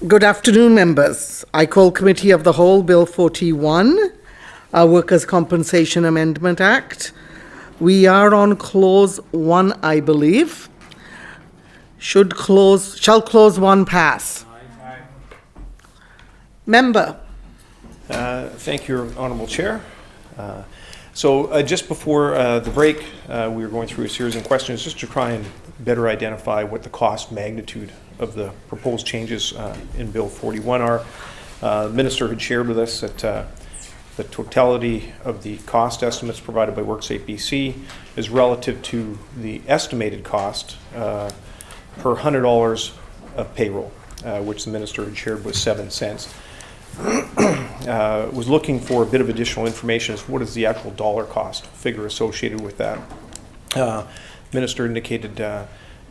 Good afternoon, members. I call Committee of the Whole Bill 41, our Workers' Compensation Amendment Act. We are on Clause 1, I believe. Shall Clause 1 pass? Aye. Member. Thank you, Honourable Chair. Just before the break, we were going through a series of questions just to try and better identify what the cost magnitude of the proposed changes in Bill 41 are. The Minister had shared with us that the totality of the cost estimates provided by WorkSafe BC is relative to the estimated cost per $100 of payroll, which the Minister had shared was 7 cents. Was looking for a bit of additional information as to what is the actual dollar cost figure associated with that. Minister indicated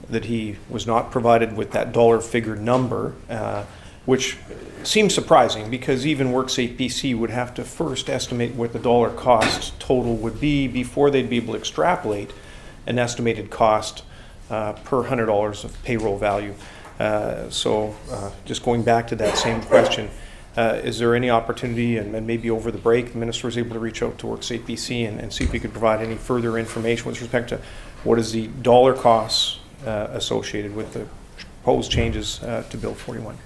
that he was not provided with that dollar figure number, which seems surprising because even WorkSafe BC would have to first estimate what the dollar cost total would be before they'd be able to extrapolate an estimated cost per $100 of payroll value. Just going back to that same question, is there any opportunity, and maybe over the break, the Minister was able to reach out to WorkSafe BC and see if we could provide any further information with respect to what is the dollar costs associated with the proposed changes to Bill 41?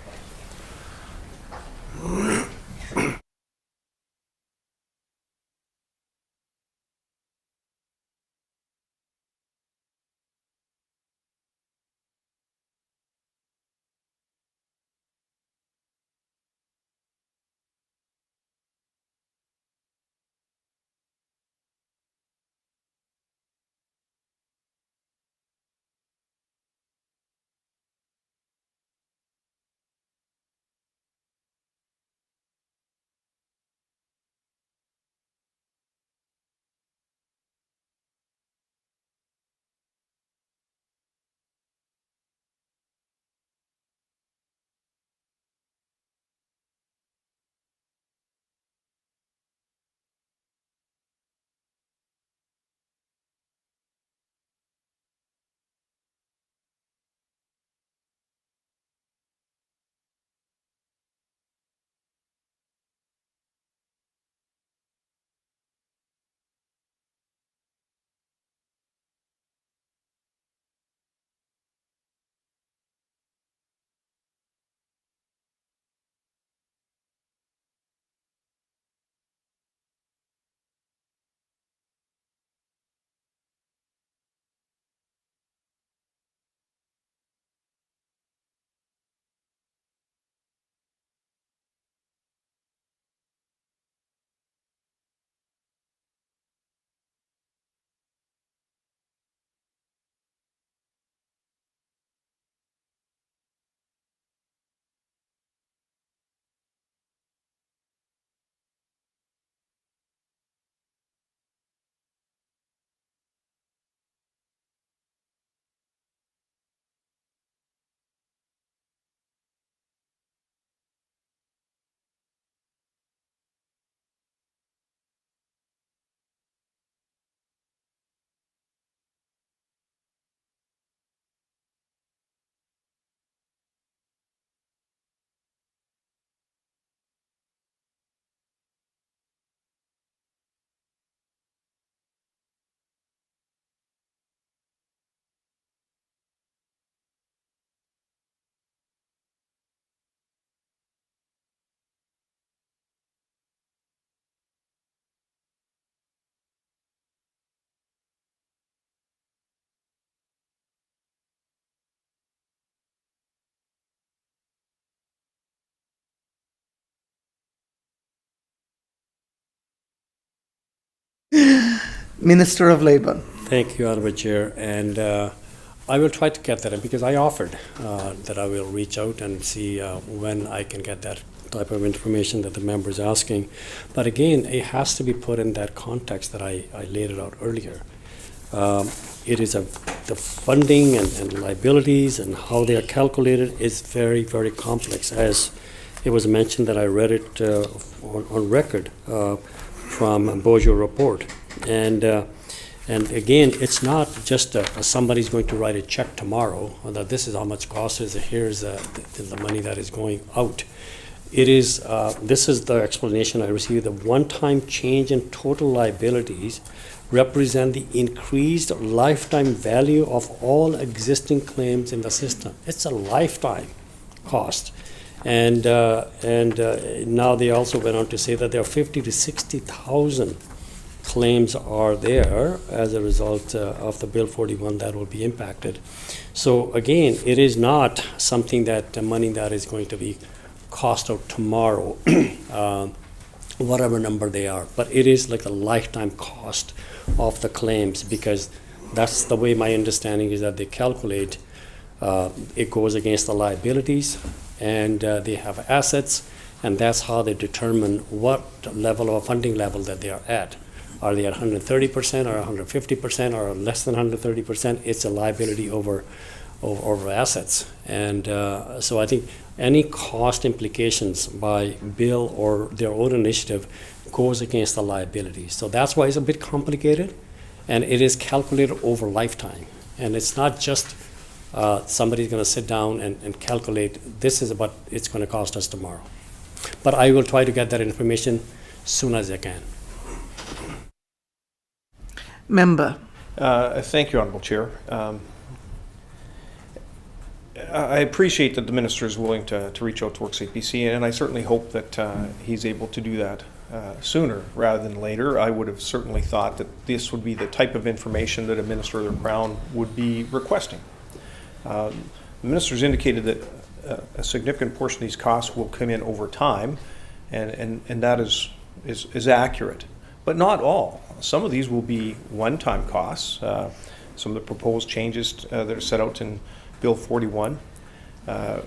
Minister of Labour. Thank you, Honourable Chair. And I will try to get that because I offered that I will reach out and see when I can get that type of information that the member is asking. But again, it has to be put in that context that I laid it out earlier. It is the funding and liabilities and how they are calculated is very, very complex. As it was mentioned that I read it on record from Bojo report. And And again, it's not just somebody's going to write a check tomorrow, or that this is how much cost is, here's the money that is going out. It is, this is the explanation I received, the one-time change in total liabilities represent the increased lifetime value of all existing claims in the system. It's a lifetime cost. And now they also went on to say that there are 50 to 60,000 claims are there as a result of the Bill 41 that will be impacted. So again, it is not something that money that is going to be cost out tomorrow, whatever number they are, but it is like a lifetime cost of the claims, because that's the way my understanding is that they calculate. It goes against the liabilities, and they have assets, and that's how they determine what level of funding level that they are at. Are they at 130% or 150% or less than 130%? It's a liability over assets. And so I think any cost implications by bill or their own initiative goes against the liabilities. So that's why it's a bit complicated, and it is calculated over lifetime. And it's not just somebody's going to sit down and calculate, this is what it's going to cost us tomorrow. But I will try to get that information as soon as I can. Member. Thank you, Honourable Chair. I appreciate that the Minister is willing to reach out to Works APC, and I certainly hope that he's able to do that sooner rather than later. I would have certainly thought that this would be the type of information that a Minister of the Crown would be requesting. The Minister's indicated that a significant portion of these costs will come in over time, and that is accurate, but not all. Some of these will be one-time costs. Some of the proposed changes that are set out in Bill 41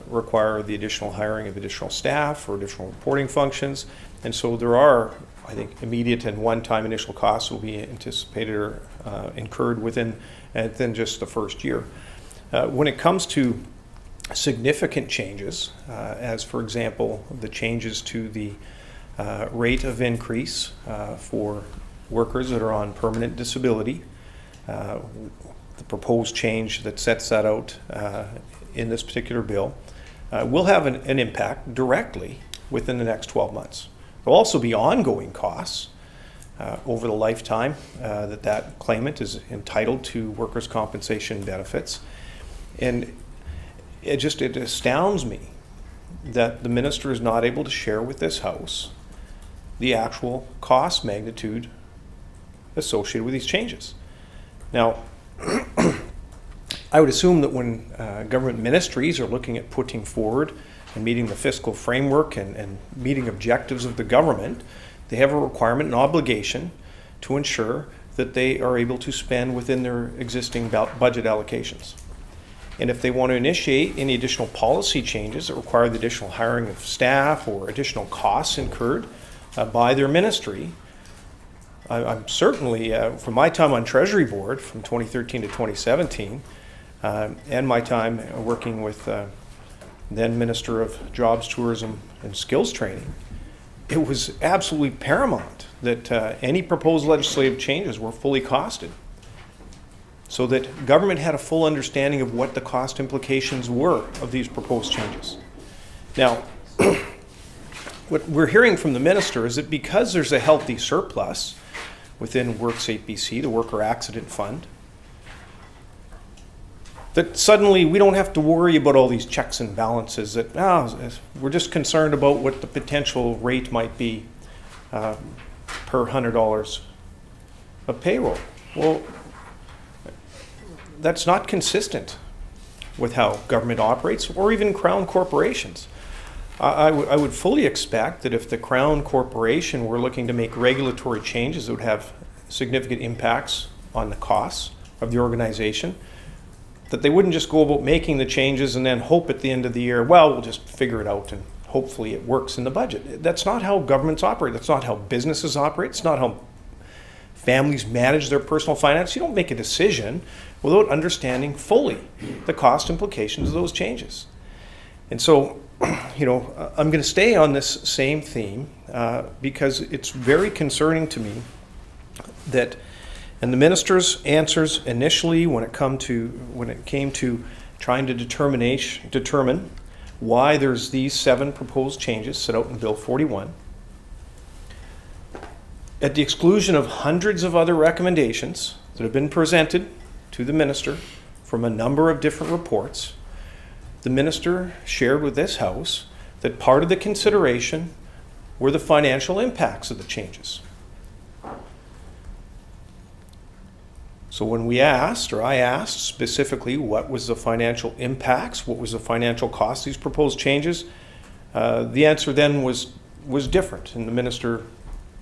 require the additional hiring of additional staff or additional reporting functions. And so there are, I think, immediate and one-time initial costs will be anticipated or incurred within just the first year. When it comes to significant changes, as for example, the changes to the rate of increase for workers that are on permanent disability, the proposed change that sets that out in this particular bill will have an impact directly within the next 12 months. There will also be ongoing costs over the lifetime that claimant is entitled to workers' compensation benefits. And it astounds me that the Minister is not able to share with this House the actual cost magnitude associated with these changes. Now, I would assume that when government ministries are looking at putting forward and meeting the fiscal framework and meeting objectives of the government, they have a requirement and obligation to ensure that they are able to spend within their existing budget allocations. And if they want to initiate any additional policy changes that require the additional hiring of staff or additional costs incurred by their ministry, I'm certainly, from my time on Treasury Board from 2013 to 2017, and my time working with then Minister of Jobs, Tourism and Skills Training, it was absolutely paramount that any proposed legislative changes were fully costed, so that government had a full understanding of what the cost implications were of these proposed changes. Now, what we're hearing from the Minister is that because there's a healthy surplus within Works APC, the Worker Accident Fund, that suddenly we don't have to worry about all these checks and balances, that we're just concerned about what the potential rate might be per $100 of payroll. Well, that's not consistent with how government operates, or even Crown corporations. I would fully expect that if the Crown Corporation were looking to make regulatory changes that would have significant impacts on the costs of the organization, that they wouldn't just go about making the changes and then hope at the end of the year, well, we'll just figure it out and hopefully it works in the budget. That's not how governments operate. That's not how businesses operate. It's not how families manage their personal finance. You don't make a decision without understanding fully the cost implications of those changes. And so, I'm going to stay on this same theme because it's very concerning to me that And the minister's answers initially, when it came to trying to determine why there's these 7 proposed changes set out in Bill 41, at the exclusion of hundreds of other recommendations that have been presented to the minister from a number of different reports, the minister shared with this House that part of the consideration were the financial impacts of the changes. So when we asked, or I asked specifically, what was the financial impacts, what was the financial cost of these proposed changes, the answer then was different, and the minister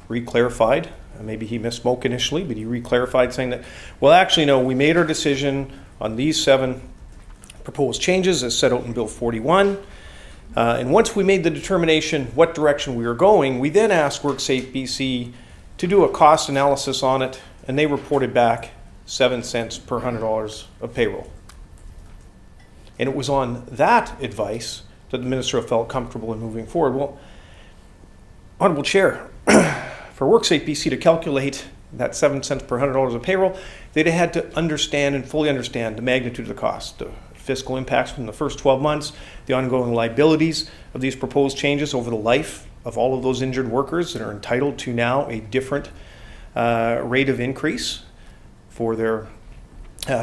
re-clarified. Maybe he misspoke initially, but he re-clarified, saying that, well, actually, no, we made our decision on these 7 proposed changes as set out in Bill 41, and once we made the determination what direction we were going, we then asked WorkSafe BC to do a cost analysis on it, and they reported back 7 cents per $100 of payroll. And it was on that advice that the minister felt comfortable in moving forward. Well, Honourable Chair, for WorkSafe BC to calculate that 7 cents per $100 of payroll, they'd had to understand and fully understand the magnitude of the cost, the fiscal impacts from the first 12 months, the ongoing liabilities of these proposed changes over the life of all of those injured workers that are entitled to now a different rate of increase for their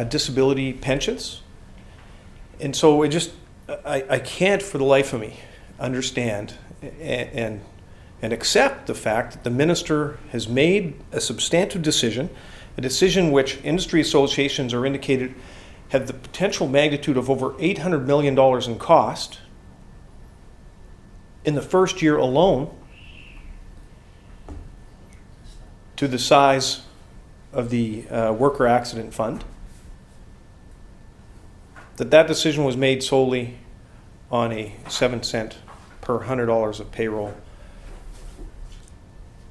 disability pensions. And so I can't for the life of me understand and accept the fact that the minister has made a substantive decision, a decision which industry associations are indicated have the potential magnitude of over $800 million in cost in the first year alone, to the size of the worker accident fund, that decision was made solely on a 7 cent per $100 of payroll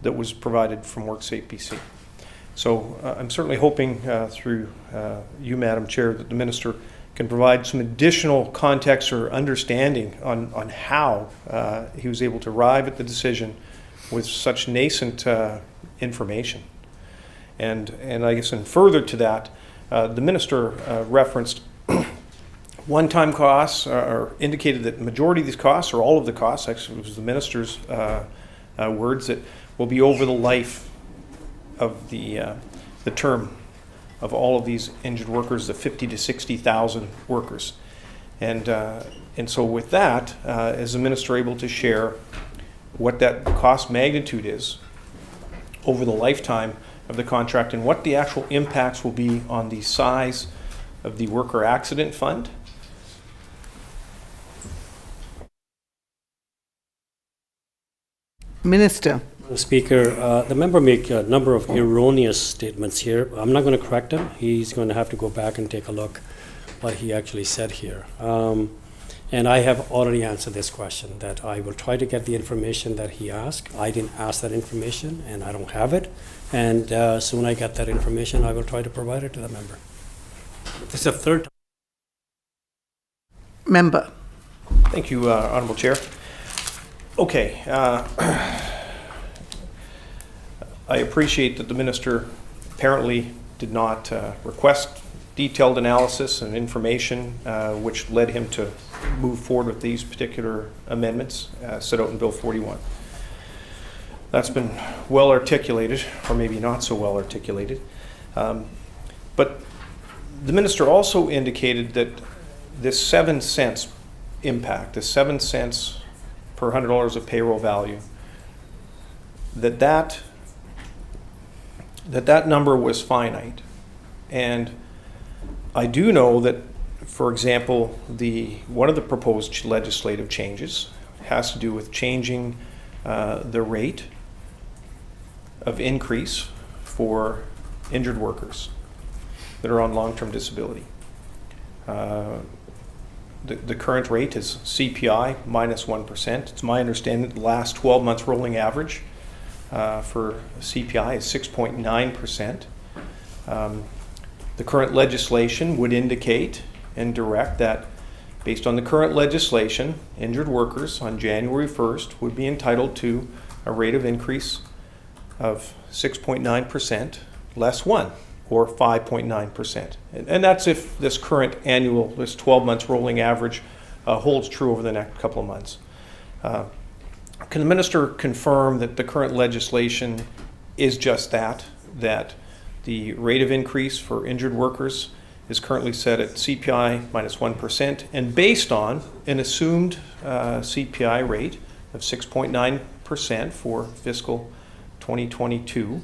that was provided from WorkSafe BC. So I'm certainly hoping through you, Madam Chair, that the minister can provide some additional context or understanding on how he was able to arrive at the decision with such nascent information. And I guess, and further to that, the minister referenced one-time costs, or indicated that the majority of these costs, or all of the costs, actually it was the minister's words, that will be over the life of the term of all of these injured workers, the 50 to 60,000 workers. And so with that, is the minister able to share what that cost magnitude is over the lifetime of the contract, and what the actual impacts will be on the size of the worker accident fund? Minister. Speaker, the member made a number of erroneous statements here. I'm not going to correct him. He's going to have to go back and take a look what he actually said here. And I have already answered this question, that I will try to get the information that he asked. I didn't ask that information, and I don't have it. And soon I get that information, I will try to provide it to the member. This is the third time. Member. Thank you, Honourable Chair. Okay. I appreciate that the minister apparently did not request detailed analysis and information which led him to move forward with these particular amendments set out in Bill 41. That's been well articulated, or maybe not so well articulated. But the minister also indicated that this 7 cents impact, the 7 cents per $100 of payroll value, that number was finite. And I do know that, for example, one of the proposed legislative changes has to do with changing the rate of increase for injured workers that are on long-term disability. The current rate is CPI minus 1%. It's my understanding that the last 12 months rolling average for CPI is 6.9%. The current legislation would indicate and direct that, based on the current legislation, injured workers on January 1st would be entitled to a rate of increase of 6.9% less 1. or 5.9%. And that's if this current annual, this 12 months rolling average holds true over the next couple of months. Can the minister confirm that the current legislation is just that the rate of increase for injured workers is currently set at CPI minus 1% and based on an assumed CPI rate of 6.9% for fiscal 2022,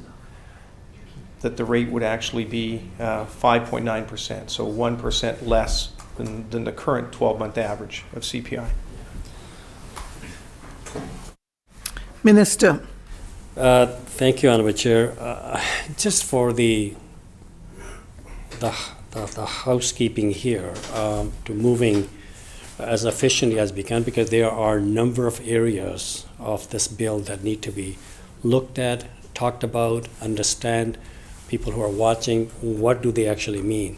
that the rate would actually be 5.9%, so 1% less than the current 12-month average of CPI? Minister. Thank you, Honourable Chair. Just for the housekeeping here, to moving as efficiently as we can, because there are a number of areas of this bill that need to be looked at, talked about, understand. People who are watching, what do they actually mean?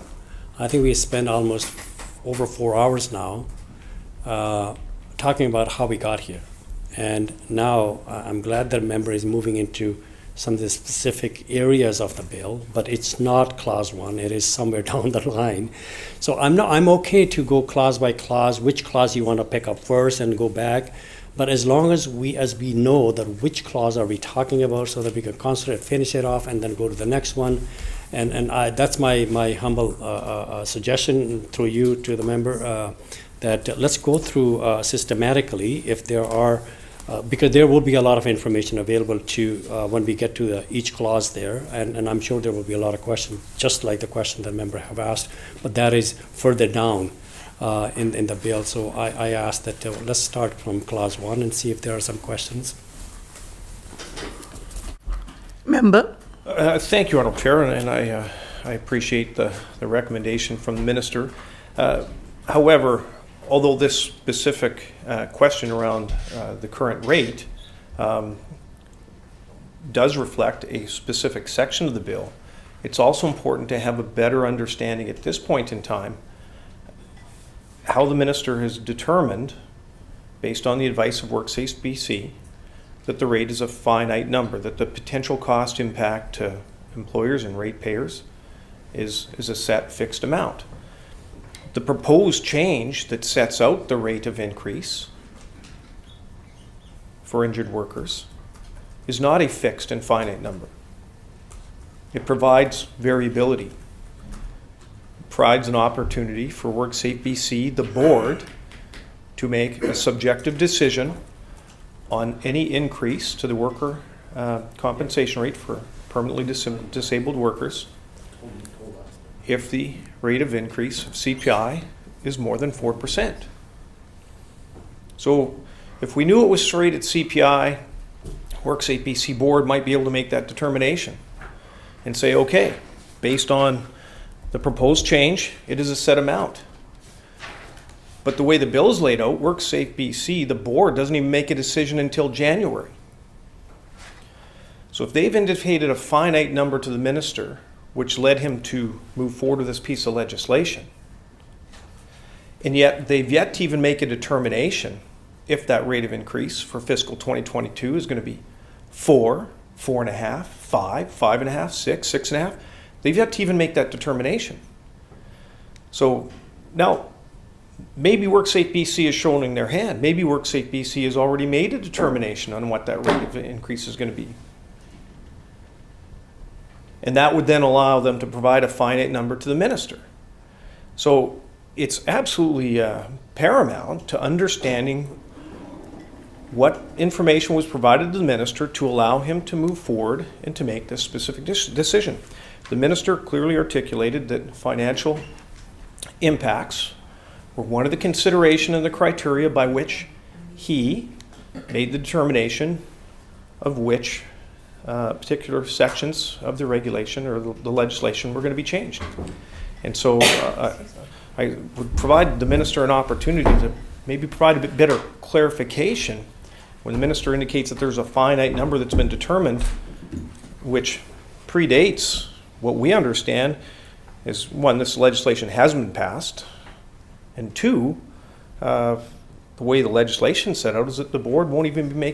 I think we spent almost over 4 hours now talking about how we got here. And now I'm glad that member is moving into some of the specific areas of the bill, but it's not clause 1, it is somewhere down the line. So I'm okay to go clause by clause, which clause you want to pick up first and go back. But as long as we know that which clause are we talking about, so that we can concentrate, finish it off, and then go to the next one. And that's my humble suggestion through you to the member, that let's go through systematically if there are, because there will be a lot of information available to when we get to each clause there, and I'm sure there will be a lot of questions, just like the question that member have asked, but that is further down in the bill. So I ask that let's start from clause 1 and see if there are some questions. Member. Thank you, Honourable Chair, and I appreciate the recommendation from the minister. However, although this specific question around the current rate does reflect a specific section of the bill, it's also important to have a better understanding at this point in time how the minister has determined, based on the advice of WorkSafe BC, that the rate is a finite number, that the potential cost impact to employers and ratepayers is a set fixed amount. The proposed change that sets out the rate of increase for injured workers is not a fixed and finite number. It provides variability. Provides an opportunity for WorkSafe BC, the board, to make a subjective decision on any increase to the worker compensation rate for permanently disabled workers if the rate of increase of CPI is more than 4%. So if we knew it was straight at CPI, WorkSafe BC board might be able to make that determination and say, okay, based on the proposed change, it is a set amount. But the way the bill is laid out, WorkSafe BC, the board, doesn't even make a decision until January. So if they've indicated a finite number to the minister, which led him to move forward with this piece of legislation, and yet they've yet to even make a determination if that rate of increase for fiscal 2022 is going to be 4, 4.5, 5, 5.5, 6, 6.5. They've yet to even make that determination. So now, maybe WorkSafe BC is showing their hand. Maybe WorkSafe BC has already made a determination on what that rate of increase is going to be. And that would then allow them to provide a finite number to the minister. So it's absolutely paramount to understanding what information was provided to the minister to allow him to move forward and to make this specific decision. The minister clearly articulated that financial impacts were one of the consideration and the criteria by which he made the determination of which particular sections of the regulation or the legislation were going to be changed. And so I would provide the minister an opportunity to maybe provide a bit better clarification when the minister indicates that there's a finite number that's been determined, which predates what we understand is, one, this legislation hasn't been passed, and two, the way the legislation set out is that the board won't even be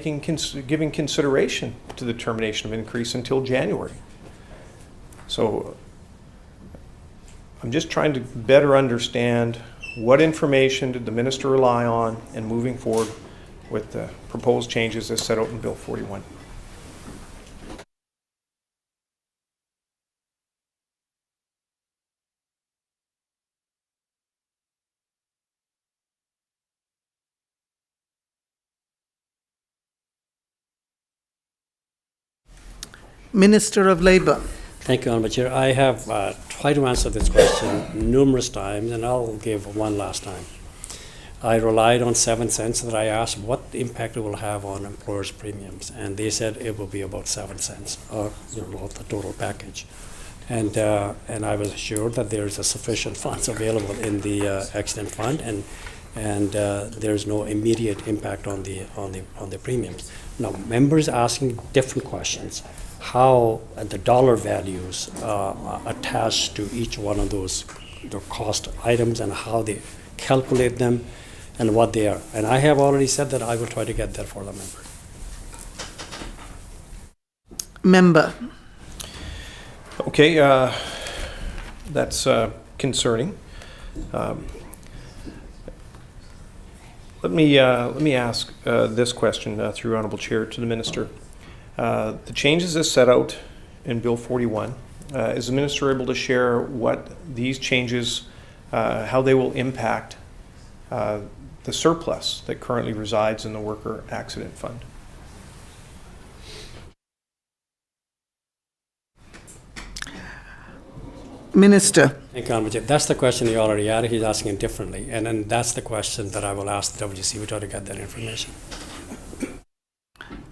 giving consideration to the determination of increase until January. So I'm just trying to better understand what information did the minister rely on in moving forward with the proposed changes as set out in Bill 41. Minister of Labour. Thank you, Honourable Chair. I have tried to answer this question numerous times, and I'll give one last time. I relied on 7 cents that I asked what impact it will have on employers' premiums, and they said it will be about 7 cents, or of the total package. And I was assured that there is a sufficient funds available in the accident fund, and there's no immediate impact on the premiums. Now, members asking different questions. How the dollar values attached to each one of those cost items and how they calculate them and what they are. And I have already said that I will try to get that for the member. Member. Okay, that's concerning. Let me ask this question through Honourable Chair to the Minister. The changes as set out in Bill 41, is the Minister able to share what these changes, how they will impact the surplus that currently resides in the Worker Accident Fund? Minister. Thank you, Honourable Chair. That's the question he already had. He's asking it differently. And then that's the question that I will ask the WC. We try to get that information.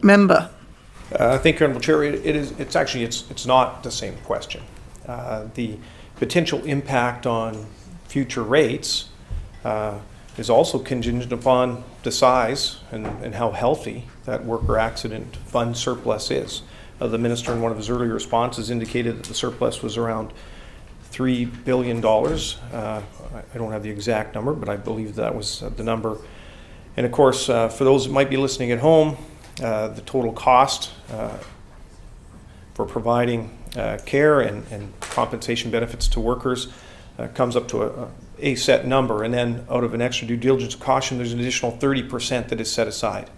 Member. Thank you, Honourable Chair. It's not the same question. The potential impact on future rates is also contingent upon the size and how healthy that worker accident fund surplus is. The Minister in one of his earlier responses indicated that the surplus was around $3 billion. I don't have the exact number, but I believe that was the number. And of course, for those that might be listening at home, the total cost for providing care and compensation benefits to workers comes up to a set number, and then out of an extra due diligence caution, there's an additional 30% that is set aside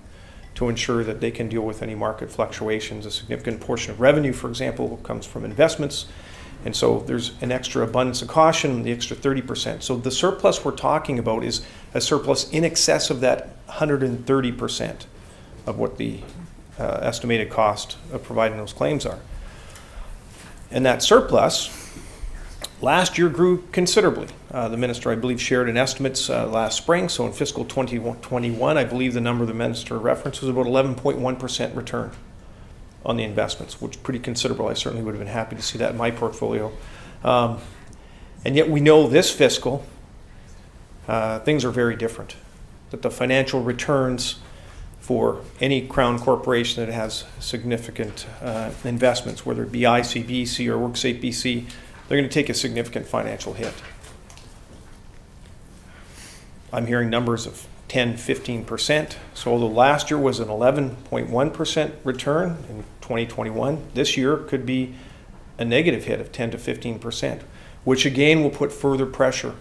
to ensure that they can deal with any market fluctuations. A significant portion of revenue, for example, comes from investments, and so there's an extra abundance of caution, the extra 30%. So the surplus we're talking about is a surplus in excess of that 130% of what the estimated cost of providing those claims are. And that surplus last year grew considerably. The Minister, I believe, shared an estimates last spring. So in fiscal 2021, I believe the number the Minister referenced was about 11.1% return on the investments, which is pretty considerable. I certainly would have been happy to see that in my portfolio. And yet we know this fiscal, things are very different. That the financial returns for any Crown corporation that has significant investments, whether it be ICBC or WorkSafe BC, they're going to take a significant financial hit. I'm hearing numbers of 10, 15%. So although last year was an 11.1% return in 2021, this year could be a negative hit of 10 to 15%, which again will put further pressure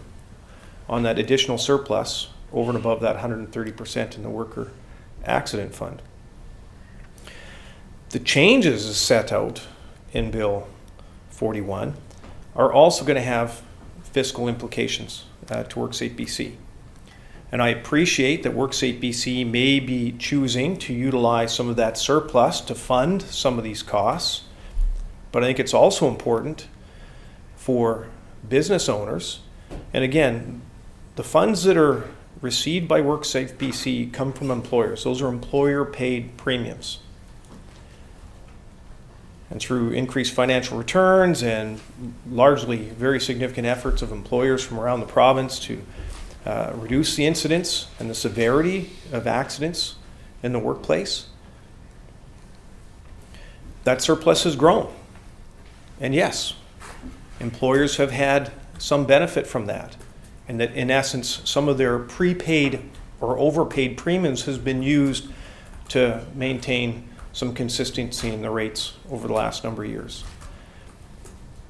on that additional surplus over and above that 130% in the Worker Accident Fund. The changes as set out in Bill 41 are also going to have fiscal implications to WorkSafe BC. And I appreciate that WorkSafe BC may be choosing to utilize some of that surplus to fund some of these costs, but I think it's also important for business owners. And again, the funds that are received by WorkSafe BC come from employers. Those are employer-paid premiums. And through increased financial returns and largely very significant efforts of employers from around the province to reduce the incidence and the severity of accidents in the workplace, that surplus has grown. And yes, employers have had some benefit from that. And that in essence, some of their prepaid or overpaid premiums has been used to maintain some consistency in the rates over the last number of years.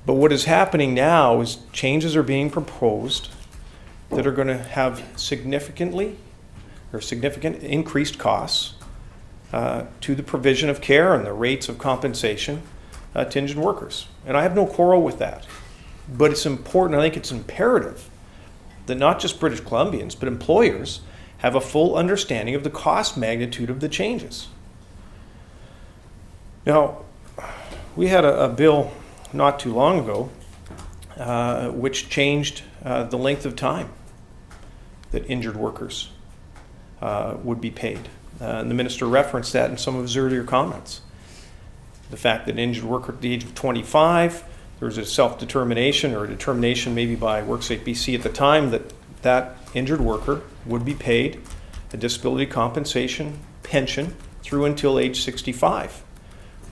But what is happening now is changes are being proposed that are going to have significant increased costs to the provision of care and the rates of compensation to injured workers. And I have no quarrel with that. But it's important, I think it's imperative, that not just British Columbians, but employers have a full understanding of the cost magnitude of the changes. Now, we had a bill not too long ago which changed the length of time that injured workers would be paid. And the minister referenced that in some of his earlier comments. The fact that an injured worker at the age of 25, there was a self-determination or a determination maybe by WorkSafe BC at the time that that injured worker would be paid a disability compensation pension through until age 65.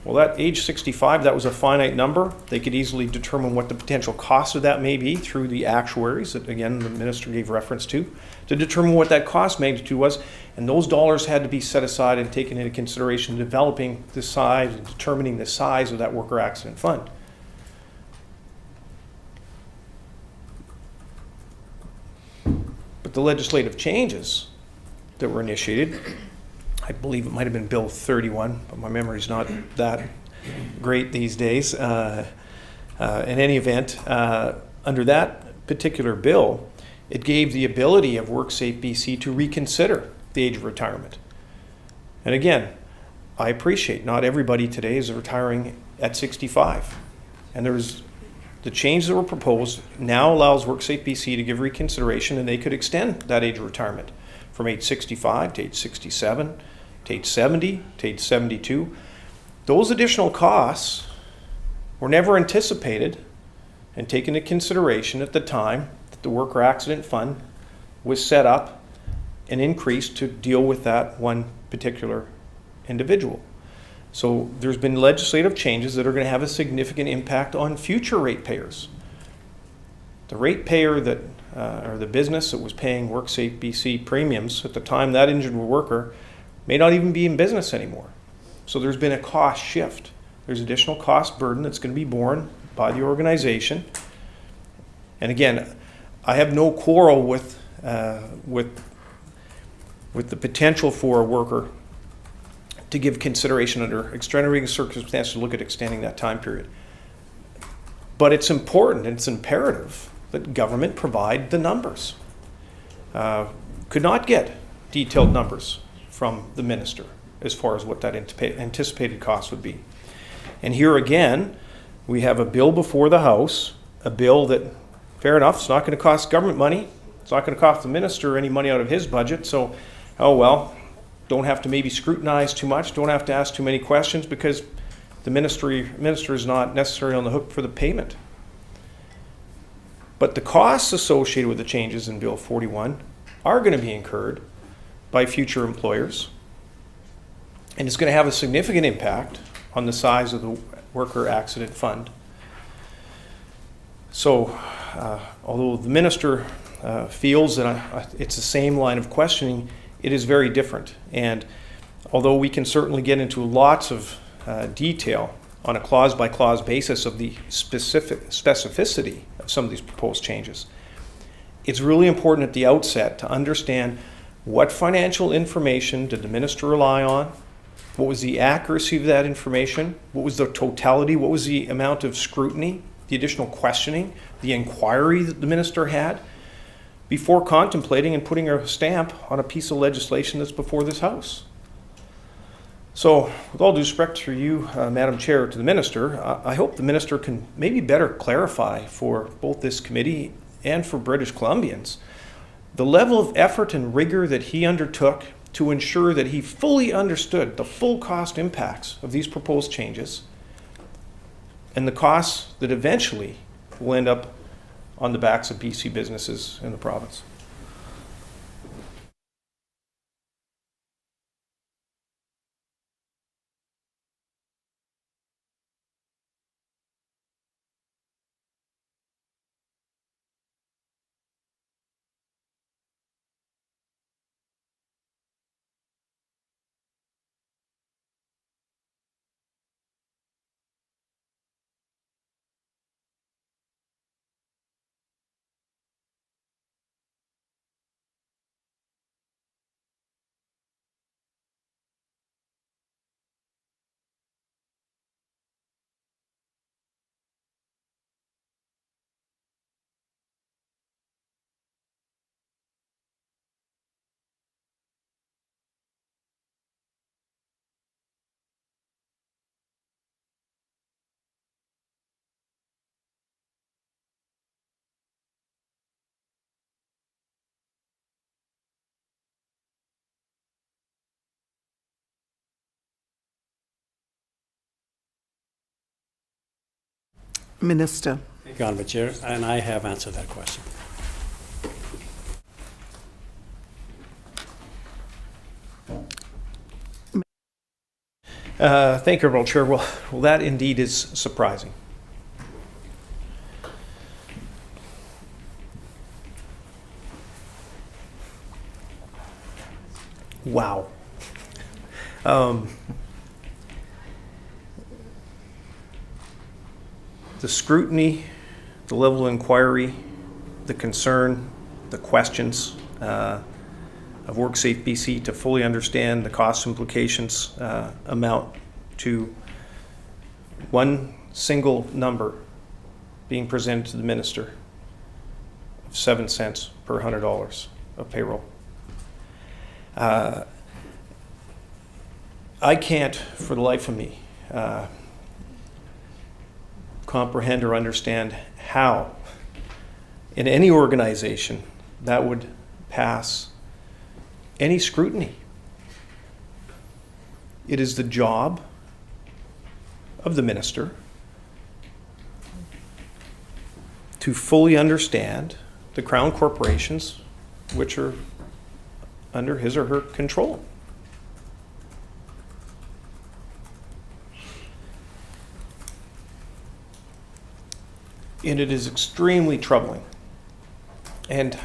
Well, that age 65, that was a finite number. They could easily determine what the potential cost of that may be through the actuaries that, again, the minister gave reference to determine what that cost magnitude was. And those dollars had to be set aside and taken into consideration in developing the size and determining the size of that worker accident fund. But the legislative changes that were initiated, I believe it might have been Bill 31, but my memory's not that great these days. In any event, under that particular bill, it gave the ability of WorkSafe BC to reconsider the age of retirement. And again, I appreciate not everybody today is retiring at 65. And there's the changes that were proposed now allows WorkSafe BC to give reconsideration, and they could extend that age of retirement from age 65 to age 67 to age 70 to age 72. Those additional costs were never anticipated and taken into consideration at the time that the worker accident fund was set up and increased to deal with that one particular individual. So there's been legislative changes that are going to have a significant impact on future ratepayers. The ratepayer that, or the business that was paying WorkSafe BC premiums at the time that injured worker may not even be in business anymore. So there's been a cost shift. There's additional cost burden that's going to be borne by the organization. And again, I have no quarrel with the potential for a worker to give consideration under extenuating circumstances to look at extending that time period. But it's important and it's imperative that government provide the numbers. Could not get detailed numbers from the minister as far as what that anticipated cost would be. And here again, we have a bill before the House, a bill that, fair enough, it's not going to cost government money. It's not going to cost the minister any money out of his budget. So, oh well, don't have to maybe scrutinize too much, don't have to ask too many questions because the minister is not necessarily on the hook for the payment. But the costs associated with the changes in Bill 41 are going to be incurred by future employers, and it's going to have a significant impact on the size of the worker accident fund. So, although the minister feels that it's the same line of questioning, it is very different. And although we can certainly get into lots of detail on a clause-by-clause basis of the specificity of some of these proposed changes, it's really important at the outset to understand what financial information did the minister rely on, what was the accuracy of that information, what was the totality, what was the amount of scrutiny, the additional questioning, the inquiry that the minister had, before contemplating and putting a stamp on a piece of legislation that's before this House. So, with all due respect for you, Madam Chair, to the Minister, I hope the Minister can maybe better clarify for both this committee and for British Columbians the level of effort and rigor that he undertook to ensure that he fully understood the full cost impacts of these proposed changes and the costs that eventually will end up on the backs of BC businesses in the province. Minister. Thank you, Honourable Chair, and I have answered that question. Thank you, Honourable Chair. Well, that indeed is surprising. Wow. The scrutiny, the level of inquiry, the concern, the questions of WorkSafe BC to fully understand the cost implications amount to one single number being presented to the minister of 7 cents per $100 of payroll. I can't, for the life of me, comprehend or understand how, in any organization, that would pass any scrutiny. It is the job of the minister to fully understand the Crown corporations which are under his or her control. And it is extremely troubling. And,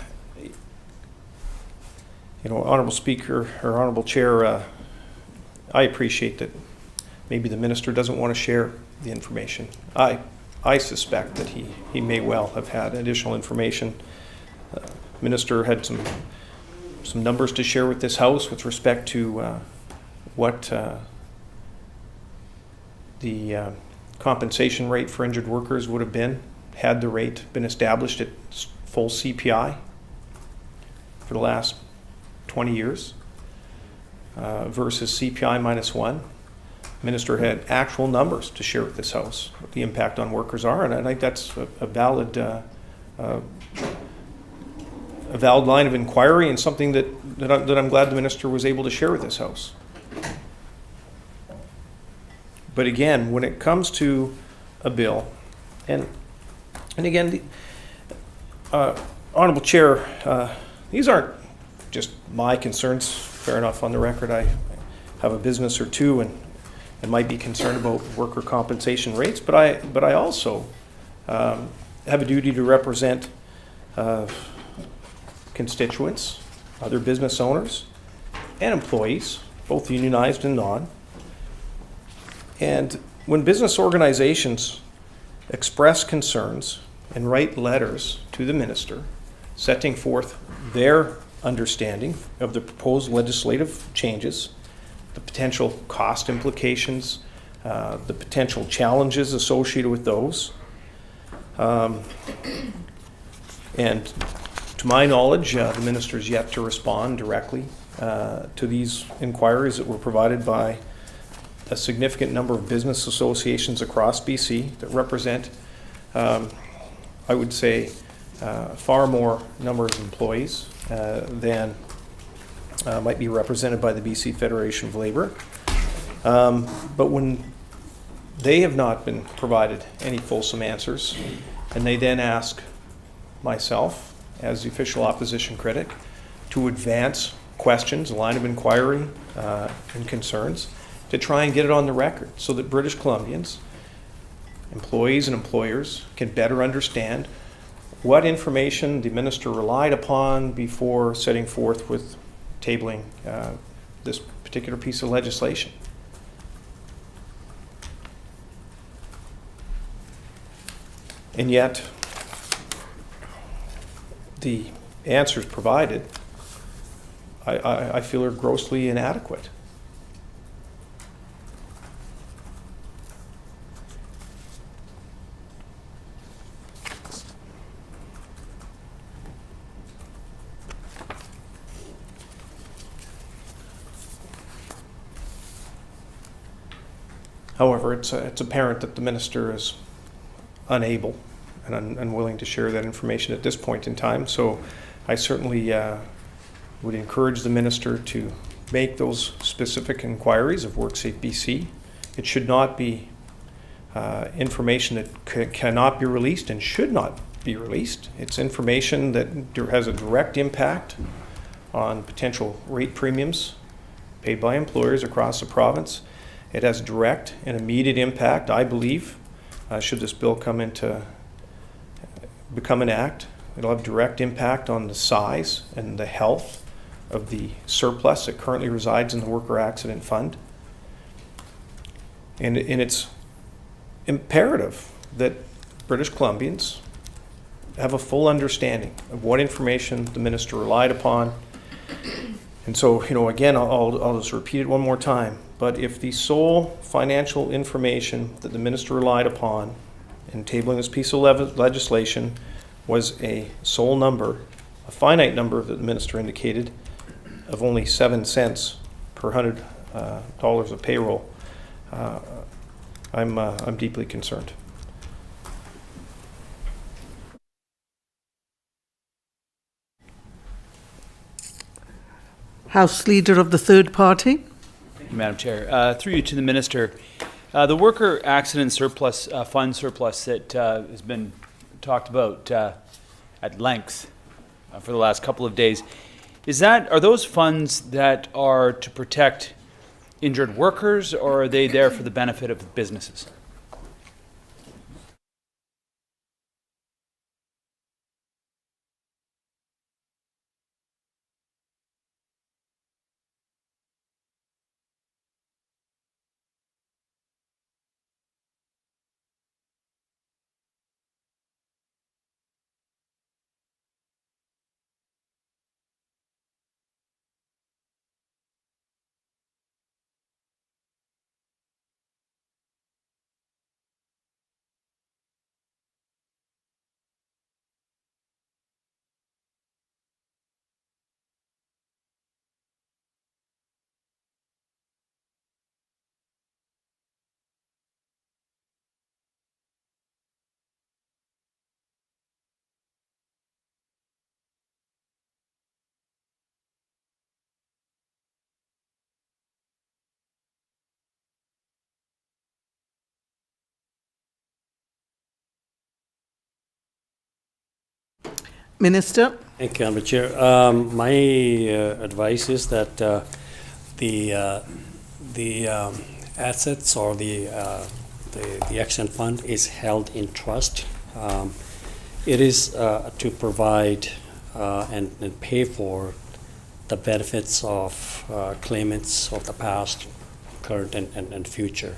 Honourable Speaker or Honourable Chair, I appreciate that maybe the minister doesn't want to share the information. I suspect that he may well have had additional information. Minister had some numbers to share with this House with respect to what the compensation rate for injured workers would have been had the rate been established at full CPI for the last 20 years versus CPI -1. Minister had actual numbers to share with this House, what the impact on workers are, and I think that's a valid line of inquiry and something that I'm glad the minister was able to share with this House. But again, when it comes to a bill, and again, Honourable Chair, these aren't just my concerns. Fair enough, on the record, I have a business or two and might be concerned about worker compensation rates, but I also have a duty to represent constituents, other business owners, and employees, both unionized and non. And when business organizations express concerns and write letters to the minister setting forth their understanding of the proposed legislative changes, the potential cost implications, the potential challenges associated with those, and to my knowledge, the minister is yet to respond directly to these inquiries that were provided by a significant number of business associations across BC that represent, I would say, far more number of employees than might be represented by the BC Federation of Labour. But when they have not been provided any fulsome answers, and they then ask myself, as the official opposition critic, to advance questions, a line of inquiry and concerns, to try and get it on the record so that British Columbians, employees and employers, can better understand what information the minister relied upon before setting forth with tabling this particular piece of legislation. And yet, the answers provided, I feel, are grossly inadequate. However, it's apparent that the minister is unable and unwilling to share that information at this point in time. So I certainly would encourage the minister to make those specific inquiries of WorkSafe BC. It should not be information that cannot be released and should not be released. It's information that has a direct impact on potential rate premiums paid by employers across the province. It has direct and immediate impact, I believe, should this bill become an act. It'll have direct impact on the size and the health of the surplus that currently resides in the Worker Accident Fund. And it's imperative that British Columbians have a full understanding of what information the minister relied upon. And so, again, I'll just repeat it one more time. But if the sole financial information that the minister relied upon in tabling this piece of legislation was a sole number, a finite number that the minister indicated, of only 7 cents per $100 of payroll, I'm deeply concerned. House Leader of the Third Party. Thank you, Madam Chair. Through you to the Minister. The Worker Accident Surplus, Fund surplus that has been talked about at length for the last couple of days, are those funds that are to protect injured workers, or are they there for the benefit of businesses? Minister. Thank you, Madam Chair. My advice is that the assets or the accident fund is held in trust. It is to provide and pay for the benefits of claimants of the past, current, and future.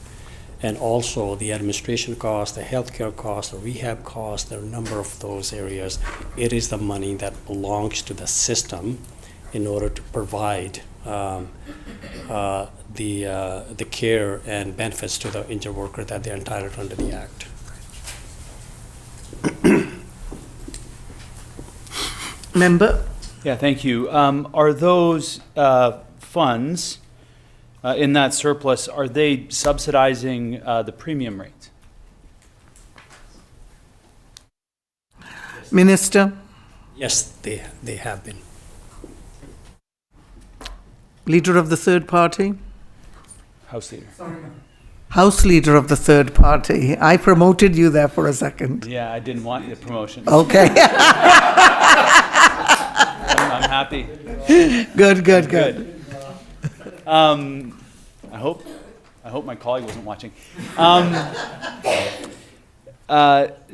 And also the administration costs, the healthcare costs, the rehab costs, there are a number of those areas. It is the money that belongs to the system in order to provide the care and benefits to the injured worker that they're entitled under the Act. Member. Yeah, thank you. Are those funds in that surplus, are they subsidizing the premium rates? Minister. Yes, they have been. Leader of the Third Party. House Leader. House Leader of the Third Party. I promoted you there for a second. Yeah, I didn't want the promotion. Okay. I'm happy. Good. I hope my colleague wasn't watching.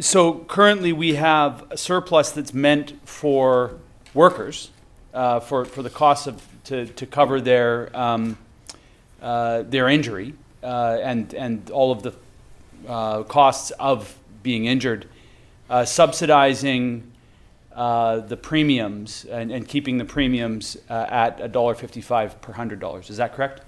So currently we have a surplus that's meant for workers, for the costs to cover their injury and all of the costs of being injured, subsidizing the premiums and keeping the premiums at $1.55 per $100. Is that correct?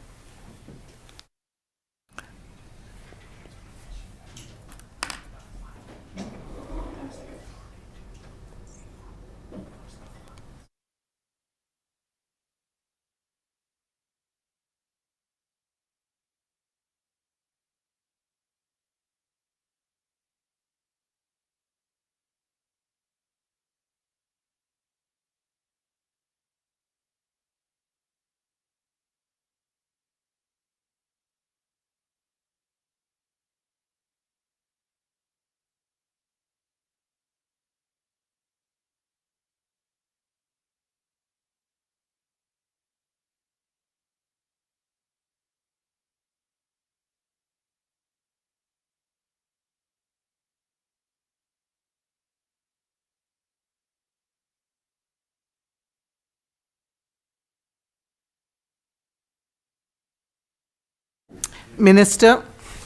Minister?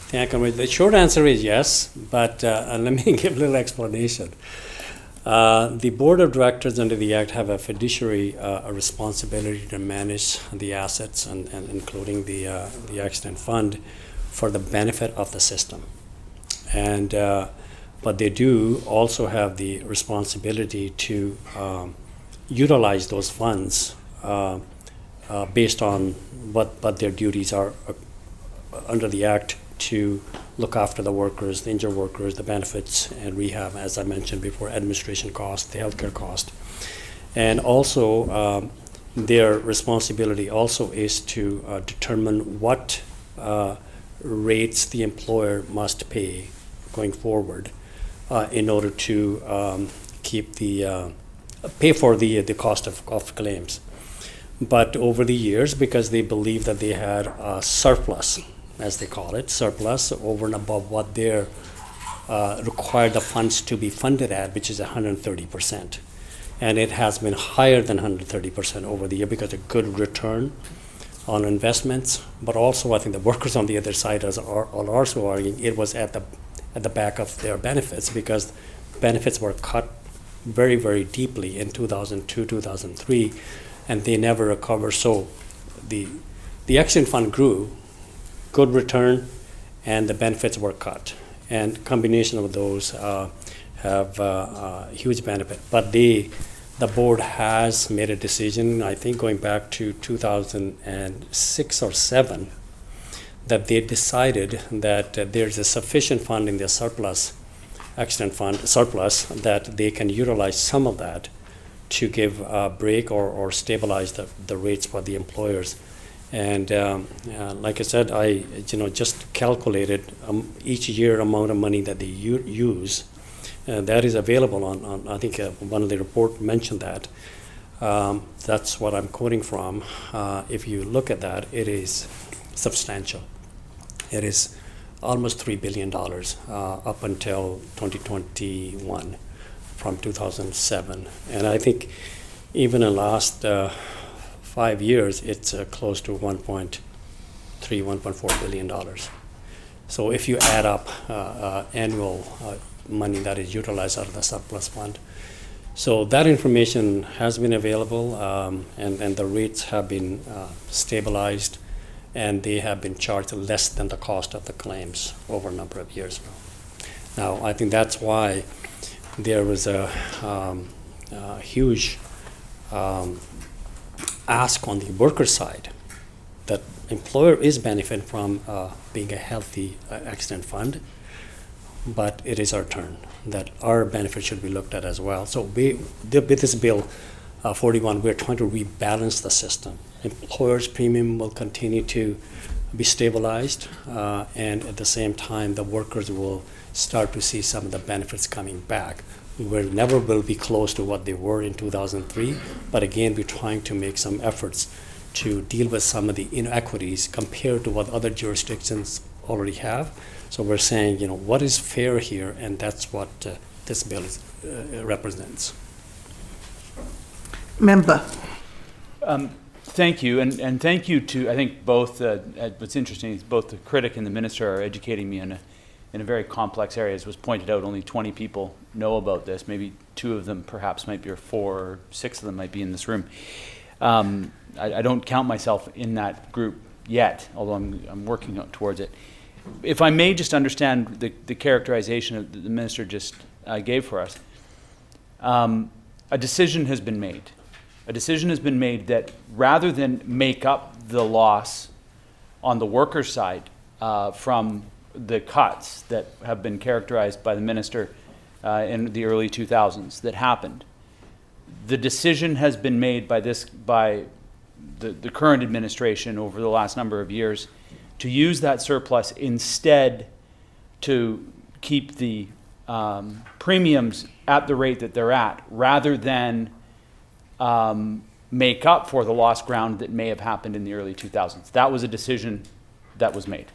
Thank you. The short answer is yes, but let me give a little explanation. The Board of Directors under the Act have a fiduciary responsibility to manage the assets and including the accident fund for the benefit of the system. And but they do also have the responsibility to utilize those funds based on what their duties are under the Act to look after the workers, the injured workers, the benefits and rehab, as I mentioned before, administration cost, the healthcare cost. And also their responsibility also is to determine what rates the employer must pay going forward in order to keep the pay for the cost of claims. But over the years, because they believe that they had a surplus, as they call it, surplus over and above what they're required the funds to be funded at, which is 130%. And it has been higher than 130% over the year because of good return on investments. But also, I think the workers on the other side are also arguing it was at the back of their benefits because benefits were cut very, very deeply in 2002, 2003, and they never recover. So the accident fund grew, good return, and the benefits were cut. And combination of those have huge benefit. But the board has made a decision, I think going back to 2006 or 7, that they decided that there's a sufficient fund in their surplus, accident fund surplus, that they can utilize some of that to give a break or stabilize the rates for the employers. And like I said, I just calculated each year amount of money that they use. That is available on I think one of the report mentioned that. That's what I'm quoting from. If you look at that, it is substantial. It is almost $3 billion up until 2021 from 2007. And I think even in the last 5 years, it's close to $1.3, $1.4 billion. So if you add up annual money that is utilized out of the surplus fund. So that information has been available and the rates have been stabilized and they have been charged less than the cost of the claims over a number of years now. Now, I think that's why there was a huge ask on the worker side that employer is benefiting from being a healthy accident fund, but it is our turn that our benefit should be looked at as well. So with this bill 41, we're trying to rebalance the system. Employers' premium will continue to be stabilized, and at the same time, the workers will start to see some of the benefits coming back. We never will be close to what they were in 2003, but again, we're trying to make some efforts to deal with some of the inequities compared to what other jurisdictions already have. So we're saying, what is fair here, and that's what this bill represents. Member. Thank you, and thank you to, I think both, what's interesting is both the critic and the minister are educating me in a very complex area. As was pointed out, only 20 people know about this. Maybe 2 of them perhaps might be, or 4 or 6 of them might be in this room. I don't count myself in that group yet, although I'm working towards it. If I may just understand the characterization that the minister just gave for us, a decision has been made. A decision has been made that rather than make up the loss on the workers' side from the cuts that have been characterized by the minister in the early 2000s that happened, the decision has been made by the current administration over the last number of years to use that surplus instead to keep the premiums at the rate that they're at, rather than make up for the lost ground that may have happened in the early 2000s. That was a decision that was made.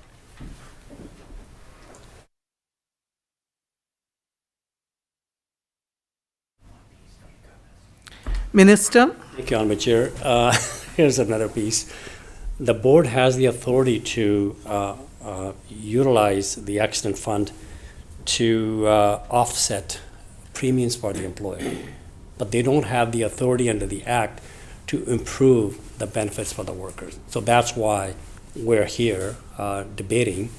Minister. Thank you, Honourable Chair. Here's another piece. The board has the authority to utilize the accident fund to offset premiums for the employer, but they don't have the authority under the act to improve the benefits for the workers. So that's why we're here debating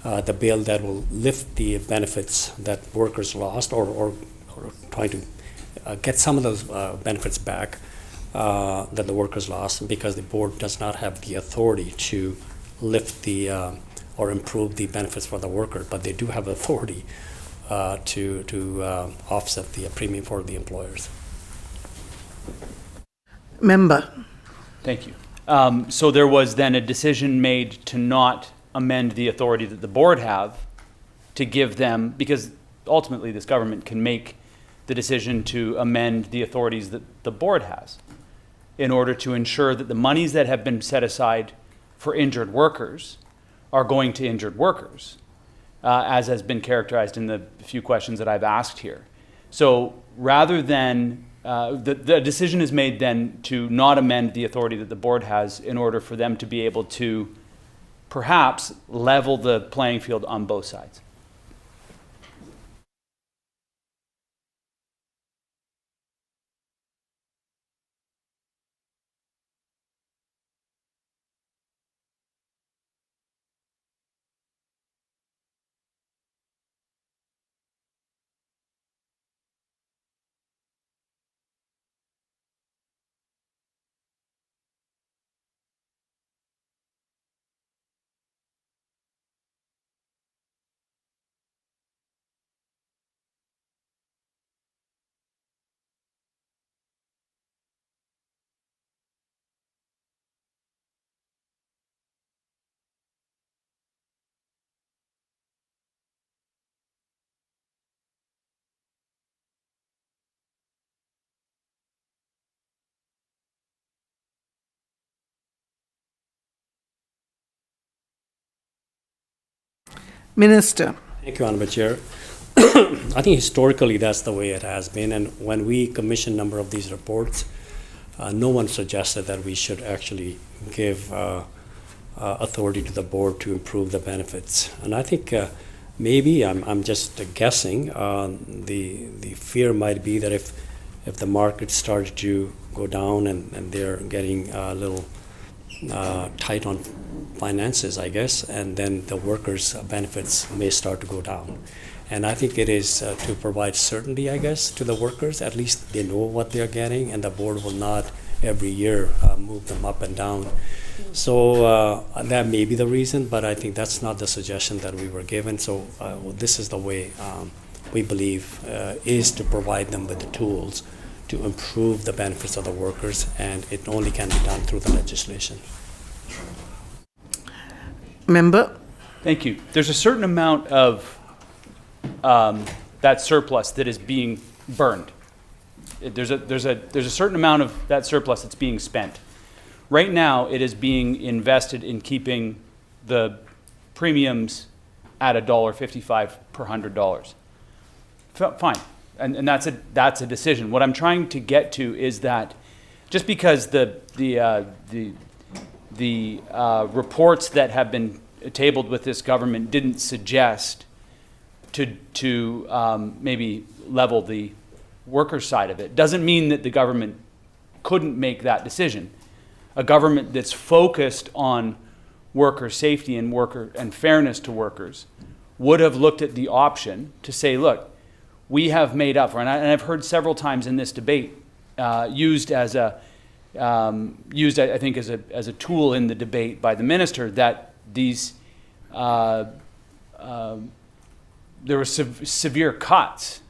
the bill that will lift the benefits that workers lost, or trying to get some of those benefits back that the workers lost, because the board does not have the authority to lift the or improve the benefits for the worker, but they do have authority to offset the premium for the employers. Member. Thank you. So there was then a decision made to not amend the authority that the board have to give them, because ultimately this government can make the decision to amend the authorities that the board has in order to ensure that the monies that have been set aside for injured workers are going to injured workers, as has been characterized in the few questions that I've asked here. So rather than, the decision is made then to not amend the authority that the board has in order for them to be able to perhaps level the playing field on both sides. Minister. Thank you, Honorable Chair. I think historically that's the way it has been, and when we commissioned a number of these reports, no one suggested that we should actually give authority to the board to improve the benefits. And I think maybe I'm just guessing. The fear might be that if the market starts to go down and they're getting a little tight on finances, I guess, and then the workers' benefits may start to go down. And I think it is to provide certainty, I guess, to the workers. At least they know what they're getting, and the board will not every year move them up and down. So that may be the reason, but I think that's not the suggestion that we were given. So this is the way we believe is to provide them with the tools to improve the benefits of the workers, and it only can be done through the legislation. Member. Thank you. There's a certain amount of that surplus that is being burned. There's a certain amount of that surplus that's being spent. Right now, it is being invested in keeping the premiums at $1.55 per $100. Fine, and that's a decision. What I'm trying to get to is that just because the reports that have been tabled with this government didn't suggest to maybe level the worker side of it, doesn't mean that the government couldn't make that decision. A government that's focused on worker safety and fairness to workers would have looked at the option to say, look, we have made up for, and I've heard several times in this debate used I think as a tool in the debate by the minister, that these there were severe cuts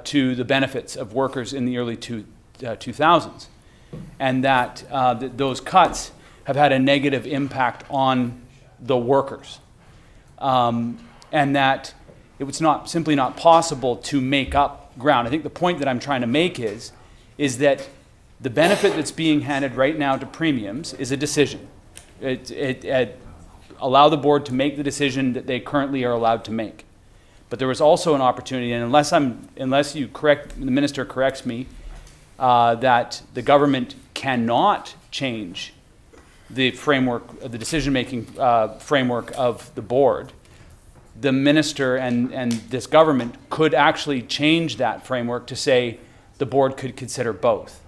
to the benefits of workers in the early 2000s, and that those cuts have had a negative impact on the workers, and that it was simply not possible to make up ground. I think the point that I'm trying to make is that the benefit that's being handed right now to premiums is a decision. It allow the board to make the decision that they currently are allowed to make. But there was also an opportunity, and unless you correct, the minister corrects me, that the government cannot change the framework, the decision-making framework of the board, the minister and this government could actually change that framework to say the board could consider both.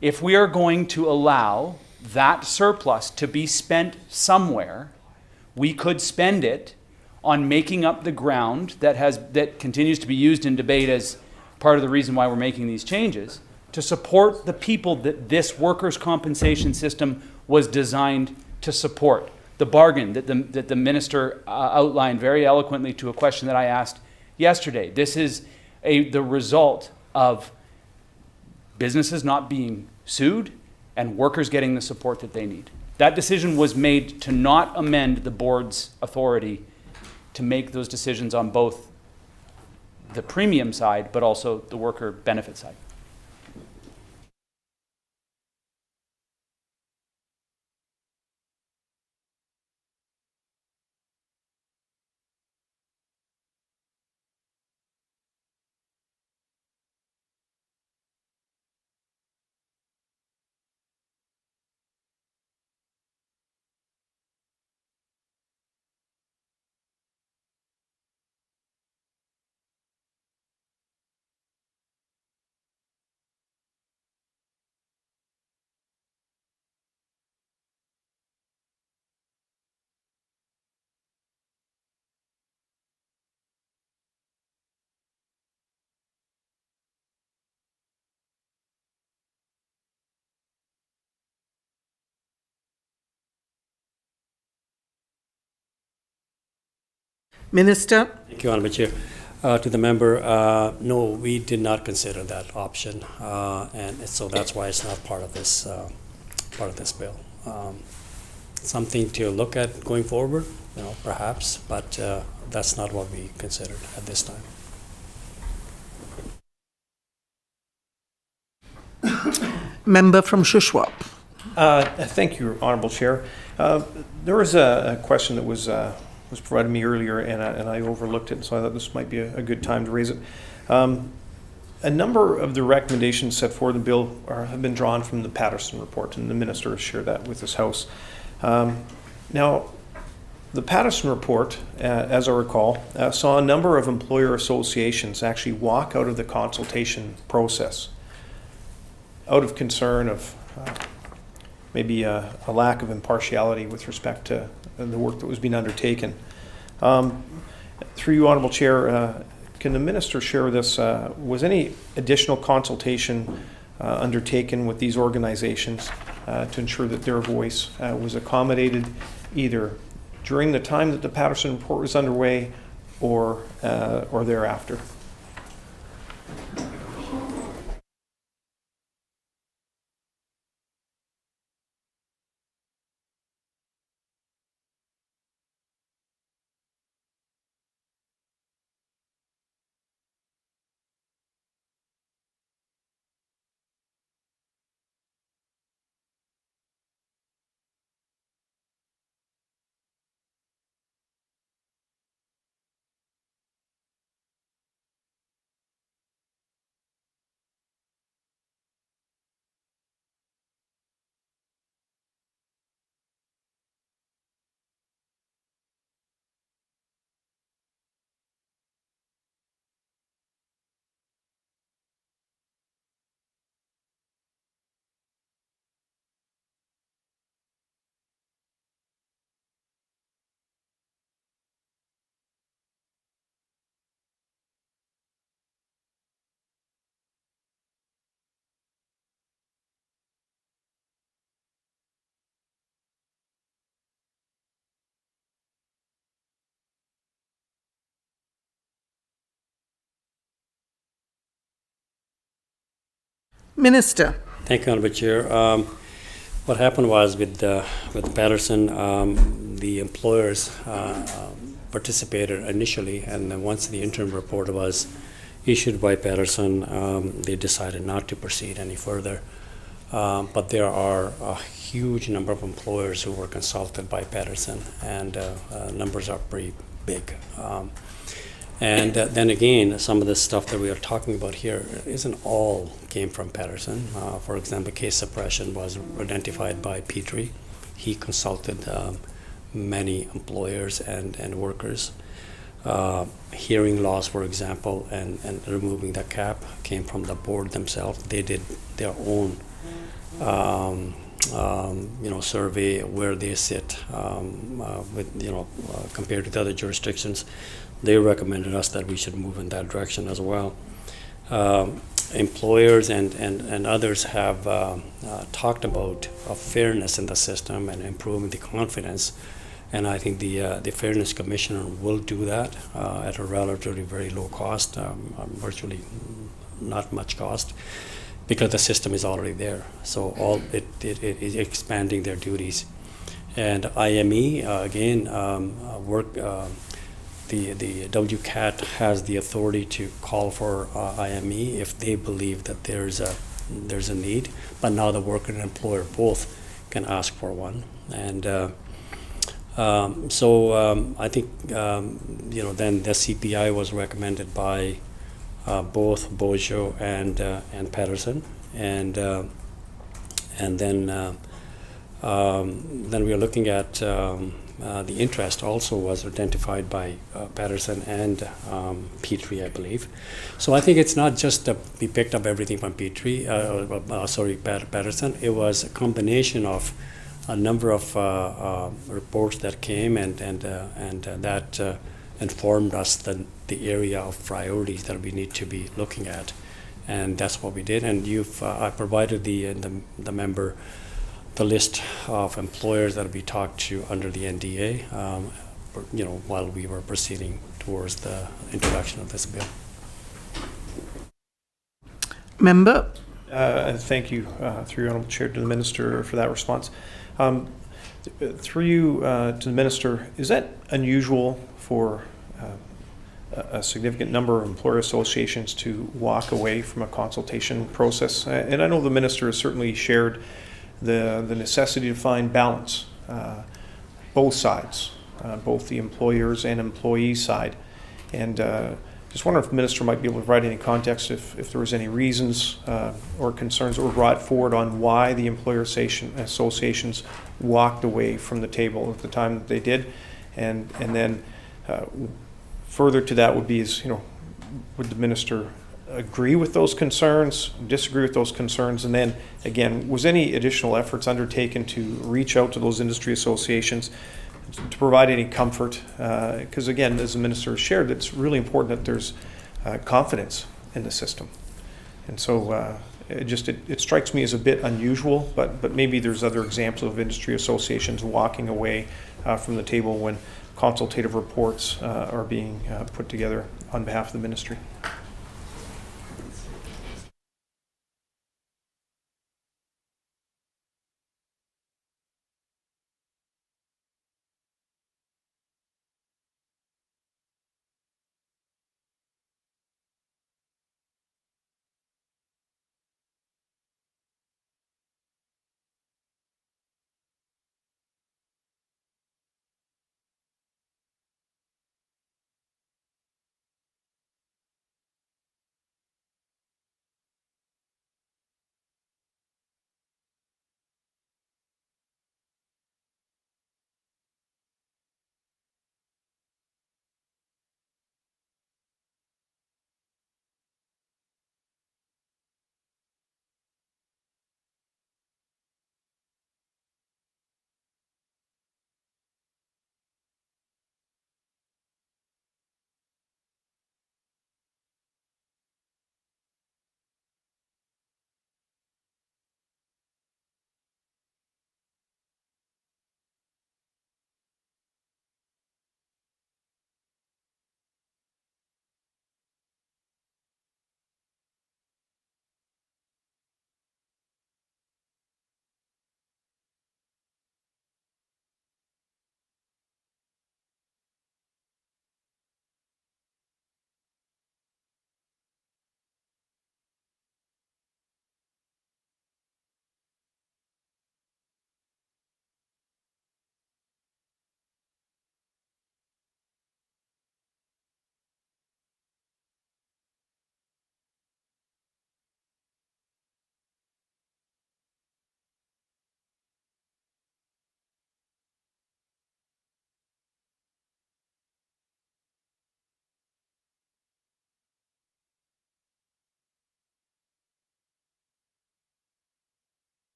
If we are going to allow that surplus to be spent somewhere, we could spend it on making up the ground that continues to be used in debate as part of the reason why we're making these changes, to support the people that this workers' compensation system was designed to support. The bargain that the minister outlined very eloquently to a question that I asked yesterday. This is the result of businesses not being sued and workers getting the support that they need. That decision was made to not amend the board's authority to make those decisions on both the premium side, but also the worker benefit side. Minister? Thank you, Honourable Chair. To the member, no, we did not consider that option, and so that's why it's not part of this bill. Something to look at going forward, perhaps, but that's not what we considered at this time. Member from Shuswap. Thank you, Honourable Chair. There was a question that was provided me earlier, and I overlooked it, so I thought this might be a good time to raise it. A number of the recommendations set forward in the bill have been drawn from the Patterson report, and the minister has shared that with this House. Now, the Patterson report, as I recall, saw a number of employer associations actually walk out of the consultation process out of concern of maybe a lack of impartiality with respect to the work that was being undertaken. Through you, Honourable Chair, can the minister share with us, was any additional consultation undertaken with these organizations to ensure that their voice was accommodated either during the time that the Patterson report was underway or thereafter? Minister. Thank you, Honourable Chair. What happened was with Patterson, the employers participated initially, and then once the interim report was issued by Patterson, they decided not to proceed any further. But there are a huge number of employers who were consulted by Patterson, and numbers are pretty big. And then again, some of the stuff that we are talking about here isn't all came from Patterson. For example, case suppression was identified by Petrie. he consulted many employers and workers. Hearing loss, for example, and removing the cap came from the board themselves. They did their own survey where they sit compared to the other jurisdictions. They recommended us that we should move in that direction as well. Employers and others have talked about fairness in the system and improving the confidence. And I think the Fairness Commissioner will do that at a relatively very low cost, virtually not much cost, because the system is already there. So it is expanding their duties. And IME, again, the WCAT has the authority to call for IME if they believe that there's a need. But now the worker and employer both can ask for one. And I think then the CPI was recommended by both Bojo and Patterson, and then we are looking at the interest also was identified by Patterson and Petrie, I believe. So I think it's not just we picked up everything from Patterson. It was a combination of a number of reports that came and that informed us the area of priorities that we need to be looking at, and that's what we did. And I provided the member the list of employers that we talked to under the NDA, while we were proceeding towards the introduction of this bill. Member? Thank you, through you, Honourable Chair, to the Minister for that response. Through you to the Minister, is that unusual for a significant number of employer associations to walk away from a consultation process? And I know the Minister has certainly shared the necessity to find balance, both sides, both the employers and employees side. And just wonder if the Minister might be able to provide any context if there was any reasons or concerns that were brought forward on why the employer associations walked away from the table at the time that they did. And then further to that would be would the Minister agree with those concerns, disagree with those concerns, and then again, was any additional efforts undertaken to reach out to those industry associations to provide any comfort? Because again, as the Minister has shared, it's really important that there's confidence in the system. And so it strikes me as a bit unusual, but maybe there's other examples of industry associations walking away from the table when consultative reports are being put together on behalf of the Ministry.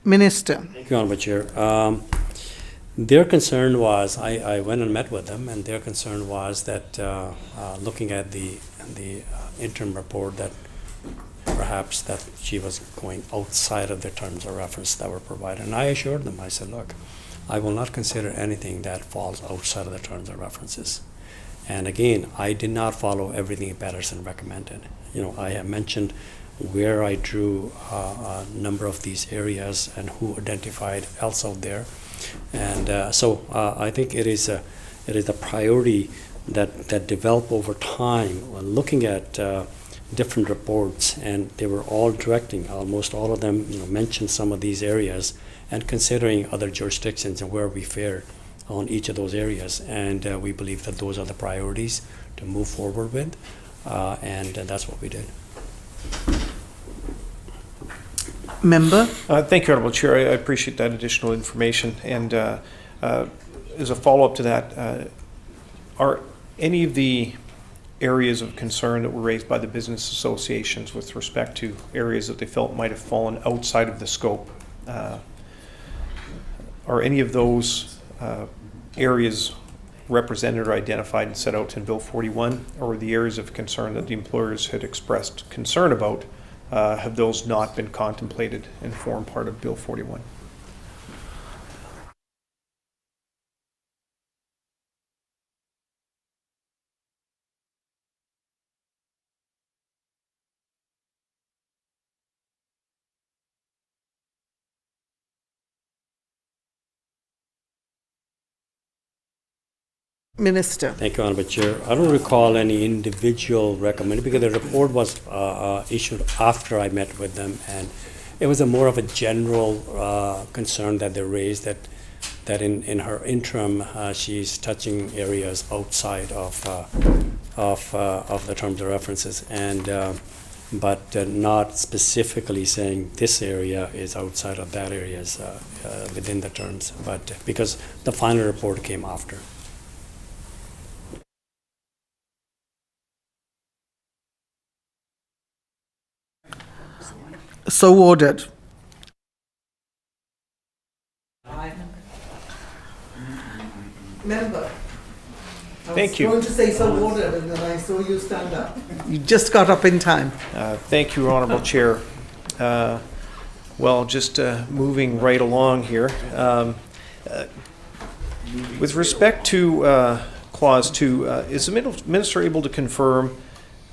Minister. Thank you, Honorable Chair. Their concern was, I went and met with them, and their concern was that looking at the interim report, that perhaps that she was going outside of the terms of reference that were provided. And I assured them, I said, look, I will not consider anything that falls outside of the terms of references. And again, I did not follow everything Patterson recommended. I have mentioned where I drew a number of these areas and who identified else out there. And so I think it is a priority that developed over time when looking at different reports, and they were all directing, almost all of them mentioned some of these areas and considering other jurisdictions and where we fare on each of those areas. And we believe that those are the priorities to move forward with, and that's what we did. Member. Thank you, Honorable Chair. I appreciate that additional information. And as a follow-up to that, are any of the areas of concern that were raised by the business associations with respect to areas that they felt might have fallen outside of the scope, are any of those areas represented or identified and set out in Bill 41, or the areas of concern that the employers had expressed concern about, have those not been contemplated and form part of Bill 41? Minister. Thank you, Honorable Chair. I don't recall any individual recommended because the report was issued after I met with them, and it was more of a general concern that they raised that in her interim she's touching areas outside of the terms of references, and but not specifically saying this area is outside of that area is within the terms, but because the final report came after. So ordered. Member. Thank you. I was going to say so ordered, and then I saw you stand up. You just got up in time. Thank you, Honorable Chair. Well, just moving right along here. With respect to Clause 2, is the Minister able to confirm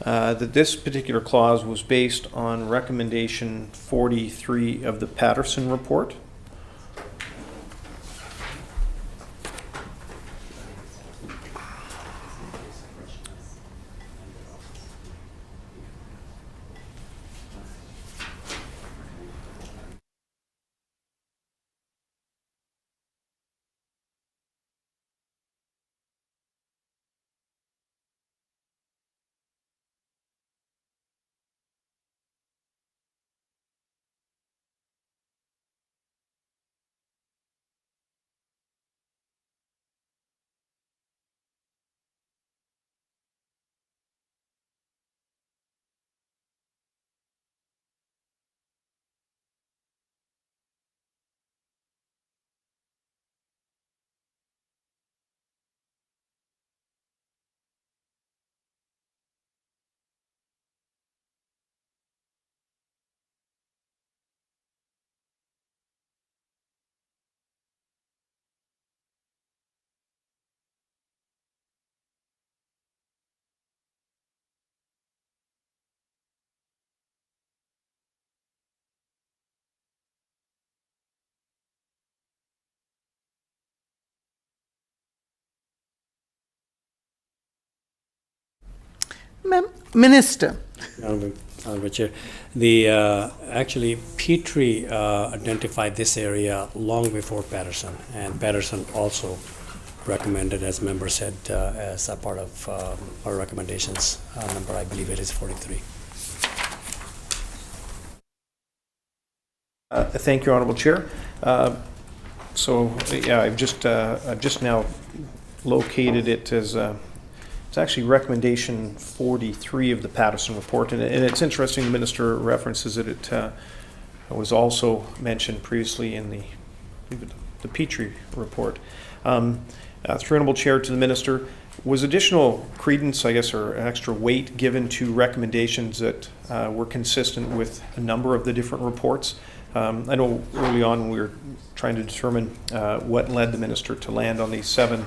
that this particular clause was based on recommendation 43 of the Patterson report? Minister. Honorable Chair, actually Petrie identified this area long before Patterson, and Patterson also recommended, as member said, as a part of our recommendations. Number, I believe it is 43. Thank you, Honorable Chair. So, yeah, I've just now located it as it's actually recommendation 43 of the Patterson report, and it's interesting the Minister references it. It was also mentioned previously in the Petrie report. Through Honourable Chair to the Minister, was additional credence, I guess, or extra weight given to recommendations that were consistent with a number of the different reports? I know early on when we were trying to determine what led the Minister to land on these 7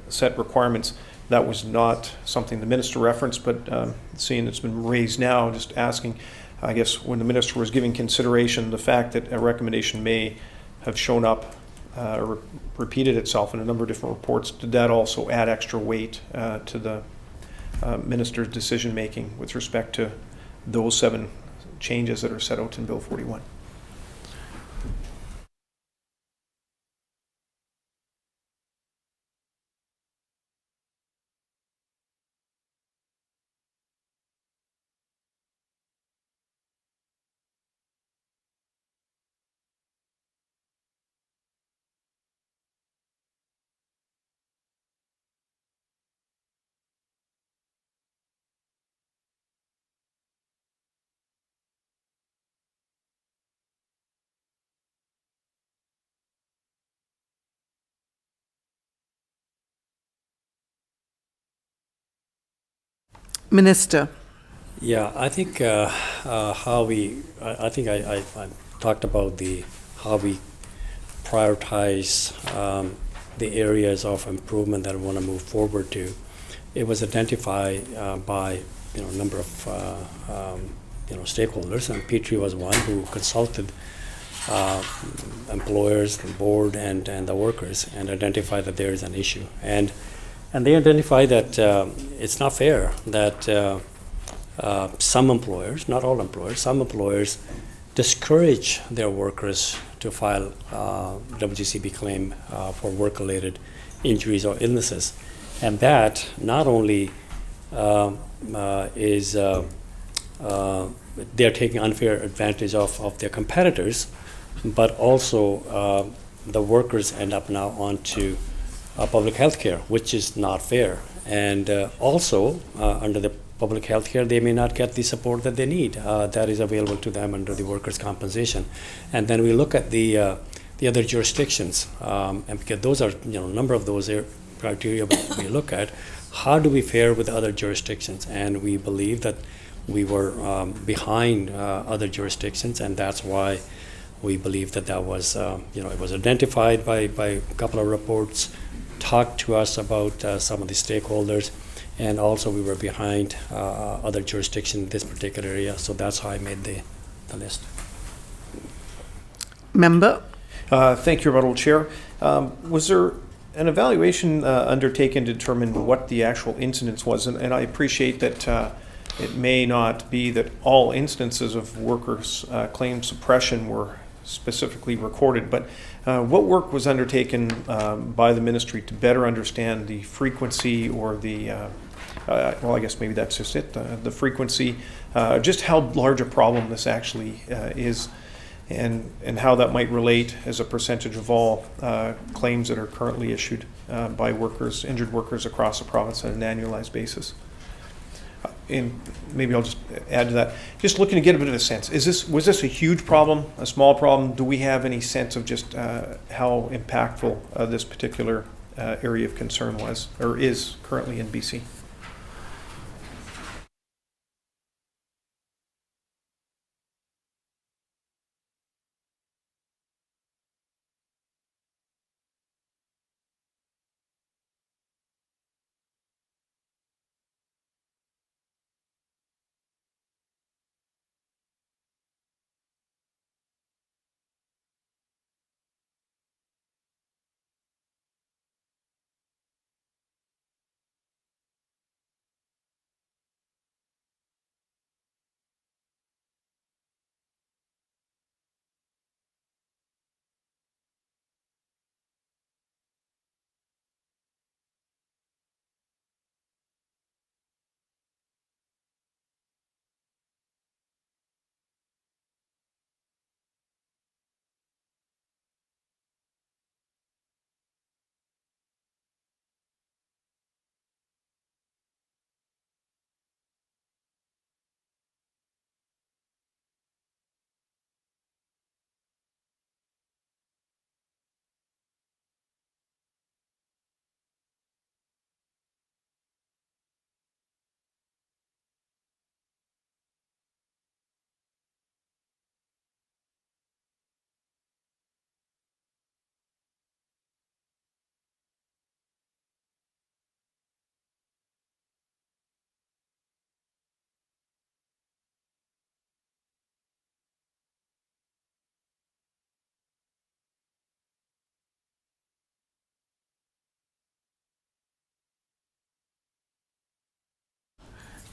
set requirements, that was not something the Minister referenced, but seeing it's been raised now, just asking, I guess, when the Minister was giving consideration, the fact that a recommendation may have shown up or repeated itself in a number of different reports, did that also add extra weight to the Minister's decision making with respect to those 7 changes that are set out in Bill 41? Minister. Yeah, I think how we, I think I talked about how we prioritize the areas of improvement that we want to move forward to. It was identified by a number of stakeholders, and Petrie was one who consulted employers, the board, and the workers, and identified that there is an issue. And they identified that it's not fair that some employers, not all employers, some employers discourage their workers to file WGCB claim for work-related injuries or illnesses. And that not only is they're taking unfair advantage of their competitors, but also the workers end up now onto public health care, which is not fair. And also, under the public health care, they may not get the support that they need that is available to them under the workers' compensation. And then we look at the other jurisdictions, and because those are, a number of those criteria we look at, how do we fare with other jurisdictions? And we believe that we were behind other jurisdictions, and that's why we believe that was, it was identified by a couple of reports, talked to us about some of the stakeholders, and also we were behind other jurisdictions in this particular area, so that's how I made the list. Member. Thank you, Honourable Chair. Was there an evaluation undertaken to determine what the actual incidence was? And I appreciate that it may not be that all instances of workers' claim suppression were specifically recorded, but what work was undertaken by the ministry to better understand the frequency or the, well, I guess maybe that's just it, the frequency, just how large a problem this actually is, and how that might relate as a percentage of all claims that are currently issued by workers, injured workers across the province on an annualized basis? And maybe I'll just add to that. Just looking to get a bit of a sense. Was this a huge problem, a small problem? Do we have any sense of just how impactful this particular area of concern was or is currently in BC?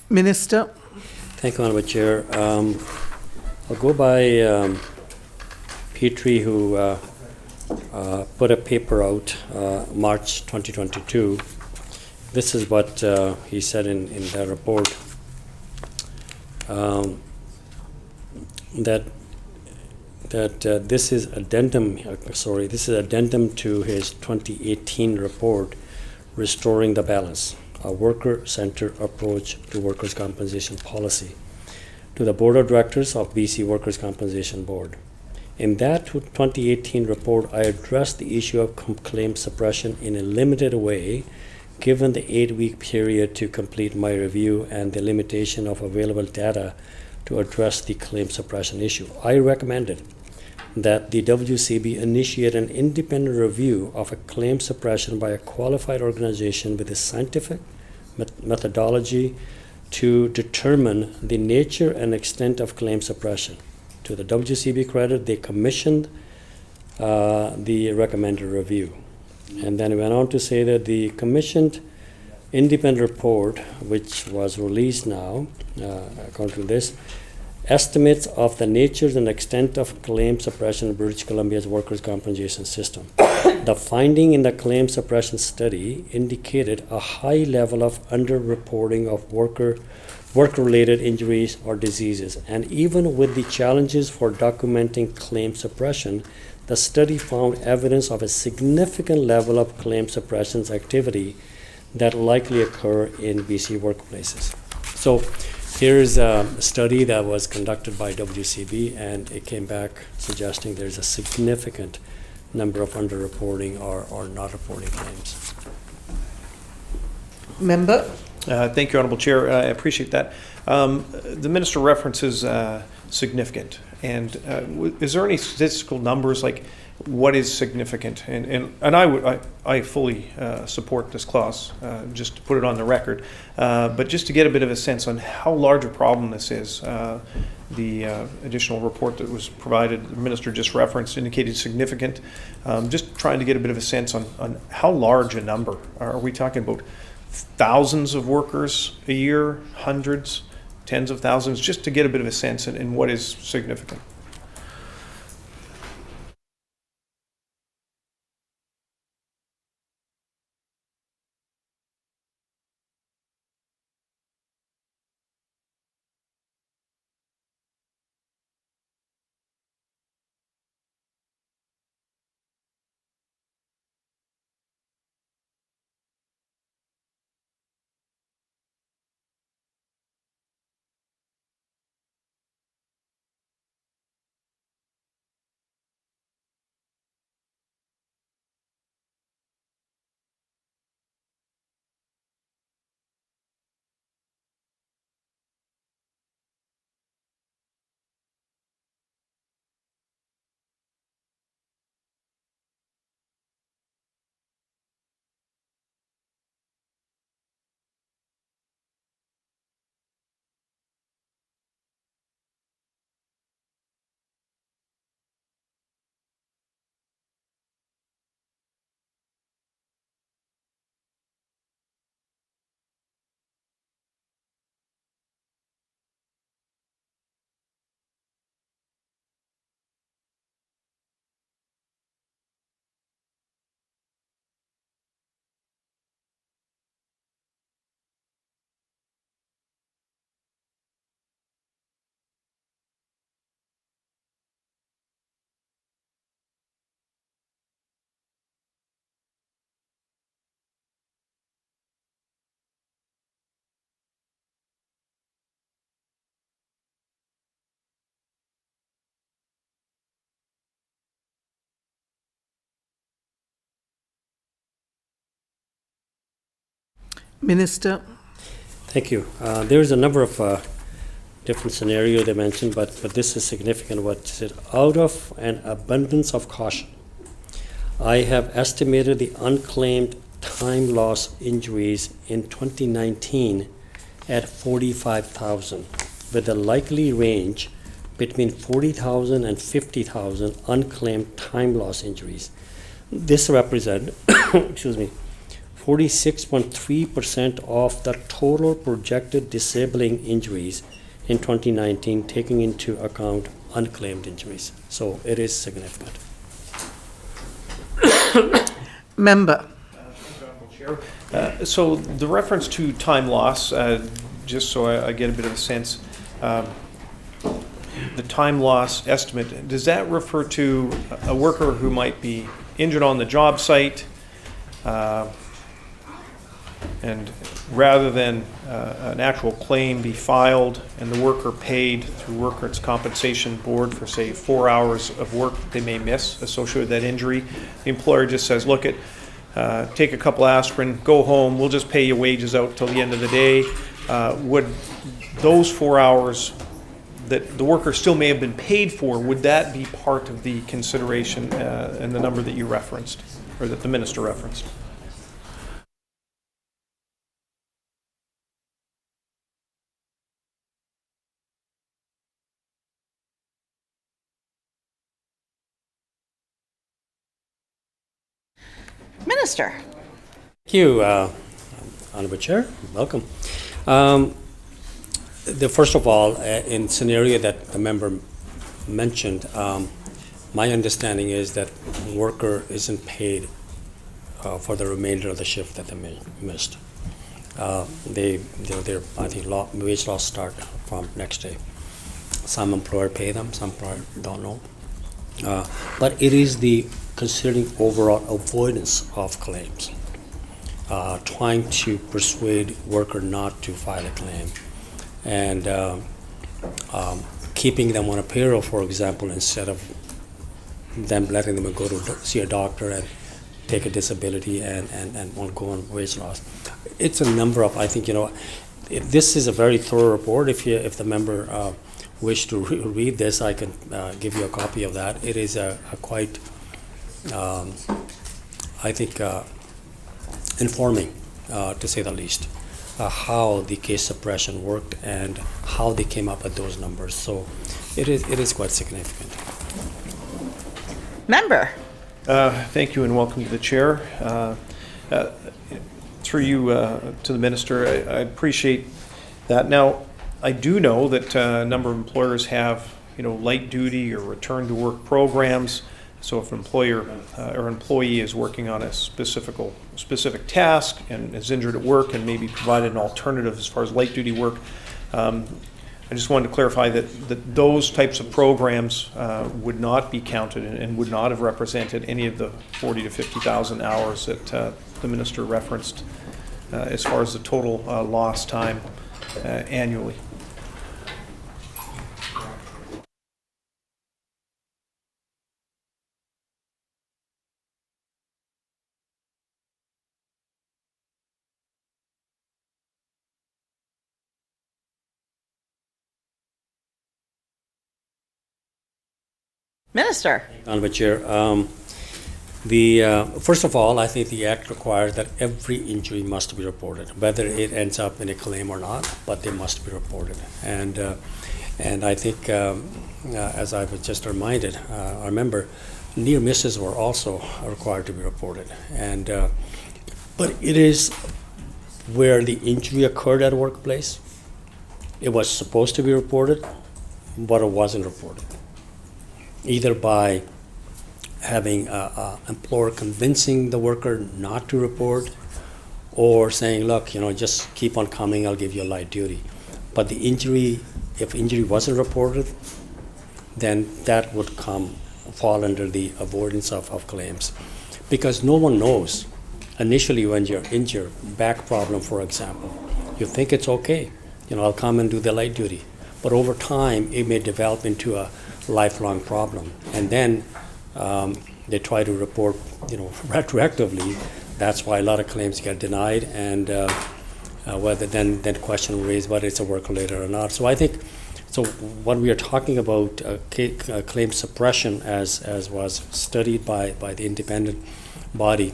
Minister. Thank you, Honorable Chair. I'll go by Petrie, who put a paper out March 2022. This is what he said in that report, that this is addendum. This is addendum to his 2018 report, Restoring the Balance: A Worker-Centered Approach to Workers' Compensation Policy, to the Board of Directors of BC Workers' Compensation Board. In that 2018 report, I addressed the issue of claim suppression in a limited way, given the 8-week period to complete my review and the limitation of available data to address the claim suppression issue. I recommended that the WCB initiate an independent review of a claim suppression by a qualified organization with a scientific methodology to determine the nature and extent of claim suppression. To the WCB credit, they commissioned the recommended review. And then went on to say that the commissioned independent report, which was released now, according to this, estimates of the nature and extent of claim suppression in British Columbia's workers' compensation system. The finding in the claim suppression study indicated a high level of underreporting of work-related injuries or diseases. And even with the challenges for documenting claim suppression, the study found evidence of a significant level of claim suppression activity that likely occur in BC workplaces. So here's a study that was conducted by WCB, and it came back suggesting there's a significant number of underreporting or not reporting claims. Member. Thank you, Honourable Chair. I appreciate that. The Minister references significant. And is there any statistical numbers, like what is significant? And I fully support this clause, just to put it on the record. But just to get a bit of a sense on how large a problem this is, the additional report that was provided, the Minister just referenced, indicated significant. Just trying to get a bit of a sense on how large a number. Are we talking about thousands of workers a year, hundreds, tens of thousands, just to get a bit of a sense in what is significant? Minister. Thank you. There's a number of different scenarios they mentioned, but this is significant. What is it? Out of an abundance of caution, I have estimated the unclaimed time loss injuries in 2019 at 45,000, with a likely range between 40,000 and 50,000 unclaimed time loss injuries. This represents, excuse me, 46.3% of the total projected disabling injuries in 2019, taking into account unclaimed injuries. So it is significant. Member. Chair. So the reference to time loss, just so I get a bit of a sense, the time loss estimate, does that refer to a worker who might be injured on the job site, and rather than an actual claim be filed and the worker paid through Workers' Compensation Board for, say, 4 hours of work that they may miss associated with that injury, the employer just says, look, take a couple aspirin, go home, we'll just pay you wages out till the end of the day. Would those 4 hours that the worker still may have been paid for, would that be part of the consideration and the number that you referenced, or that the minister referenced? Minister. Thank you, Honorable Chair. Welcome. First of all, in scenario that the member mentioned, my understanding is that worker isn't paid for the remainder of the shift that they missed. I think wage loss start from next day. Some employer pay them, some employer don't know. But it is the considering overall avoidance of claims, trying to persuade worker not to file a claim, and keeping them on a payroll, for example, instead of them letting them go to see a doctor and take a disability and go on wage loss. It's a number of, I think, this is a very thorough report. If the member wish to read this, I can give you a copy of that. It is a quite, I think, informing, to say the least, how the case suppression worked and how they came up with those numbers. So it is quite significant. Member. Thank you and welcome to the chair. Through you to the minister, I appreciate that. Now, I do know that a number of employers have, light duty or return to work programs. So if an employer or employee is working on a specific task and is injured at work and maybe provided an alternative as far as light duty work, I just wanted to clarify that those types of programs would not be counted and would not have represented any of the 40 to 50,000 hours that the minister referenced as far as the total lost time annually. Minister. Honorable Chair, first of all, I think the Act requires that every injury must be reported, whether it ends up in a claim or not, but they must be reported. And I think, as I was just reminded, I remember near misses were also required to be reported. And but it is where the injury occurred at a workplace. It was supposed to be reported, but it wasn't reported, either by having an employer convincing the worker not to report, or saying, look, just keep on coming, I'll give you a light duty. But the injury, if injury wasn't reported, then that would fall under the avoidance of claims. Because no one knows, initially when you're injured, back problem, for example, you think it's okay, I'll come and do the light duty. But over time, it may develop into a lifelong problem, and then they try to report, retroactively. That's why a lot of claims get denied, and whether then question raised whether it's a work related or not. So I think, when we are talking about claim suppression, as was studied by the independent body,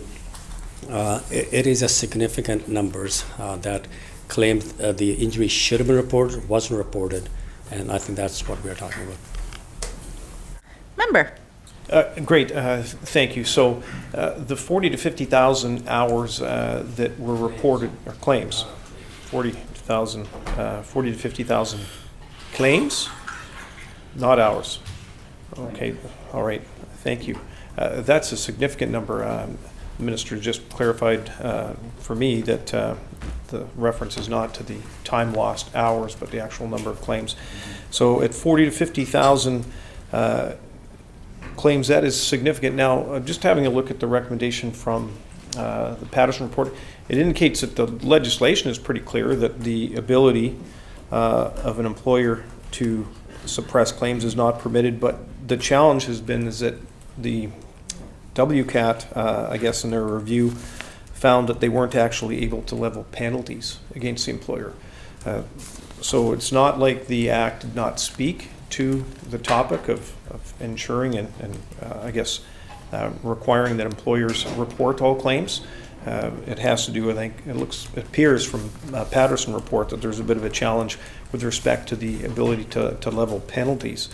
it is a significant numbers that claimed the injury should have been reported, wasn't reported, and I think that's what we are talking about. Member. Great, thank you. So the 40 to 50,000 hours that were reported, or claims, 40 to 50,000 claims, not hours. Okay, all right, thank you. That's a significant number. The Minister just clarified for me that the reference is not to the time lost hours, but the actual number of claims. So at 40 to 50,000 claims, that is significant. Now, just having a look at the recommendation from the Patterson report, it indicates that the legislation is pretty clear that the ability of an employer to suppress claims is not permitted, but the challenge has been is that the WCAT, I guess in their review, found that they weren't actually able to level penalties against the employer. So it's not like the Act did not speak to the topic of ensuring and I guess requiring that employers report all claims. It has to do, I think, it appears from Patterson report that there's a bit of a challenge with respect to the ability to level penalties.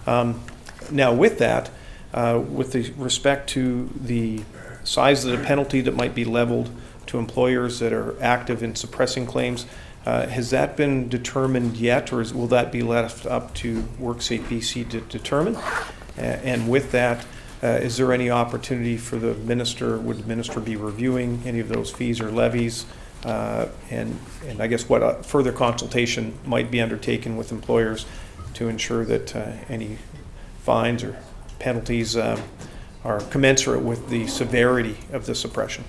Now with that, with respect to the size of the penalty that might be leveled to employers that are active in suppressing claims, has that been determined yet, or will that be left up to WorkSafe BC to determine? And with that, is there any opportunity for the minister, would the minister be reviewing any of those fees or levies? And I guess what further consultation might be undertaken with employers to ensure that any fines or penalties are commensurate with the severity of the suppression?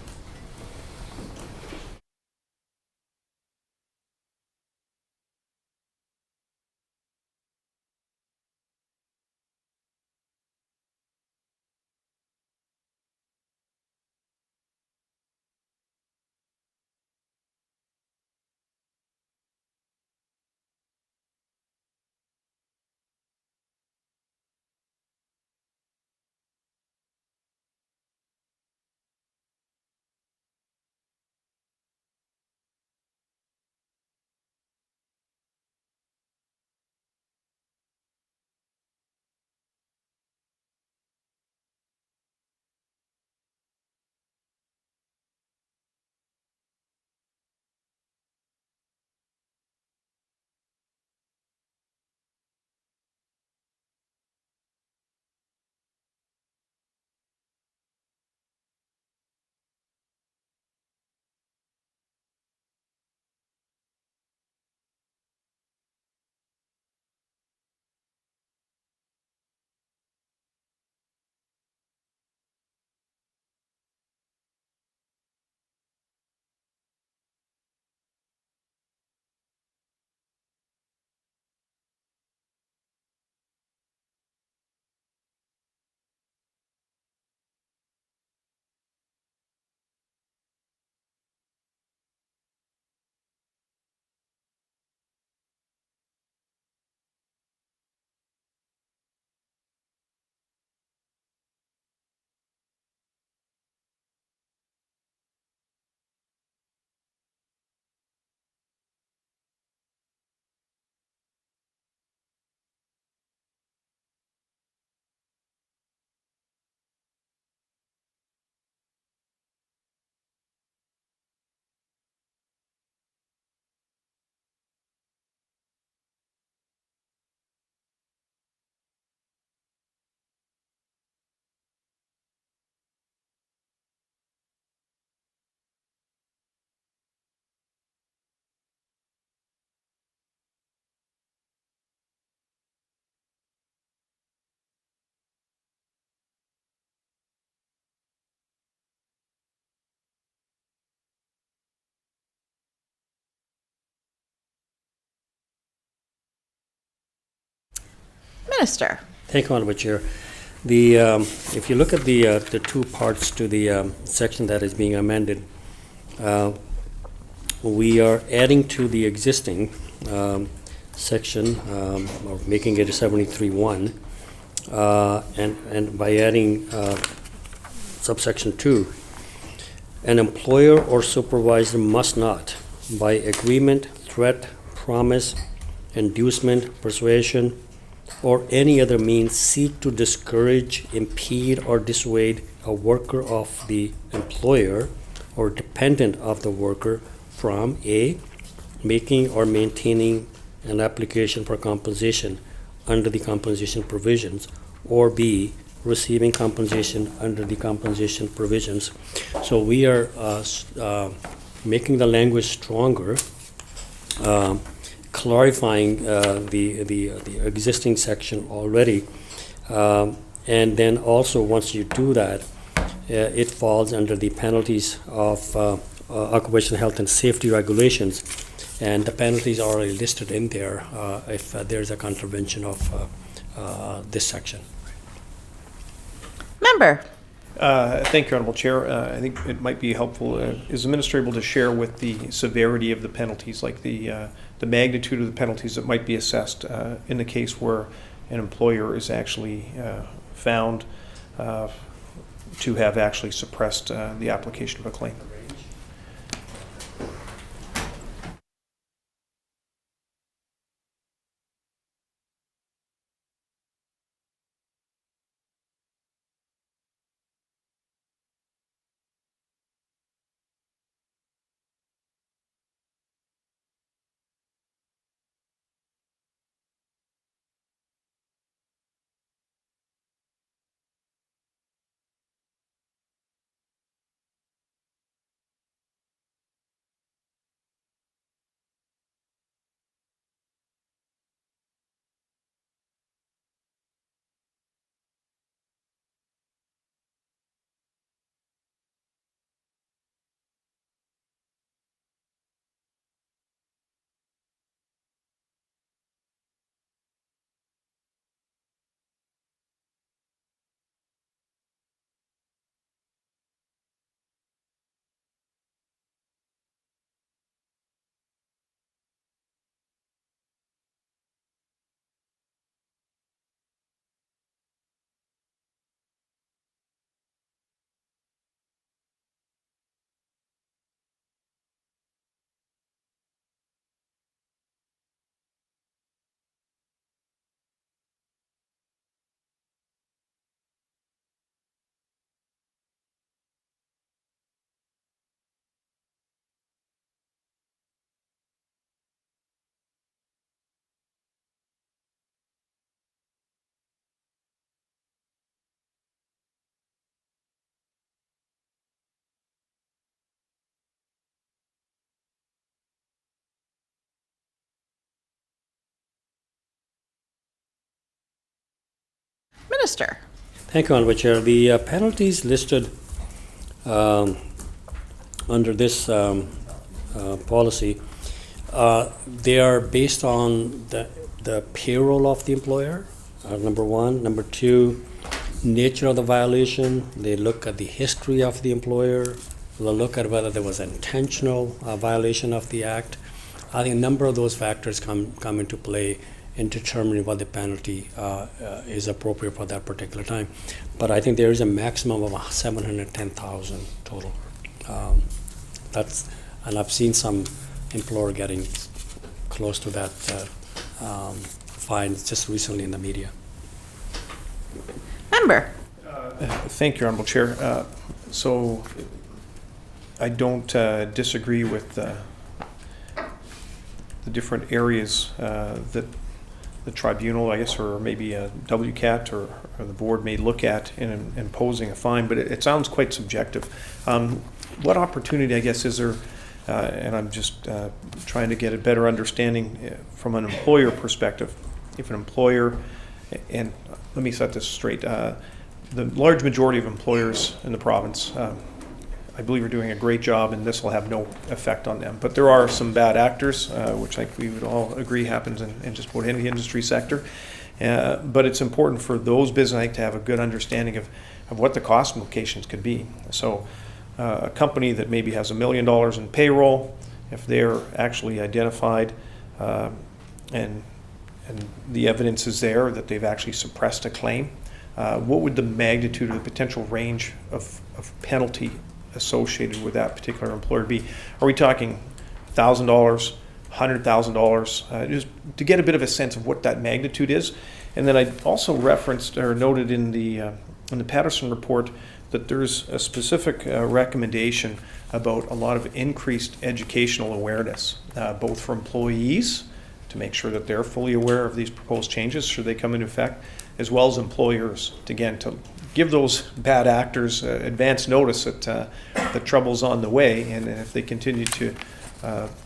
Minister. Thank you, Honorable Chair. If you look at the two parts to the section that is being amended, we are adding to the existing section, or making it a 73(1), and by adding subsection 2, an employer or supervisor must not, by agreement, threat, promise, inducement, persuasion, or any other means seek to discourage, impede, or dissuade a worker of the employer or dependent of the worker from A, making or maintaining an application for compensation under the compensation provisions, or B, receiving compensation under the compensation provisions. So we are making the language stronger, clarifying the existing section already. And then also, once you do that, it falls under the penalties of occupational health and safety regulations. And the penalties are already listed in there if there's a contravention of this section. Member. Thank you, Honorable Chair. I think it might be helpful. Is the Minister able to share with the severity of the penalties, like the magnitude of the penalties that might be assessed in the case where an employer is actually found to have actually suppressed the application of a claim? Minister. Thank you, Honorable Chair. The penalties listed under this policy, they are based on the payroll of the employer, number one. Number two, nature of the violation. They look at the history of the employer. They'll look at whether there was an intentional violation of the act. I think a number of those factors come into play in determining what the penalty is appropriate for that particular time. But I think there is a maximum of 710,000 total. And I've seen some employer getting close to that fine just recently in the media. Member. Thank you, Honorable Chair. So I don't disagree with the different areas that the tribunal, I guess, or maybe a WCAT or the board may look at in imposing a fine, but it sounds quite subjective. What opportunity, I guess, is there, and I'm just trying to get a better understanding from an employer perspective, if an employer, and let me set this straight, the large majority of employers in the province, I believe are doing a great job, and this will have no effect on them. But there are some bad actors, which I think we would all agree happens in just about any industry sector. But it's important for those businesses to have a good understanding of what the cost implications could be. So a company that maybe has $1 million in payroll, if they're actually identified and the evidence is there that they've actually suppressed a claim, what would the magnitude or the potential range of penalty associated with that particular employer be? Are we talking $1,000, $100,000, just to get a bit of a sense of what that magnitude is. And then I also referenced or noted in the Patterson report that there's a specific recommendation about a lot of increased educational awareness, both for employees to make sure that they're fully aware of these proposed changes should they come into effect, as well as employers, to give those bad actors advance notice that the trouble's on the way, and if they continue to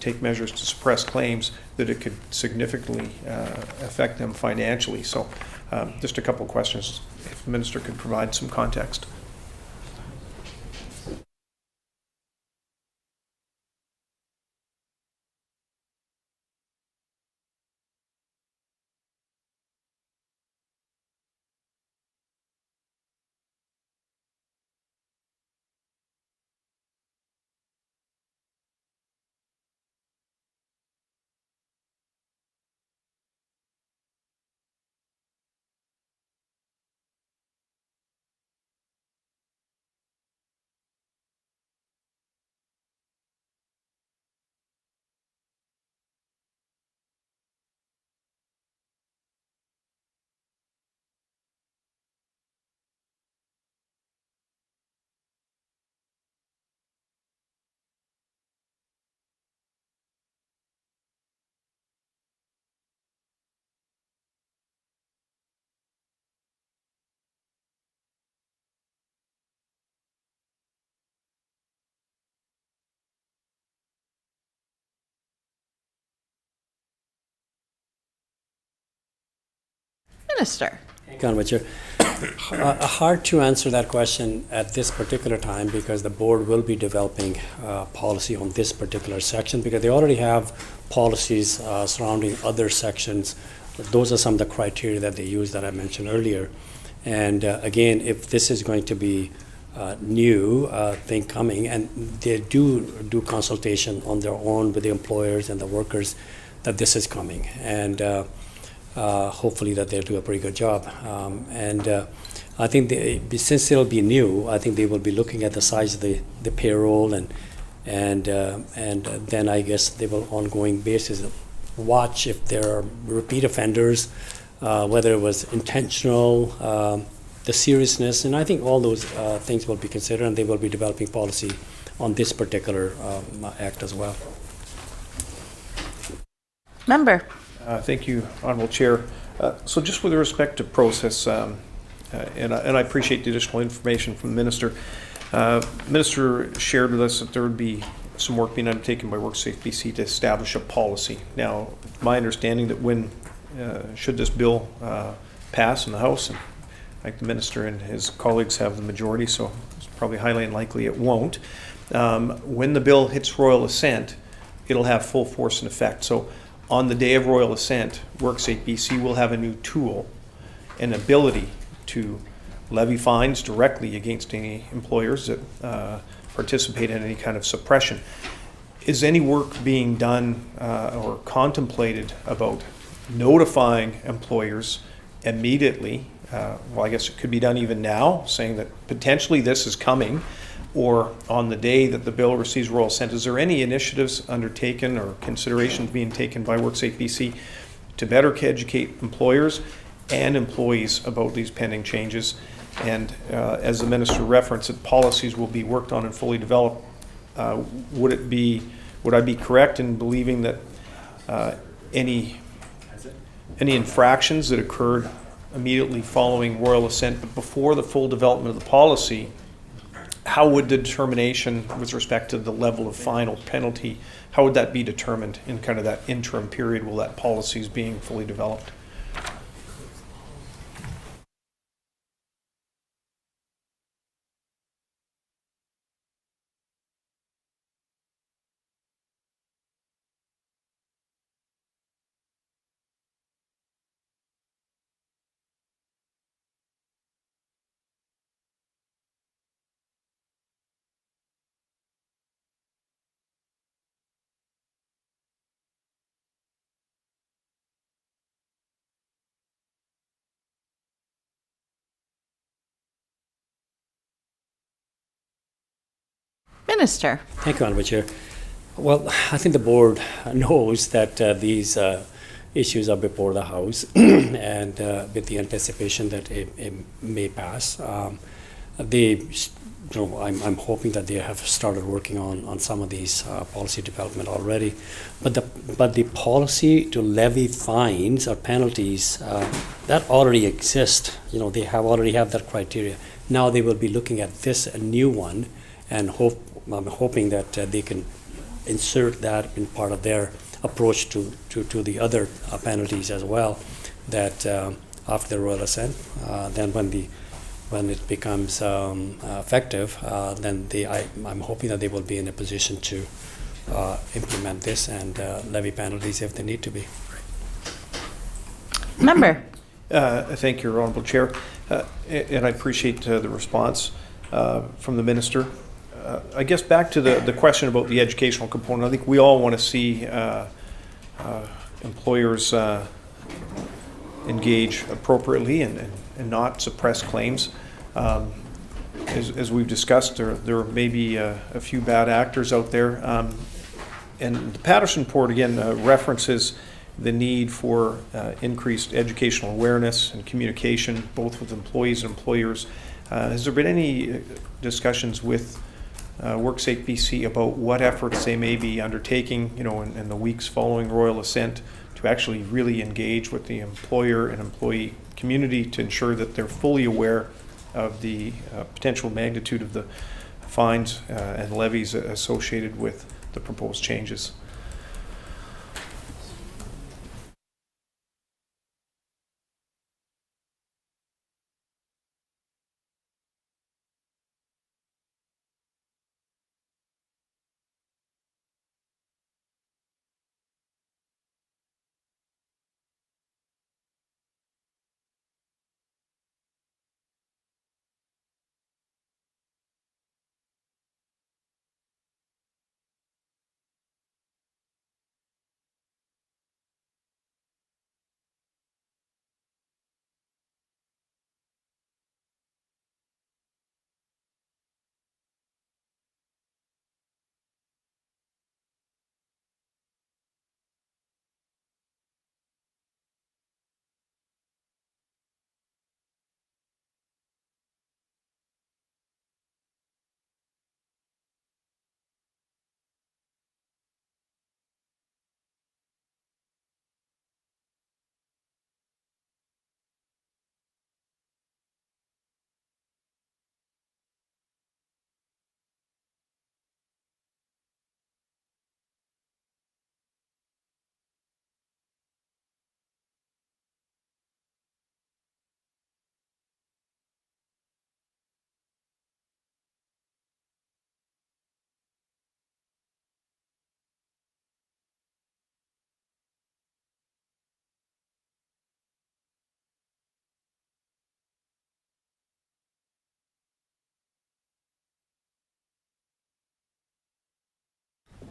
take measures to suppress claims, that it could significantly affect them financially. So just a couple of questions, if the Minister could provide some context. Minister. Chair. Hard to answer that question at this particular time because the board will be developing policy on this particular section because they already have policies surrounding other sections. Those are some of the criteria that they use that I mentioned earlier. And again, if this is going to be new thing coming, and they do consultation on their own with the employers and the workers that this is coming. And hopefully that they'll do a pretty good job. I think since it'll be new, I think they will be looking at the size of the payroll and then I guess they will ongoing basis watch if there are repeat offenders, whether it was intentional, the seriousness, and I think all those things will be considered, and they will be developing policy on this particular act as well. Member. Thank you, Honourable Chair. So just with respect to process, and I appreciate the additional information from the Minister. Minister shared with us that there would be some work being undertaken by WorkSafe BC to establish a policy. Now, my understanding that when, should this bill pass in the House, and like the Minister and his colleagues have the majority, so it's probably highly unlikely it won't, when the bill hits royal assent, it'll have full force and effect. So on the day of royal assent, WorkSafe BC will have a new tool and ability to levy fines directly against any employers that participate in any kind of suppression. Is any work being done or contemplated about notifying employers immediately? Well, I guess it could be done even now, saying that potentially this is coming, or on the day that the bill receives royal assent. Is there any initiatives undertaken or considerations being taken by WorkSafe BC to better educate employers and employees about these pending changes? And as the Minister referenced, that policies will be worked on and fully developed. Would I be correct in believing that any infractions that occurred immediately following royal assent, but before the full development of the policy, how would the determination with respect to the level of fine or penalty, how would that be determined in kind of that interim period while that policy is being fully developed? Minister. Thank you, Honourable Chair. Well, I think the board knows that these issues are before the House, and with the anticipation that it may pass. I'm hoping that they have started working on some of these policy development already. But the policy to levy fines or penalties, that already exists. They already have that criteria. Now they will be looking at this, a new one, and I'm hoping that they can insert that in part of their approach to the other penalties as well, that after the royal assent, then when it becomes effective, then I'm hoping that they will be in a position to implement this and levy penalties if they need to be. Member. Thank you, Honourable Chair. And I appreciate the response from the Minister. I guess back to the question about the educational component, I think we all want to see employers engage appropriately and not suppress claims. As we've discussed, there may be a few bad actors out there. And the Patterson report, again, references the need for increased educational awareness and communication, both with employees and employers. Has there been any discussions with WorkSafe BC about what efforts they may be undertaking, in the weeks following royal assent, to actually really engage with the employer and employee community to ensure that they're fully aware of the potential magnitude of the fines and levies associated with the proposed changes?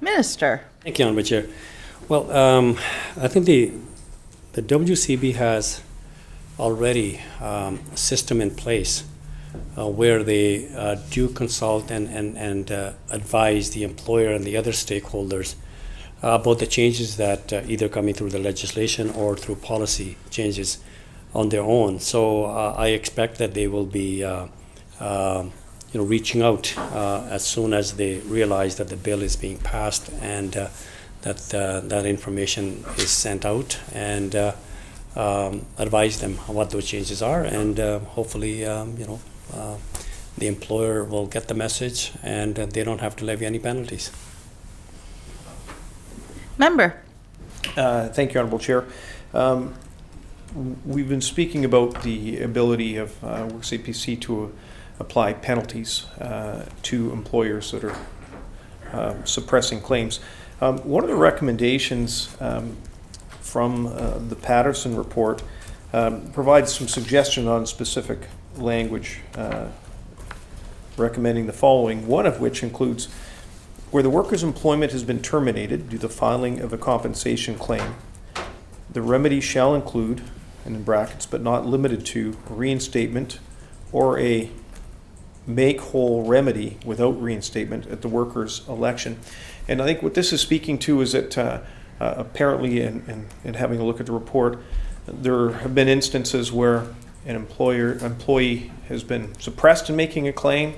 Minister. Thank you, Honourable Chair. Well, I think the WCB has already a system in place where they do consult and advise the employer and the other stakeholders about the changes that either coming through the legislation or through policy changes on their own. So I expect that they will be reaching out as soon as they realize that the bill is being passed and that information is sent out, and advise them what those changes are, and hopefully the employer will get the message and they don't have to levy any penalties. Member. Thank you, Honourable Chair. We've been speaking about the ability of WorkSafe BC to apply penalties to employers that are suppressing claims. One of the recommendations from the Patterson report provides some suggestion on specific language, recommending the following, one of which includes, where the worker's employment has been terminated due to the filing of a compensation claim, the remedy shall include, and in brackets, but not limited to, reinstatement or a make whole remedy without reinstatement at the worker's election. And I think what this is speaking to is that apparently, in having a look at the report, there have been instances where an employee has been suppressed in making a claim,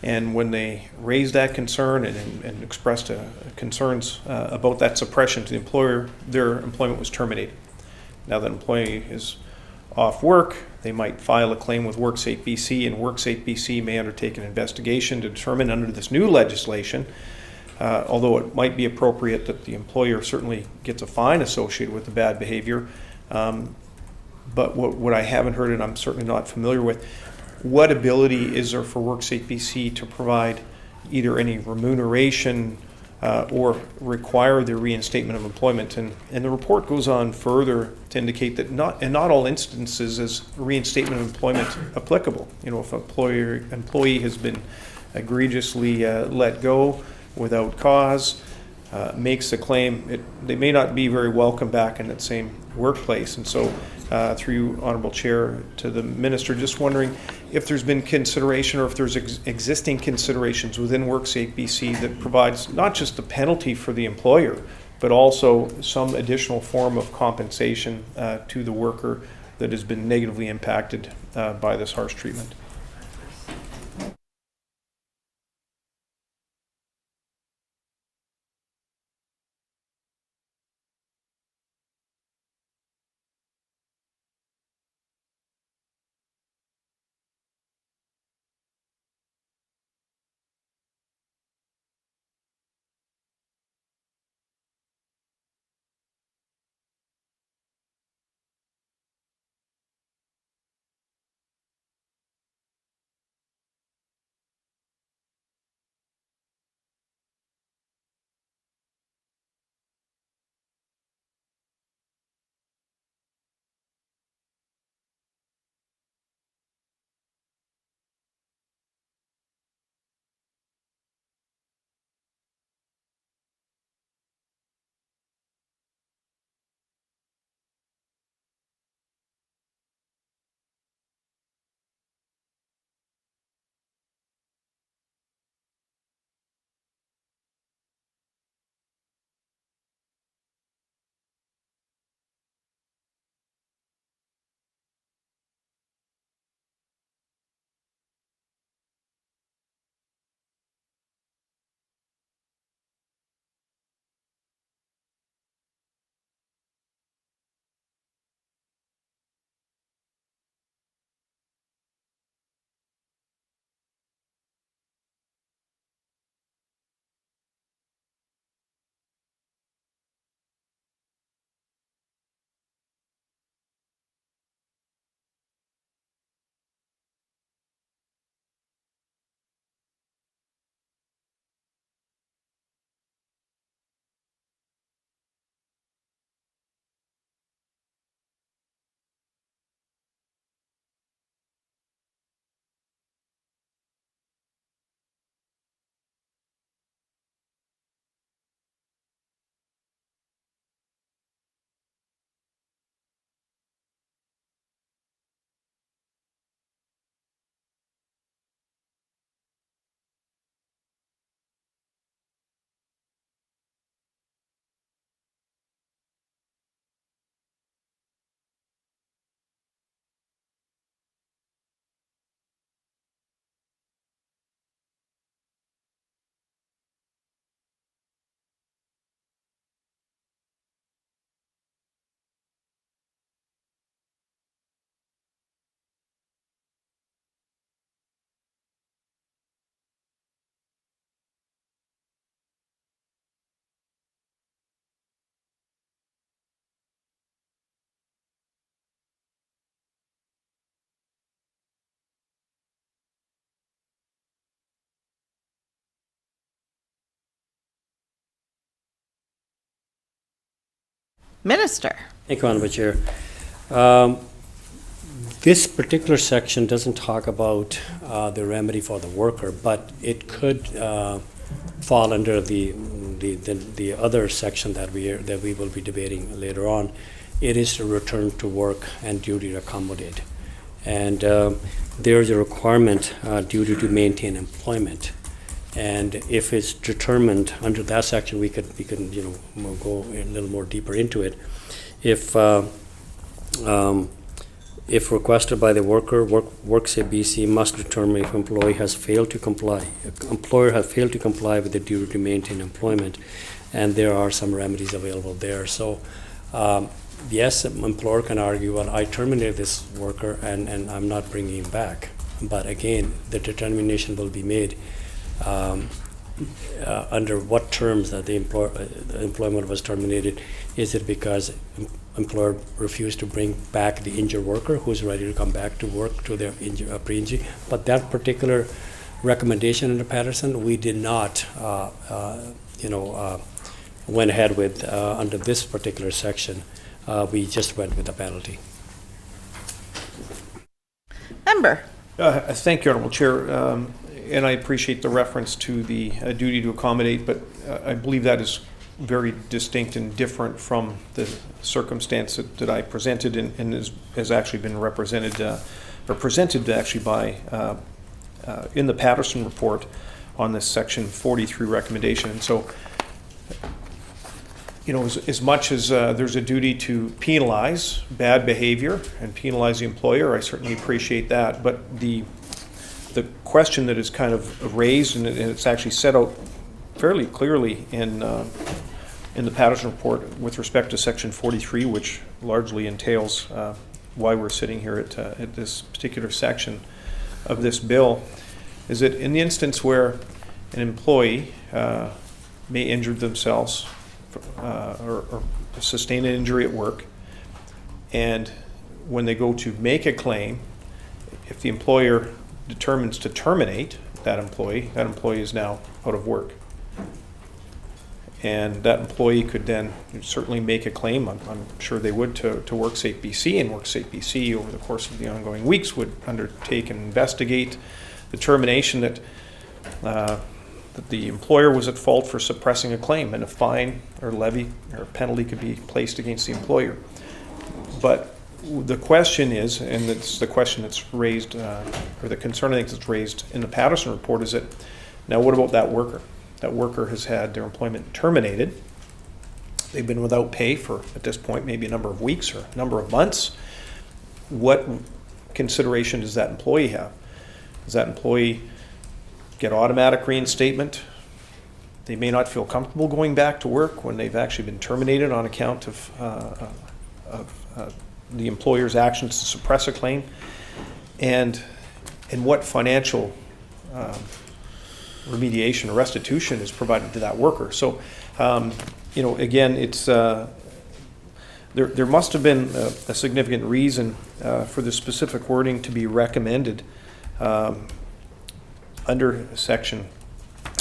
and when they raised that concern and expressed concerns about that suppression to the employer, their employment was terminated. Now that employee is off work, they might file a claim with WorkSafe BC, and WorkSafe BC may undertake an investigation to determine under this new legislation, although it might be appropriate that the employer certainly gets a fine associated with the bad behavior. But what I haven't heard, and I'm certainly not familiar with, what ability is there for WorkSafe BC to provide either any remuneration or require the reinstatement of employment? And the report goes on further to indicate that in not all instances is reinstatement of employment applicable. You know, if an employee has been egregiously let go without cause, makes a claim, they may not be very welcome back in that same workplace. And so through you, Honourable Chair, to the Minister, just wondering if there's been consideration or if there's existing considerations within WorkSafe BC that provides not just the penalty for the employer, but also some additional form of compensation to the worker that has been negatively impacted by this harsh treatment. Minister. Thank you, Honourable Chair. This particular section doesn't talk about the remedy for the worker, but it could fall under the other section that we will be debating later on. It is to return to work and duty to accommodate. And there is a requirement duty to maintain employment. And if it's determined under that section, we could go a little more deeper into it. If requested by the worker, WorkSafe BC must determine if employer has failed to comply with the duty to maintain employment, and there are some remedies available there. So, yes, an employer can argue, well, I terminated this worker and I'm not bringing him back. But again, the determination will be made under what terms that the employment was terminated. Is it because employer refused to bring back the injured worker who's ready to come back to work to their pre-injury? But that particular recommendation under Patterson, we did not, went ahead with under this particular section. We just went with the penalty. Member. Thank you, Honourable Chair. And I appreciate the reference to the duty to accommodate, but I believe that is very distinct and different from the circumstance that I presented and has actually been represented or presented actually by in the Patterson report on this section 43 recommendation. And so, as much as there's a duty to penalize bad behavior and penalize the employer, I certainly appreciate that. But the question that is kind of raised, and it's actually set out fairly clearly in the Patterson report with respect to section 43, which largely entails why we're sitting here at this particular section of this bill, is that in the instance where an employee may injure themselves or sustain an injury at work, and when they go to make a claim, if the employer determines to terminate that employee is now out of work. And that employee could then certainly make a claim, I'm sure they would, to WorkSafe BC, and WorkSafe BC over the course of the ongoing weeks would undertake and investigate the termination that the employer was at fault for suppressing a claim, and a fine or levy or a penalty could be placed against the employer. But the question is, and it's the question that's raised, or the concern I think that's raised in the Patterson report, is that now what about that worker? That worker has had their employment terminated. They've been without pay for, at this point, maybe a number of weeks or a number of months. What consideration does that employee have? Does that employee get automatic reinstatement? They may not feel comfortable going back to work when they've actually been terminated on account of the employer's actions to suppress a claim, and what financial remediation or restitution is provided to that worker. So, again, it's there must have been a significant reason for the specific wording to be recommended under section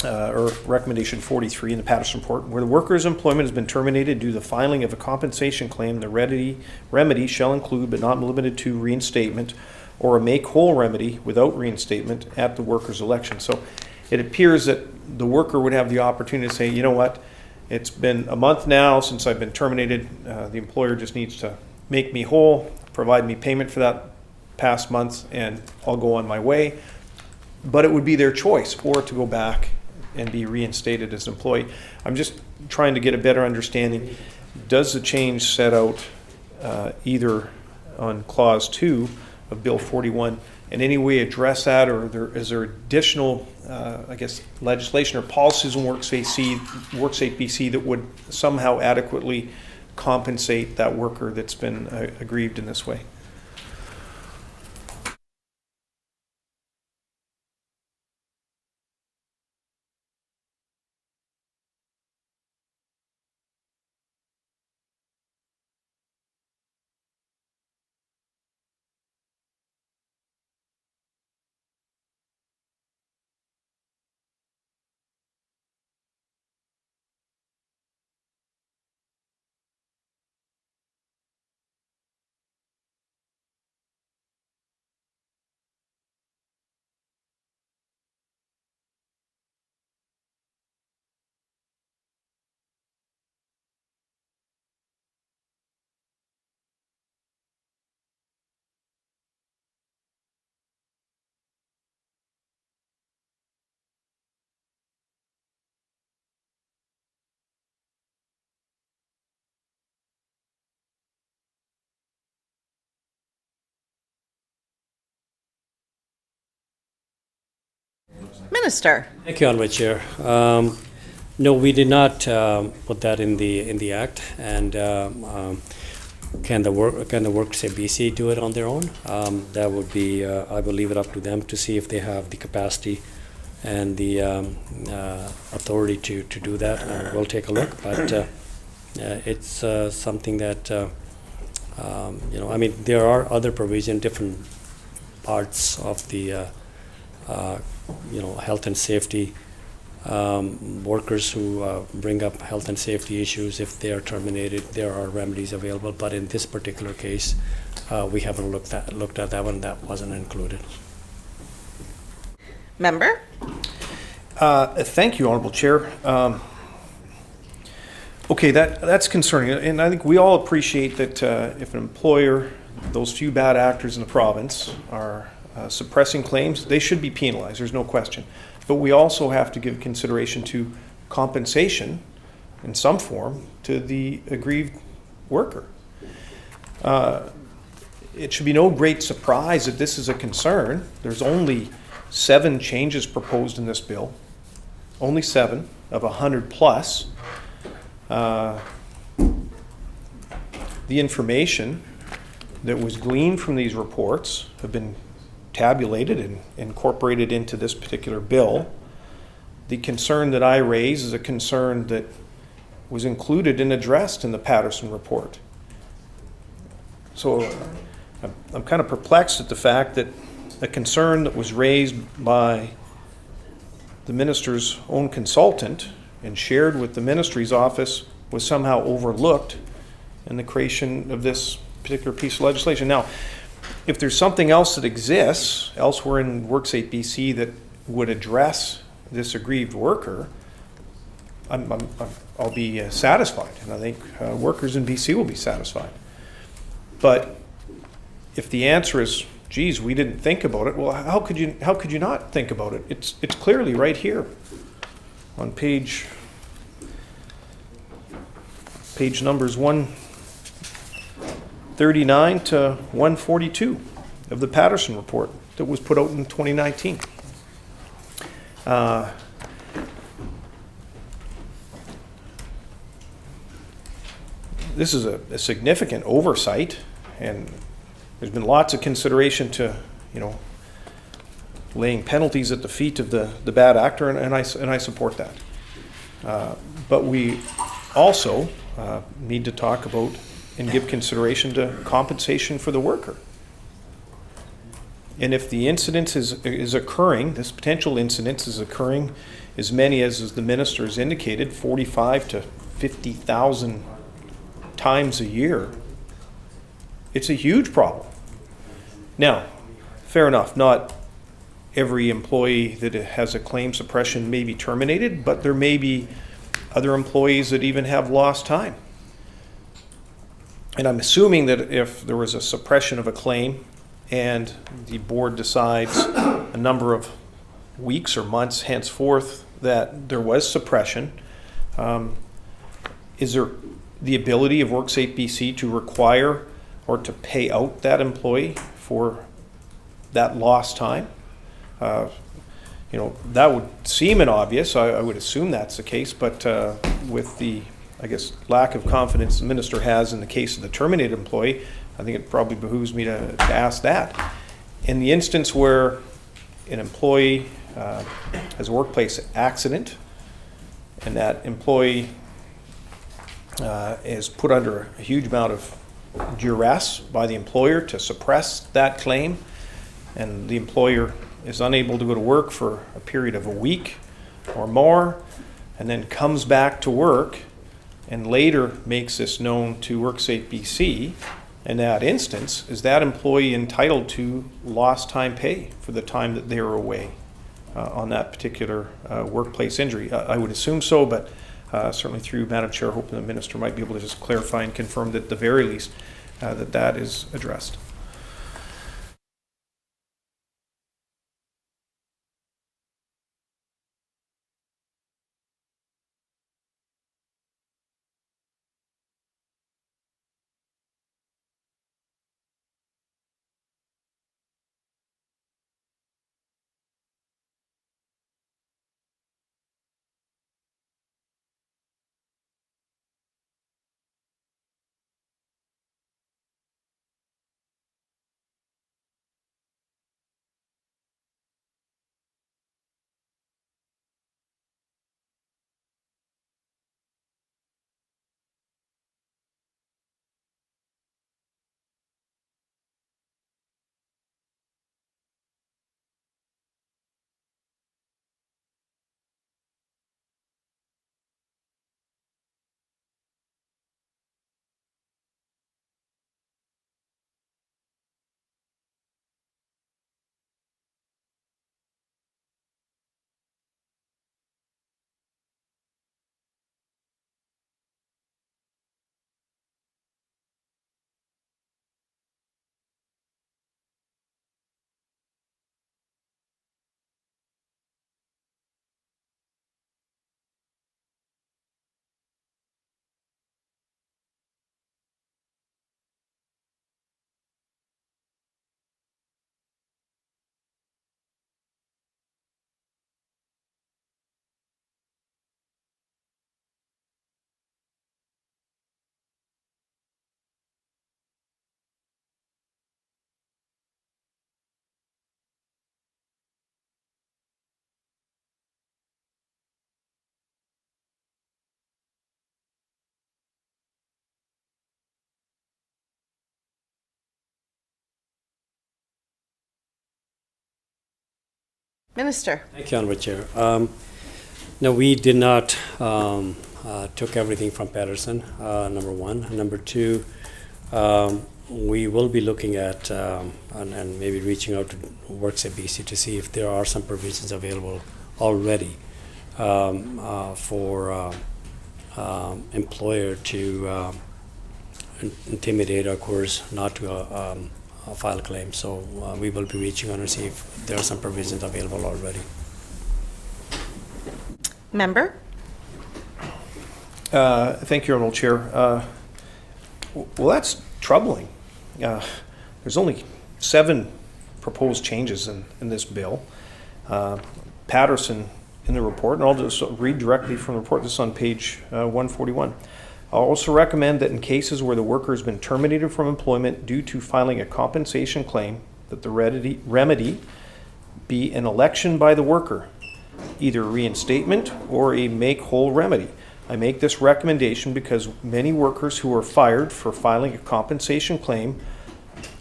or recommendation 43 in the Patterson report, where the worker's employment has been terminated due to the filing of a compensation claim. The remedy shall include, but not limited to, reinstatement or a make-whole remedy without reinstatement at the worker's election. So it appears that the worker would have the opportunity to say, you know what, it's been a month now since I've been terminated. The employer just needs to make me whole, provide me payment for that past month, and I'll go on my way. But it would be their choice, or to go back and be reinstated as an employee. I'm just trying to get a better understanding. Does the change set out either on clause 2 of Bill 41 in any way address that, or is there additional, legislation or policies in WorkSafe BC that would somehow adequately compensate that worker that's been aggrieved in this way? Minister. Thank you, Honorable Chair. No, we did not put that in the act, and can the workers at BC do it on their own? That would be, I will leave it up to them to see if they have the capacity and the authority to do that, and we'll take a look. But it's something that, I mean, there are other provisions, different parts of the, health and safety, workers who bring up health and safety issues. If they are terminated, there are remedies available. But in this particular case, we haven't looked at that one. That wasn't included. Member. Thank you, Honorable Chair. Okay, that's concerning, and I think we all appreciate that if an employer, those few bad actors in the province are suppressing claims, they should be penalized, there's no question. But we also have to give consideration to compensation in some form to the aggrieved worker. It should be no great surprise that this is a concern. There's only 7 changes proposed in this bill, only 7 of 100 plus. The information that was gleaned from these reports have been tabulated and incorporated into this particular bill. The concern that I raise is a concern that was included and addressed in the Patterson report. So I'm kind of perplexed at the fact that a concern that was raised by the minister's own consultant and shared with the ministry's office was somehow overlooked in the creation of this particular piece of legislation. Now, if there's something else that exists elsewhere in WorkSafe BC that would address this aggrieved worker, I'll be satisfied, and I think workers in BC will be satisfied. But if the answer is, geez, we didn't think about it, well, how could you not think about it? It's clearly right here on page numbers 139 to 142 of the Patterson report that was put out in 2019. This is a significant oversight, and there's been lots of consideration to, laying penalties at the feet of the bad actor, and I support that. But we also need to talk about and give consideration to compensation for the worker. And if the incidence is occurring, this potential incidence is occurring as many as the minister has indicated, 45 to 50,000 times a year, it's a huge problem. Now, fair enough, not every employee that has a claim suppression may be terminated, but there may be other employees that even have lost time. And I'm assuming that if there was a suppression of a claim and the board decides a number of weeks or months henceforth that there was suppression, is there the ability of WorkSafe BC to require or to pay out that employee for that lost time? That would seem an obvious. I would assume that's the case, but with the, lack of confidence the minister has in the case of the terminated employee, I think it probably behooves me to ask that. In the instance where an employee has a workplace accident and that employee is put under a huge amount of duress by the employer to suppress that claim, and the employer is unable to go to work for a period of a week or more, and then comes back to work and later makes this known to WorkSafe BC, in that instance, is that employee entitled to lost time pay for the time that they were away on that particular workplace injury? I would assume so, but certainly through Madam Chair, hoping the minister might be able to just clarify and confirm that at the very least that is addressed. Minister. Thank you, Honorable Chair. No, we did not took everything from Patterson, number one. Number two, we will be looking at and maybe reaching out to Works at BC to see if there are some provisions available already for employer to intimidate or coerce not to file a claim. So we will be reaching out and see if there are some provisions available already. Member. Thank you, Honorable Chair. Well, that's troubling. There's only 7 proposed changes in this bill. Patterson in the report, and I'll just read directly from the report. This is on page 141. I'll also recommend that in cases where the worker has been terminated from employment due to filing a compensation claim, that the remedy be an election by the worker, either reinstatement or a make-whole remedy. I make this recommendation because many workers who are fired for filing a compensation claim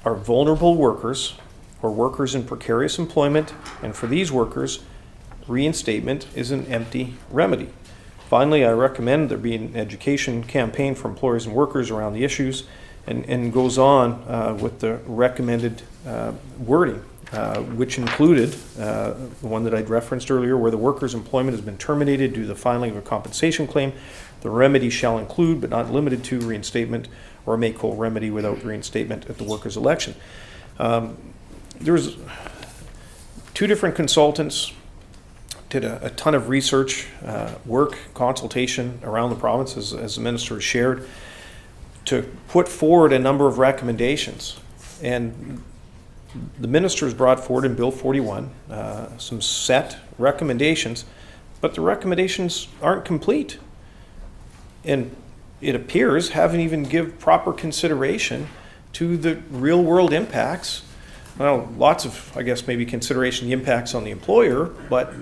are vulnerable workers or workers in precarious employment, and for these workers, reinstatement is an empty remedy. Finally, I recommend there be an education campaign for employers and workers around the issues, and goes on with the recommended wording, which included the one that I'd referenced earlier, where the worker's employment has been terminated due to the filing of a compensation claim. The remedy shall include, but not limited to, reinstatement or a make-whole remedy without reinstatement at the worker's election. There's 2 different consultants did a ton of research, work, consultation around the province, as the minister has shared, to put forward a number of recommendations. And the minister has brought forward in Bill 41 some set recommendations, but the recommendations aren't complete. And it appears haven't even give proper consideration to the real world impacts. Well, lots of, I guess, maybe consideration the impacts on the employer, but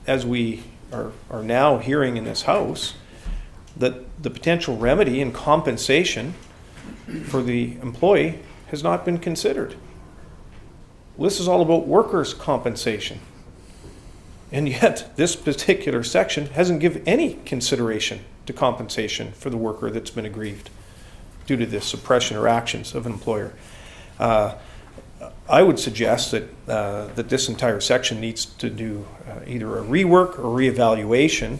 as we are now hearing in this House, that the potential remedy and compensation for the employee has not been considered. Well, this is all about workers' compensation. And yet, this particular section hasn't given any consideration to compensation for the worker that's been aggrieved due to the suppression or actions of an employer. I would suggest that that this entire section needs to do either a rework or reevaluation.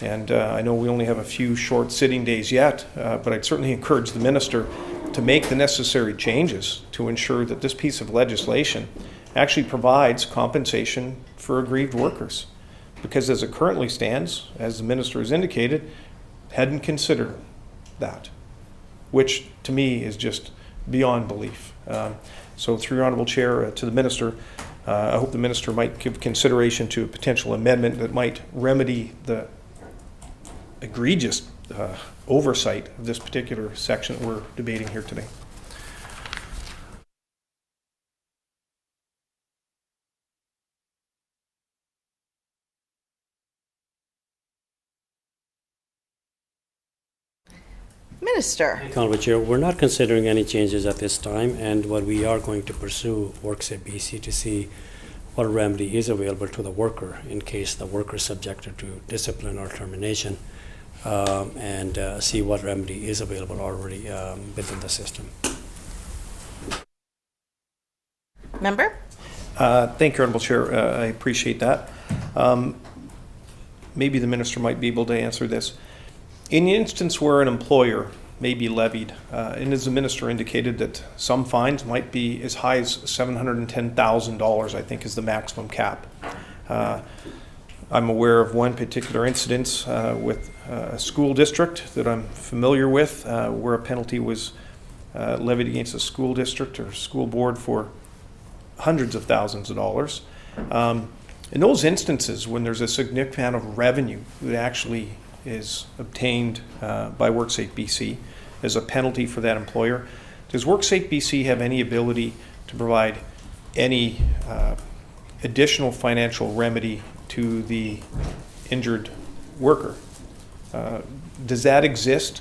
And I know we only have a few short sitting days yet, but I'd certainly encourage the minister to make the necessary changes to ensure that this piece of legislation actually provides compensation for aggrieved workers. Because as it currently stands, as the minister has indicated, hadn't considered that, which to me is just beyond belief. So through your Honourable Chair, to the Minister, I hope the Minister might give consideration to a potential amendment that might remedy the egregious oversight of this particular section that we're debating here today. Minister. Honorable Chair, we're not considering any changes at this time, and what we are going to pursue Works at BC to see what remedy is available to the worker in case the worker is subjected to discipline or termination, and see what remedy is available already within the system. Member? Thank you, Honourable Chair. I appreciate that. Maybe the Minister might be able to answer this. In the instance where an employer may be levied, and as the Minister indicated that some fines might be as high as $710,000, I think is the maximum cap. I'm aware of one particular incident with a school district that I'm familiar with where a penalty was levied against a school district or school board for hundreds of thousands of dollars. In those instances when there's a significant amount of revenue that actually is obtained by WorkSafe BC as a penalty for that employer, does WorkSafe BC have any ability to provide any additional financial remedy to the injured worker? Does that exist,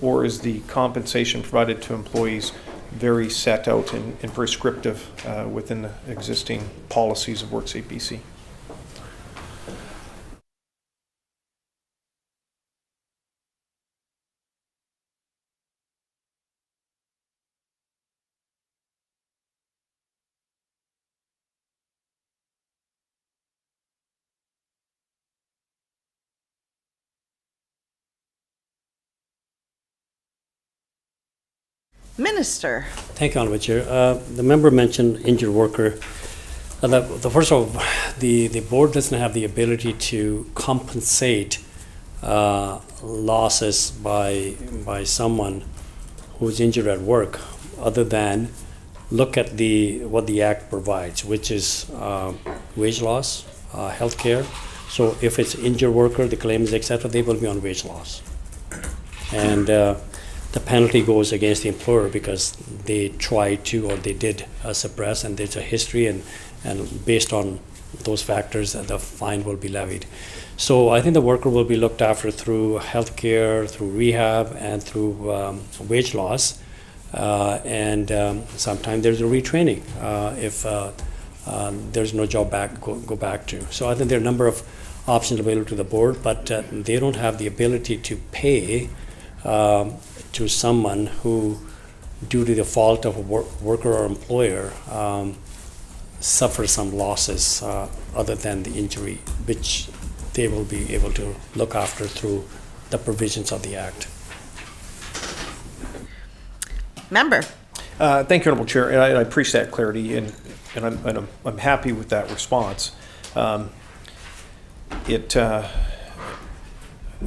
or is the compensation provided to employees very set out and prescriptive within the existing policies of WorkSafe BC? Minister. Thank you, Honorable Chair. The member mentioned injured worker. The first of all, the board doesn't have the ability to compensate losses by someone who's injured at work, other than look at what the Act provides, which is wage loss, health care. So if it's injured worker, the claim is accepted, they will be on wage loss. And the penalty goes against the employer because they tried to, or they did suppress, and there's a history, and based on those factors, the fine will be levied. So I think the worker will be looked after through health care, through rehab, and through wage loss. And sometimes there's a retraining if there's no job go back to. So I think there are a number of options available to the board, but they don't have the ability to pay to someone who, due to the fault of a worker or employer, suffers some losses other than the injury, which they will be able to look after through the provisions of the Act. Member. Thank you, Honorable Chair, and I appreciate that clarity, and I'm happy with that response. I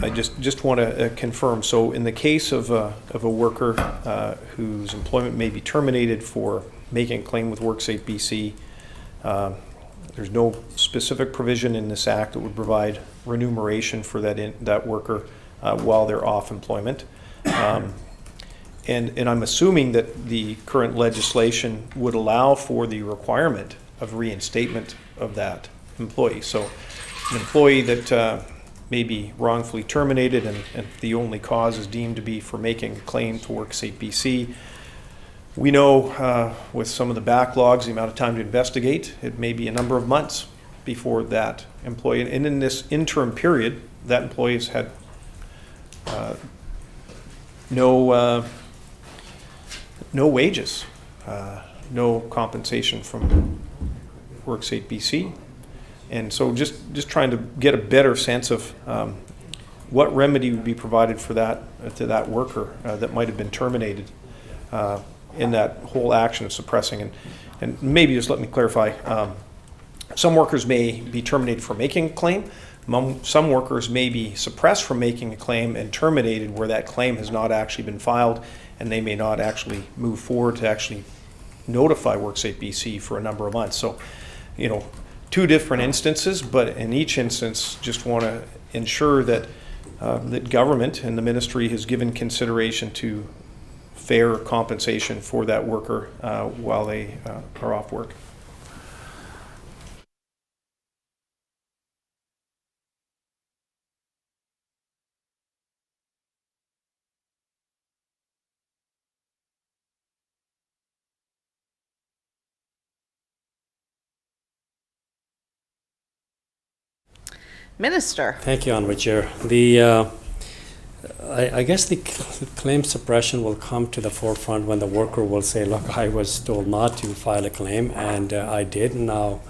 just want to confirm. So, in the case of a worker whose employment may be terminated for making a claim with WorkSafe BC, there's no specific provision in this Act that would provide remuneration for that worker while they're off employment. And I'm assuming that the current legislation would allow for the requirement of reinstatement of that employee. So an employee that may be wrongfully terminated and the only cause is deemed to be for making a claim to WorkSafe BC, we know with some of the backlogs, the amount of time to investigate, it may be a number of months before that employee. And in this interim period, that employee has had no wages, no compensation from WorkSafe BC. And so just trying to get a better sense of what remedy would be provided for that to that worker that might have been terminated in that whole action of suppressing. And maybe just let me clarify, some workers may be terminated for making a claim. Some workers may be suppressed from making a claim and terminated where that claim has not actually been filed, and they may not actually move forward to actually notify WorkSafe BC for a number of months. So, two different instances, but in each instance, just want to ensure that that government and the ministry has given consideration to fair compensation for that worker while they are off work. Minister. Thank you, Honorable Chair. I guess the claim suppression will come to the forefront when the worker will say, look, I was told not to file a claim, and I did, and now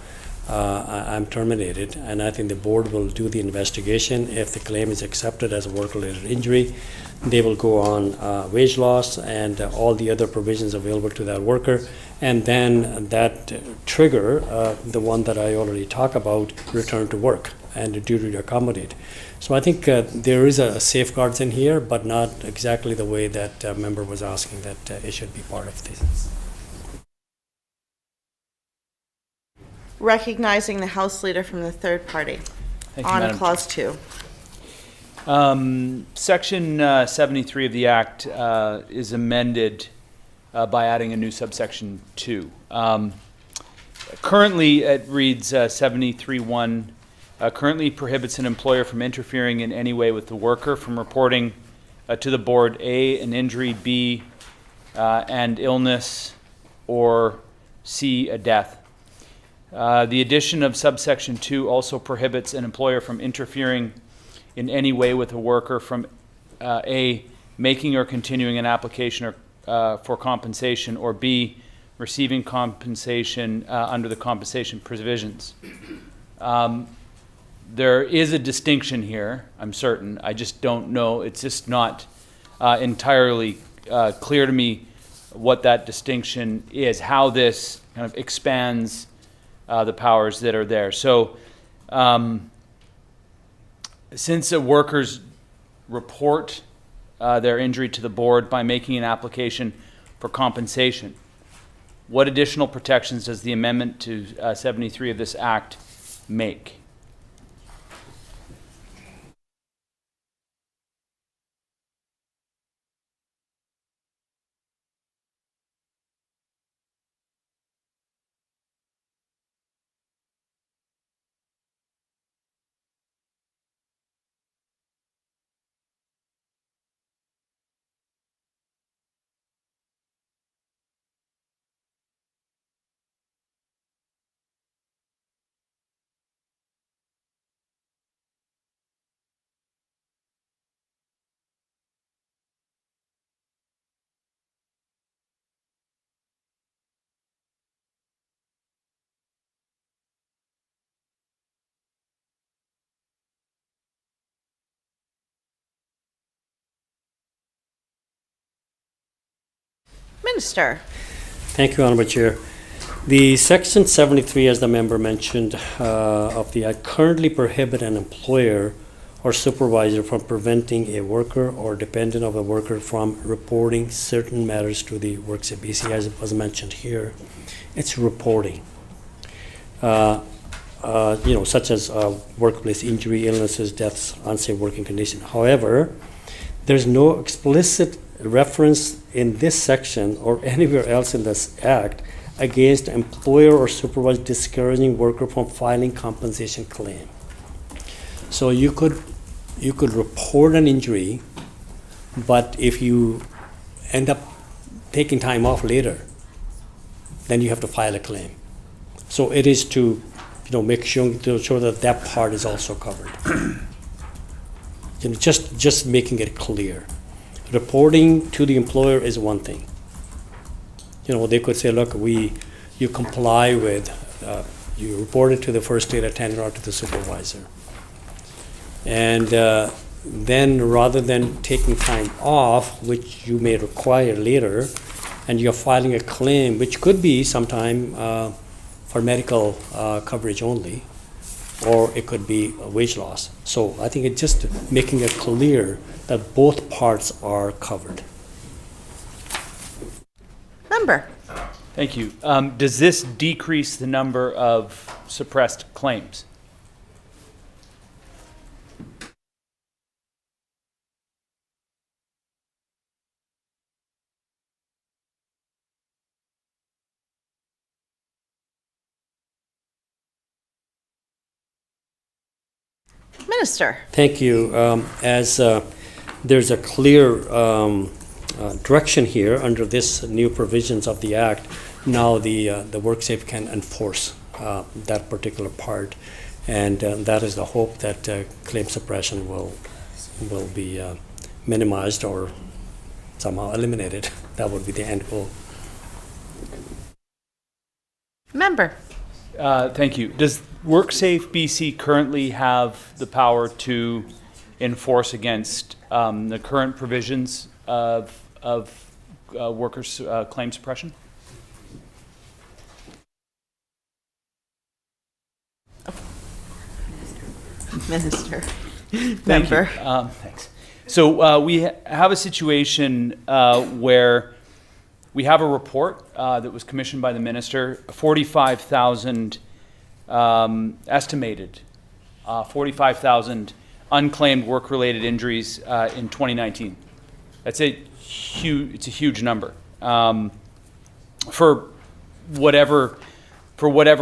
I'm terminated. And I think the board will do the investigation. If the claim is accepted as a work-related injury, they will go on wage loss and all the other provisions available to that worker. And then that trigger, the one that I already talked about, return to work and the duty to accommodate. So I think there is a safeguards in here, but not exactly the way that member was asking that it should be part of this. Recognizing the House Leader from the third party. Thank you, On Madam Clause 2. Section 73 of the Act is amended by adding a new subsection 2. Currently, it reads 73(1). Currently prohibits an employer from interfering in any way with the worker from reporting to the board A, an injury, B, and illness, or C, a death. The addition of subsection 2 also prohibits an employer from interfering in any way with a worker from A, making or continuing an application for compensation, or B, receiving compensation under the compensation provisions. There is a distinction here, I'm certain. I just don't know. It's just not entirely clear to me what that distinction is, how this kind of expands the powers that are there. So since workers report their injury to the board by making an application for compensation, what additional protections does the amendment to 73 of this Act make? Minister. Thank you, Honorable Chair. The Section 73, as the member mentioned, of the Act currently prohibit an employer or supervisor from preventing a worker or dependent of a worker from reporting certain matters to the Worksite BC, as it was mentioned here. It's reporting, such as workplace injury, illnesses, deaths, unsafe working condition. However, there's no explicit reference in this section or anywhere else in this Act against employer or supervisor discouraging worker from filing compensation claim. So you could report an injury, but if you end up taking time off later, then you have to file a claim. So it is to make sure that that part is also covered. Just making it clear. Reporting to the employer is one thing. They could say, look, you comply with, you report it to the first aid attendant or to the supervisor. And then rather than taking time off, which you may require later, and you're filing a claim, which could be sometime for medical coverage only, or it could be a wage loss. So I think it's just making it clear that both parts are covered. Member. Thank you. Does this decrease the number of suppressed claims? Minister. Thank you. As there's a clear direction here under this new provisions of the Act, now the WorkSafe can enforce that particular part, and that is the hope that claim suppression will be minimized or somehow eliminated. That would be the end goal. Member. Thank you. Does WorkSafe BC currently have the power to enforce against the current provisions of workers' claim suppression? Minister. Thank Member. you. Thanks. So we have a situation where we have a report that was commissioned by the minister, 45,000 estimated, 45,000 unclaimed work-related injuries in 2019. It's a huge number. For whatever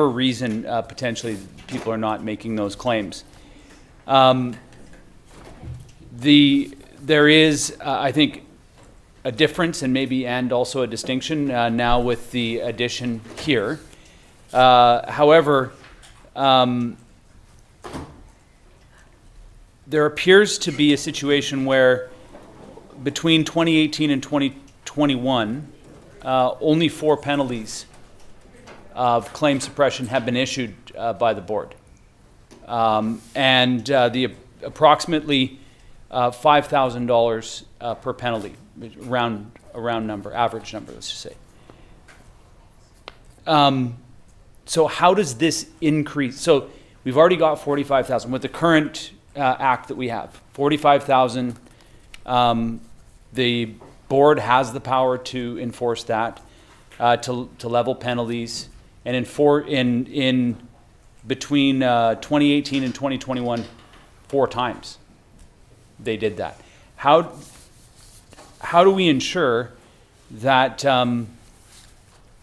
reason, potentially people are not making those claims. There is, I think, a difference and also a distinction now with the addition here. However, there appears to be a situation where between 2018 and 2021, only 4 penalties of claim suppression have been issued by the board. And the approximately $5,000 per penalty, round a round number, average number, let's just say. So how does this increase? So we've already got 45,000 with the current act that we have. 45,000. The board has the power to enforce that, to level penalties, and in between 2018 and 2021, 4 times they did that. How do we ensure that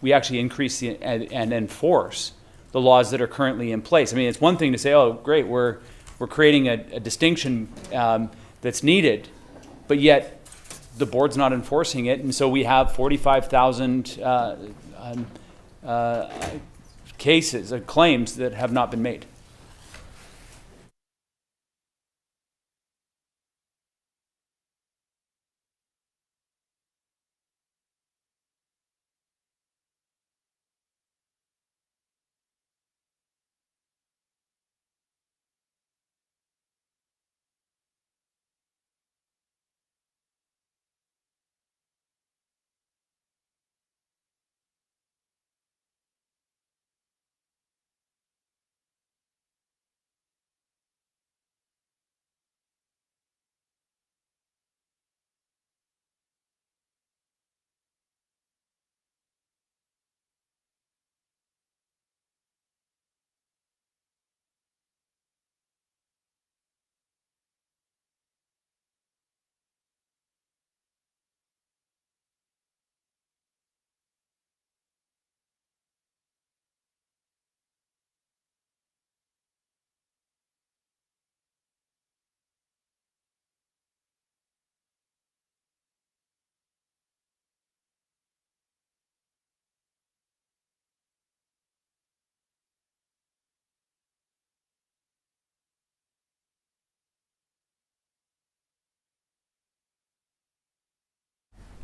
we actually increase and enforce the laws that are currently in place? I mean, it's one thing to say, oh, great, we're creating a distinction that's needed, but yet the board's not enforcing it, and so we have 45,000 cases, claims that have not been made.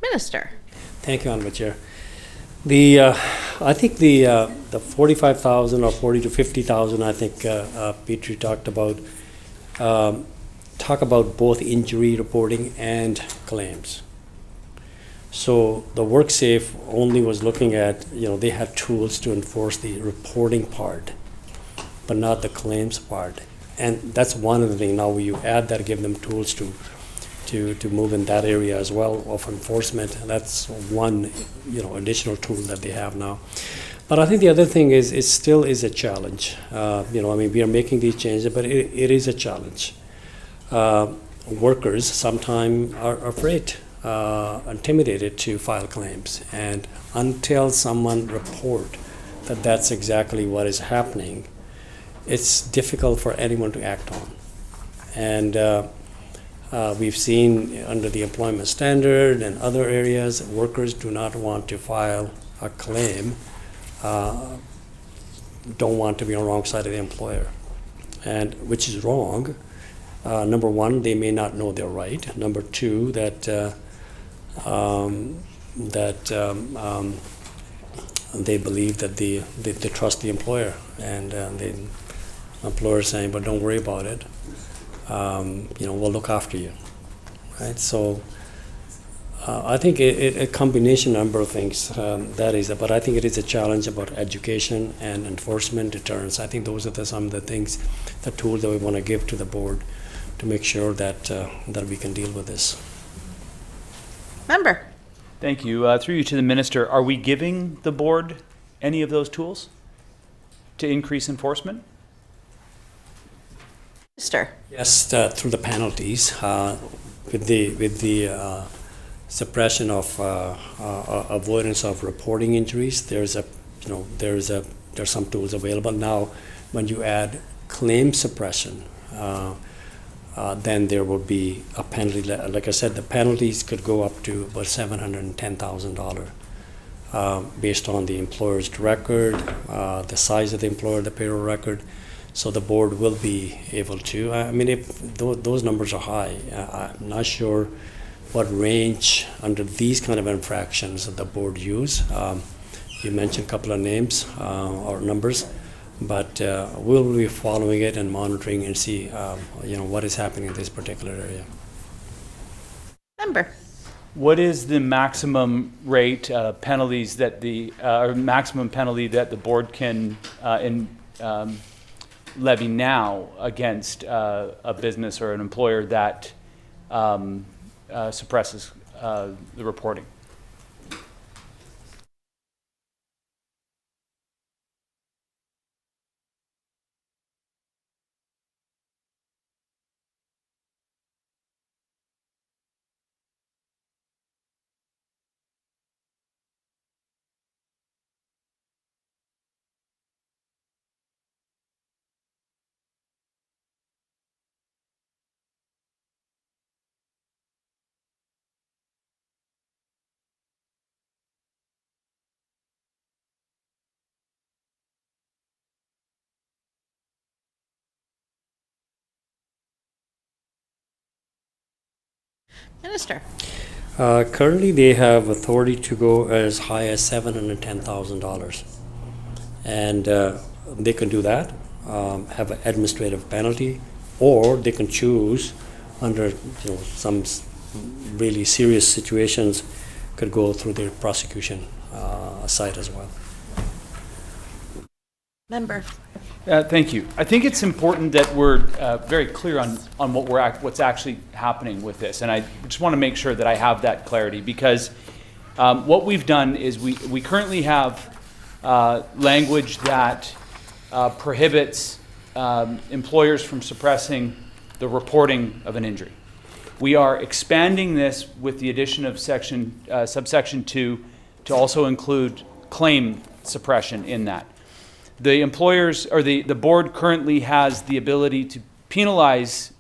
Minister. Thank you, Honorable Chair. I think the 45,000 or 40 to 50,000, I think Petrie talked about, talk about both injury reporting and claims. So the WorkSafe only was looking at, they had tools to enforce the reporting part, but not the claims part. And that's one of the things. Now you add that, give them tools to move in that area as well of enforcement. That's one, additional tool that they have now. But I think the other thing is, it still is a challenge. We are making these changes, but it is a challenge. Workers sometimes are afraid, intimidated to file claims. And until someone report that that's exactly what is happening, it's difficult for anyone to act on. And we've seen under the employment standard and other areas, workers do not want to file a claim, don't want to be on the wrong side of the employer, and which is wrong. Number one, they may not know they're right. Number two, that they believe that they trust the employer, and the employer is saying, but don't worry about it. We'll look after you, right? So I think a combination number of things that is, but I think it is a challenge about education and enforcement, deterrence. I think those are some of the things, the tools that we want to give to the board to make sure that we can deal with this. Member. Thank you. Through you to the minister, are we giving the board any of those tools to increase enforcement? Minister. Yes, through the penalties, with the suppression of avoidance of reporting injuries. There's some tools available now. When you add claim suppression, then there will be a penalty. Like I said, the penalties could go up to about $710,000 based on the employer's record, the size of the employer, the payroll record. So the board will be able to. If those numbers are high, I'm not sure what range under these kind of infractions that the board use. You mentioned a couple of names or numbers, but we'll be following it and monitoring and see what is happening in this particular area. Member. What is the maximum rate penalties that or maximum penalty that the board can levy now against a business or an employer that suppresses the reporting? Minister. Currently, they have authority to go as high as $710,000, and they can do that, have an administrative penalty, or they can choose under some really serious situations, could go through their prosecution side as well. Member. Thank you. I think it's important that we're very clear on what's actually happening with this, and I just want to make sure that I have that clarity, because what we've done is we currently have language that prohibits employers from suppressing the reporting of an injury. We are expanding this with the addition of subsection 2 to also include claim suppression in that. The employers, or the board currently has the ability to penalize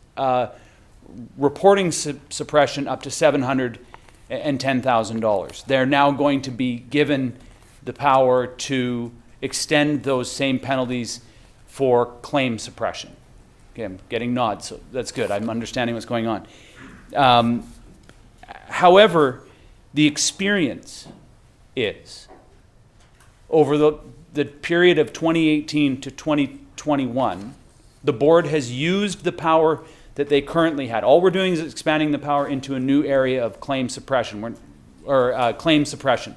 reporting suppression up to $710,000. They're now going to be given the power to extend those same penalties for claim suppression. Okay, I'm getting nods, so that's good. I'm understanding what's going on. However, the experience is over the period of 2018 to 2021, the board has used the power that they currently had. All we're doing is expanding the power into a new area of claim suppression, claim suppression.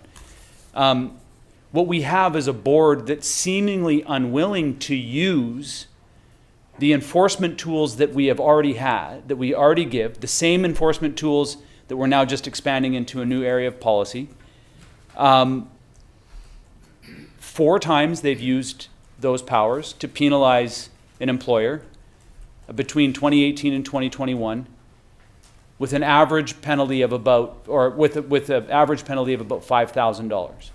What we have is a board that's seemingly unwilling to use the enforcement tools that we have already had, that we already give, the same enforcement tools that we're now just expanding into a new area of policy. 4 times they've used those powers to penalize an employer between 2018 and 2021 with an average penalty of about, or with an average penalty of about $5,000.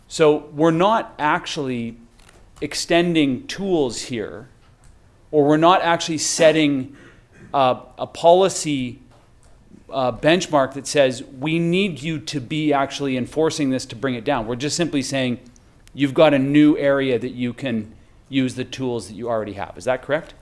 So we're not actually extending tools here, or we're not actually setting a policy benchmark that says we need you to be actually enforcing this to bring it down. We're just simply saying you've got a new area that you can use the tools that you already have. Is that correct?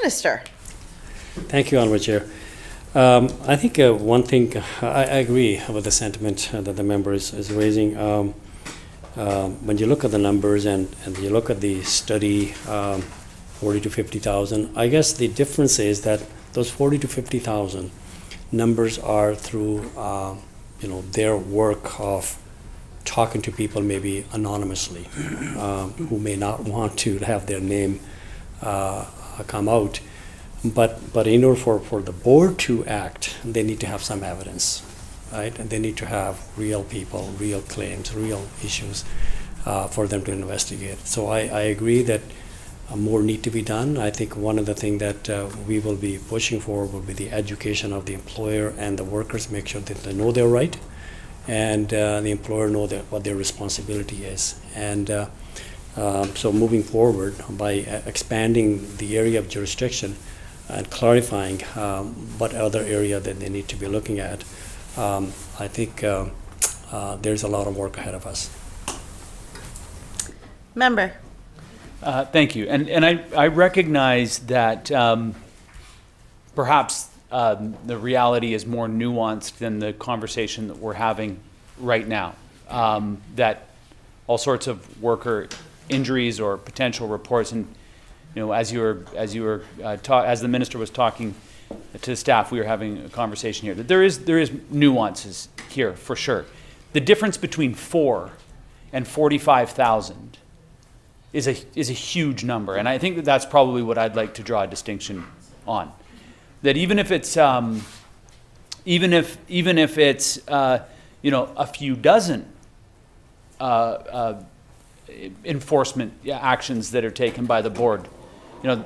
Minister. Thank you, Honourable Chair. I think one thing, I agree with the sentiment that the member is raising. When you look at the numbers and you look at the study, 40 to 50,000, I guess the difference is that those 40 to 50,000 numbers are through their work of talking to people maybe anonymously who may not want to have their name come out. But in order for the board to act, they need to have some evidence, right? And they need to have real people, real claims, real issues for them to investigate. So I agree that more need to be done. I think one of the things that we will be pushing for will be the education of the employer and the workers, make sure that they know their right, and the employer know what their responsibility is. And so moving forward by expanding the area of jurisdiction and clarifying what other area that they need to be looking at, I think there's a lot of work ahead of us. Member. Thank you. And I recognize that perhaps the reality is more nuanced than the conversation that we're having right now. That all sorts of worker injuries or potential reports, and as the minister was talking to staff, we were having a conversation here that there is nuances here for sure. The difference between 4 and 45,000 is a huge number, and I think that that's probably what I'd like to draw a distinction on. That even if it's a few dozen enforcement actions that are taken by the board,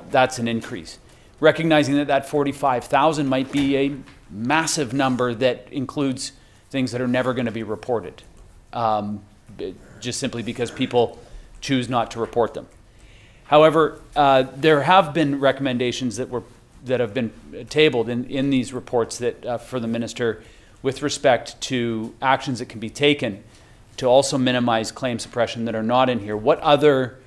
that's an increase. Recognizing that 45,000 might be a massive number that includes things that are never going to be reported, just simply because people choose not to report them. However, there have been recommendations that have been tabled in these reports that for the minister with respect to actions that can be taken to also minimize claim suppression that are not in here. What other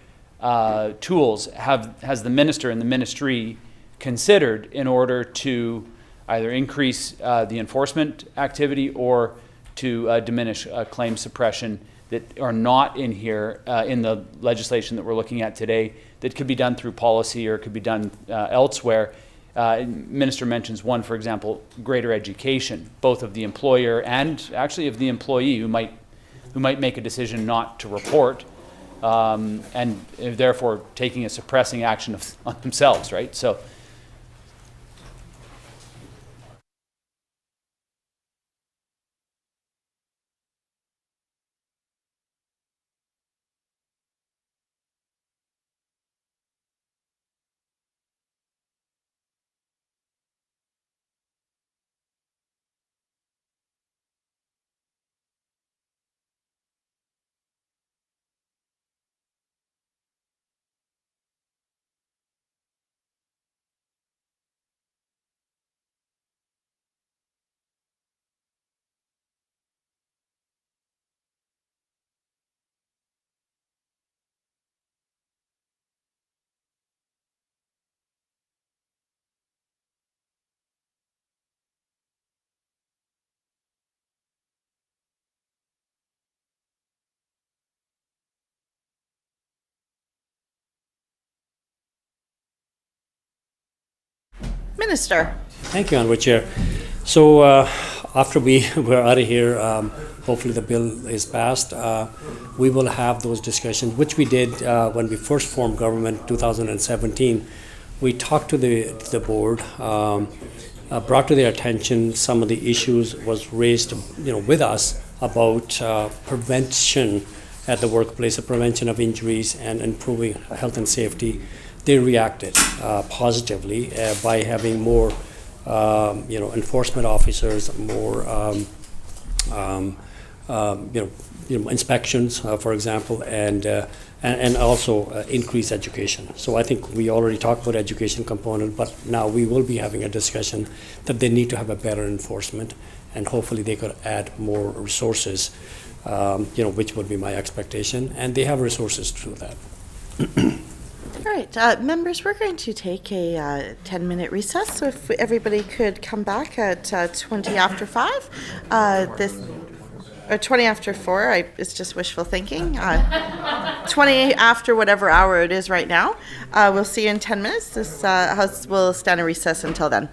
tools has the minister and the ministry considered in order to either increase the enforcement activity or to diminish claim suppression that are not in here in the legislation that we're looking at today, that could be done through policy or could be done elsewhere? Minister mentions one, for example, greater education, both of the employer and actually of the employee who might make a decision not to report, and therefore taking a suppressing action on themselves, right? So. Minister. Thank you, Honourable Chair. So after we're out of here, hopefully the bill is passed, we will have those discussions, which we did when we first formed government in 2017. We talked to the board, brought to their attention some of the issues was raised with us about prevention at the workplace, the prevention of injuries and improving health and safety. They reacted positively by having more, enforcement officers, more, inspections, for example, and also increased education. So I think we already talked about education component, but now we will be having a discussion that they need to have a better enforcement, and hopefully they could add more resources, which would be my expectation, and they have resources to do that. All right, members, we're going to take a 10-minute recess, so if everybody could come back at 20 after 5. Or 20 after 4, it's just wishful thinking. 20 after whatever hour it is right now. We'll see you in 10 minutes. This House will stand in recess until then.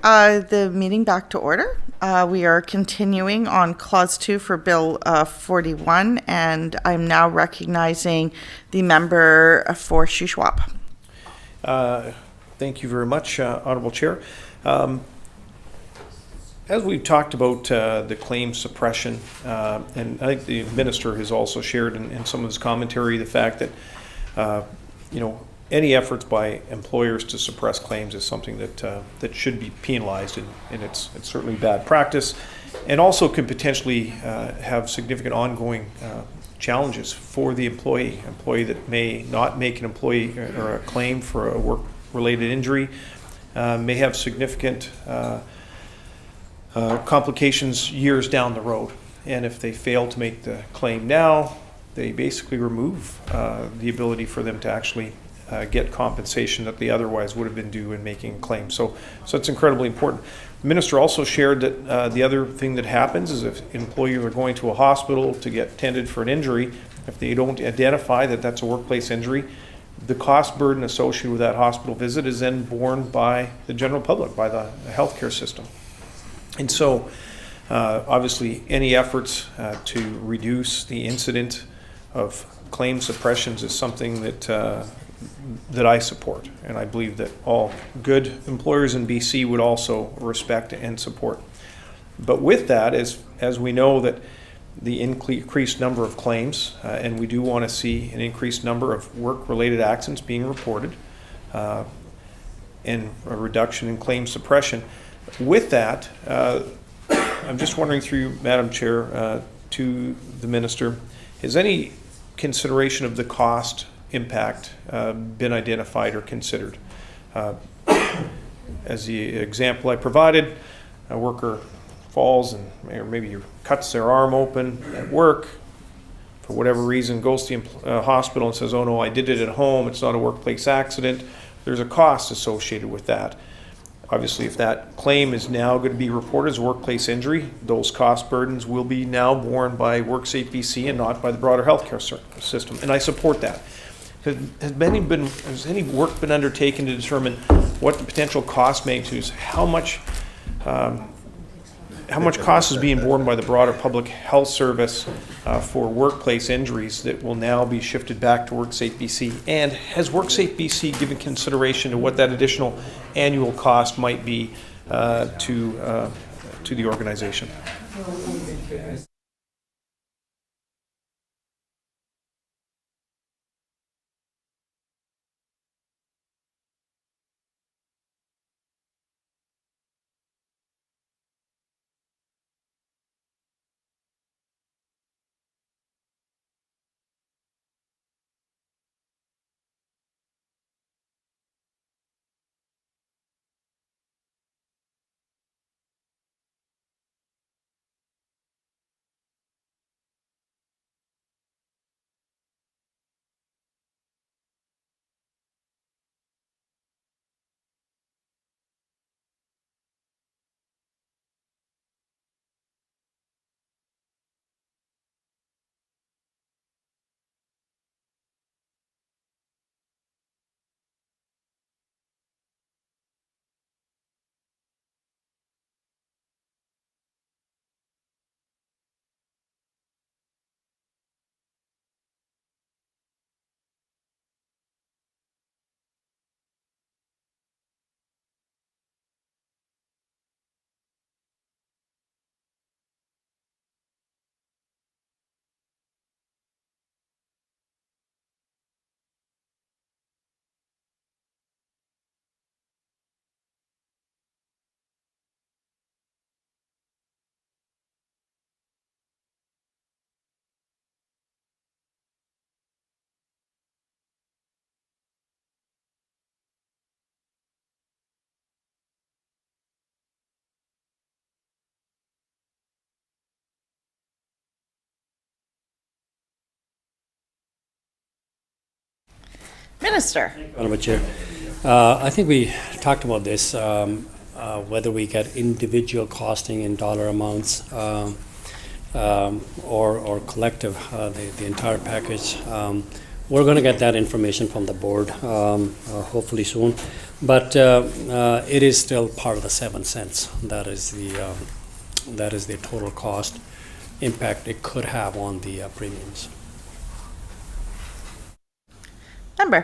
The meeting back to order. We are continuing on Clause 2 for Bill 41, and I'm now recognizing the member for Shuswap. Thank you very much, Honourable Chair. As we've talked about the claim suppression, and I think the Minister has also shared in some of his commentary the fact that, any efforts by employers to suppress claims is something that should be penalized, and it's certainly bad practice, and also could potentially have significant ongoing challenges for the employee that may not make an employee or a claim for a work-related injury, may have significant complications years down the road. And if they fail to make the claim now, they basically remove the ability for them to actually get compensation that they otherwise would have been due in making a claim. So it's incredibly important. The Minister also shared that the other thing that happens is if employees are going to a hospital to get tended for an injury, if they don't identify that that's a workplace injury, the cost burden associated with that hospital visit is then borne by the general public, by the healthcare system. And so, obviously, any efforts to reduce the incident of claim suppressions is something that I support, and I believe that all good employers in BC would also respect and support. But with that, as we know that the increased number of claims, and we do want to see an increased number of work-related accidents being reported, and a reduction in claim suppression. With that, I'm just wondering through Madam Chair to the Minister, has any consideration of the cost impact been identified or considered? As the example I provided, a worker falls and or maybe cuts their arm open at work for whatever reason, goes to the hospital and says, oh no, I did it at home, it's not a workplace accident. There's a cost associated with that. Obviously, if that claim is now going to be reported as a workplace injury, those cost burdens will be now borne by WorkSafe BC and not by the broader healthcare system. And I support that. Has any work been undertaken to determine what the potential cost magnitude is? How much cost is being borne by the broader public health service for workplace injuries that will now be shifted back to WorkSafe BC? And has WorkSafe BC given consideration to what that additional annual cost might be to the organization? Minister. Madam Chair, I think we talked about this, whether we get individual costing in dollar amounts or collective, the entire package. we're going to get that information from the board hopefully soon. But it is still part of the 7 cents. That is the total cost impact it could have on the premiums. Member.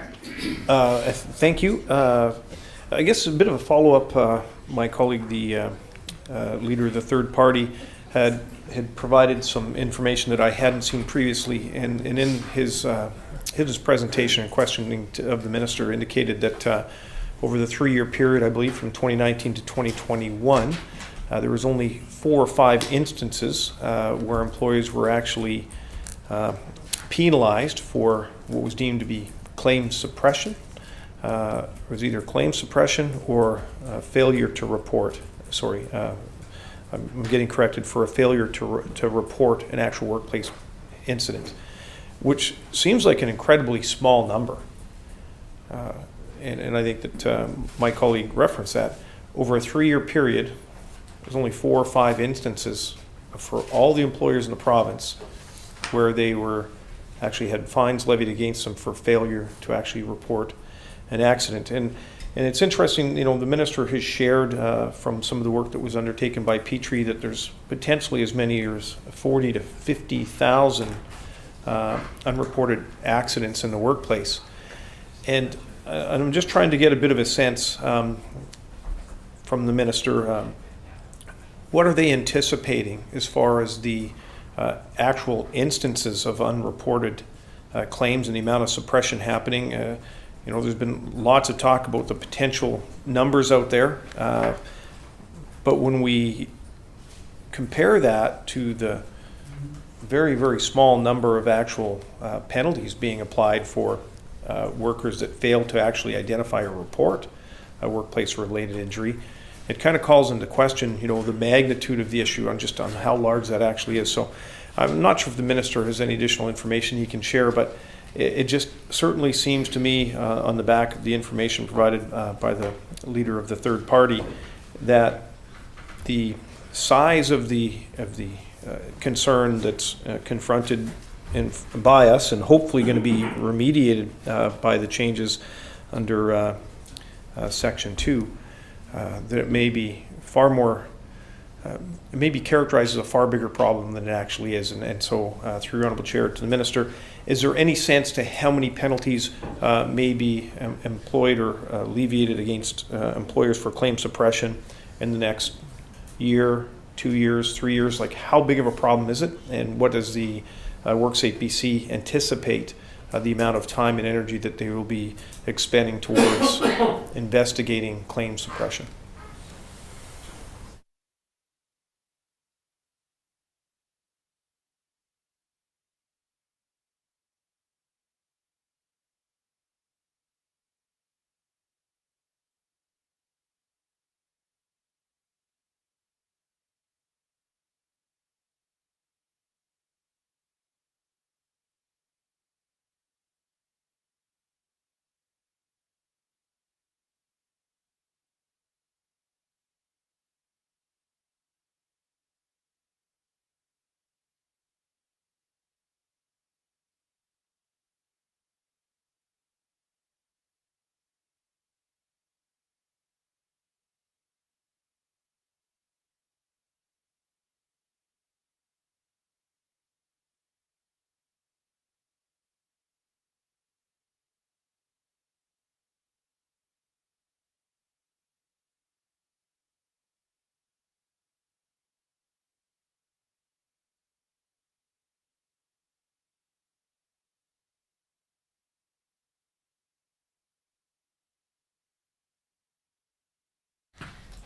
Thank you. I guess a bit of a follow-up. My colleague, the leader of the third party, had provided some information that I hadn't seen previously, and in his presentation and questioning of the minister indicated that over the 3-year period, I believe from 2019 to 2021, there was only 4 or 5 instances where employees were actually penalized for what was deemed to be claim suppression. It was either claim suppression or failure to report. Sorry, I'm getting corrected, for a failure to report an actual workplace incident, which seems like an incredibly small number. And I think that my colleague referenced that. Over a 3-year period, there's only 4 or 5 instances for all the employers in the province where they actually had fines levied against them for failure to actually report an accident. And it's interesting, the minister has shared from some of the work that was undertaken by Petrie that there's potentially as many as 40 to 50,000 unreported accidents in the workplace. And I'm just trying to get a bit of a sense from the minister. What are they anticipating as far as the actual instances of unreported claims and the amount of suppression happening? There's been lots of talk about the potential numbers out there, but when we compare that to the very, very small number of actual penalties being applied for workers that fail to actually identify or report a workplace-related injury, it kind of calls into question, the magnitude of the issue on how large that actually is. So I'm not sure if the minister has any additional information he can share, but it just certainly seems to me, on the back of the information provided by the leader of the third party, that the size of the concern that's confronted by us and hopefully going to be remediated by the changes under Section 2, that it may be far more, it may be characterized as a far bigger problem than it actually is. And so, through your Honourable Chair, to the Minister, is there any sense to how many penalties may be employed or alleviated against employers for claim suppression in the next year, 2 years, 3 years? Like, how big of a problem is it? And what does the WorkSafe BC anticipate the amount of time and energy that they will be expending towards investigating claim suppression?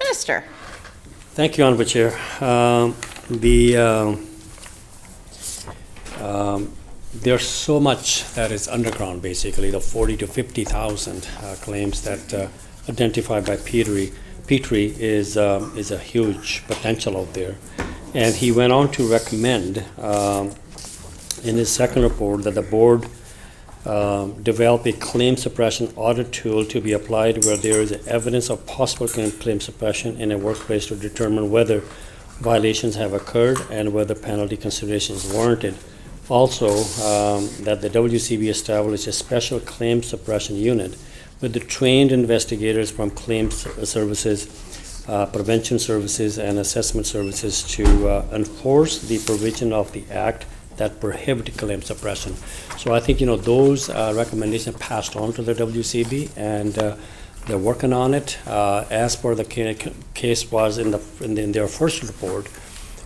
Minister. Thank you, Honourable Chair. There's so much that is underground, basically, the 40 to 50,000 claims that identified by Petrie is a huge potential out there. And he went on to recommend in his second report that the board develop a claim suppression audit tool to be applied where there is evidence of possible claim suppression in a workplace to determine whether violations have occurred and whether penalty consideration is warranted Also, that the WCB establish a special claim suppression unit with the trained investigators from claims services, prevention services, and assessment services to enforce the provision of the act that prohibit claim suppression. So I think, those recommendations passed on to the WCB, and they're working on it. As per the case was in their first report,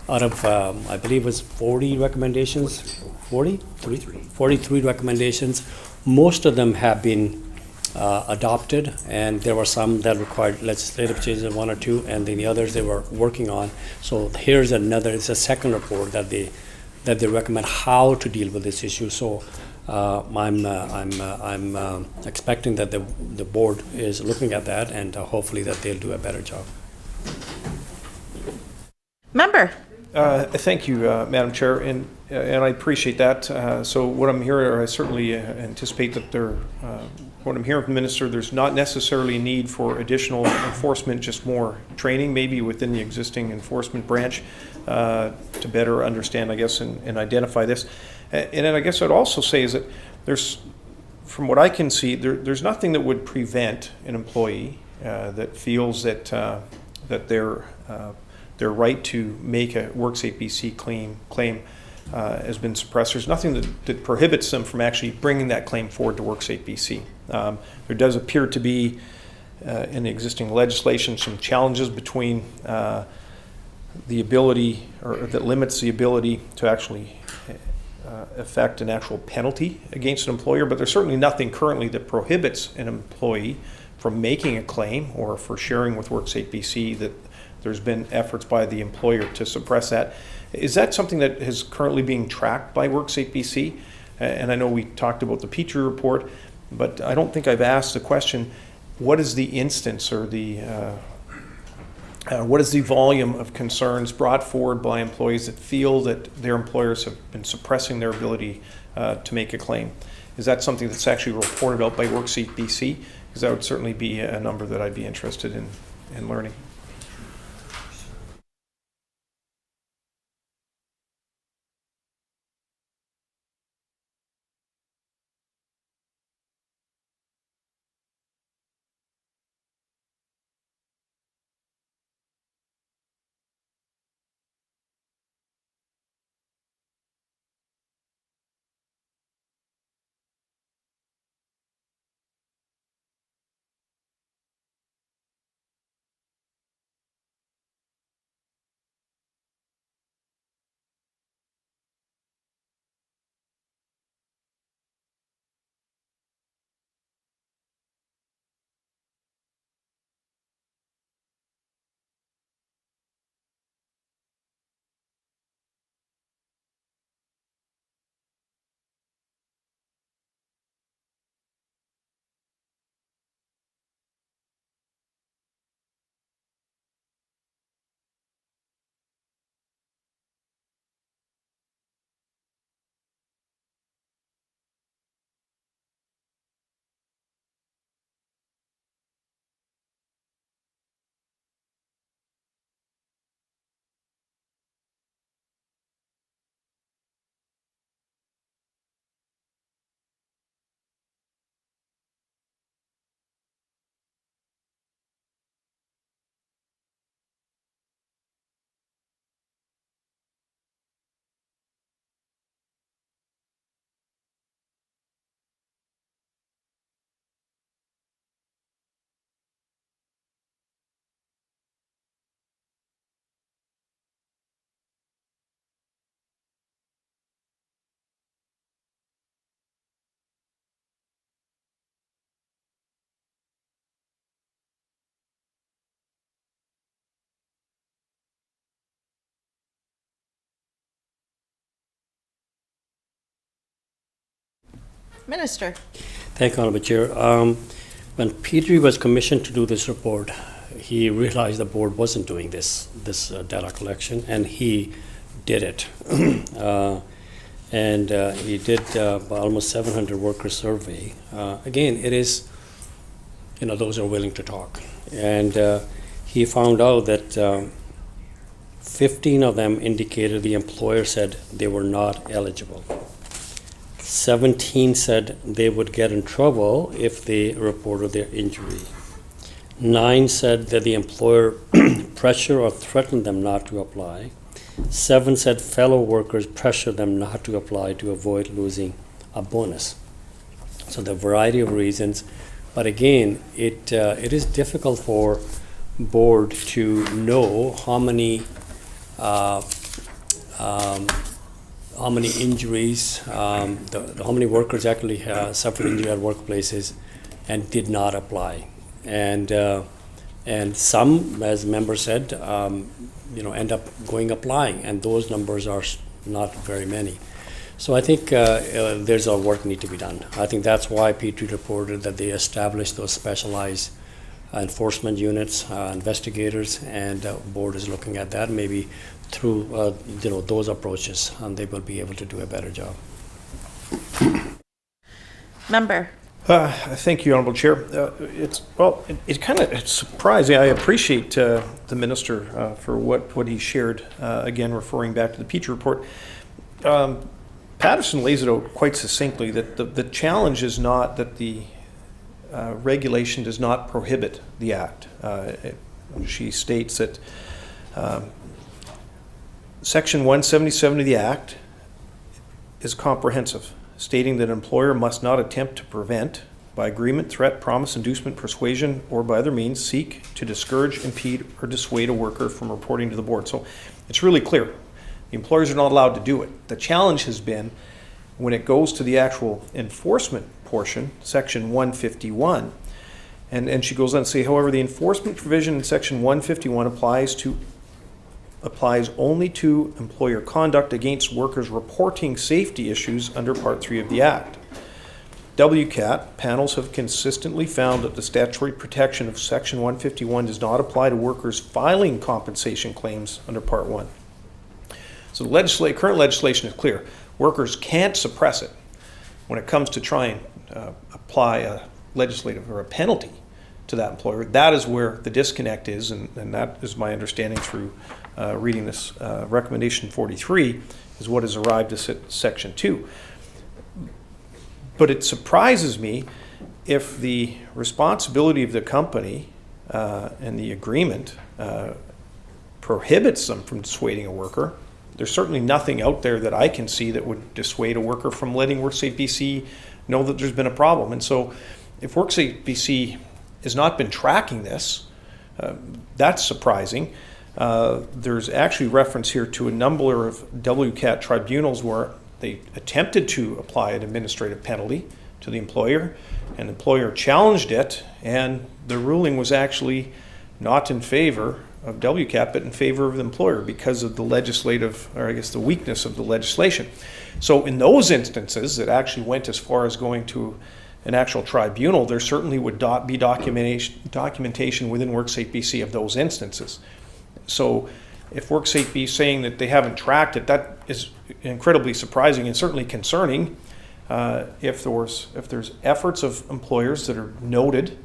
out of, I believe it was 40 recommendations, 43 recommendations. Most of them have been adopted, and there were some that required legislative changes, one or two, and then the others they were working on. So here's it's a second report that they recommend how to deal with this issue. So I'm expecting that the board is looking at that, and hopefully that they'll do a better job. Member. Thank you, Madam Chair, and I appreciate that. So what I'm hearing, or I certainly anticipate that what I'm hearing from the Minister, there's not necessarily a need for additional enforcement, just more training, maybe within the existing enforcement branch, to better understand, I guess, and identify this. And then I guess I'd also say is that there's, from what I can see, there's nothing that would prevent an employee that feels that that their right to make a WorkSafe BC claim has been suppressed. There's nothing that prohibits them from actually bringing that claim forward to WorkSafe BC. There does appear to be, in the existing legislation, some challenges between the ability, or that limits the ability to actually affect an actual penalty against an employer, but there's certainly nothing currently that prohibits an employee from making a claim or for sharing with WorkSafe BC that there's been efforts by the employer to suppress that. Is that something that is currently being tracked by WorkSafe BC? And I know we talked about the Petrie report, but I don't think I've asked the question, what is the instance or what is the volume of concerns brought forward by employees that feel that their employers have been suppressing their ability to make a claim? Is that something that's actually reported out by WorkSafe BC? Because that would certainly be a number that I'd be interested in learning. Minister. Thank you, Honorable Chair. When Petrie was commissioned to do this report, he realized the board wasn't doing this data collection, and he did it. He did almost 700 worker survey. Again, it is, those are willing to talk. And he found out that 15 of them indicated the employer said they were not eligible. 17 said they would get in trouble if they reported their injury. 9 said that the employer pressure or threatened them not to apply. 7 said fellow workers pressure them not to apply to avoid losing a bonus. So the variety of reasons, but again, it is difficult for board to know how many injuries, how many workers actually suffered injury at workplaces and did not apply, and some, as members said, end up applying, and those numbers are not very many. So I think there's a work need to be done. I think that's why Petrie reported that they established those specialized enforcement units, investigators, and board is looking at that. Maybe through those approaches, they will be able to do a better job. Member. Thank you, Honourable Chair. It's surprising. I appreciate the Minister for what he shared, again, referring back to the Petrie report. Patterson lays it out quite succinctly that the challenge is not that the regulation does not prohibit the Act. She states that Section 177 of the Act is comprehensive, stating that an employer must not attempt to prevent, by agreement, threat, promise, inducement, persuasion, or by other means, seek to discourage, impede, or dissuade a worker from reporting to the board. So it's really clear. The employers are not allowed to do it. The challenge has been when it goes to the actual enforcement portion, Section 151, and she goes on to say, however, the enforcement provision in Section 151 applies only to employer conduct against workers reporting safety issues under Part 3 of the Act. WCAT panels have consistently found that the statutory protection of Section 151 does not apply to workers filing compensation claims under Part 1. So the current legislation is clear. Workers can't suppress it when it comes to try and apply a legislative or a penalty to that employer. That is where the disconnect is, and that is my understanding through reading this recommendation 43, is what has arrived at Section 2. But it surprises me if the responsibility of the company and the agreement prohibits them from dissuading a worker. There's certainly nothing out there that I can see that would dissuade a worker from letting WorkSafe BC know that there's been a problem. And so if WorkSafe BC has not been tracking this, that's surprising. There's actually reference here to a number of WCAT tribunals where they attempted to apply an administrative penalty to the employer, and the employer challenged it, and the ruling was actually not in favor of WCAT, but in favor of the employer because of the legislative, or I guess the weakness of the legislation. So in those instances that actually went as far as going to an actual tribunal, there certainly would be documentation within WorkSafe BC of those instances. So if WorkSafe BC is saying that they haven't tracked it, that is incredibly surprising and certainly concerning. If there's efforts of employers that are noted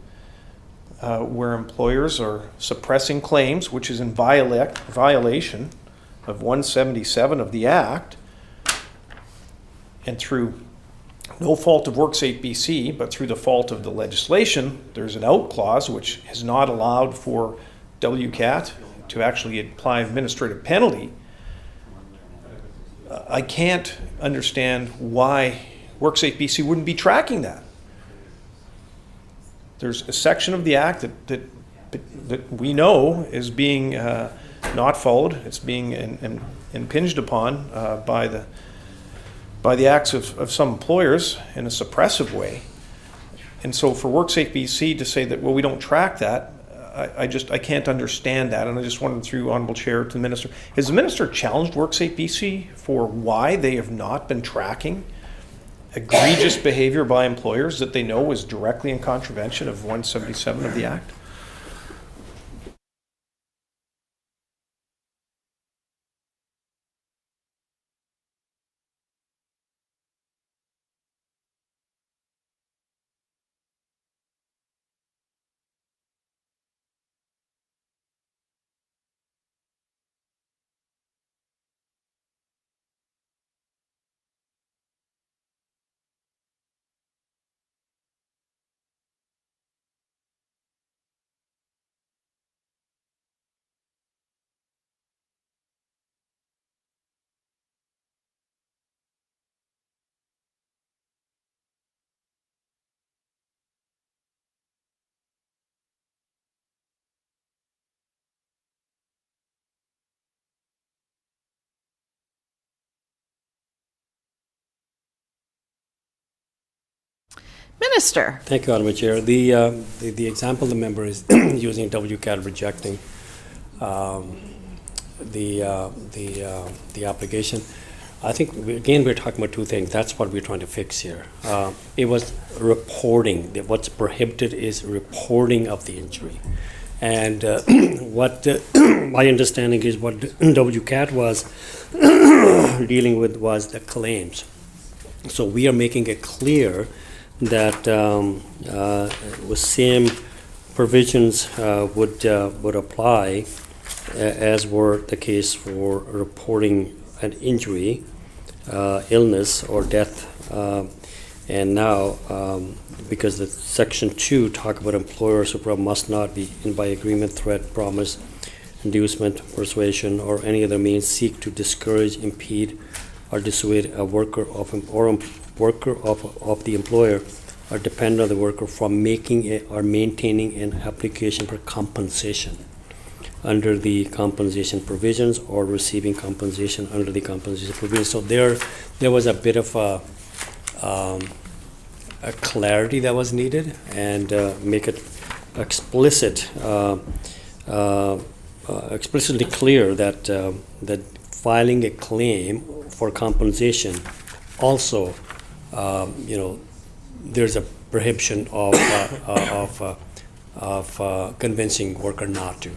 where employers are suppressing claims, which is in violation of 177 of the Act, and through no fault of WorkSafe BC, but through the fault of the legislation, there's an out clause which has not allowed for WCAT to actually apply administrative penalty. I can't understand why WorkSafe BC wouldn't be tracking that. There's a section of the Act that we know is being not followed. It's being impinged upon by the acts of some employers in a suppressive way. And so for WorkSafe BC to say that, well, we don't track that, I can't understand that. And I just wanted, through Honourable Chair, to the Minister, has the Minister challenged WorkSafe BC for why they have not been tracking egregious behavior by employers that they know is directly in contravention of 177 of the Act? Minister. Thank you, Madam Chair. The example the member is using WCAT rejecting the application. I think, again, we're talking about two things. That's what we're trying to fix here. It was reporting. What's prohibited is reporting of the injury. And what my understanding is what WCAT was dealing with was the claims. So we are making it clear that with same provisions would apply as were the case for reporting an injury, illness, or death. And now, because the Section 2 talk about employers who must not be by agreement, threat, promise, inducement, persuasion, or any other means seek to discourage, impede, or dissuade a worker of the employer or dependent of the worker from making or maintaining an application for compensation under the compensation provisions or receiving compensation under the compensation provisions. So there was a bit of a clarity that was needed, and make it explicitly clear that that filing a claim for compensation also, there's a prohibition of convincing worker not to.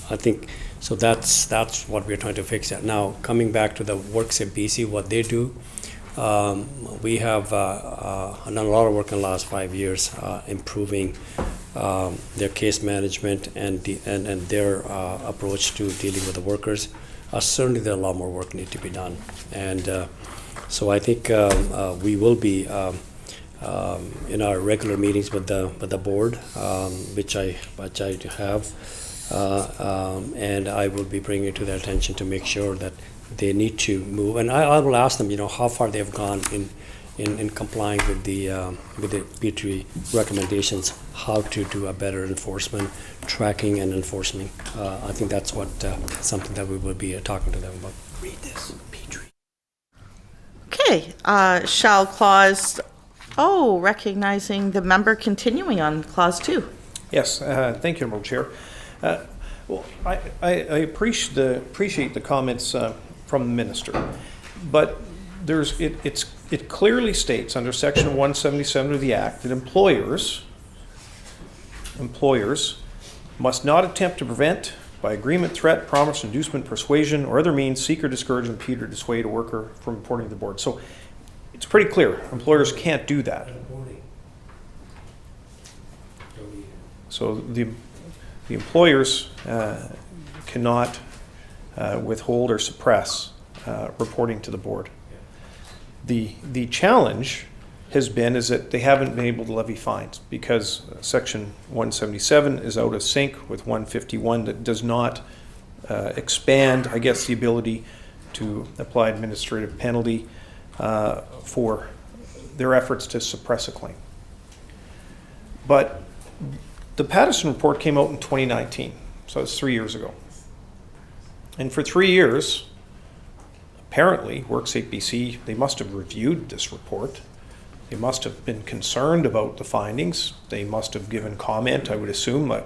I think so. That's what we're trying to fix. That now, coming back to the WorkSafe BC, what they do. We have done a lot of work in the last 5 years improving their case management and their approach to dealing with the workers. Certainly, there's a lot more work need to be done, and so I think we will be in our regular meetings with the board, which I have, and I will be bringing it to their attention to make sure that they need to move, and I will ask them, how far they've gone in complying with the B3 recommendations, how to do a better enforcement, tracking and enforcement. I think that's what something that we will be talking to them about. Read this, B3. Okay, shall clause, recognizing the member continuing on clause 2. Yes, thank you, Madam Chair. Well, I appreciate the comments from the minister, but it clearly states under Section 177 of the Act that employers must not attempt to prevent, by agreement, threat, promise, inducement, persuasion, or other means, seek or discourage, impede, or dissuade a worker from reporting to the board. So it's pretty clear. Employers can't do that. So the employers cannot withhold or suppress reporting to the board. The challenge has been is that they haven't been able to levy fines because Section 177 is out of sync with 151 that does not expand, I guess, the ability to apply administrative penalty for their efforts to suppress a claim. But the Pattison report came out in 2019, so it's 3 years ago. And for 3 years, apparently, WorkSafe BC, they must have reviewed this report. They must have been concerned about the findings. They must have given comment, I would assume. I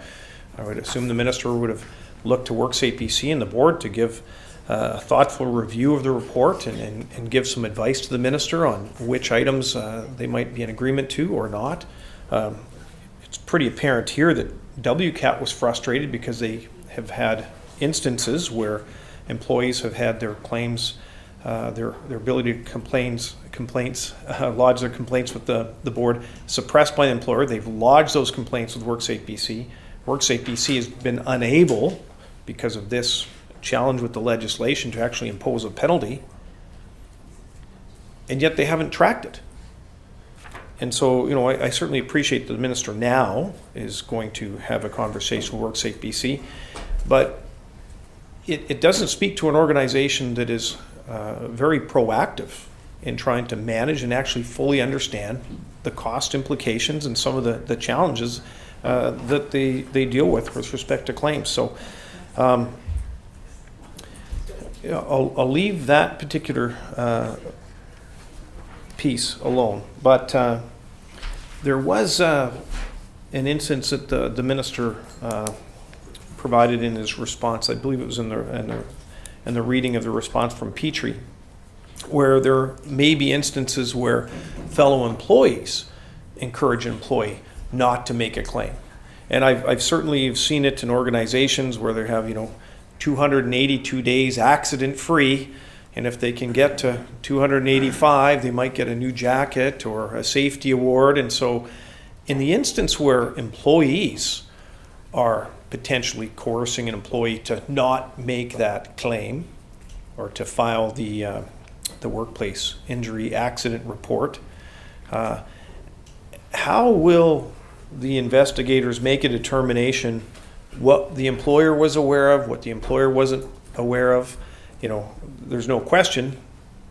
would assume the minister would have looked to WorkSafe BC and the board to give a thoughtful review of the report and give some advice to the minister on which items they might be in agreement to or not. It's pretty apparent here that WCAT was frustrated because they have had instances where employees have had their claims, their ability to lodge their complaints with the board suppressed by the employer. They've lodged those complaints with WorkSafe BC. WorkSafe BC has been unable, because of this challenge with the legislation, to actually impose a penalty, and yet they haven't tracked it. And so, I certainly appreciate that the minister now is going to have a conversation with WorkSafe BC, but it doesn't speak to an organization that is very proactive in trying to manage and actually fully understand the cost implications and some of the challenges that they deal with respect to claims. So I'll leave that particular piece alone. But There was an instance that the minister provided in his response. I believe it was in the reading of the response from Petrie, where there may be instances where fellow employees encourage an employee not to make a claim. And I've certainly seen it in organizations where they have 282 days accident free, and if they can get to 285, they might get a new jacket or a safety award. And so in the instance where employees are potentially coercing an employee to not make that claim or to file the workplace injury accident report, how will the investigators make a determination what the employer was aware of, what the employer wasn't aware of? There's no question,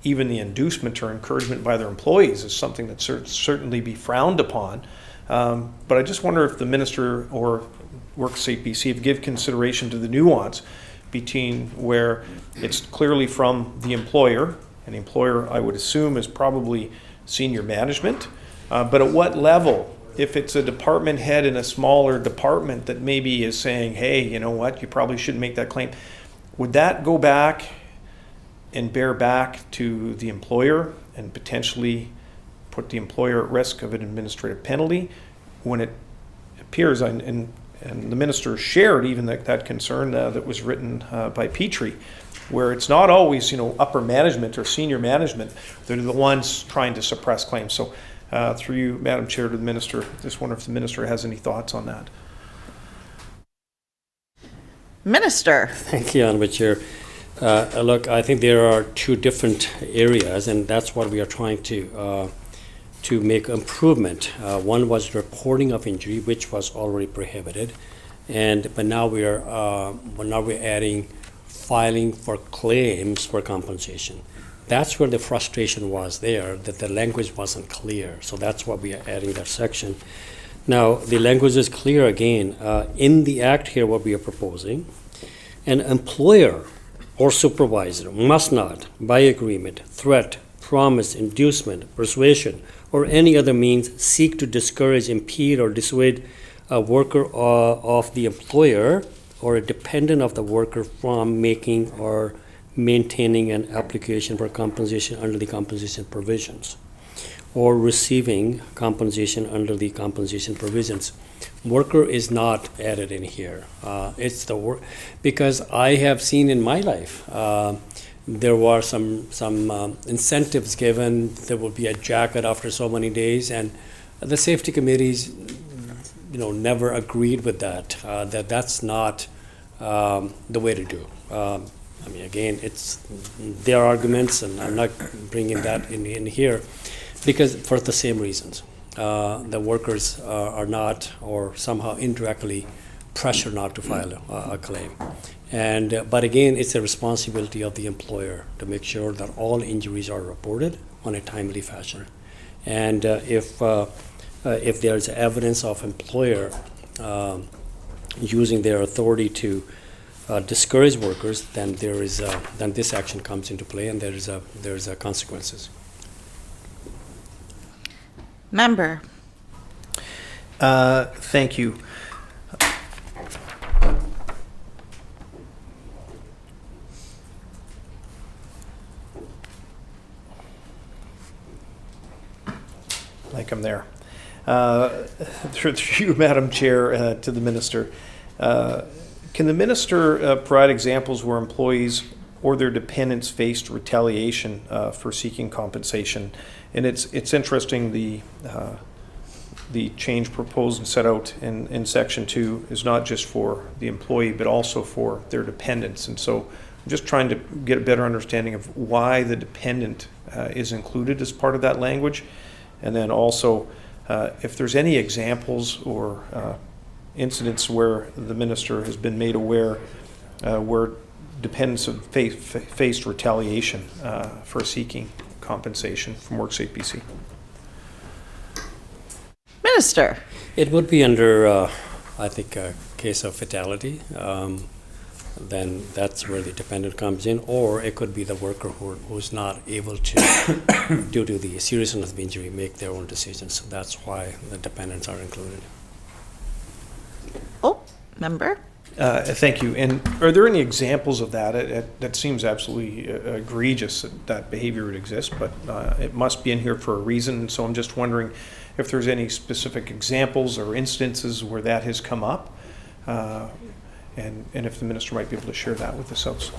even the inducement or encouragement by their employees is something that certainly be frowned upon. But I just wonder if the minister or WorkSafe BC have give consideration to the nuance between where it's clearly from the employer, and the employer, I would assume, is probably senior management, but at what level? If it's a department head in a smaller department that maybe is saying, hey, you know what, you probably shouldn't make that claim, would that go back and bear back to the employer and potentially put the employer at risk of an administrative penalty when it appears, and the minister shared even that concern that was written by Petrie, where it's not always upper management or senior management that are the ones trying to suppress claims. So through you, Madam Chair, to the minister, just wonder if the minister has any thoughts on that. Minister. Thank you, Honourable Chair. Look, I think there are two different areas, and that's what we are trying to make improvement. One was reporting of injury, which was already prohibited, but now we're adding filing for claims for compensation. That's where the frustration was there, that the language wasn't clear. So that's why we are adding that section. Now, the language is clear again. In the act here, what we are proposing, an employer or supervisor must not, by agreement, threat, promise, inducement, persuasion, or any other means seek to discourage, impede, or dissuade a worker of the employer or a dependent of the worker from making or maintaining an application for compensation under the compensation provisions or receiving compensation under the compensation provisions. Worker is not added in here. It's the work, because I have seen in my life there were some incentives given. There will be a jacket after so many days, and the safety committees, never agreed with that. That's not the way to do. Again, it's their arguments, and I'm not bringing that in here, because for the same reasons. The workers are not, or somehow indirectly pressured not to file a claim. But again, it's a responsibility of the employer to make sure that all injuries are reported on a timely fashion. And if there's evidence of employer using their authority to discourage workers, then then this action comes into play, and there's consequences. Member. Thank you. Like I'm there. Through you, Madam Chair, to the minister. Can the minister provide examples where employees or their dependents faced retaliation for seeking compensation? And it's interesting, the change proposed and set out in Section 2 is not just for the employee, but also for their dependents. And so I'm just trying to get a better understanding of why the dependent is included as part of that language. And then also, if there's any examples or incidents where the minister has been made aware where dependents have faced retaliation for seeking compensation from WorkSafe BC. Minister. It would be under, I think, a case of fatality. then that's where the dependent comes in, or it could be the worker who's not able to, due to the seriousness of the injury, make their own decisions. So that's why the dependents are included. Oh, member? Thank you. And are there any examples of that? That seems absolutely egregious that behavior would exist, but it must be in here for a reason. So I'm just wondering if there's any specific examples or instances where that has come up, and if the minister might be able to share that with us also.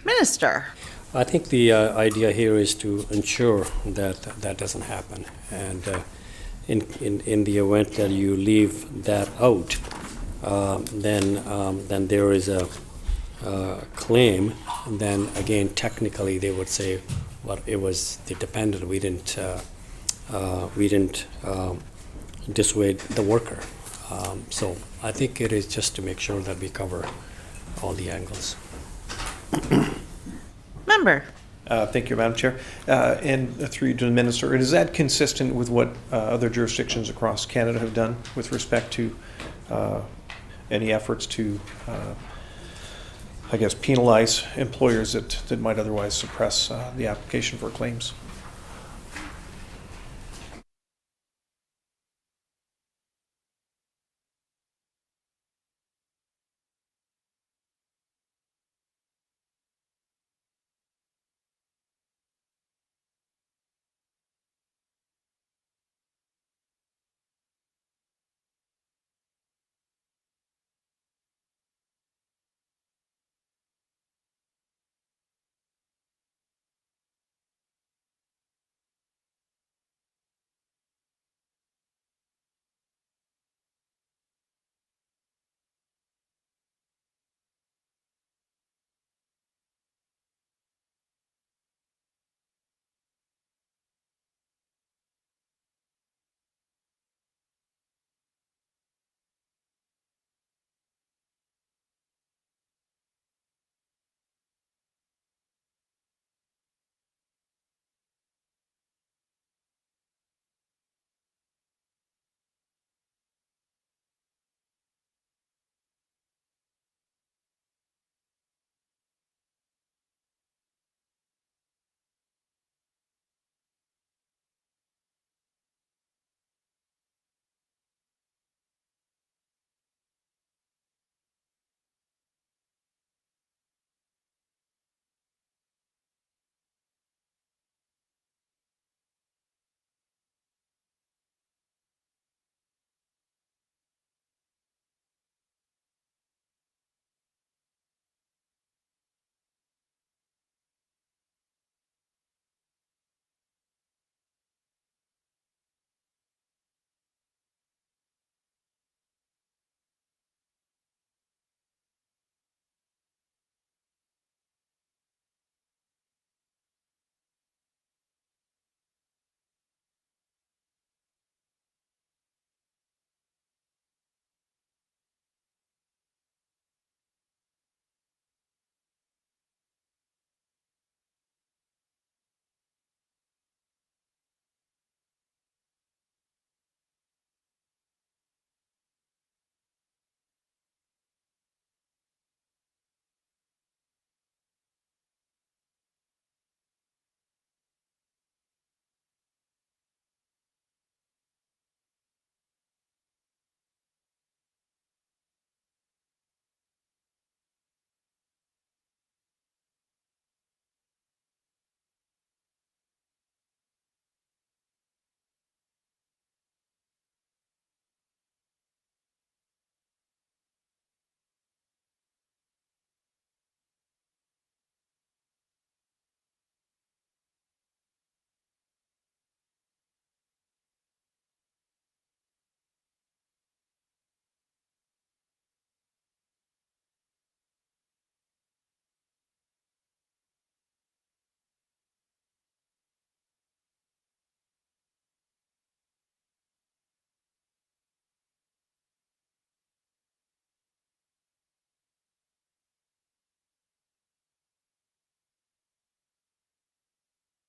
Minister? I think the idea here is to ensure that that doesn't happen. And in the event that you leave that out, then there is a claim. Then again, technically, they would say, well, it was the dependent. We didn't dissuade the worker. So I think it is just to make sure that we cover all the angles. Member? Thank you, Madam Chair. And through you to the minister, is that consistent with what other jurisdictions across Canada have done with respect to any efforts to, I guess, penalize employers that might otherwise suppress the application for claims?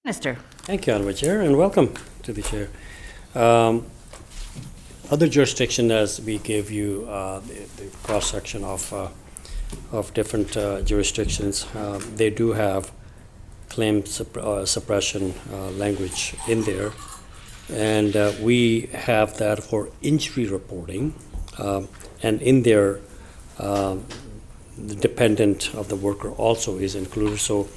Minister. Thank you, Honorable Chair, and welcome to the Chair. Um, Other jurisdiction, as we gave you the cross-section of different jurisdictions, they do have claim suppression language in there. And we have that for injury reporting. And in there, the dependent of the worker also is included. So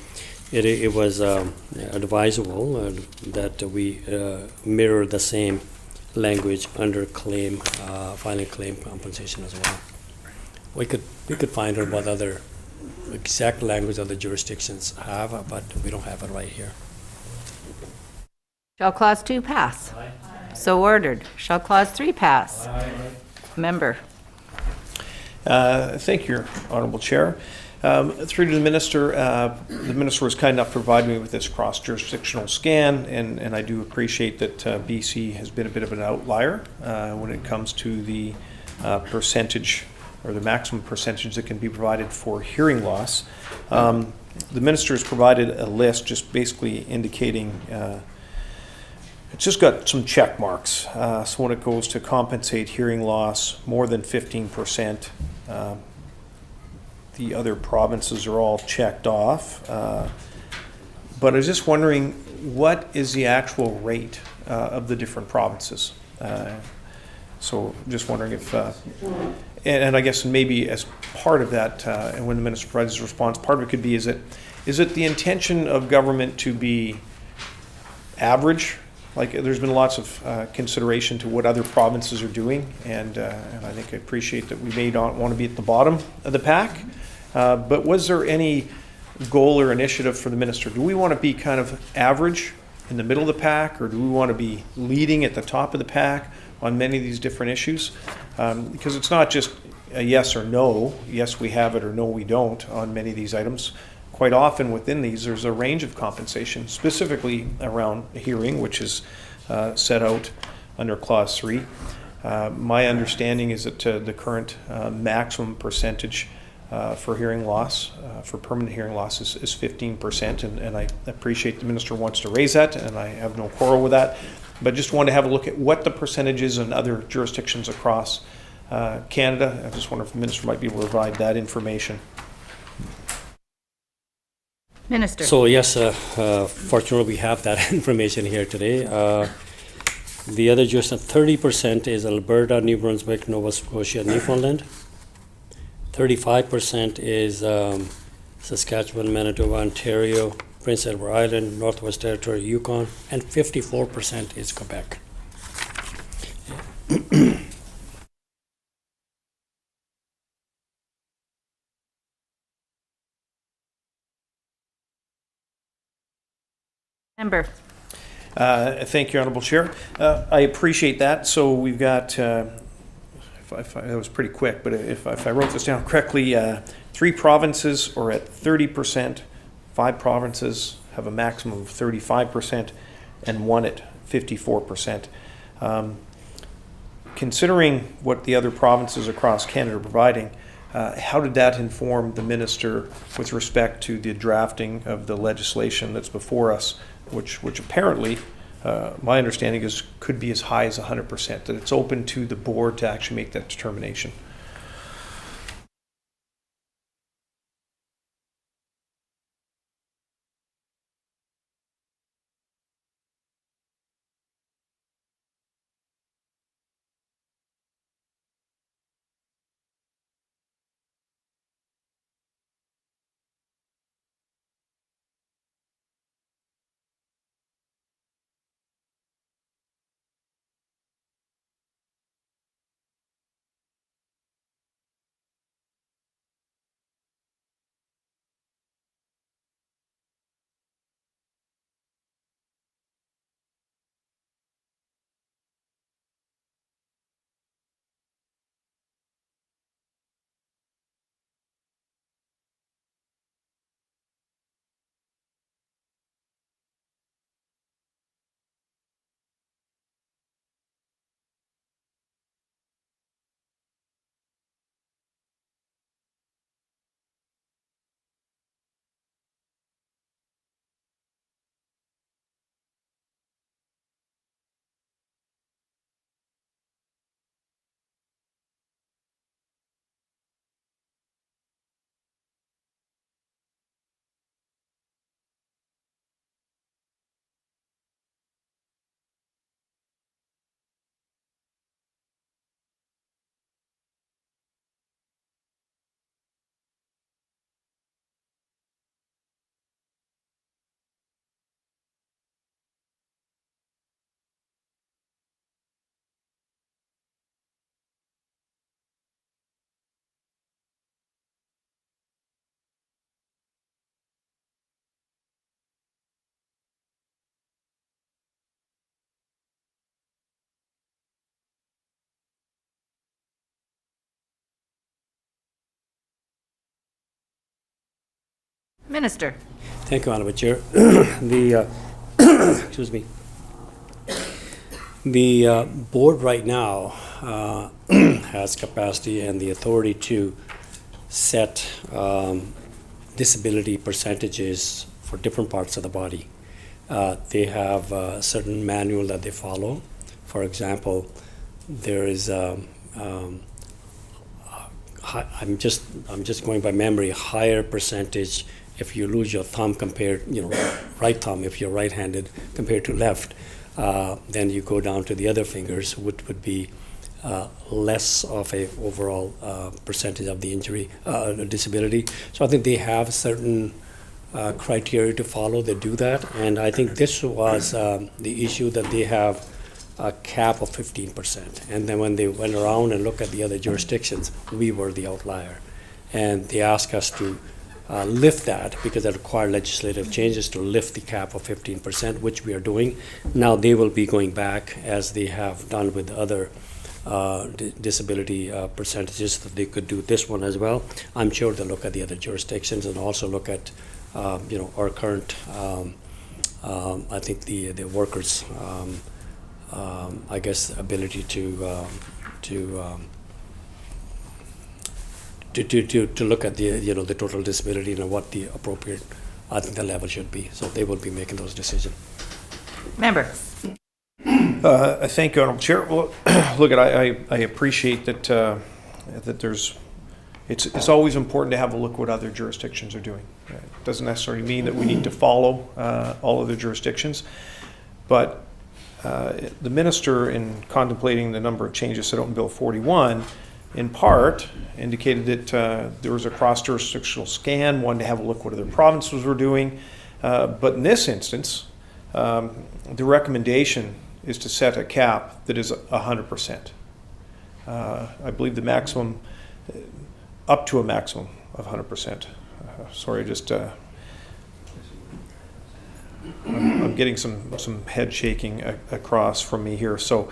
it was advisable that we mirror the same language under claim, filing claim compensation as well. We could find out what other exact language other jurisdictions have, but we don't have it right here. Shall Clause 2 pass? So ordered. Shall Clause 3 pass? Member. Thank you, Honorable Chair. Through to the Minister was kind enough to provide me with this cross-jurisdictional scan, and I do appreciate that BC has been a bit of an outlier when it comes to the percentage or the maximum percentage that can be provided for hearing loss. The Minister has provided a list just basically indicating it's just got some check marks. So when it goes to compensate hearing loss more than 15%, the other provinces are all checked off. But I was just wondering, what is the actual rate of the different provinces? So just wondering if, and I guess maybe as part of that, and when the Minister provides his response, part of it could be, is it the intention of government to be average? Like, there's been lots of consideration to what other provinces are doing, and I think I appreciate that we may not want to be at the bottom of the pack, but was there any goal or initiative for the Minister? Do we want to be kind of average in the middle of the pack, or do we want to be leading at the top of the pack on many of these different issues? Because it's not just a yes or no, yes we have it or no we don't on many of these items. Quite often within these, there's a range of compensation, specifically around hearing, which is set out under Clause 3. My understanding is that the current maximum percentage for hearing loss, for permanent hearing loss, is 15%, and I appreciate the Minister wants to raise that, and I have no quarrel with that, but just want to have a look at what the percentage is in other jurisdictions across Canada. I just wonder if the Minister might be able to provide that information. Minister. So yes, fortunately we have that information here today. The other jurisdiction, 30% is Alberta, New Brunswick, Nova Scotia, Newfoundland. 35% is Saskatchewan, Manitoba, Ontario, Prince Edward Island, Northwest Territory, Yukon, and 54% is Quebec. Member. Thank you, Honourable Chair. I appreciate that. So we've got, that was pretty quick, but if I wrote this down correctly, 3 provinces are at 30%, 5 provinces have a maximum of 35%, and 1 at 54%. Considering what the other provinces across Canada are providing, how did that inform the Minister with respect to the drafting of the legislation that's before us, which apparently, my understanding is, could be as high as 100%, that it's open to the board to actually make that determination? Minister. Thank you, Honorable Chair. The, excuse me. The board right now has capacity and the authority to set disability percentages for different parts of the body. They have a certain manual that they follow. For example, there is I'm just going by memory, a higher percentage if you lose your thumb compared, right thumb if you're right-handed compared to left. Then you go down to the other fingers, which would be less of a overall percentage of the injury, disability. So I think they have certain criteria to follow. They do that, and I think this was the issue that they have a cap of 15%. And then when they went around and looked at the other jurisdictions, we were the outlier, and they asked us to lift that because it required legislative changes to lift the cap of 15%, which we are doing. Now they will be going back, as they have done with other disability percentages, that they could do this one as well. I'm sure they'll look at the other jurisdictions and also look at our current, I think the workers' I guess ability to look at the the total disability and what the appropriate, I think, the level should be. So they will be making those decisions. Member. Thank you, Honorable Chair. Well, look, I appreciate that that there's. It's always important to have a look what other jurisdictions are doing. It doesn't necessarily mean that we need to follow all other jurisdictions, but the minister, in contemplating the number of changes set out in Bill 41, in part indicated that there was a cross-jurisdictional scan, wanted to have a look what other provinces were doing, but in this instance, the recommendation is to set a cap that is 100%. I believe the maximum, up to a maximum of 100%. Sorry, just I'm getting some head shaking across from me here. So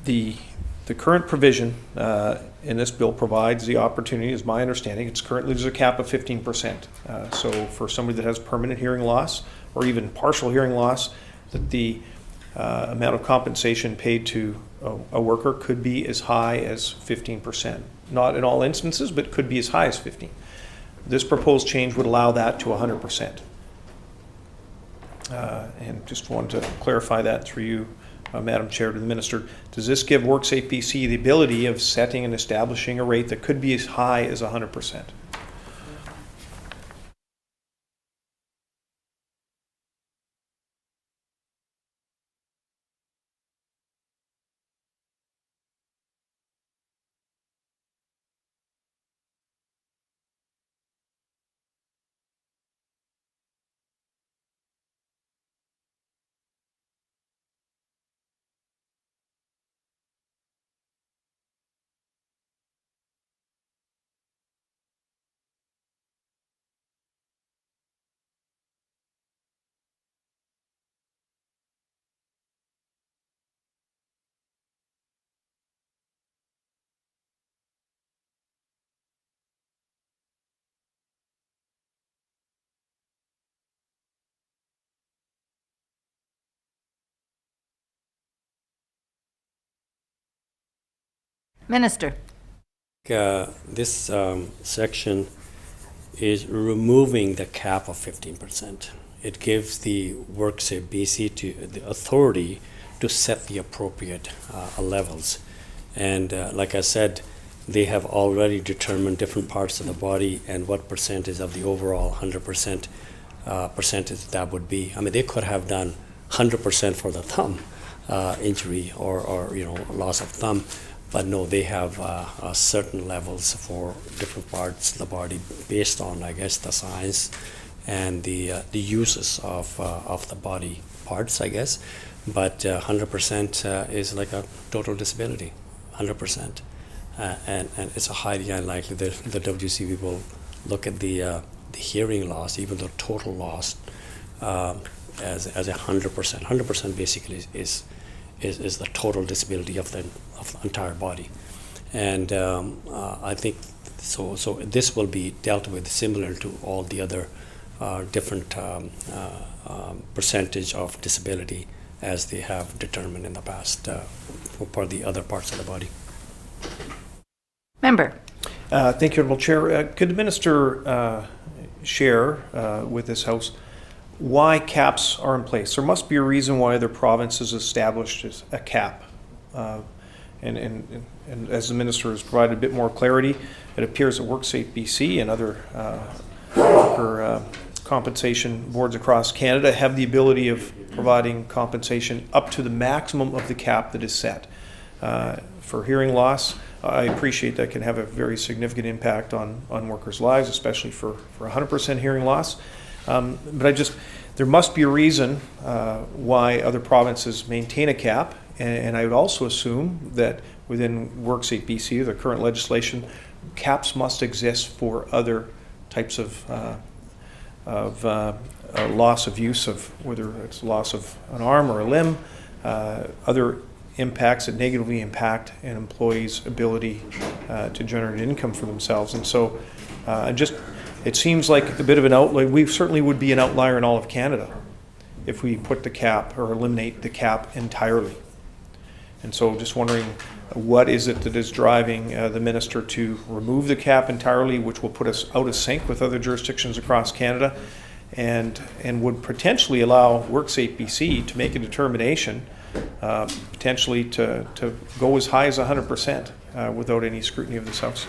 the current provision in this bill provides the opportunity, is my understanding, it's currently there's a cap of 15%. So for somebody that has permanent hearing loss or even partial hearing loss, that the amount of compensation paid to a worker could be as high as 15%. Not in all instances, but could be as high as 15%. This proposed change would allow that to 100%. And just wanted to clarify that through you, Madam Chair, to the Minister. Does this give WorkSafe BC the ability of setting and establishing a rate that could be as high as 100%? Minister. This section is removing the cap of 15%. It gives the WorkSafe BC to the authority to set the appropriate levels. And like I said, they have already determined different parts of the body and what percentage of the overall 100% percentage that would be. I mean, they could have done 100% for the thumb injury or loss of thumb. But no, they have certain levels for different parts of the body based on, I guess, the size and the uses of the body parts, I guess. But 100% is like a total disability, 100%. And it's a highly unlikely that the WCB will look at the hearing loss, even the total loss, as 100%. 100% basically is the total disability of the entire body. And I think So this will be dealt with similar to all the other different percentage of disability as they have determined in the past for the other parts of the body. Member. Thank you, Honourable Chair. Could the Minister share with this House why caps are in place? There must be a reason why other provinces established a cap. And as the Minister has provided a bit more clarity, it appears that WorkSafe BC and other worker compensation boards across Canada have the ability of providing compensation up to the maximum of the cap that is set. For hearing loss, I appreciate that can have a very significant impact on workers' lives, especially for 100% hearing loss. But there must be a reason why other provinces maintain a cap, and I would also assume that within WorkSafe BC, the current legislation, caps must exist for other types of loss of use, of whether it's loss of an arm or a limb, other impacts that negatively impact an employee's ability to generate income for themselves. And so it seems like a bit of an outlier. We certainly would be an outlier in all of Canada if we put the cap or eliminate the cap entirely. And so just wondering, what is it that is driving the Minister to remove the cap entirely, which will put us out of sync with other jurisdictions across Canada, and would potentially allow WorkSafe BC to make a determination potentially to go as high as 100% without any scrutiny of this House.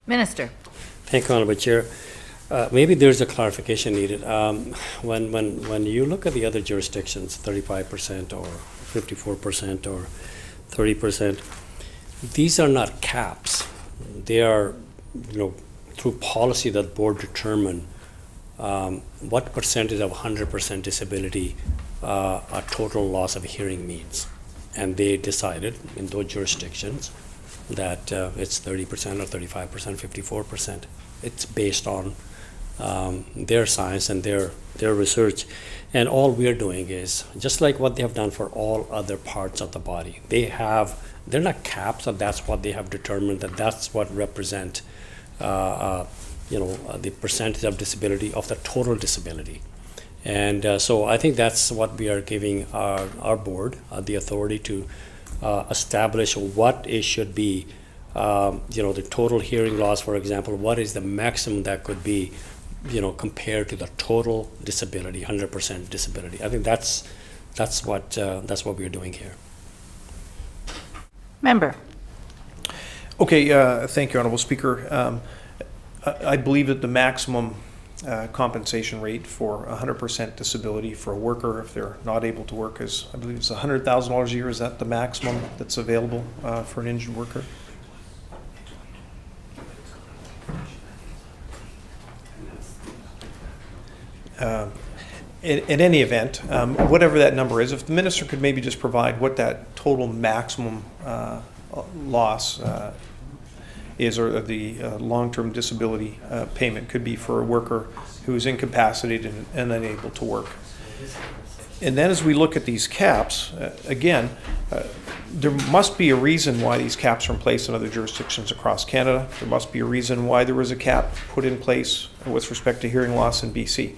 Minister. Thank you, Honourable Chair. Maybe there's a clarification needed. When you look at the other jurisdictions, 35% or 54% or 30%, these are not caps. They are, through policy that board determine what percentage of 100% disability a total loss of hearing means. And they decided in those jurisdictions that it's 30% or 35%, 54%. It's based on their science and their research. And all we're doing is, just like what they have done for all other parts of the body, they're not caps, and that's what they have determined, that's what represent the percentage of disability of the total disability. And so I think that's what we are giving our board the authority to establish what it should be. The total hearing loss, for example, what is the maximum that could be, compared to the total disability, 100% disability. I think that's what we're doing here. Member. Okay, thank you, Honourable Speaker. I believe that the maximum compensation rate for 100% disability for a worker, if they're not able to work, is, I believe it's $100,000 a year. Is that the maximum that's available for an injured worker? In any event, whatever that number is, if the Minister could maybe just provide what that total maximum loss is, or the long-term disability payment could be for a worker who is incapacitated and unable to work. And then as we look at these caps, again, there must be a reason why these caps are in place in other jurisdictions across Canada. There must be a reason why there was a cap put in place with respect to hearing loss in BC.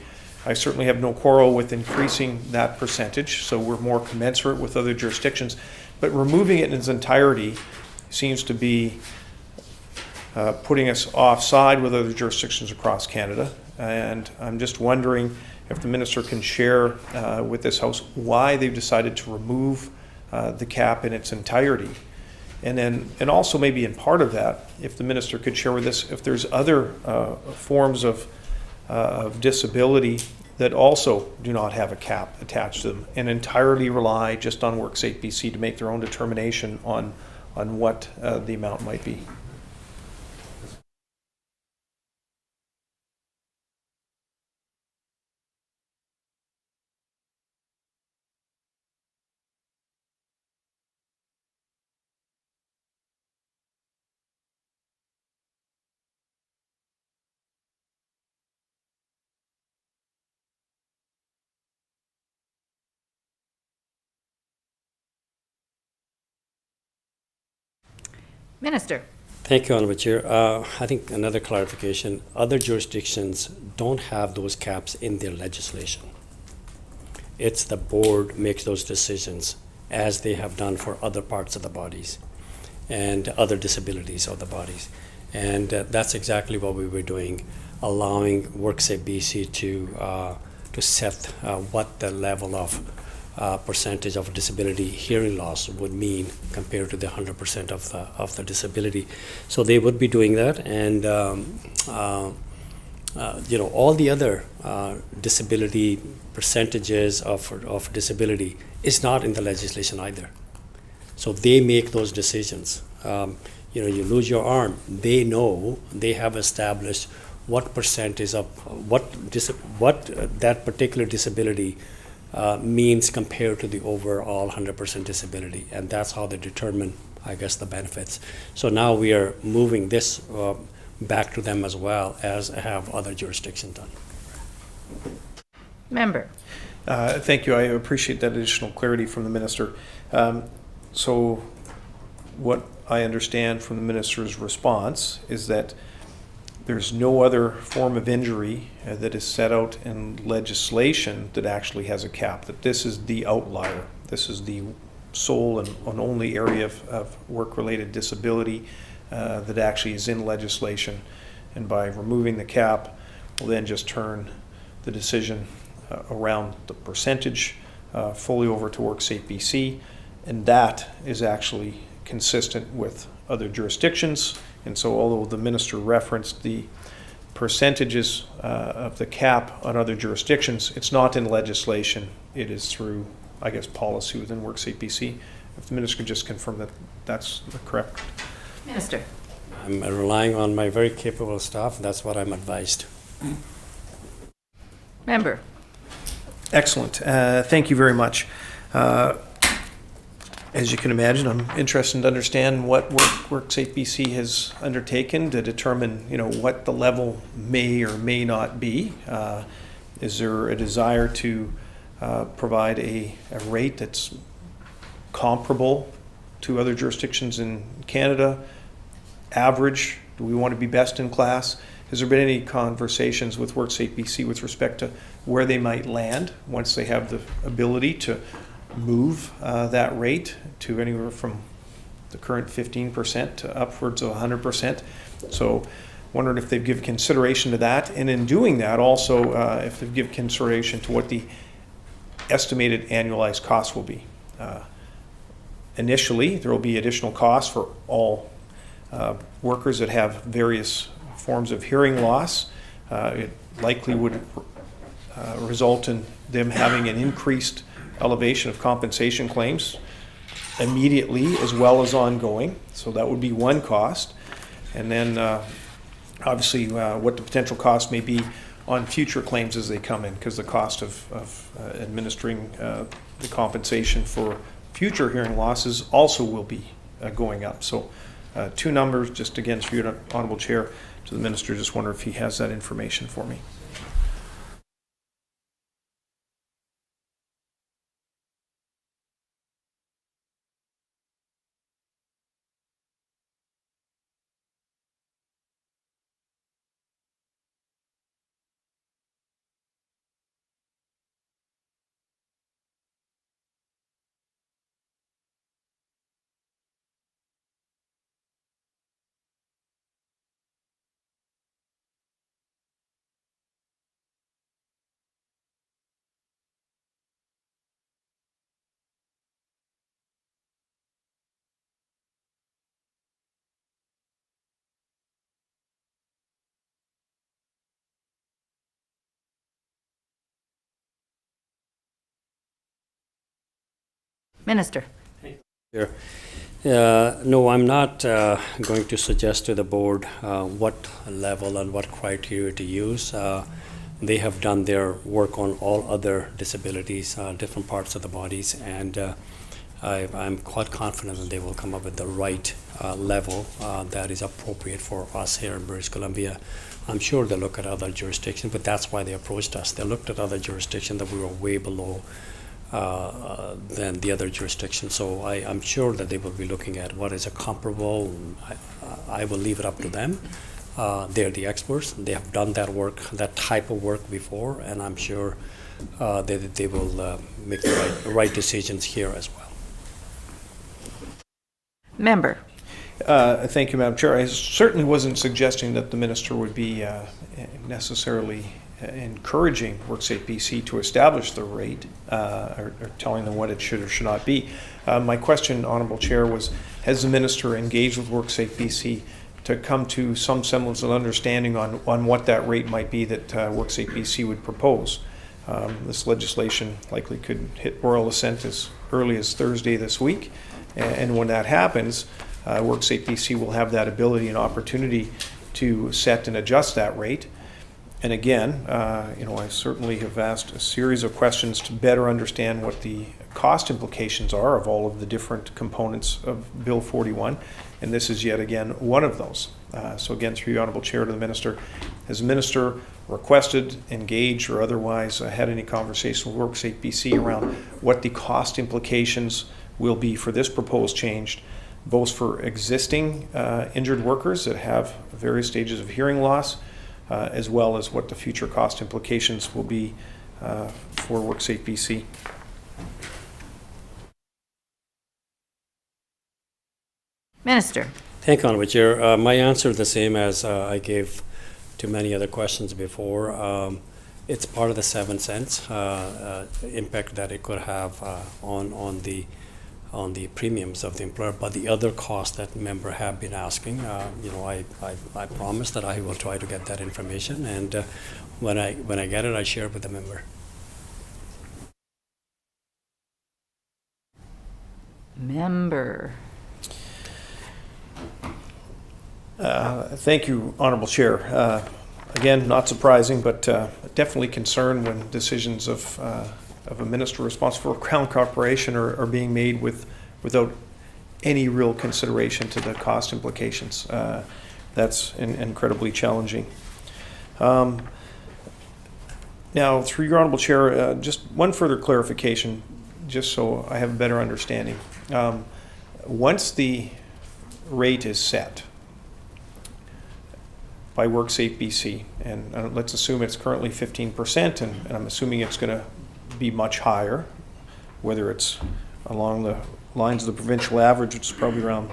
I certainly have no quarrel with increasing that percentage, so we're more commensurate with other jurisdictions. But removing it in its entirety seems to be putting us offside with other jurisdictions across Canada. And I'm just wondering if the Minister can share with this House why they've decided to remove the cap in its entirety. And also maybe in part of that, if the Minister could share with us if there's other forms of disability that also do not have a cap attached to them and entirely rely just on WorkSafe BC to make their own determination on what the amount might be. Minister. Thank you, Honorable Chair. I think another clarification, other jurisdictions don't have those caps in their legislation. It's the board makes those decisions as they have done for other parts of the bodies and other disabilities of the bodies. And that's exactly what we were doing, allowing WorkSafe BC to set what the level of percentage of disability hearing loss would mean compared to the 100% of the disability. So they would be doing that, and all the other disability percentages of disability is not in the legislation either. So they make those decisions. You lose your arm, they know, they have established what percentage of what that particular disability means compared to the overall 100% disability, and that's how they determine, I guess, the benefits. So now we are moving this back to them as well as have other jurisdictions done. Member. Thank you. I appreciate that additional clarity from the minister. So what I understand from the minister's response is that there's no other form of injury that is set out in legislation that actually has a cap, that this is the outlier. This is the sole and only area of work-related disability that actually is in legislation. And by removing the cap, we'll then just turn the decision around the percentage fully over to WorkSafe BC, and that is actually consistent with other jurisdictions. And so although the minister referenced the percentages of the cap on other jurisdictions, it's not in legislation. It is through, I guess, policy within WorkSafe BC. If the minister could just confirm that that's correct. Minister. I'm relying on my very capable staff. That's what I'm advised. Member. Excellent. Thank you very much. As you can imagine, I'm interested to understand what WorkSafe BC has undertaken to determine, what the level may or may not be. Is there a desire to provide a rate that's comparable to other jurisdictions in Canada? Average? Do we want to be best in class? Has there been any conversations with WorkSafe BC with respect to where they might land once they have the ability to move that rate to anywhere from the current 15% to upwards of 100%? So wondering if they've given consideration to that, and in doing that also if they've given consideration to what the estimated annualized cost will be. Initially, there will be additional costs for all workers that have various forms of hearing loss. It likely would result in them having an increased elevation of compensation claims immediately as well as ongoing. So that would be one cost. And then obviously what the potential cost may be on future claims as they come in, because the cost of administering the compensation for future hearing losses also will be going up. So two numbers, just again through you, Honourable Chair, to the Minister. Just wonder if he has that information for me. Minister. Sure. No, I'm not going to suggest to the board what level and what criteria to use. They have done their work on all other disabilities, different parts of the bodies, and I'm quite confident that they will come up with the right level that is appropriate for us here in British Columbia. I'm sure they'll look at other jurisdictions, but that's why they approached us. They looked at other jurisdictions that we were way below than the other jurisdictions. So I'm sure that they will be looking at what is a comparable. I will leave it up to them. They're the experts. They have done that work, that type of work before, and I'm sure that they will make the right decisions here as well. Member. Thank you, Madam Chair. I certainly wasn't suggesting that the minister would be necessarily encouraging WorkSafe BC to establish the rate or telling them what it should or should not be. My question, Honourable Chair, was has the minister engaged with WorkSafe BC to come to some semblance of understanding on what that rate might be that WorkSafe BC would propose? This legislation likely could hit royal assent as early as Thursday this week, and when that happens, WorkSafe BC will have that ability and opportunity to set and adjust that rate. And again, I certainly have asked a series of questions to better understand what the cost implications are of all of the different components of Bill 41, and this is yet again one of those. So again, through the Honourable Chair to the Minister, has the Minister requested, engaged, or otherwise had any conversation with WorkSafe BC around what the cost implications will be for this proposed change, both for existing injured workers that have various stages of hearing loss, as well as what the future cost implications will be for WorkSafe BC. Minister. Thank you, Honourable Chair. My answer is the same as I gave to many other questions before. It's part of the 7 cents impact that it could have on the premiums of the employer, but the other costs that member have been asking, I promise that I will try to get that information, and when I get it, I share it with the member. Member. Thank you, Honourable Chair. Again, not surprising, but definitely concerned when decisions of a minister responsible for Crown Corporation are being made without any real consideration to the cost implications. That's incredibly challenging. Now, through your Honourable Chair, just one further clarification, just so I have a better understanding. Once the rate is set by WorkSafe BC, and let's assume it's currently 15%, and I'm assuming it's going to be much higher, whether it's along the lines of the provincial average, which is probably around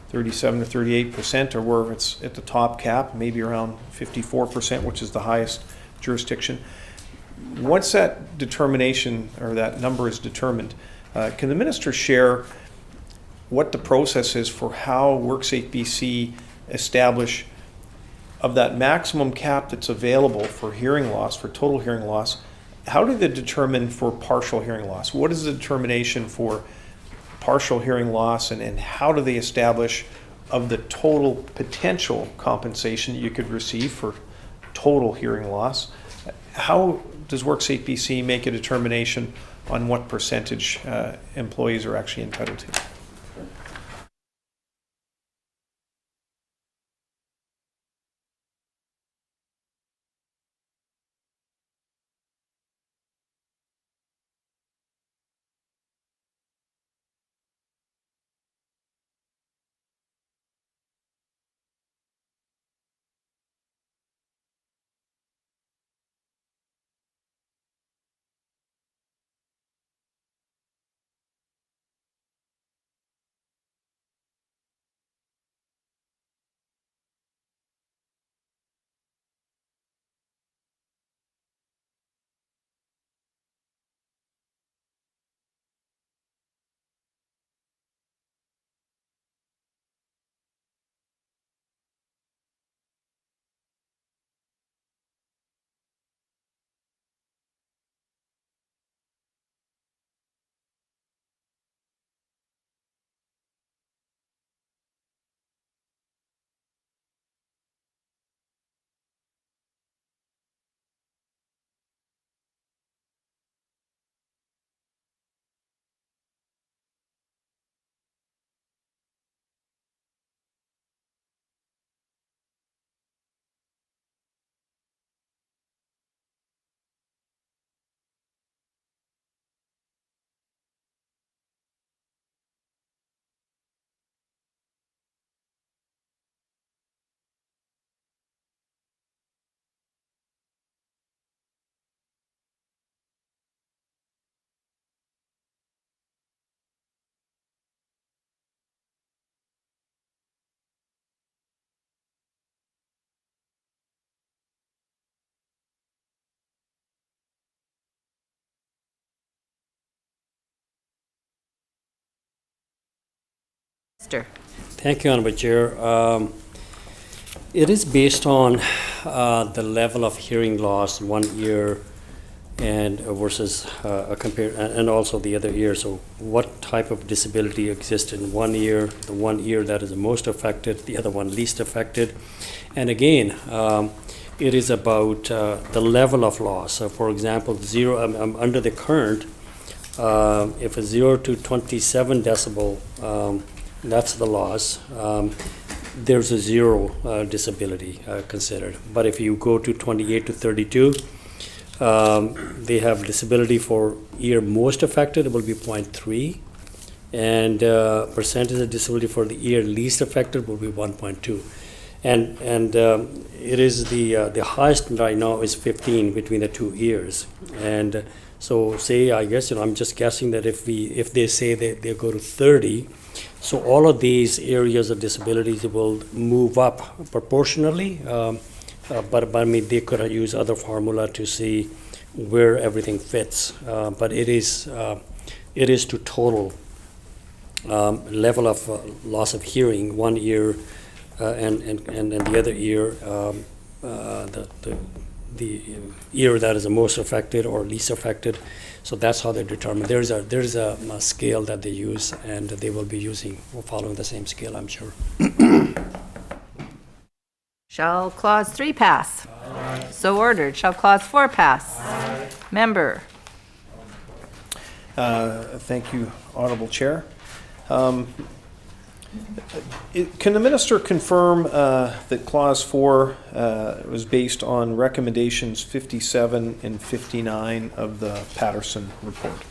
37 to 38%, or where it's at the top cap, maybe around 54%, which is the highest jurisdiction. Once that determination or that number is determined, can the minister share what the process is for how WorkSafe BC establish of that maximum cap that's available for hearing loss, for total hearing loss? How do they determine for partial hearing loss? What is the determination for partial hearing loss, and how do they establish of the total potential compensation that you could receive for total hearing loss? How does WorkSafe BC make a determination on what percentage employees are actually entitled to? Minister. Thank you, Honorable Chair. It is based on the level of hearing loss 1 year and versus and also the other year. So what type of disability exists in 1 year, the 1 year that is the most affected, the other one least affected. And again, it is about the level of loss. So for example, under the current, if a 0 to 27 decibel, that's the loss. There's a zero disability considered. But if you go to 28 to 32, they have disability for ear most affected, it will be 0.3, and percentage of disability for the ear least affected will be 1.2. And it is the highest right now is 15 between the two ears. And so say, I guess, I'm just guessing that if they say they go to 30, so all of these areas of disabilities will move up proportionally, but I mean, they could use other formula to see where everything fits. But it is to total level of loss of hearing 1 year, and the other ear, the ear that is the most affected or least affected. So that's how they determine. There's a scale that they use, and they will be following the same scale, I'm sure. Shall Clause 3 pass? Aye. So ordered. Shall Clause 4 pass? Aye. Member. Thank you, Honorable Chair. Can the minister confirm that Clause 4 was based on recommendations 57 and 59 of the Patterson report?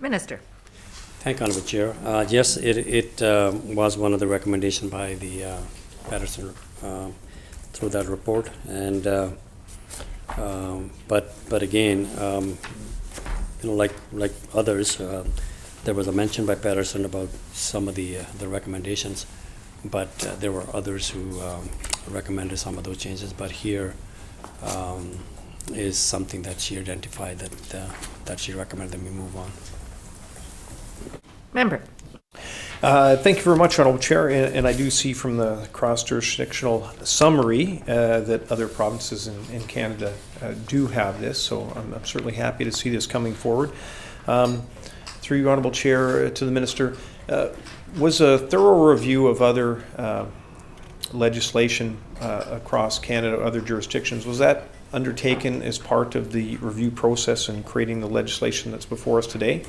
Minister. Thank you, Honorable Chair. Yes, it was one of the recommendations by the Patterson through that report, and but again, like others, there was a mention by Patterson about some of the recommendations, but there were others who recommended some of those changes. But here is something that she identified that she recommended that we move on. Member. Thank you very much, Honorable Chair. And I do see from the cross-jurisdictional summary that other provinces in Canada do have this, so I'm certainly happy to see this coming forward. Through you, Honorable Chair, to the Minister, was a thorough review of other legislation across Canada, other jurisdictions, was that undertaken as part of the review process in creating the legislation that's before us today?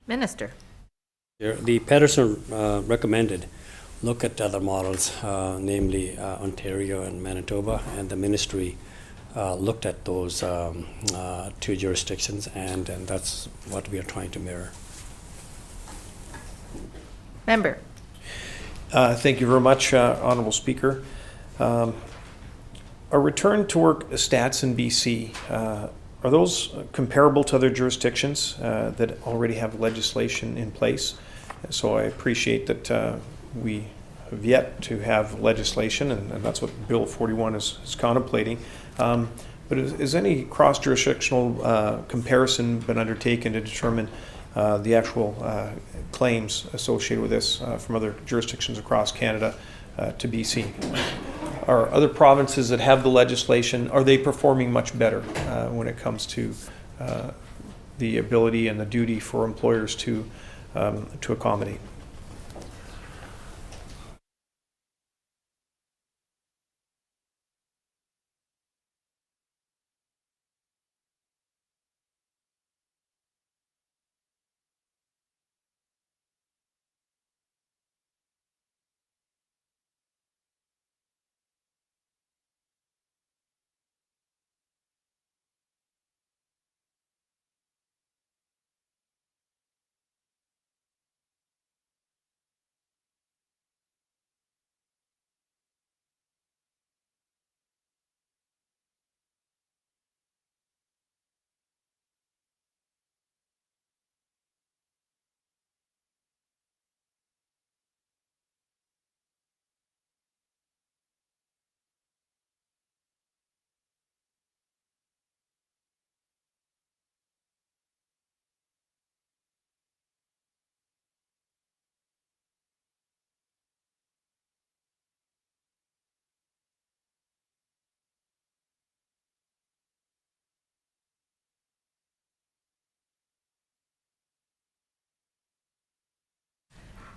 Minister. The Patterson recommended look at other models, namely Ontario and Manitoba, and the ministry looked at those two jurisdictions, and that's what we are trying to mirror. Member. Thank you very much, Honourable Speaker. A return to work stats in BC, are those comparable to other jurisdictions that already have legislation in place? So I appreciate that we have yet to have legislation, and that's what Bill 41 is contemplating. But is any cross-jurisdictional comparison been undertaken to determine the actual claims associated with this from other jurisdictions across Canada to BC? Are other provinces that have the legislation, are they performing much better when it comes to the ability and the duty for employers to accommodate?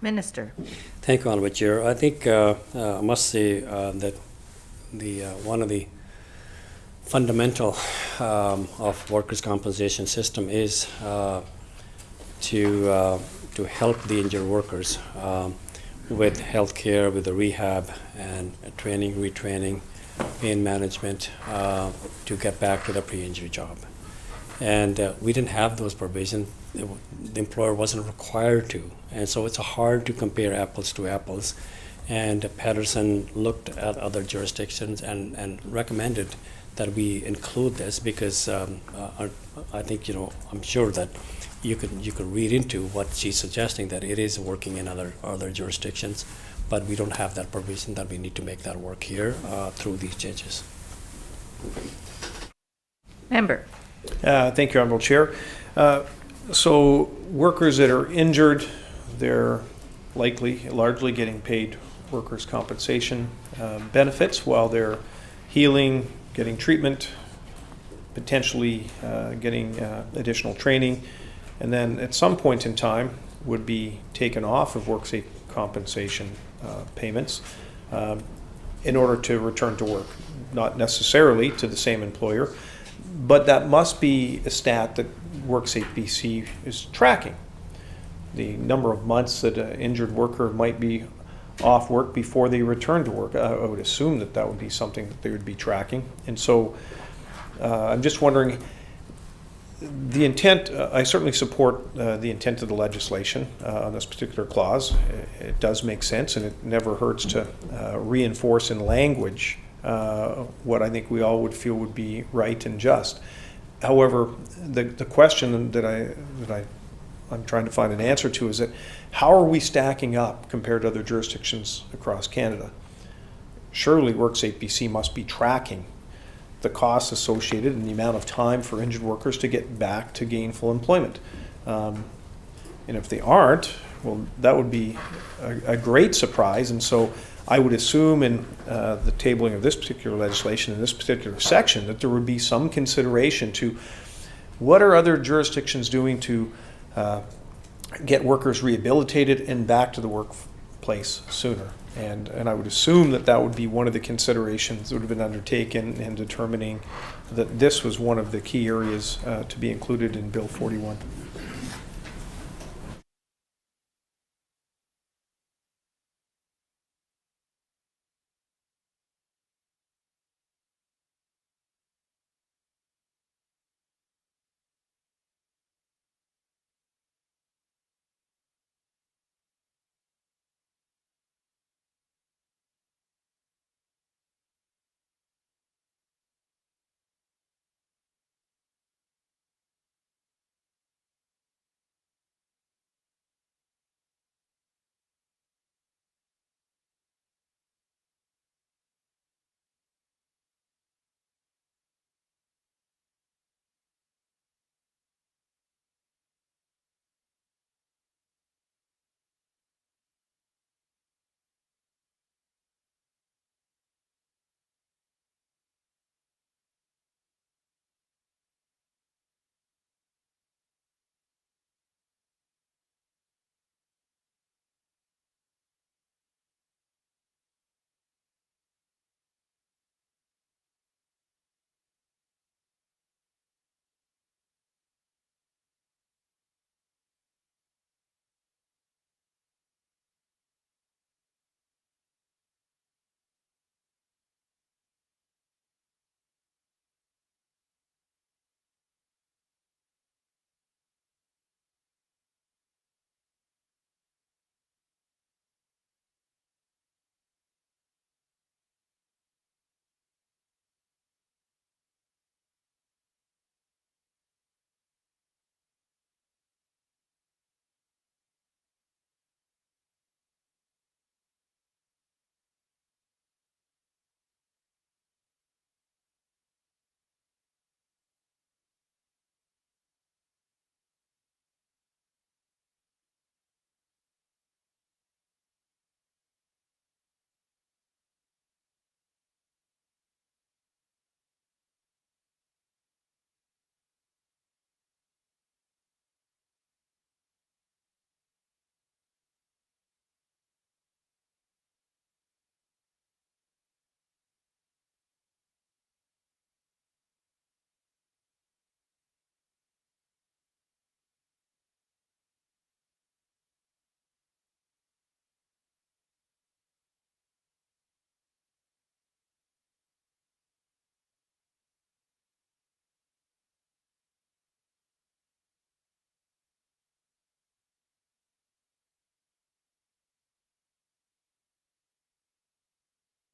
Minister. Thank you, Honourable Chair. I think I must say that one of the fundamental of workers' compensation system is to help the injured workers with health care, with the rehab and training, retraining, pain management to get back to the pre-injury job. And we didn't have those provisions. The employer wasn't required to. And so it's hard to compare apples to apples. And Patterson looked at other jurisdictions and recommended that we include this because I think, I'm sure that you could read into what she's suggesting, that it is working in other jurisdictions, but we don't have that provision, that we need to make that work here through these changes. Member. Thank you, Honourable Chair. So workers that are injured, they're largely getting paid workers' compensation benefits while they're healing, getting treatment, potentially getting additional training, and then at some point in time would be taken off of WorkSafe compensation payments in order to return to work. Not necessarily to the same employer, but that must be a stat that WorkSafe BC is tracking. The number of months that an injured worker might be off work before they return to work. I would assume that that would be something that they would be tracking. And so I'm just wondering, the intent, I certainly support the intent of the legislation on this particular clause. It does make sense, and it never hurts to reinforce in language what I think we all would feel would be right and just. However, the question that I'm trying to find an answer to is that how are we stacking up compared to other jurisdictions across Canada? Surely WorkSafe BC must be tracking the costs associated and the amount of time for injured workers to get back to gainful employment. And if they aren't, well, that would be a great surprise. And so I would assume in the tabling of this particular legislation in this particular section that there would be some consideration to what are other jurisdictions doing to get workers rehabilitated and back to the workplace sooner. And I would assume that that would be one of the considerations that would have been undertaken in determining that this was one of the key areas to be included in Bill 41.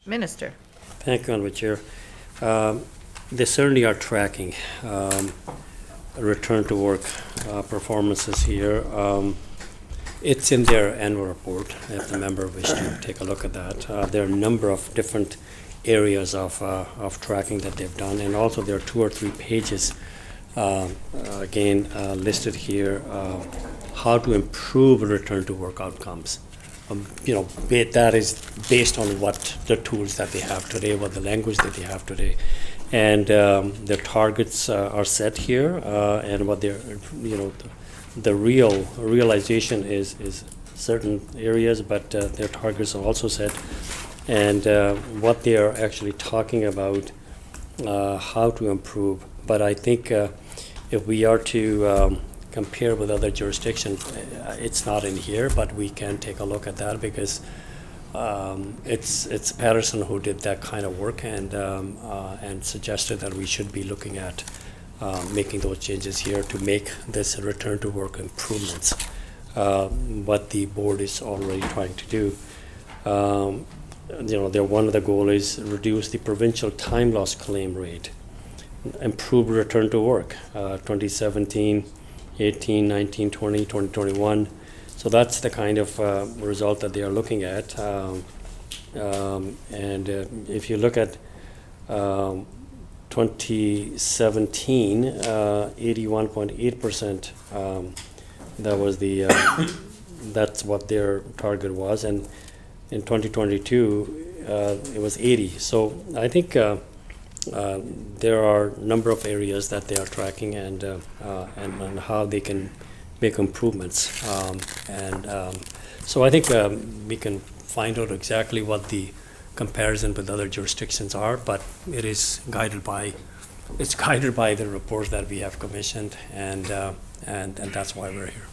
Minister. Thank you, Honourable Chair. They certainly are tracking return to work performances here. It's in their annual report, if the member wishes to take a look at that. There are a number of different areas of tracking that they've done, and also there are 2 or 3 pages again listed here how to improve return to work outcomes. that is based on what the tools that they have today, what the language that they have today. And their targets are set here, and what they're, the realization is certain areas, but their targets are also set. And what they are actually talking about, how to improve. But I think if we are to compare with other jurisdictions, it's not in here, but we can take a look at that because it's Patterson who did that kind of work and suggested that we should be looking at making those changes here to make this return to work improvements. What the board is already trying to do. One of the goals is reduce the provincial time loss claim rate, improve return to work, 2017, 18, 19, 20, 2021. So that's the kind of result that they are looking at. If you look at 2017, 81.8%, that was the that's what their target was, and in 2022 it was 80. So I think there are a number of areas that they are tracking and how they can make improvements. So I think we can find out exactly what the comparison with other jurisdictions are, but it is guided by the reports that we have commissioned, and that's why we're here.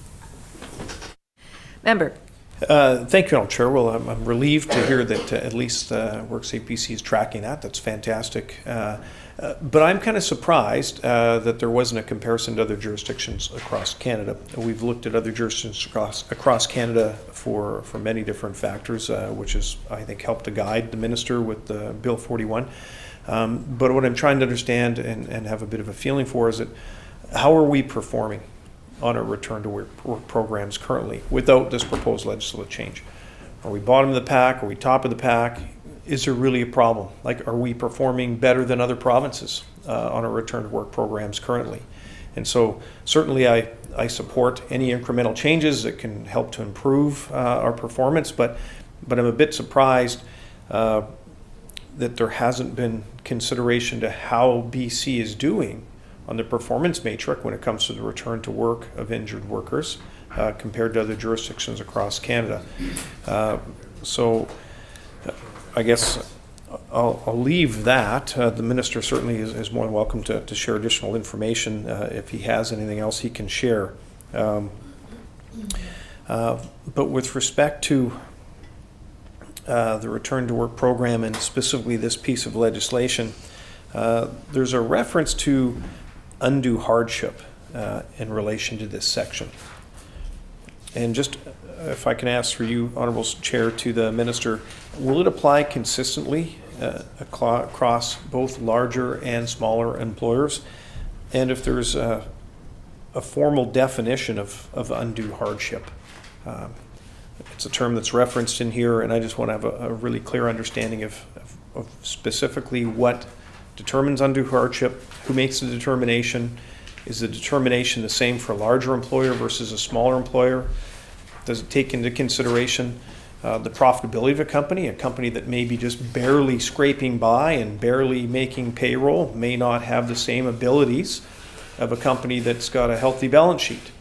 Member. Thank you, Madam Chair. Well, I'm relieved to hear that at least WorkSafe BC is tracking that. That's fantastic. But I'm kind of surprised that there wasn't a comparison to other jurisdictions across Canada. We've looked at other jurisdictions across Canada for many different factors, which has, I think, helped to guide the minister with Bill 41. But what I'm trying to understand and have a bit of a feeling for is that how are we performing on our return to work programs currently without this proposed legislative change? Are we bottom of the pack? Are we top of the pack? Is there really a problem? Like, are we performing better than other provinces on our return to work programs currently? And so certainly I support any incremental changes that can help to improve our performance, but I'm a bit surprised that there hasn't been consideration to how BC is doing on the performance matrix when it comes to the return to work of injured workers compared to other jurisdictions across Canada. So I guess I'll leave that. The minister certainly is more than welcome to share additional information if he has anything else he can share. But with respect to the return to work program and specifically this piece of legislation, there's a reference to undue hardship in relation to this section. And just if I can ask for you, Honourable Chair, to the Minister, will it apply consistently across both larger and smaller employers? And if there's a formal definition of undue hardship? It's a term that's referenced in here, and I just want to have a really clear understanding of specifically what determines undue hardship, who makes the determination, is the determination the same for a larger employer versus a smaller employer? Does it take into consideration the profitability of a company that may be just barely scraping by and barely making payroll may not have the same abilities of a company that's got a healthy balance sheet?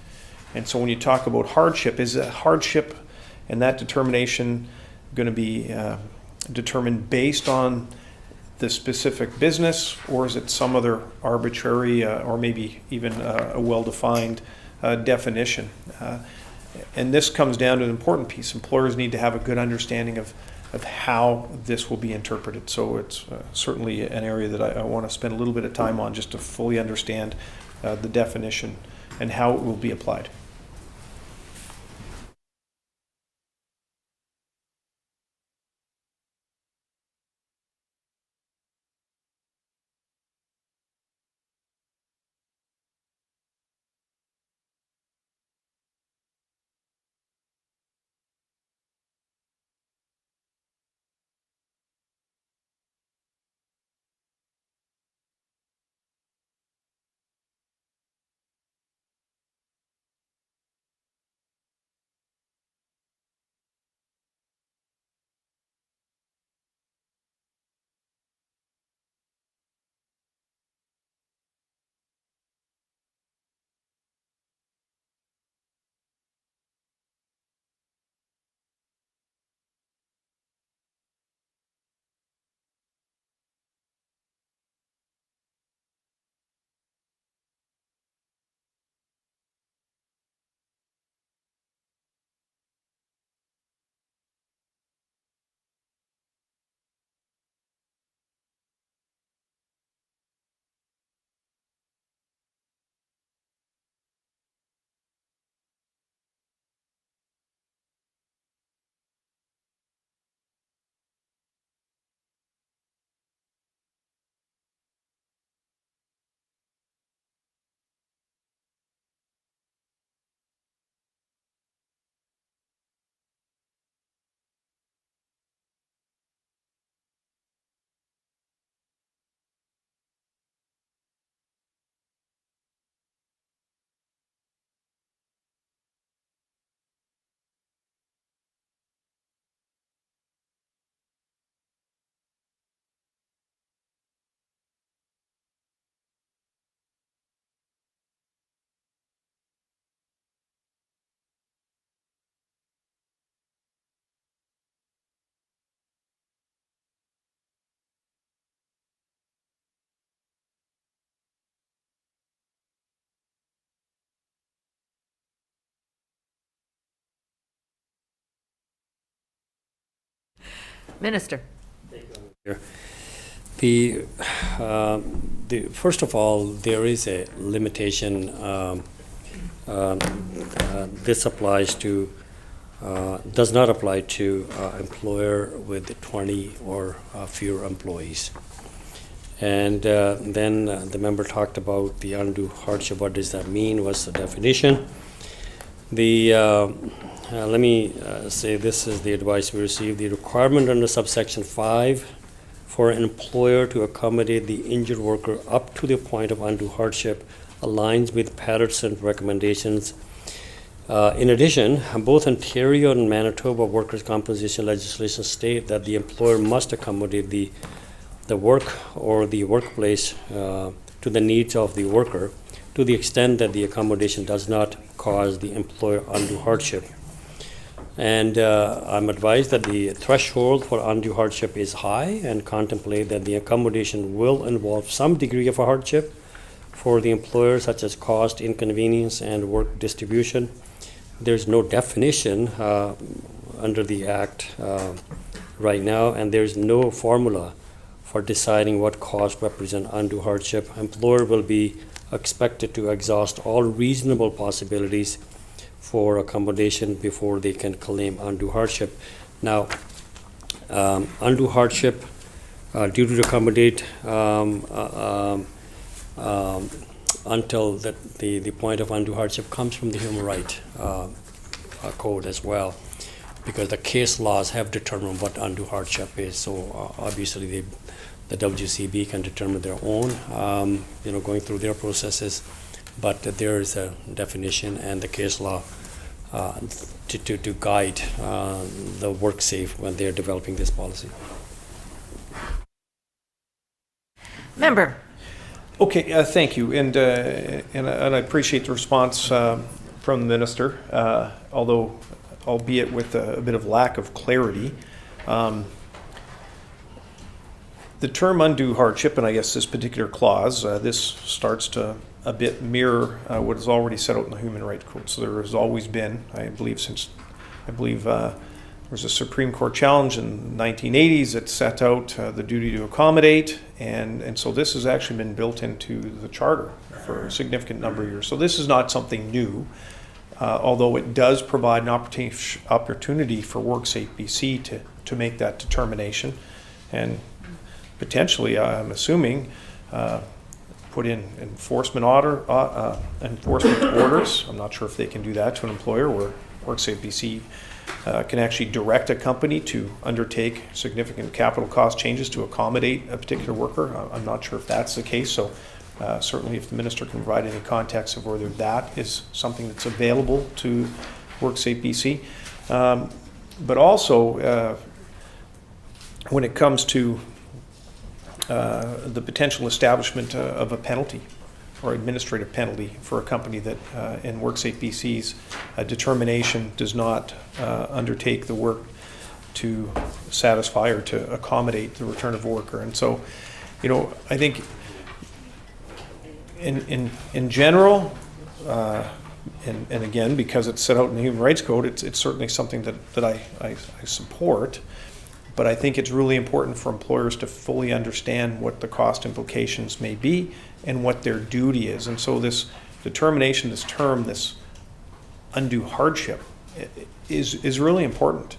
And so when you talk about hardship, is that hardship and that determination going to be determined based on the specific business, or is it some other arbitrary or maybe even a well-defined definition? And this comes down to an important piece. Employers need to have a good understanding of how this will be interpreted. So it's certainly an area that I want to spend a little bit of time on just to fully understand the definition and how it will be applied. Minister. First of all, there is a limitation. This does not apply to employer with 20 or fewer employees. And then the member talked about the undue hardship. What does that mean? What's the definition? Let me say this is the advice we received. The requirement under subsection 5 for an employer to accommodate the injured worker up to the point of undue hardship aligns with Patterson's recommendations. In addition, both Ontario and Manitoba workers' compensation legislation state that the employer must accommodate the work or the workplace to the needs of the worker to the extent that the accommodation does not cause the employer undue hardship. And I'm advised that the threshold for undue hardship is high and contemplate that the accommodation will involve some degree of a hardship for the employer, such as cost, inconvenience, and work distribution. There's no definition under the Act right now, and there's no formula for deciding what costs represent undue hardship. Employer will be expected to exhaust all reasonable possibilities for accommodation before they can claim undue hardship. Now, undue hardship due to accommodate until the point of undue hardship comes from the Human Rights Code as well, because the case laws have determined what undue hardship is. So obviously the WCB can determine their own, going through their processes, but there is a definition and the case law to guide the WorkSafe when they're developing this policy. Member. Okay, thank you, and I appreciate the response from the minister, although albeit with a bit of lack of clarity. The term undue hardship, and I guess this particular clause, this starts to a bit mirror what is already set out in the Human Rights Code. So there has always been, I believe there was a Supreme Court challenge in the 1980s that set out the duty to accommodate, and so this has actually been built into the Charter for a significant number of years. So this is not something new, although it does provide an opportunity for WorkSafe BC to make that determination, and potentially, I'm assuming, put in enforcement orders. I'm not sure if they can do that to an employer, where WorkSafe BC can actually direct a company to undertake significant capital cost changes to accommodate a particular worker. I'm not sure if that's the case, so certainly if the minister can provide any context of whether that is something that's available to WorkSafe BC. But also, when it comes to the potential establishment of a penalty or administrative penalty for a company that in WorkSafe BC's determination does not undertake the work to satisfy or to accommodate the return of a worker. And so, I think in general, and again, because it's set out in the Human Rights Code, it's certainly something that I support. But I think it's really important for employers to fully understand what the cost implications may be and what their duty is. And so this determination, this term, this undue hardship is really important.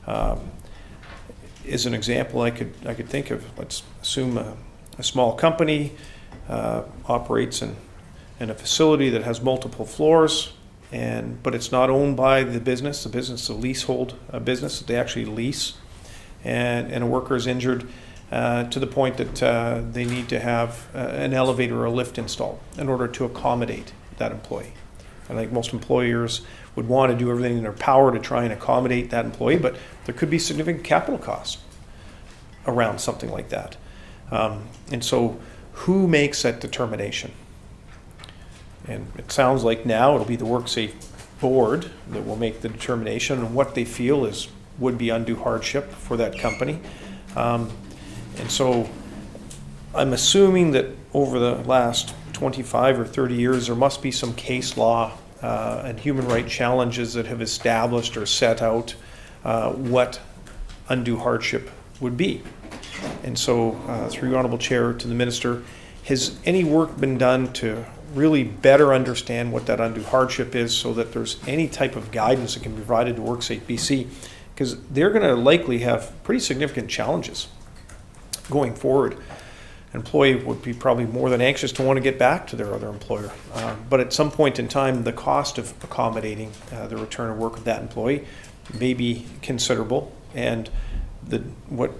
As an example, I could think of, let's assume a small company operates in a facility that has multiple floors, but it's not owned by the business. The business is a leasehold business that they actually lease. And a worker is injured to the point that they need to have an elevator or a lift installed in order to accommodate that employee. I think most employers would want to do everything in their power to try and accommodate that employee, but there could be significant capital costs around something like that. And so who makes that determination? And it sounds like now it'll be the WorkSafe board that will make the determination on what they feel would be undue hardship for that company. And so I'm assuming that over the last 25 or 30 years, there must be some case law and human rights challenges that have established or set out what undue hardship would be. And so, through your Honourable Chair, to the Minister, has any work been done to really better understand what that undue hardship is so that there's any type of guidance that can be provided to WorkSafe BC? Because they're going to likely have pretty significant challenges going forward. An employee would be probably more than anxious to want to get back to their other employer. But at some point in time, the cost of accommodating the return of work of that employee may be considerable, and what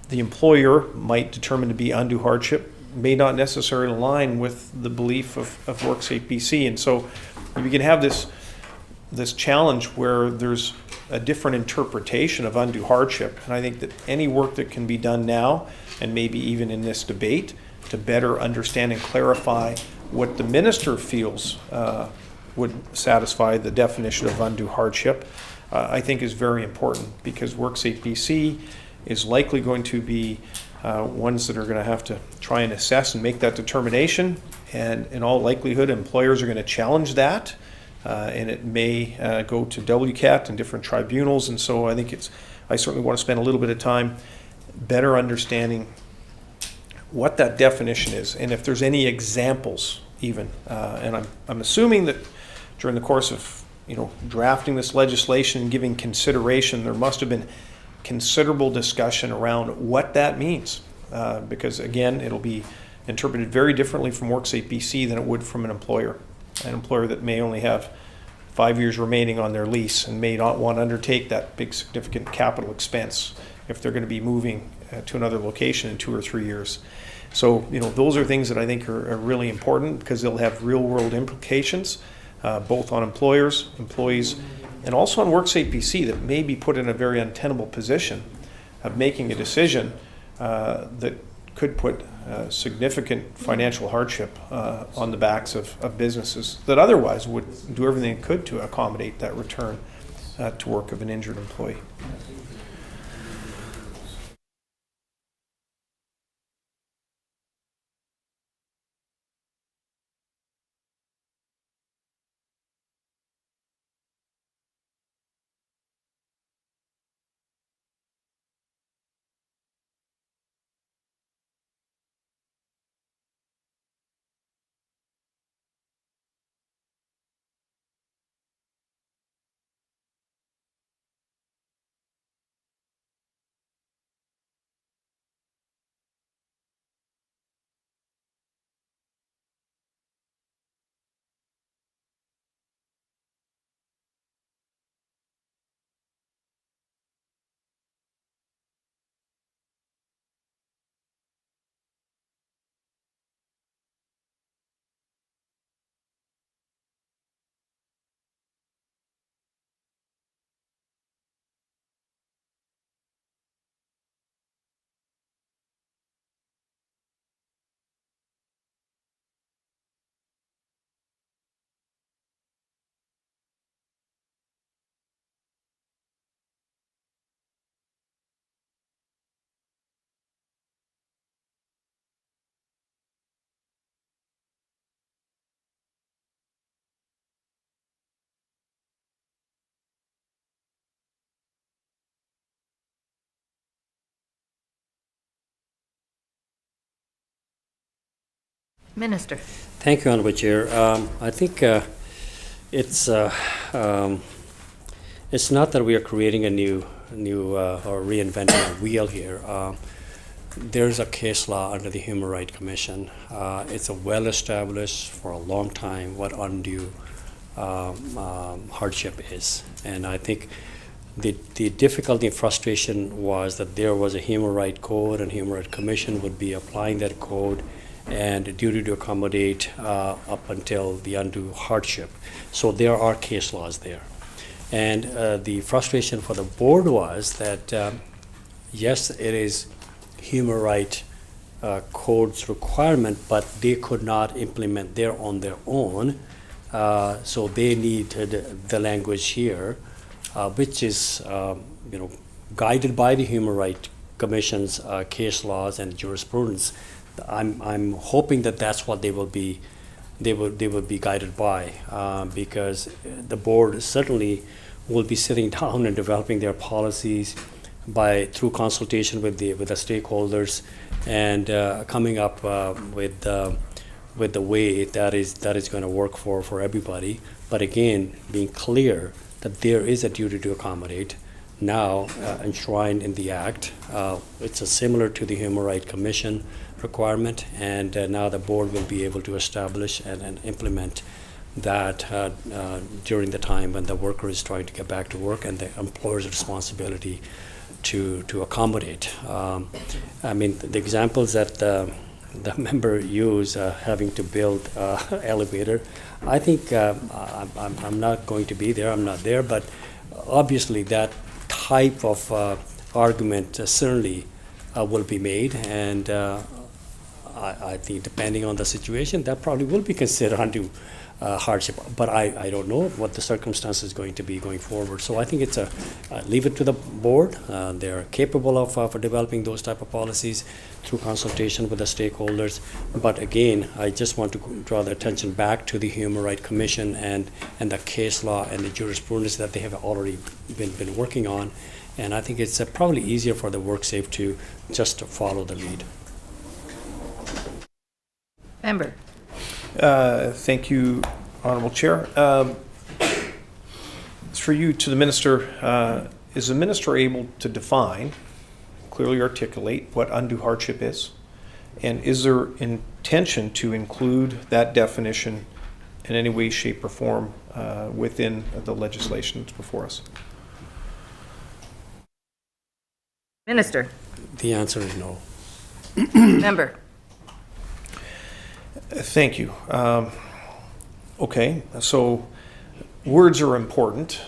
the employer might determine to be undue hardship may not necessarily align with the belief of WorkSafe BC. And so you can have this challenge where there's a different interpretation of undue hardship. And I think that any work that can be done now, and maybe even in this debate, to better understand and clarify what the minister feels would satisfy the definition of undue hardship, I think is very important, because WorkSafe BC is likely going to be ones that are going to have to try and assess and make that determination. And in all likelihood, employers are going to challenge that. And it may go to WCAT and different tribunals. And so I think I certainly want to spend a little bit of time better understanding what that definition is, and if there's any examples even. And I'm assuming that during the course of drafting this legislation and giving consideration, there must have been considerable discussion around what that means, because again, it'll be interpreted very differently from WorkSafe BC than it would from an employer that may only have 5 years remaining on their lease and may not want to undertake that big significant capital expense if they're going to be moving to another location in 2 or 3 years. So those are things that I think are really important, because they'll have real world implications both on employers, employees, and also on WorkSafe BC, that may be put in a very untenable position of making a decision that could put significant financial hardship on the backs of businesses that otherwise would do everything it could to accommodate that return to work of an injured employee. Minister. Thank you, Honourable Chair. I think it's not that we are creating a new or reinventing a wheel here. There's a case law under the Human Rights Commission. It's a well-established for a long time what undue hardship is, and I think the difficulty and frustration was that there was a Human Rights Code, and Human Rights Commission would be applying that code and duty to accommodate up until the undue hardship. So there are case laws there. And the frustration for the board was that, yes, it is human rights code's requirement, but they could not implement there on their own. So they needed the language here, which is guided by the Human Rights Commission's case laws and jurisprudence. I'm hoping that that's what they will be guided by, because the board certainly will be sitting down and developing their policies through consultation with the stakeholders and coming up with the way that is going to work for everybody. But again, being clear that there is a duty to accommodate now enshrined in the Act. It's similar to the Human Rights Commission requirement, and now the board will be able to establish and implement that during the time when the worker is trying to get back to work, and the employer's responsibility to accommodate. I mean, the examples that the member used, having to build elevator, I think I'm not going to be there, I'm not there, but obviously that type of argument certainly will be made, and I think depending on the situation, that probably will be considered undue hardship. But I don't know what the circumstance is going to be going forward. So I think it's leave it to the board. They're capable of developing those type of policies through consultation with the stakeholders. But again, I just want to draw the attention back to the Human Rights Commission and the case law and the jurisprudence that they have already been working on. And I think it's probably easier for the WorkSafe to just follow the lead. Member. Thank you, Honorable Chair. Through you to the Minister, is the Minister able to define, clearly articulate what undue hardship is? And is there intention to include that definition in any way, shape, or form within the legislation that's before us? Minister. The answer is no. Member. Thank you. Okay, so words are important.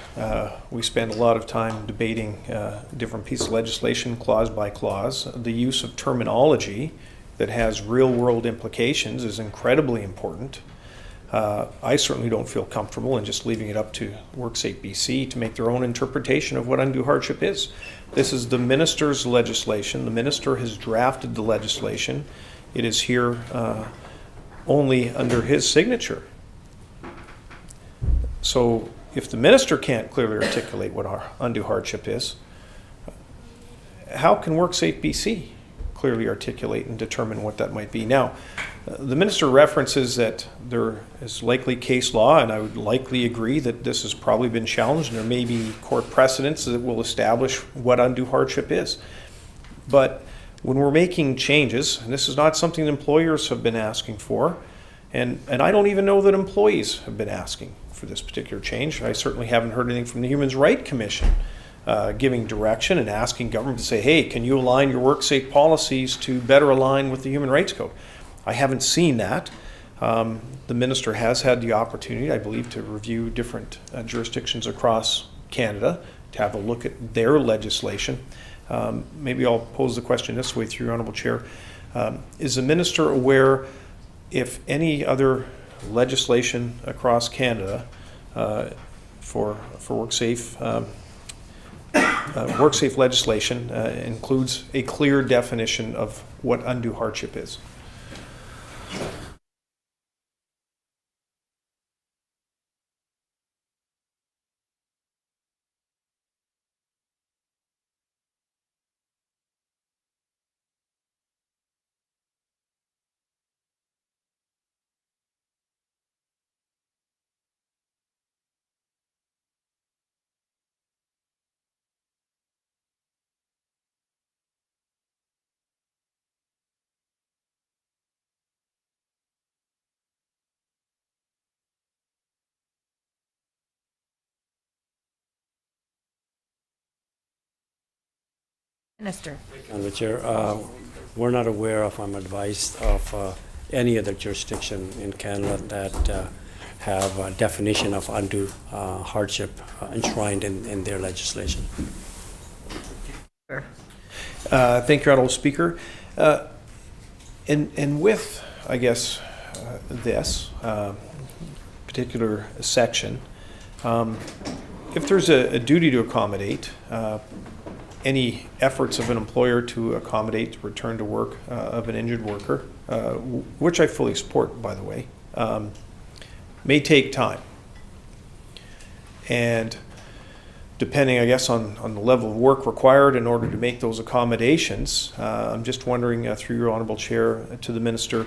We spend a lot of time debating different pieces of legislation, clause by clause. The use of terminology that has real-world implications is incredibly important. I certainly don't feel comfortable in just leaving it up to WorkSafe BC to make their own interpretation of what undue hardship is. This is the minister's legislation. The minister has drafted the legislation. It is here only under his signature. So if the minister can't clearly articulate what our undue hardship is, how can WorkSafe BC clearly articulate and determine what that might be? Now, the minister references that there is likely case law, and I would likely agree that this has probably been challenged, and there may be court precedents that will establish what undue hardship is. But when we're making changes, and this is not something that employers have been asking for, and I don't even know that employees have been asking for this particular change. I certainly haven't heard anything from the Human Rights Commission giving direction and asking government to say, hey, can you align your WorkSafe policies to better align with the Human Rights Code? I haven't seen that. The minister has had the opportunity, I believe, to review different jurisdictions across Canada, to have a look at their legislation. Maybe I'll pose the question this way through your Honourable Chair. Is the minister aware if any other legislation across Canada for WorkSafe, WorkSafe legislation includes a clear definition of what undue hardship is? Minister. Madam Chair, we're not aware of, I'm advised of any other jurisdiction in Canada that have a definition of undue hardship enshrined in their legislation. Thank you, Honourable Speaker. And with, I guess, this particular section, if there's a duty to accommodate, any efforts of an employer to accommodate the return to work of an injured worker, which I fully support, by the way, may take time. And depending, I guess, on the level of work required in order to make those accommodations. I'm just wondering, through your honourable chair, to the minister,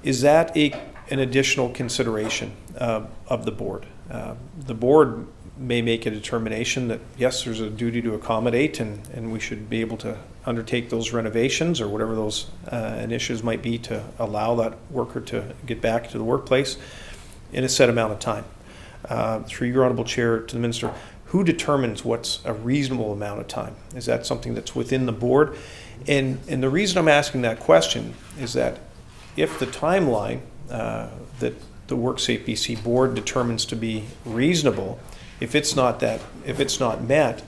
is that an additional consideration of the board? The board may make a determination that, yes, there's a duty to accommodate and we should be able to undertake those renovations or whatever those initiatives might be to allow that worker to get back to the workplace in a set amount of time. Through your honourable chair, to the minister, who determines what's a reasonable amount of time? Is that something that's within the board? And the reason I'm asking that question is that if the timeline that the WorkSafe BC board determines to be reasonable, if it's not met,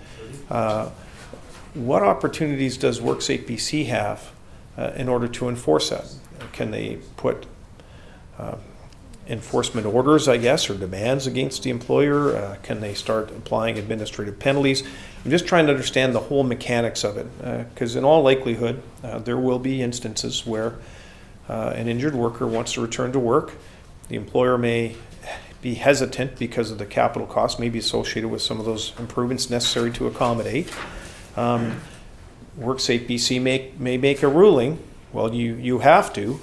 what opportunities does WorkSafe BC have in order to enforce that? Can they put enforcement orders, I guess, or demands against the employer? Can they start applying administrative penalties? I'm just trying to understand the whole mechanics of it, because in all likelihood, there will be instances where an injured worker wants to return to work. The employer may be hesitant because of the capital costs maybe associated with some of those improvements necessary to accommodate. WorkSafe BC may make a ruling, well, you have to,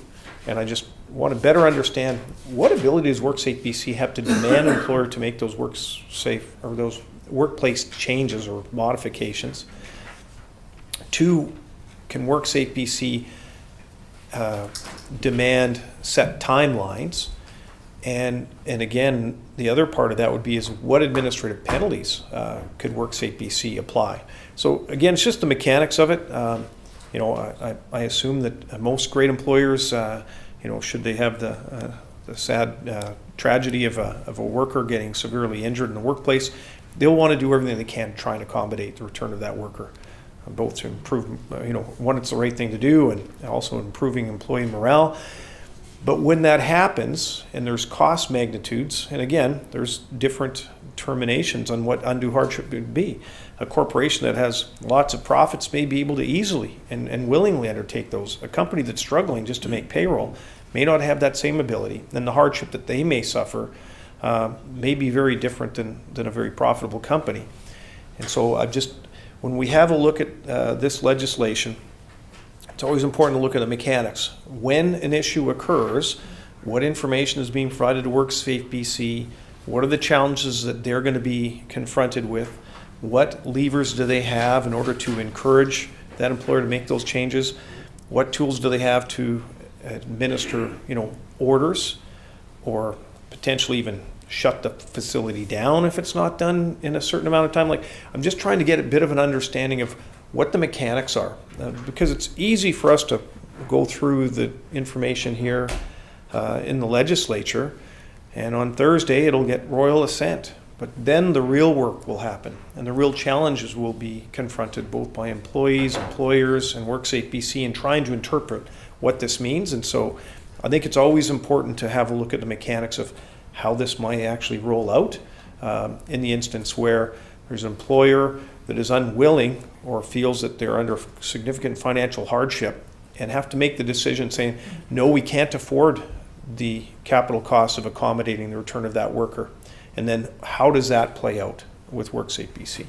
and I just want to better understand what ability does WorkSafe BC have to demand an employer to make those WorkSafe or those workplace changes or modifications. 2, can WorkSafe BC demand set timelines? And again, the other part of that would be is what administrative penalties could WorkSafe BC apply? So again, it's just the mechanics of it. I assume that most great employers, should they have the sad tragedy of a worker getting severely injured in the workplace, they'll want to do everything they can to try and accommodate the return of that worker, both to improve, one, it's the right thing to do, and also improving employee morale. But when that happens, and there's cost magnitudes, and again, there's different determinations on what undue hardship would be. A corporation that has lots of profits may be able to easily and willingly undertake those. A company that's struggling just to make payroll may not have that same ability, and the hardship that they may suffer may be very different than a very profitable company. And so when we have a look at this legislation, it's always important to look at the mechanics. When an issue occurs, what information is being provided to WorkSafe BC? What are the challenges that they're going to be confronted with? What levers do they have in order to encourage that employer to make those changes? What tools do they have to administer, orders, or potentially even shut the facility down if it's not done in a certain amount of time? Like, I'm just trying to get a bit of an understanding of what the mechanics are, because it's easy for us to go through the information here in the legislature, and on Thursday it'll get royal assent. But then the real work will happen, and the real challenges will be confronted both by employees, employers, and WorkSafe BC in trying to interpret what this means. And so I think it's always important to have a look at the mechanics of how this might actually roll out in the instance where there's an employer that is unwilling or feels that they're under significant financial hardship and have to make the decision saying, no, we can't afford the capital costs of accommodating the return of that worker. And then how does that play out with WorkSafe BC?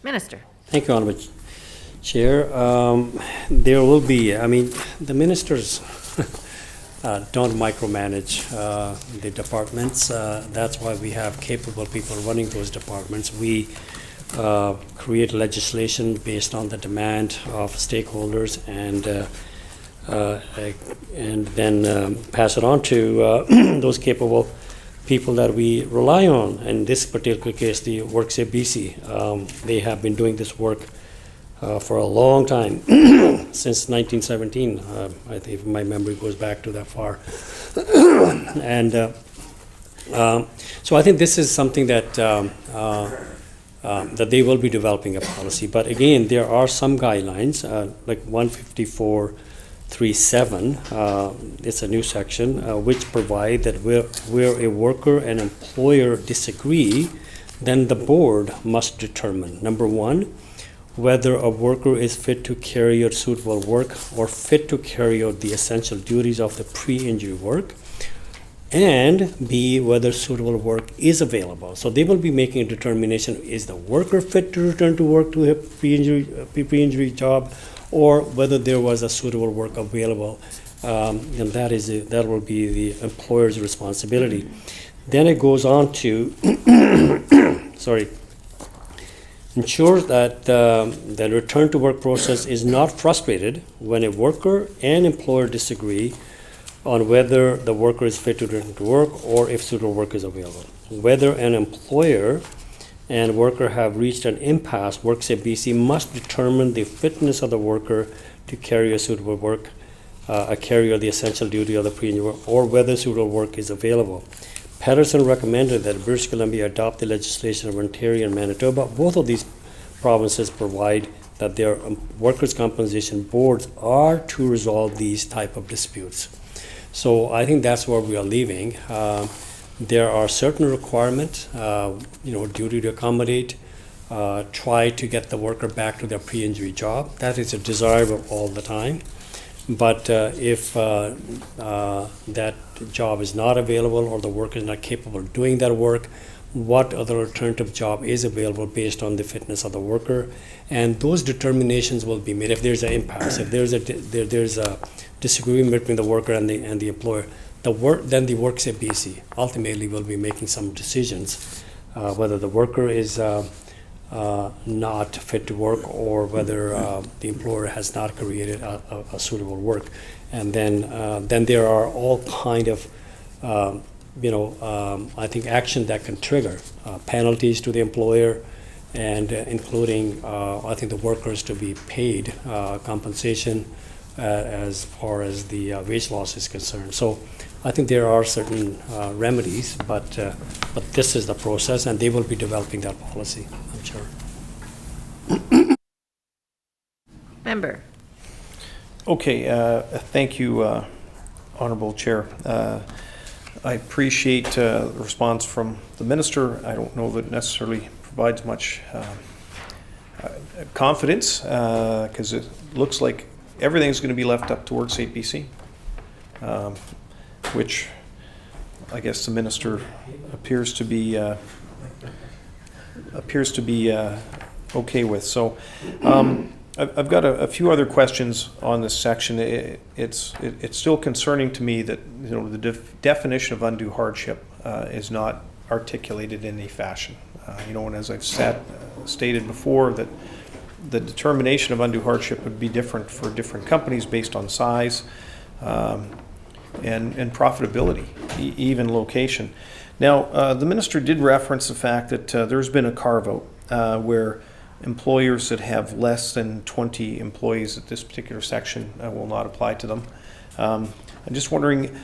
Minister. Thank you, Honorable Chair. There will be, I mean, the ministers don't micromanage the departments. That's why we have capable people running those departments. We create legislation based on the demand of stakeholders and then pass it on to those capable people that we rely on. In this particular case, the WorkSafe BC. They have been doing this work for a long time, since 1917. I think my memory goes back to that far. And so I think this is something that that they will be developing a policy. But again, there are some guidelines, like 154.37, it's a new section, which provide that where a worker and employer disagree, then the board must determine, number one, whether a worker is fit to carry out suitable work or fit to carry out the essential duties of the pre-injury work, and B, whether suitable work is available. So they will be making a determination, is the worker fit to return to work to a pre-injury job, or whether there was a suitable work available, and that will be the employer's responsibility. Then it goes on to, ensure that the return to work process is not frustrated when a worker and employer disagree on whether the worker is fit to return to work or if suitable work is available. Whether an employer and worker have reached an impasse, WorkSafe BC must determine the fitness of the worker to carry a suitable work, carry out the essential duty of the pre-injury work, or whether suitable work is available. Patterson recommended that British Columbia adopt the legislation of Ontario and Manitoba. Both of these provinces provide that their workers' compensation boards are to resolve these type of disputes. So I think that's where we are leaving. There are certain requirements, duty to accommodate, try to get the worker back to their pre-injury job. That is a desirable all the time. But if that job is not available or the worker is not capable of doing that work, what other alternative job is available based on the fitness of the worker? And those determinations will be made if there's an impasse, if there's a disagreement between the worker and the employer. Then the WorkSafe BC ultimately will be making some decisions whether the worker is not fit to work or whether the employer has not created a suitable work. And then there are all kind of I think action that can trigger penalties to the employer, and including I think the workers to be paid compensation as far as the wage loss is concerned. So I think there are certain remedies, but this is the process, and they will be developing that policy, I'm sure. Member. Okay, thank you, Honorable Chair. I appreciate the response from the Minister. I don't know that it necessarily provides much confidence, because it looks like everything's going to be left up to WorkSafe BC, which I guess the Minister appears to be okay with. So I've got a few other questions on this section. It's still concerning to me that the definition of undue hardship is not articulated in any fashion. And as I've stated before, that the determination of undue hardship would be different for different companies based on size and profitability, even location. Now, the Minister did reference the fact that there's been a carve-out where employers that have less than 20 employees at this particular section will not apply to them. I'm just wondering,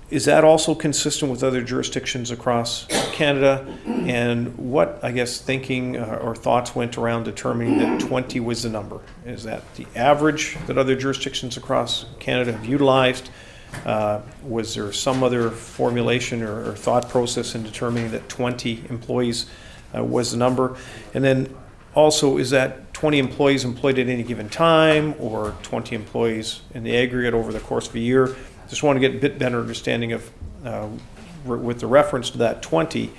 is that also consistent with other jurisdictions across Canada? And what, I guess, thinking or thoughts went around determining that 20 was the number? Is that the average that other jurisdictions across Canada have utilized? Was there some other formulation or thought process in determining that 20 employees was the number? And then also, is that 20 employees employed at any given time, or 20 employees in the aggregate over the course of a year? Just want to get a bit better understanding of, with the reference to that 20,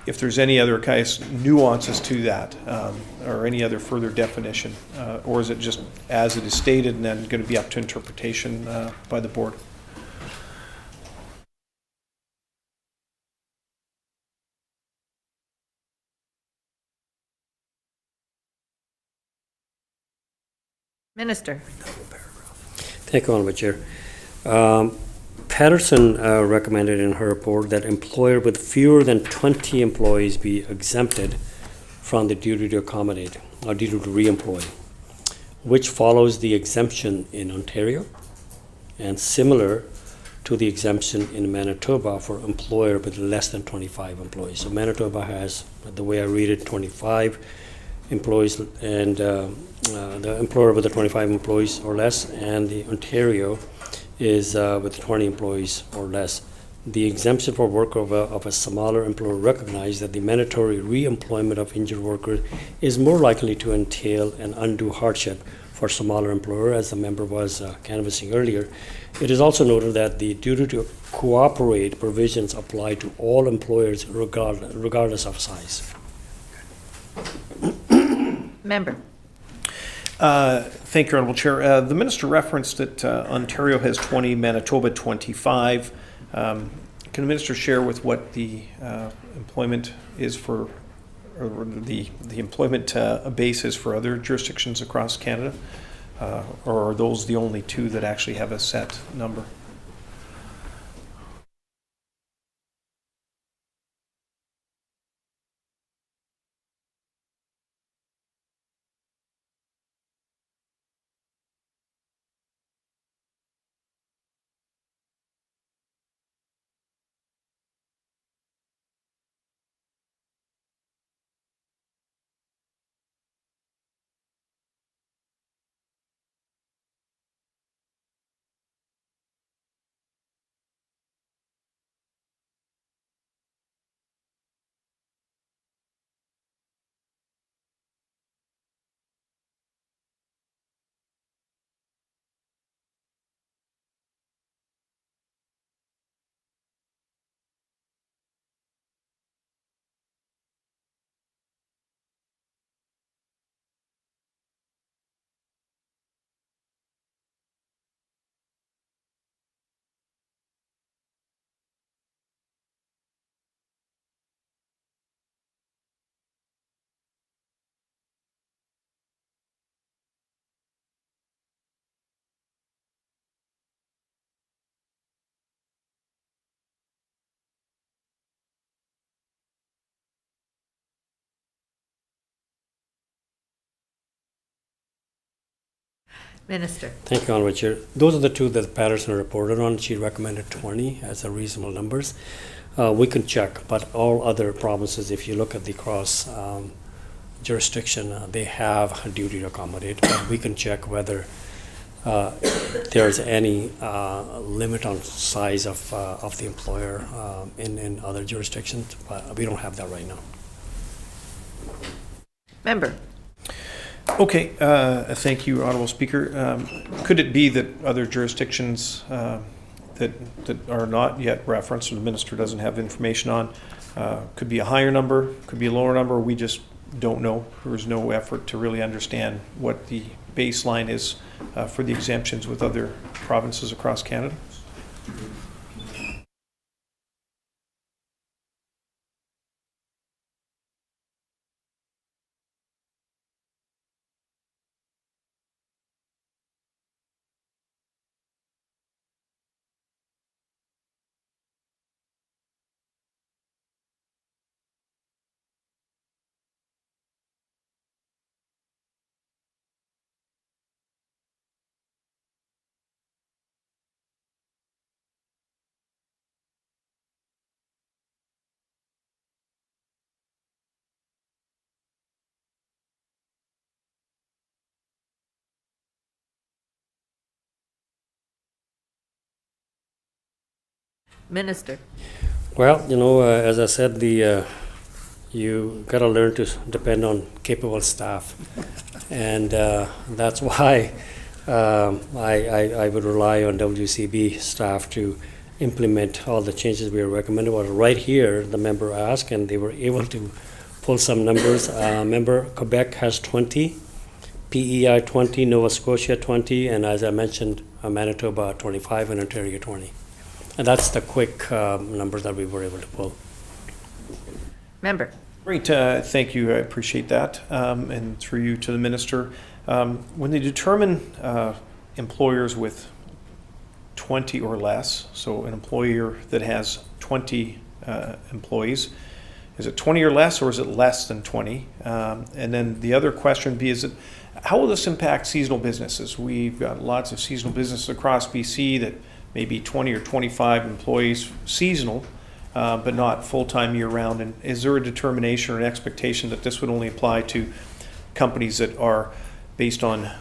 if there's any other kind of nuances to that, or any other further definition, or is it just as it is stated and then going to be up to interpretation by the board? Minister. Thank you, Honorable Chair. Patterson recommended in her report that employer with fewer than 20 employees be exempted from the duty to accommodate or duty to reemploy, which follows the exemption in Ontario and similar to the exemption in Manitoba for employer with less than 25 employees. So Manitoba has, the way I read it, 25 employees, and the employer with the 25 employees or less, and the Ontario is with 20 employees or less. The exemption for worker of a smaller employer recognized that the mandatory re-employment of injured workers is more likely to entail an undue hardship for smaller employer, as the member was canvassing earlier. It is also noted that the duty to cooperate provisions apply to all employers regardless of size. Member. Thank you, Honourable Chair. The Minister referenced that Ontario has 20, Manitoba 25. Can the Minister share with what the employment is for, or the employment basis for other jurisdictions across Canada? Or are those the only two that actually have a set number? Minister. Thank you, Honourable Chair. Those are the two that Patterson reported on. She recommended 20 as a reasonable numbers. We can check, but all other provinces, if you look at the cross jurisdiction, they have a duty to accommodate. But we can check whether there's any limit on size of the employer in other jurisdictions, but we don't have that right now. Member. Okay, thank you, Honourable Speaker. Could it be that other jurisdictions that are not yet referenced, or the Minister doesn't have information on, could be a higher number, could be a lower number, we just don't know? There's no effort to really understand what the baseline is for the exemptions with other provinces across Canada? Minister. Well, you know, as I said, you got to learn to depend on capable staff, and that's why I would rely on WCB staff to implement all the changes we recommended. Well, right here, the member asked, and they were able to pull some numbers. Member Quebec has 20, PEI 20, Nova Scotia 20, and as I mentioned, Manitoba 25 and Ontario 20. And that's the quick numbers that we were able to pull. Member. Great, thank you, I appreciate that. And through you to the minister, when they determine employers with 20 or less, so an employer that has 20 employees, is it 20 or less, or is it less than 20? And then the other question would be, how will this impact seasonal businesses? We've got lots of seasonal businesses across BC that may be 20 or 25 employees seasonal, but not full-time year-round. And is there a determination or an expectation that this would only apply to companies that are based on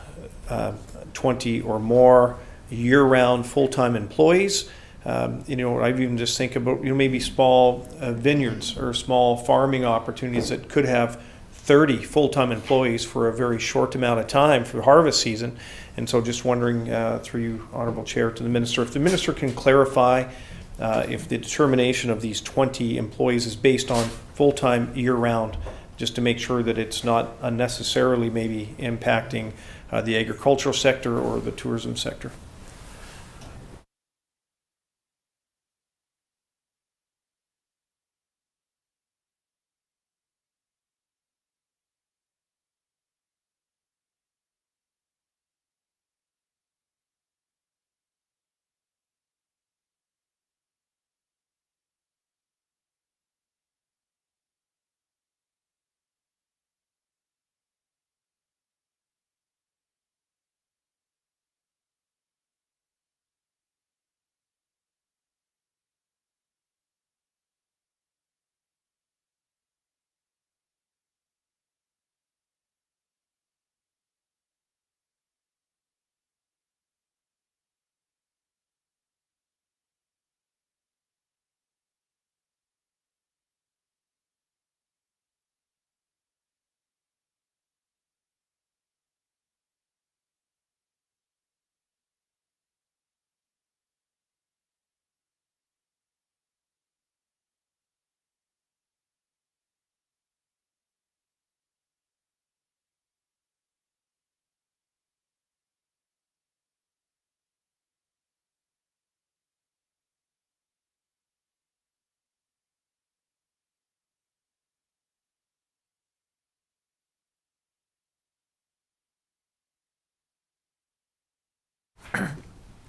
20 or more year-round full-time employees? I even just think about maybe small vineyards or small farming opportunities that could have 30 full-time employees for a very short amount of time for harvest season. And so just wondering through you, Honourable Chair, to the Minister, if the Minister can clarify if the determination of these 20 employees is based on full-time year-round, just to make sure that it's not unnecessarily maybe impacting the agricultural sector or the tourism sector.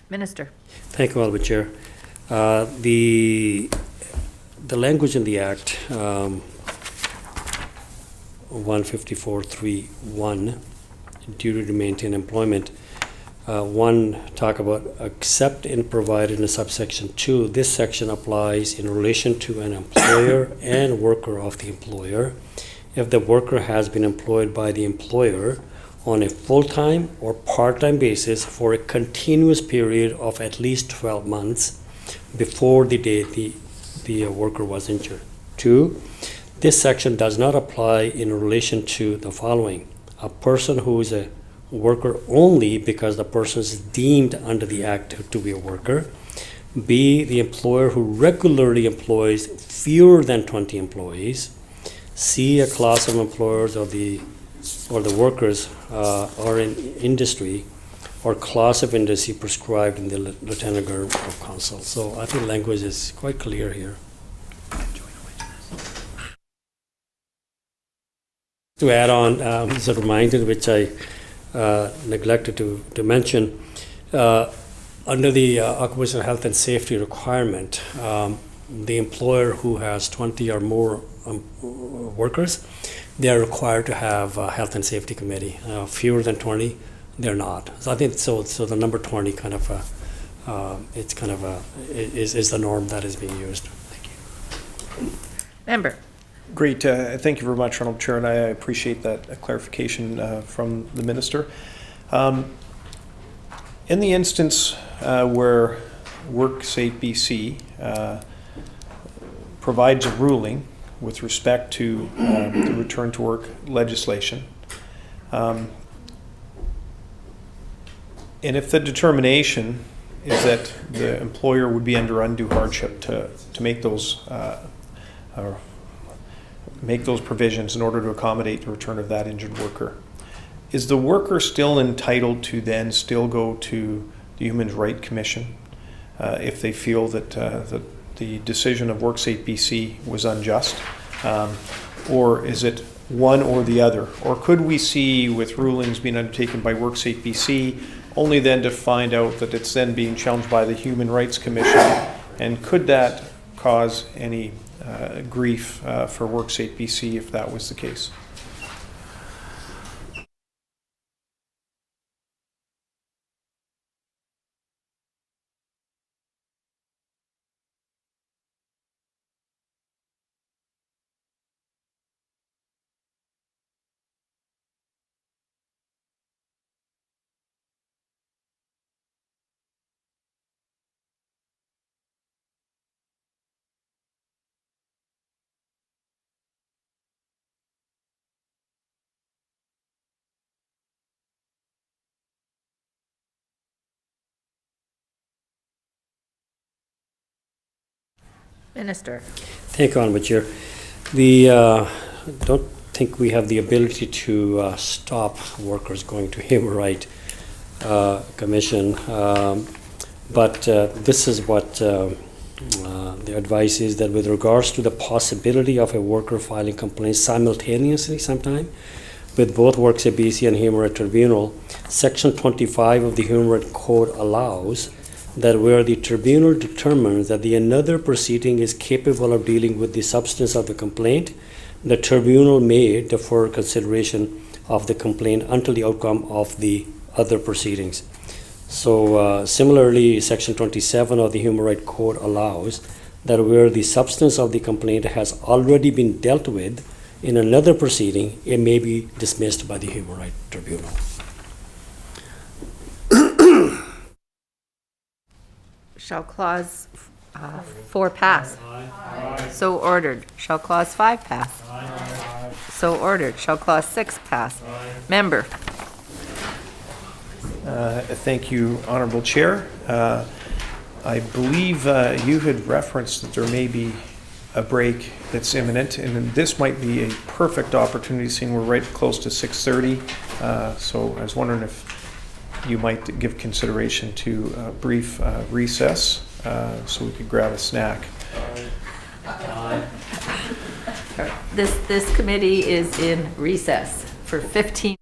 Minister. Thank you, Honourable Chair. The language in the Act, 154.3.1, duty to maintain employment, one talk about except in provided in subsection 2. This section applies in relation to an employer and worker of the employer if the worker has been employed by the employer on a full-time or part-time basis for a continuous period of at least 12 months before the day the worker was injured. 2, this section does not apply in relation to the following: a person who is a worker only because the person is deemed under the Act to be a worker. B, the employer who regularly employs fewer than 20 employees. C, a class of employers or the workers are in industry or class of industry prescribed in the Lieutenant Governor of Council. So I think language is quite clear here. To add on, as a reminder, which I neglected to mention, under the occupational health and safety requirement, the employer who has 20 or more workers, they are required to have a health and safety committee. Fewer than 20, they're not. So I think so the number 20 kind of it's kind of is the norm that is being used. Thank you. Member. Great, thank you very much, Honourable Chair, and I appreciate that clarification from the Minister. In the instance where WorkSafe BC provides a ruling with respect to the return to work legislation, and if the determination is that the employer would be under undue hardship to make those provisions in order to accommodate the return of that injured worker. Is the worker still entitled to then still go to the Human Rights Commission if they feel that the decision of WorkSafe BC was unjust? Or is it one or the other? Or could we see with rulings being undertaken by WorkSafe BC only then to find out that it's then being challenged by the Human Rights Commission? And could that cause any grief for WorkSafe BC if that was the case? Minister. Thank you, Honourable Chair. Don't think we have the ability to stop workers going to Human Rights Commission, but this is what the advice is, that with regards to the possibility of a worker filing complaints simultaneously sometime with both WorkSafe BC and Human Rights Tribunal, Section 25 of the Human Rights Code allows that where the tribunal determines that the another proceeding is capable of dealing with the substance of the complaint, the tribunal may defer consideration of the complaint until the outcome of the other proceedings. So similarly, Section 27 of the Human Rights Code allows that where the substance of the complaint has already been dealt with in another proceeding, it may be dismissed by the Human Rights Tribunal. Shall clause 4 pass? So ordered. Shall clause 5 pass? So ordered. Shall clause 6 pass? Member. Thank you, Honourable Chair. I believe you had referenced that there may be a break that's imminent, and this might be a perfect opportunity, seeing we're right close to 6:30. So I was wondering if you might give consideration to a brief recess so we could grab a snack. This committee is in recess for 15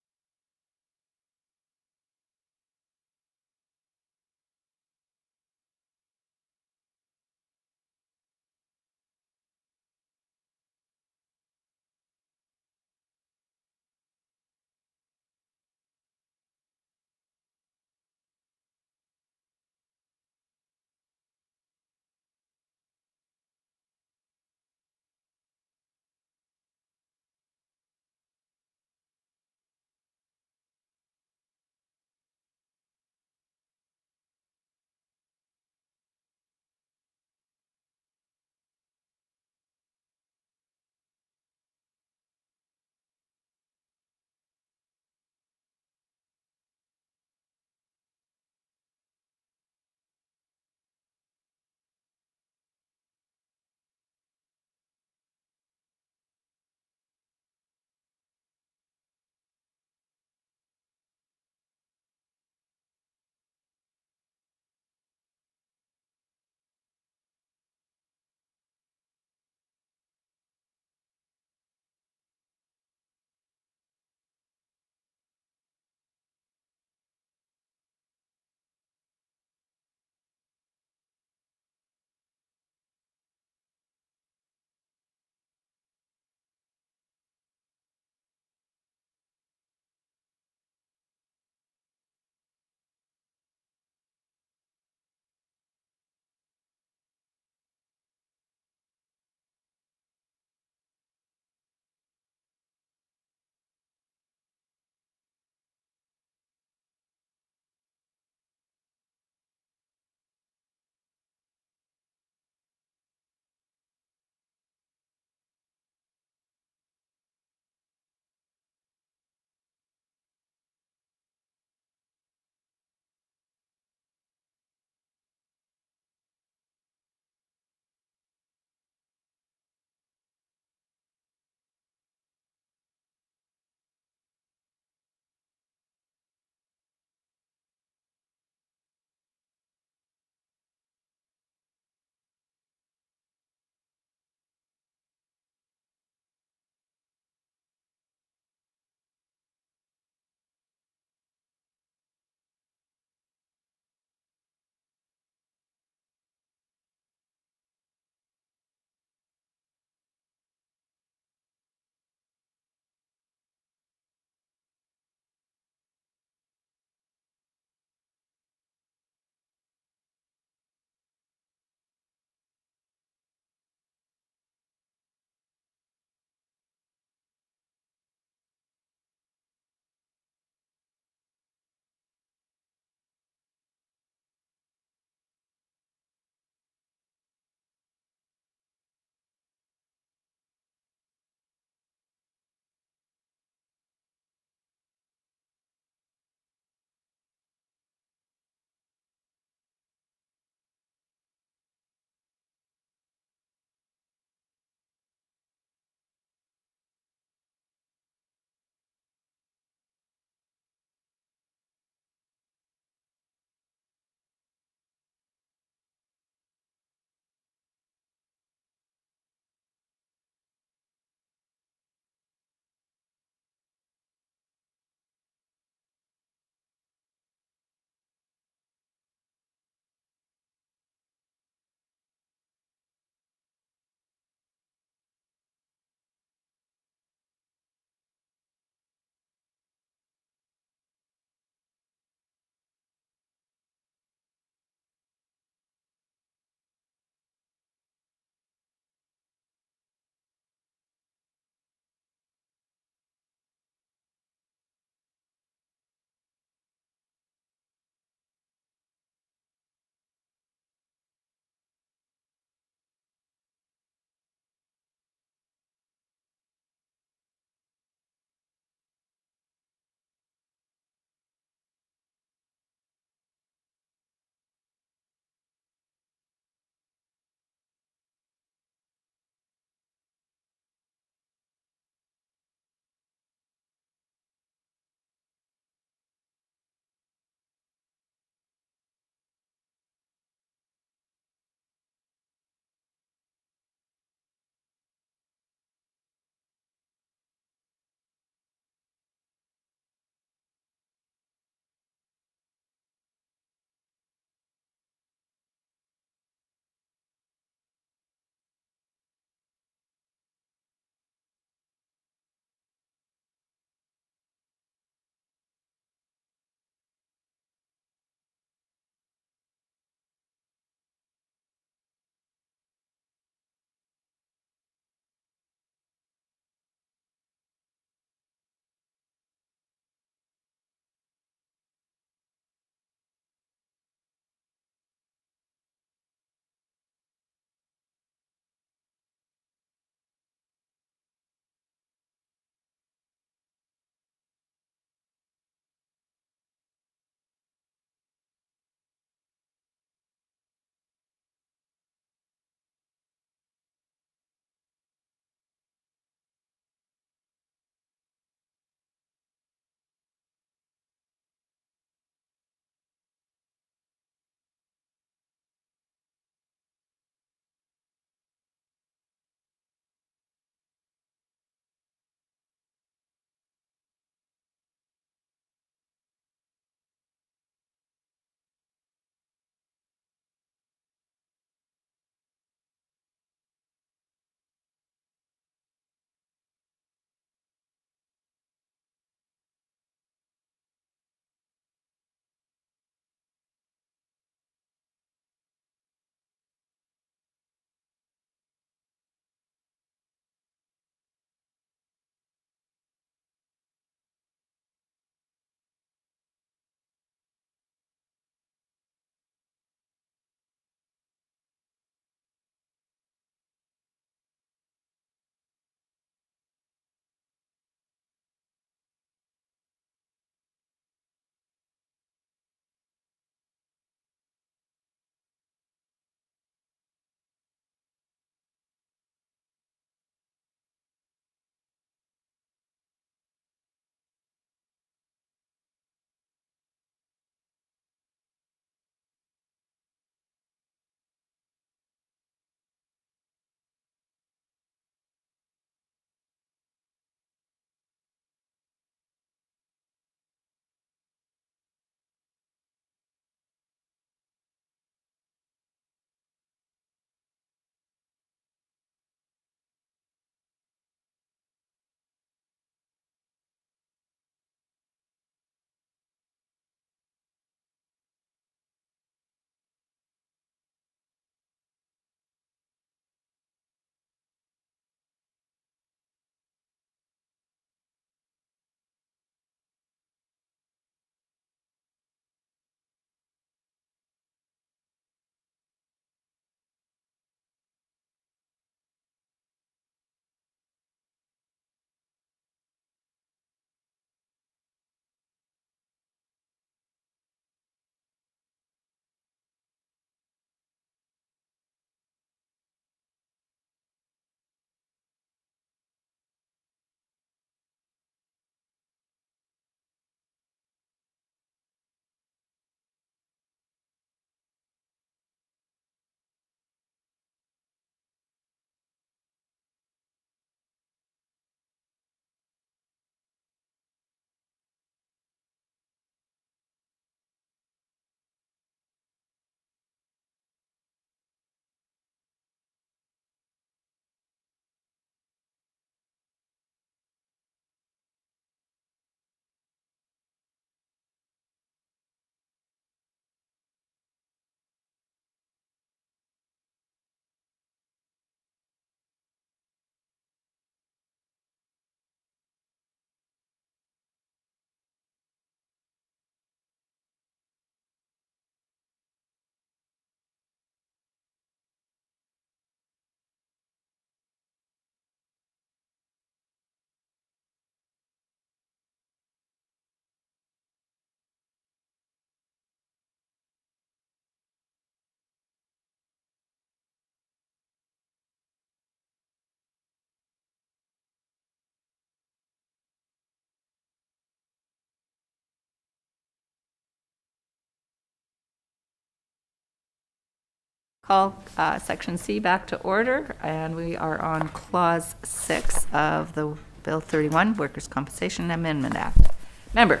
Call Section C back to order, and we are on Clause 6 of the Bill 31, Workers' Compensation Amendment Act. Member.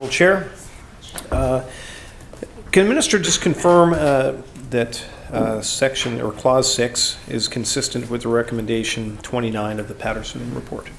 Well, Chair, can the Minister just confirm that section or Clause 6 is consistent with the recommendation 29 of the Patterson report?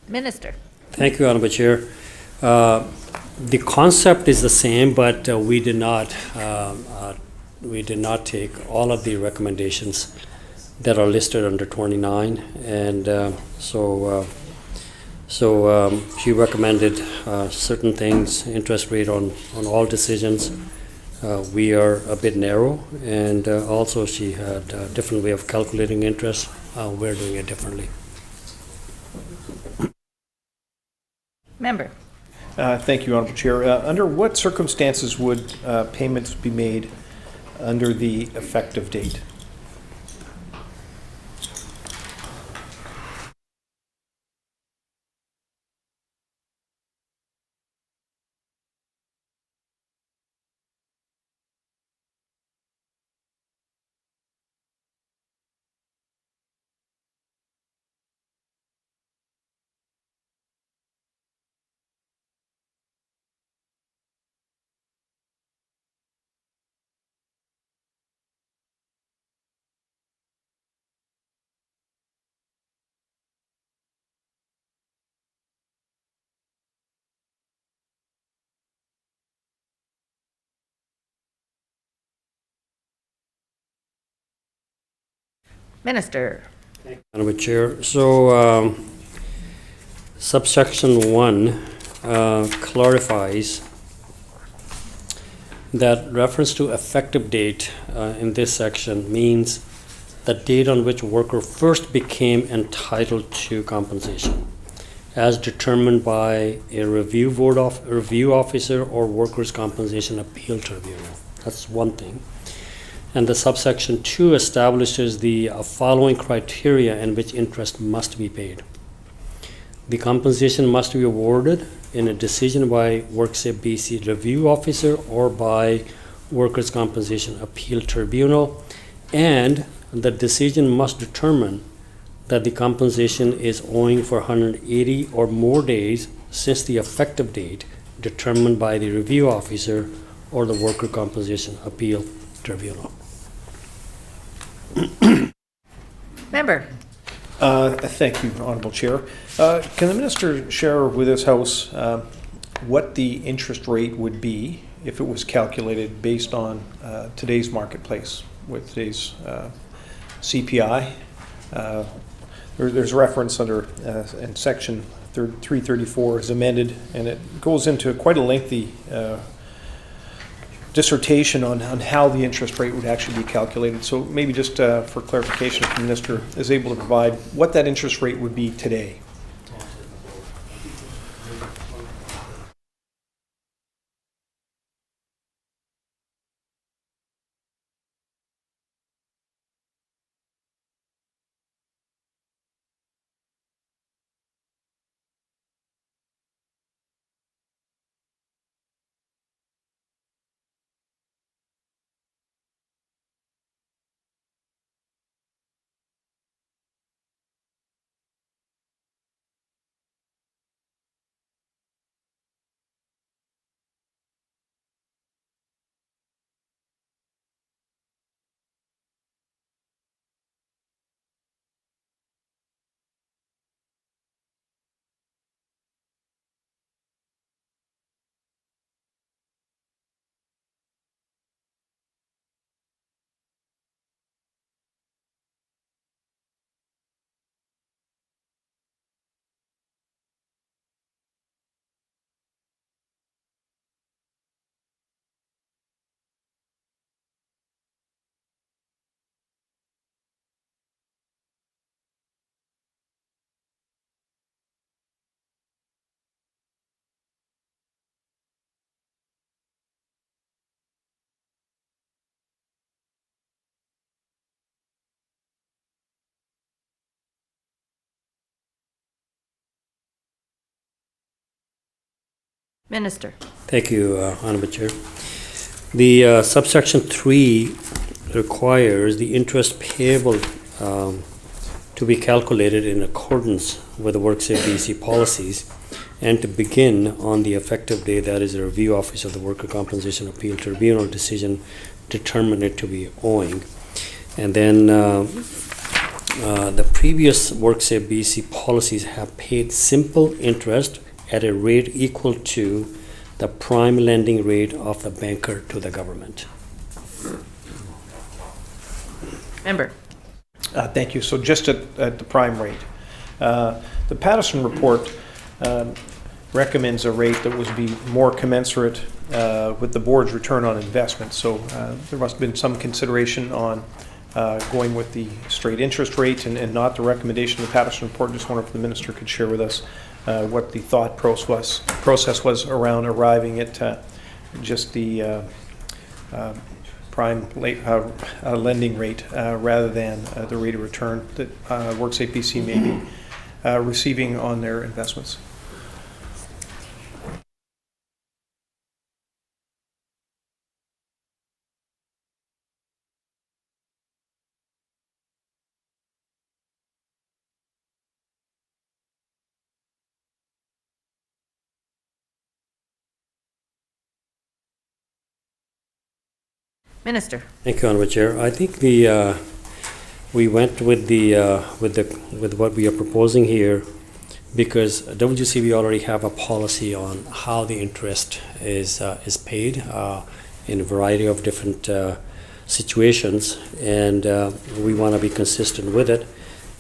Minister. Thank you, Honorable Chair. The concept is the same, but we did not take all of the recommendations that are listed under 29, and she recommended certain things, interest rate on all decisions. We are a bit narrow, and also she had a different way of calculating interest. We're doing it differently. Member. Thank you, Honorable Chair. Under what circumstances would payments be made under the effective date? Minister. Madam Chair, so subsection 1 clarifies that reference to effective date in this section means the date on which worker first became entitled to compensation, as determined by a review officer or workers' compensation appeal tribunal. That's one thing. And the subsection 2 establishes the following criteria in which interest must be paid. The compensation must be awarded in a decision by WorkSafe BC review officer or by workers' compensation appeal tribunal, and the decision must determine that the compensation is owing for 180 or more days since the effective date determined by the review officer or the worker compensation appeal tribunal. Member. Thank you, Honorable Chair. Can the Minister share with this House what the interest rate would be if it was calculated based on today's marketplace with today's CPI? There's reference under in section 334 is amended, and it goes into quite a lengthy dissertation on how the interest rate would actually be calculated. So maybe just for clarification, if the Minister is able to provide what that interest rate would be today. Minister. Thank you, Honorable Chair. The subsection 3 requires the interest payable to be calculated in accordance with the WorkSafe BC policies and to begin on the effective day that is a review office of the Worker Compensation Appeal Tribunal decision determined it to be owing. And then the previous WorkSafe BC policies have paid simple interest at a rate equal to the prime lending rate of the banker to the government. Member. Thank you. So just at the prime rate. The Patterson report recommends a rate that would be more commensurate with the board's return on investment. So there must have been some consideration on going with the straight interest rate and not the recommendation of the Patterson report. Just wonder if the Minister could share with us what the thought process was around arriving at just the prime lending rate rather than the rate of return that WorkSafe BC may be receiving on their investments. Minister. Thank you, Honorable Chair. I think we went with what we are proposing here because WCB already have a policy on how the interest is paid in a variety of different situations, and we want to be consistent with it.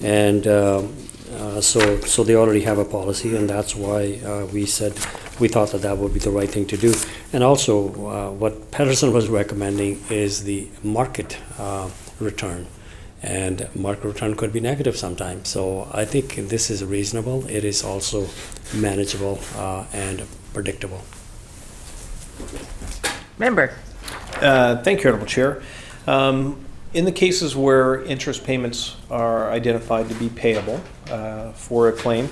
And so they already have a policy, and that's why we said we thought that that would be the right thing to do. And also, what Patterson was recommending is the market return. And market return could be negative sometimes. So I think this is reasonable. It is also manageable and predictable. Member. Thank you, Honorable Chair. In the cases where interest payments are identified to be payable for a claim,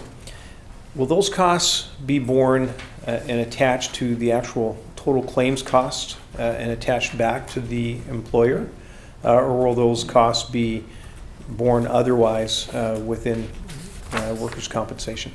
will those costs be borne and attached to the actual total claims cost and attached back to the employer? Or will those costs be borne otherwise within workers' compensation?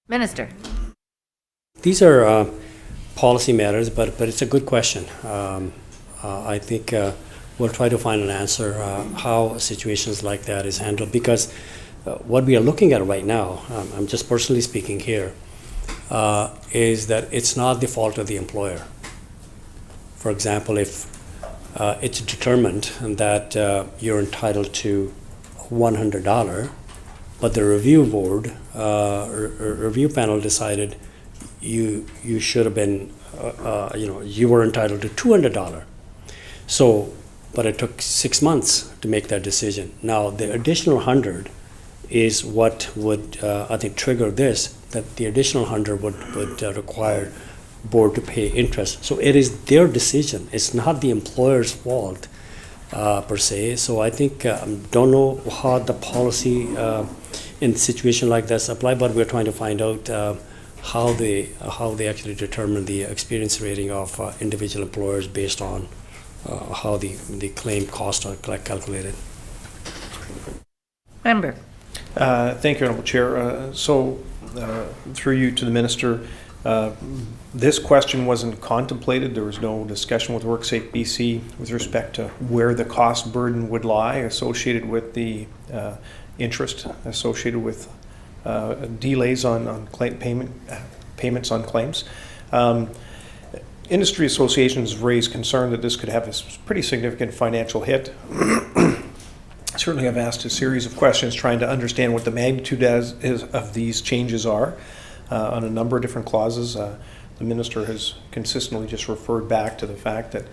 Minister. These are policy matters, but it's a good question. I think we'll try to find an answer how situations like that is handled, because what we are looking at right now, I'm just personally speaking here, is that it's not the fault of the employer. For example, if it's determined that you're entitled to $100, but the review board, review panel decided you should have been, you were entitled to $200. So, but it took 6 months to make that decision. Now, the additional 100 is what would, I think, trigger this, that the additional 100 would require board to pay interest. So it is their decision. It's not the employer's fault per se. So I think, don't know how the policy in a situation like this apply, but we're trying to find out how they actually determine the experience rating of individual employers based on how the claim costs are calculated. Member. Thank you, Honorable Chair. Through you to the Minister, this question wasn't contemplated. There was no discussion with WorkSafe BC with respect to where the cost burden would lie associated with the interest associated with delays on claim payments on claims. Industry associations raised concern that this could have a pretty significant financial hit. Certainly, I've asked a series of questions trying to understand what the magnitude of these changes are on a number of different clauses. The Minister has consistently just referred back to the fact that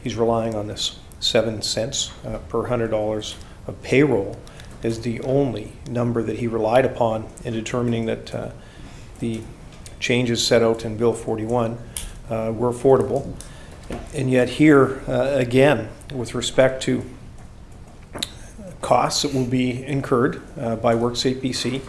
he's relying on this 7 cents per $100 of payroll is the only number that he relied upon in determining that the changes set out in Bill 41 were affordable. And yet here, again, with respect to costs that will be incurred by WorkSafe BC,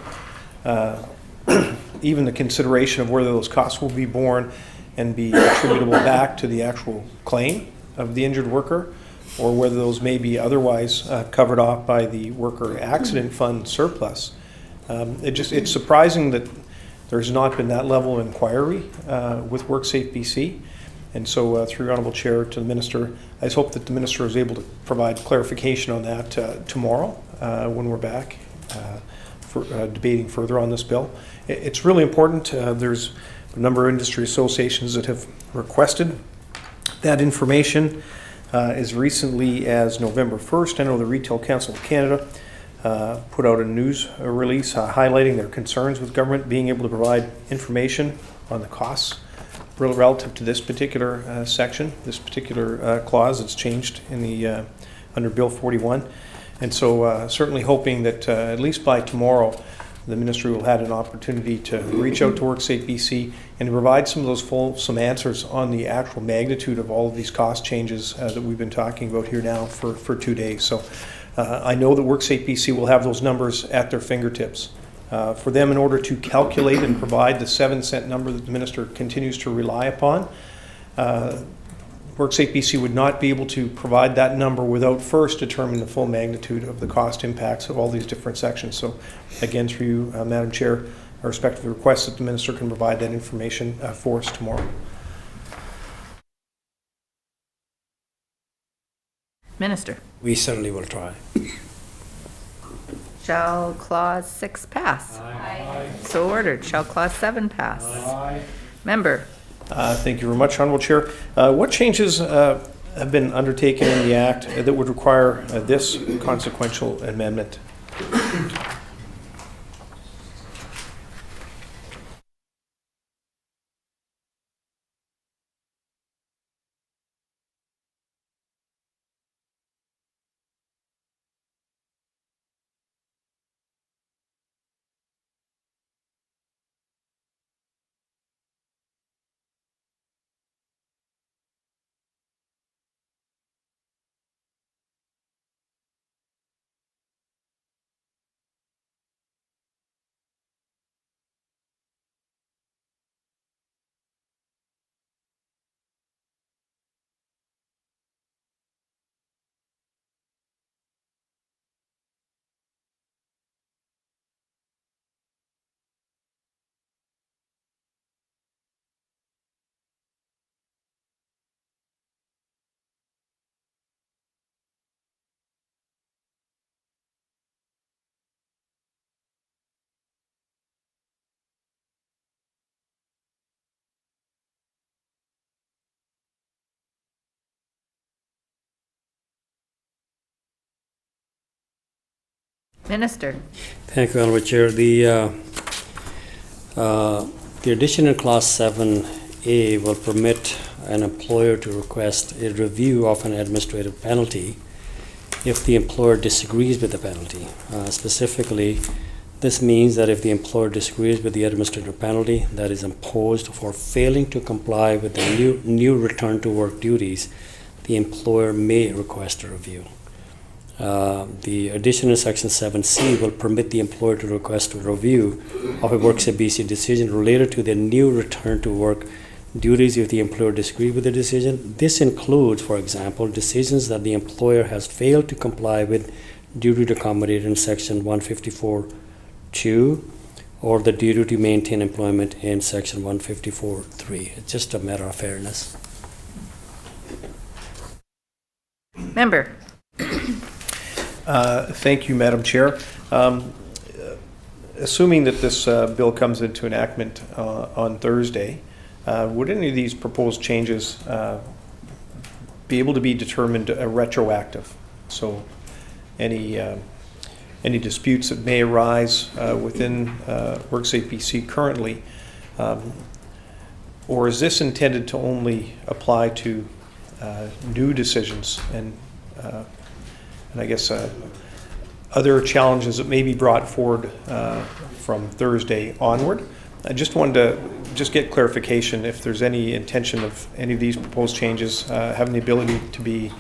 even the consideration of whether those costs will be borne and be attributable back to the actual claim of the injured worker, or whether those may be otherwise covered off by the worker accident fund surplus. It's surprising that there's not been that level of inquiry with WorkSafe BC. And so through your Honourable Chair to the Minister, I just hope that the Minister is able to provide clarification on that tomorrow when we're back for debating further on this bill. It's really important. There's a number of industry associations that have requested that information. As recently as November 1st, I know the Retail Council of Canada put out a news release highlighting their concerns with government being able to provide information on the costs relative to this particular section, this particular clause that's changed in the under Bill 41. And so certainly hoping that at least by tomorrow, the Ministry will have an opportunity to reach out to WorkSafe BC and to provide some of those fulsome answers on the actual magnitude of all of these cost changes that we've been talking about here now for 2 days. So I know that WorkSafe BC will have those numbers at their fingertips. For them, in order to calculate and provide the 7-cent number that the Minister continues to rely upon, WorkSafe BC would not be able to provide that number without first determining the full magnitude of the cost impacts of all these different sections. So again, through you, Madam Chair, I respectfully request that the Minister can provide that information for us tomorrow. Minister. We certainly will try. Shall Clause 6 pass? Aye. So ordered. Shall Clause 7 pass? Aye. Member. Thank you very much, Honourable Chair. What changes have been undertaken in the Act that would require this consequential amendment? Minister. Thank you, Honourable Chair. The addition in Clause 7A will permit an employer to request a review of an administrative penalty if the employer disagrees with the penalty. Specifically, this means that if the employer disagrees with the administrative penalty that is imposed for failing to comply with the new return to work duties, the employer may request a review. The addition in Section 7C will permit the employer to request a review of a WorkSafe BC decision related to the new return to work duties if the employer disagrees with the decision. This includes, for example, decisions that the employer has failed to comply with duty to accommodate in Section 154(2) or the duty to maintain employment in Section 154(3). It's just a matter of fairness. Member. Thank you, Madam Chair. Assuming that this bill comes into enactment on Thursday, would any of these proposed changes be able to be determined retroactive? So any disputes that may arise within WorkSafe BC currently, or is this intended to only apply to new decisions and I guess other challenges that may be brought forward from Thursday onward? I just wanted to get clarification if there's any intention of any of these proposed changes having the ability to be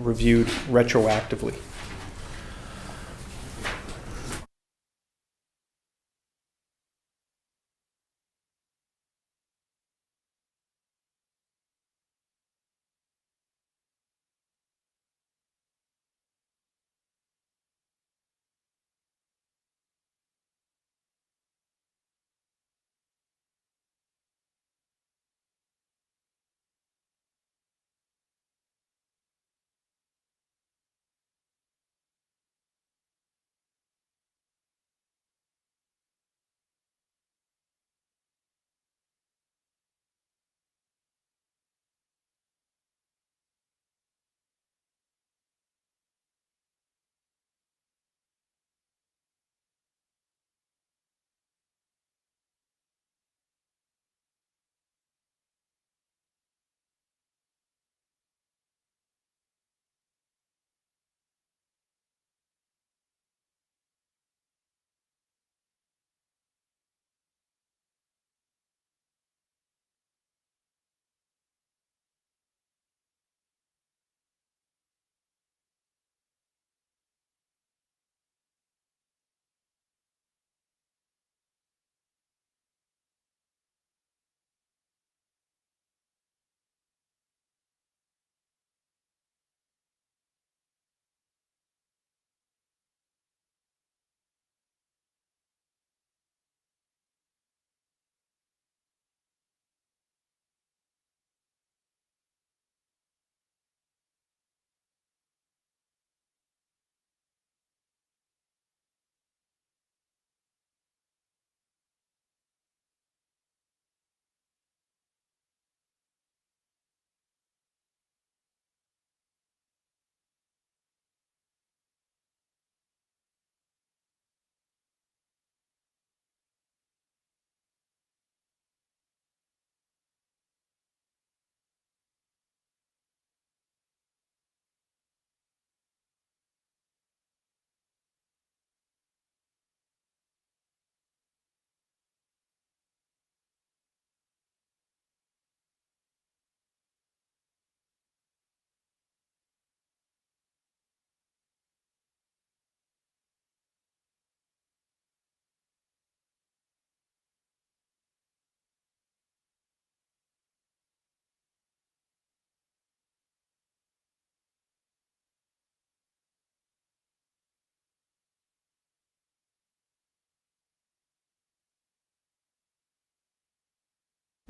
reviewed retroactively.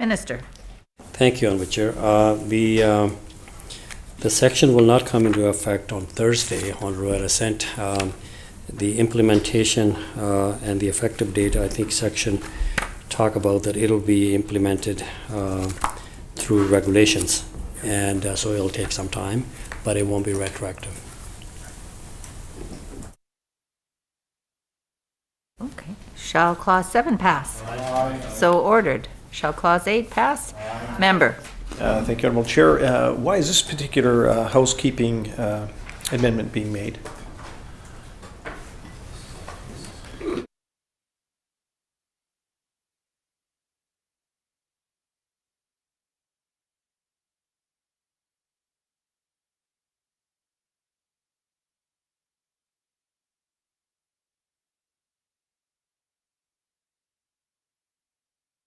Minister. Thank you, Honorable Chair. The section will not come into effect on Thursday, Honorable Assent. The implementation and the effective date, I think section talk about that it'll be implemented through regulations. And so it'll take some time, but it won't be retroactive. Okay. Shall Clause 7 pass? So ordered. Shall Clause 8 pass? Member. Thank you, Honorable Chair. Why is this particular housekeeping amendment being made?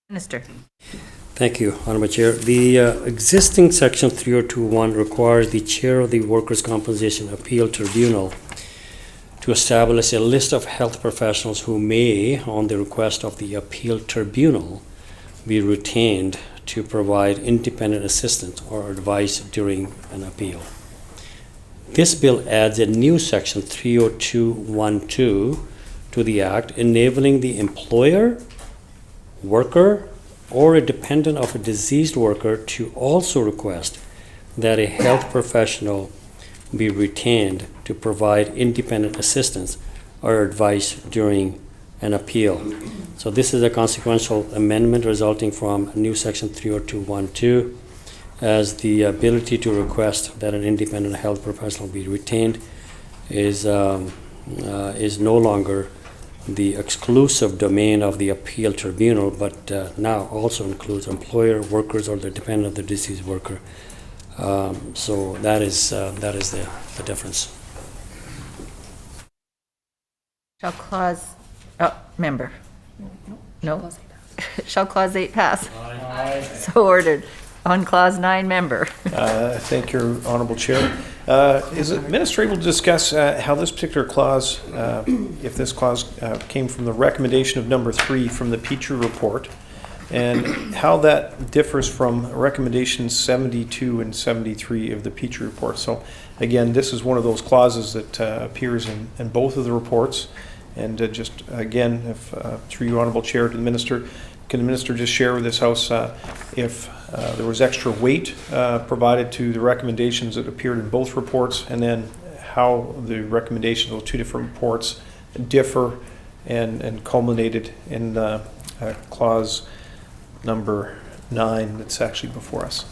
Minister. Thank you, Honorable Chair. The existing Section 3021 requires the Chair of the Workers' Compensation Appeal Tribunal to establish a list of health professionals who may, on the request of the Appeal Tribunal, be retained to provide independent assistance or advice during an appeal. This bill adds a new Section 30212 to the Act, enabling the employer, worker, or a dependent of a deceased worker to also request that a health professional be retained to provide independent assistance or advice during an appeal. So this is a consequential amendment resulting from a new Section 30212, as the ability to request that an independent health professional be retained is no longer the exclusive domain of the appeal tribunal, but now also includes employer, workers, or the dependent of the deceased worker. So that is the difference. Shall Clause, Member. No? Shall Clause 8 pass? Aye. So ordered. On Clause 9, Member. Thank you, Honorable Chair. Is the Minister able to discuss how this particular clause, if this clause came from the recommendation of number 3 from the Petrie report, and how that differs from recommendations 72 and 73 of the Petrie report? So again, this is one of those clauses that appears in both of the reports. And just again, if through you, Honorable Chair, to the Minister, can the Minister just share with this House if there was extra weight provided to the recommendations that appeared in both reports, and then how the recommendations of those two different reports differ and culminated in clause number 9 that's actually before us?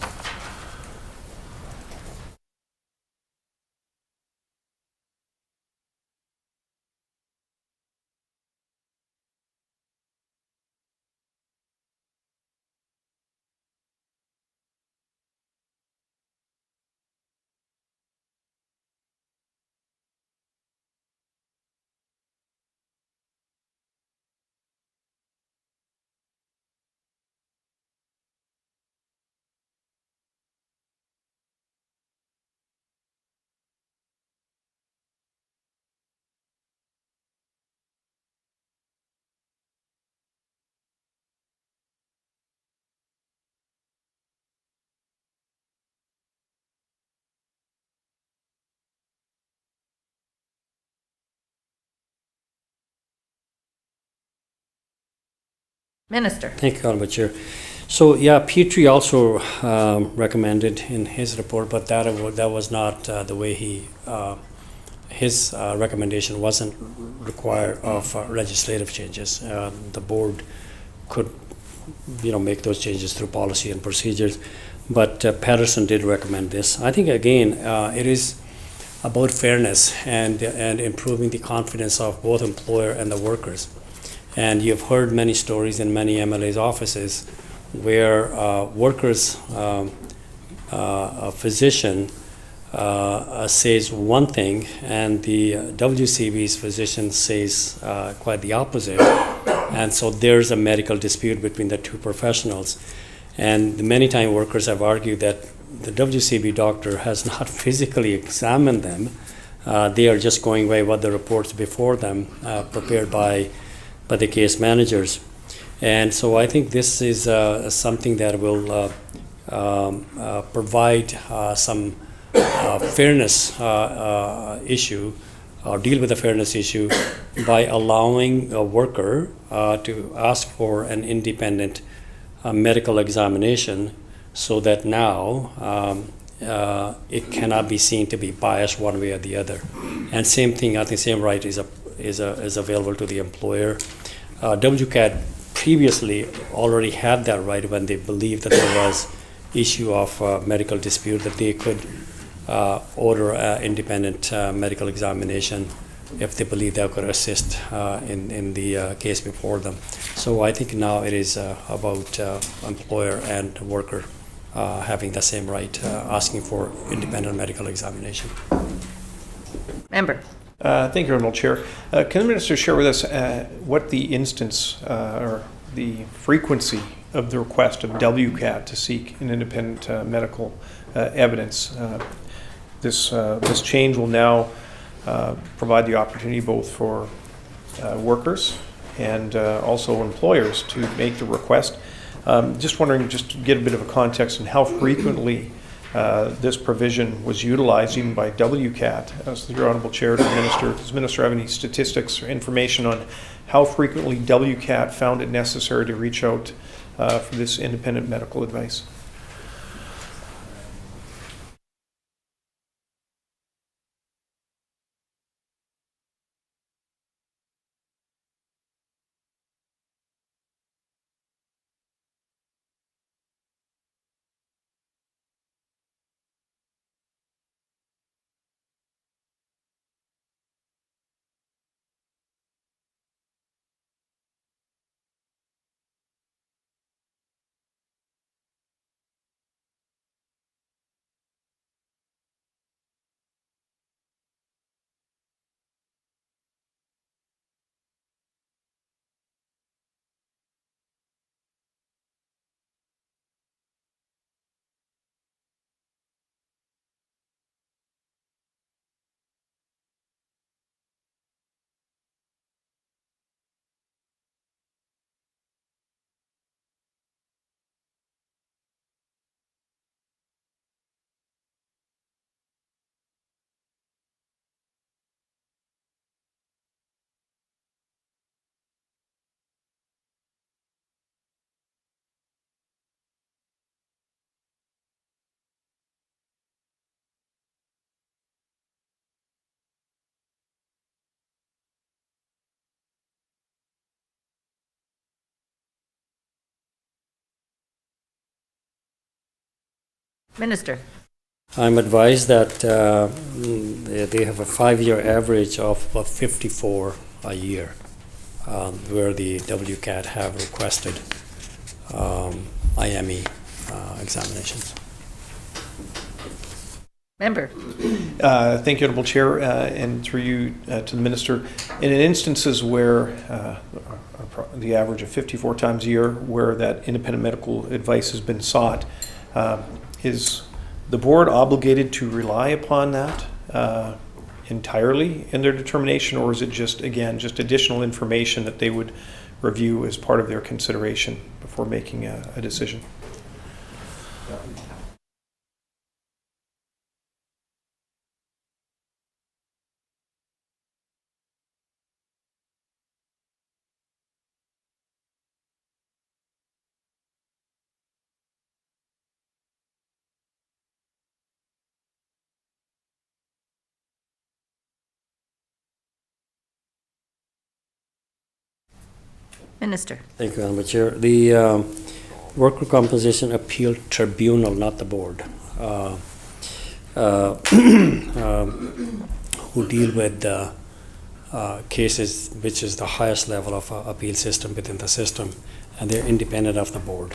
Minister. Thank you, Honorable Chair. So yeah, Petrie also recommended in his report, but that was not the way he his recommendation wasn't required of legislative changes. The board could make those changes through policy and procedures, but Patterson did recommend this. I think again it is about fairness and improving the confidence of both employer and the workers. And you've heard many stories in many MLA's offices where workers, a physician says one thing and the WCB's physician says quite the opposite. And so there's a medical dispute between the two professionals. And many times workers have argued that the WCB doctor has not physically examined them. They are just going by what the reports before them prepared by the case managers. And so I think this is something that will provide some fairness issue, or deal with a fairness issue by allowing a worker to ask for an independent medical examination, so that now it cannot be seen to be biased one way or the other. And same thing, I think same right is available to the employer. WCAT previously already had that right when they believed that there was issue of medical dispute, that they could order an independent medical examination if they believe that could assist in the case before them. So I think now it is about employer and worker having the same right, asking for independent medical examination. Member. Thank you, Honourable Chair. Can the Minister share with us what the instance or the frequency of the request of WCAT to seek an independent medical evidence? This change will now provide the opportunity both for workers and also employers to make the request. Just wondering, just to get a bit of a context on how frequently this provision was utilized even by WCAT. As the Honourable Chair to the Minister, does the Minister have any statistics or information on how frequently WCAT found it necessary to reach out for this independent medical advice? Minister. I'm advised that they have a 5-year average of 54 a year, where the WCAT have requested IME examinations. Member. Thank you, Honourable Chair, and through you to the Minister. In instances where the average of 54 times a year where that independent medical advice has been sought, is the board obligated to rely upon that entirely in their determination, or is it just, again, just additional information that they would review as part of their consideration before making a decision? Minister. Thank you, Honourable Chair. The Worker Compensation Appeal Tribunal, not the board, who deal with cases which is the highest level of appeal system within the system, and they're independent of the board.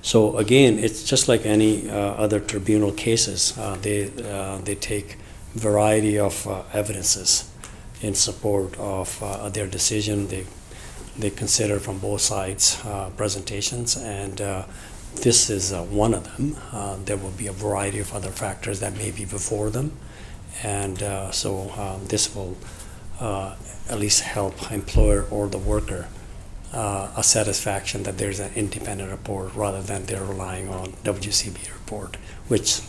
So again, it's just like any other tribunal cases. They take variety of evidences in support of their decision. They consider from both sides presentations, and this is one of them. There will be a variety of other factors that may be before them, and so this will at least help employer or the worker a satisfaction that there's an independent report rather than they're relying on WCB report, which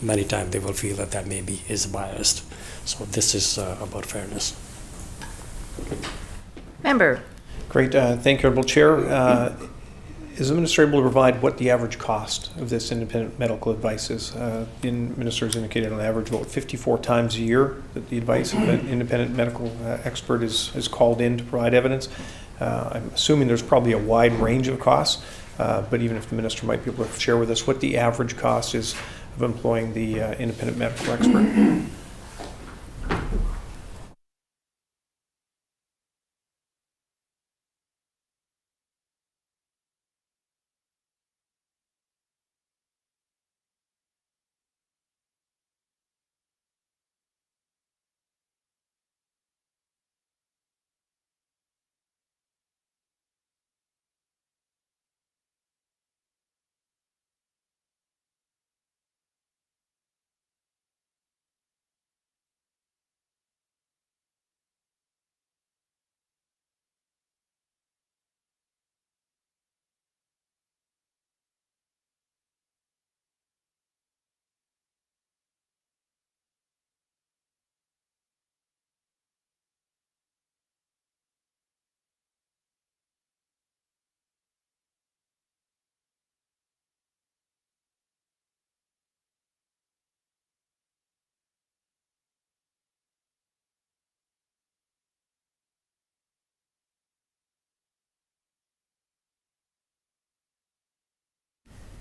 many times they will feel that that maybe is biased. So this is about fairness. Member, Great, thank you, Honorable Chair. Is the Minister able to provide what the average cost of this independent medical advice is? The Minister has indicated on average about 54 times a year that the advice of an independent medical expert is called in to provide evidence. I'm assuming there's probably a wide range of costs, but even if the Minister might be able to share with us what the average cost is of employing the independent medical expert.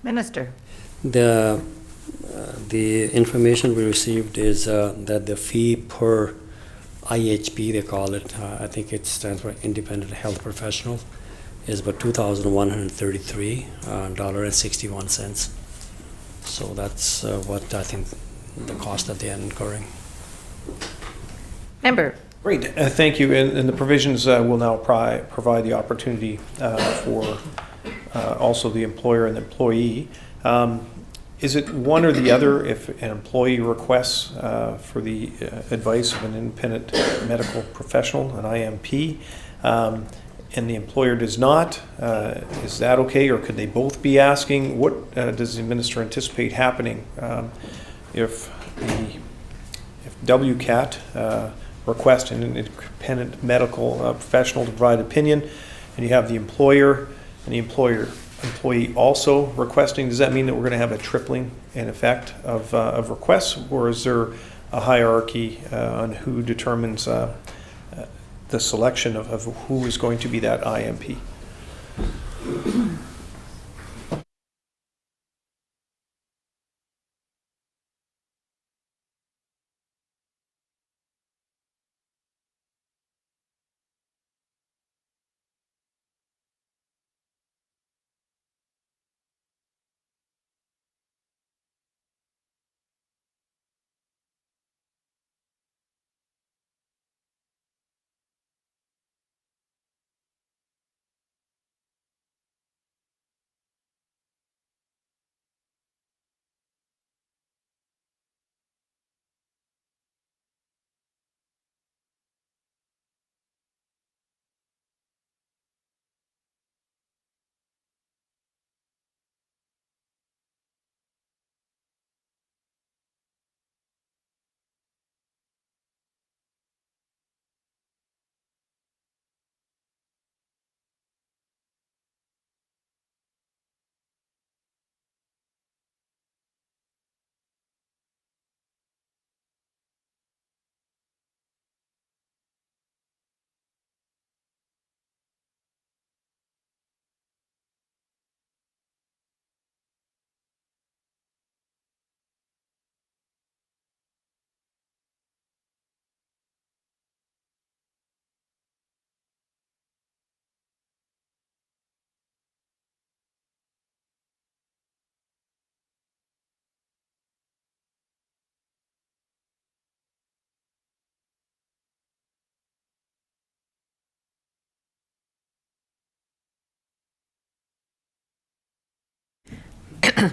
Minister. The information we received is that the fee per IHP, they call it, I think it stands for Independent Health Professional, is about $2,133.61. So that's what I think the cost that they are incurring. Member. Great, thank you. And the provisions will now provide the opportunity for also the employer and the employee. Is it one or the other if an employee requests for the advice of an independent medical professional, an IMP, and the employer does not? Is that okay, or could they both be asking? What does the Minister anticipate happening if WCAT request an independent medical professional to provide opinion, and you have the employer and the employee also requesting? Does that mean that we're going to have a tripling in effect of requests, or is there a hierarchy on who determines the selection of who is going to be that IMP?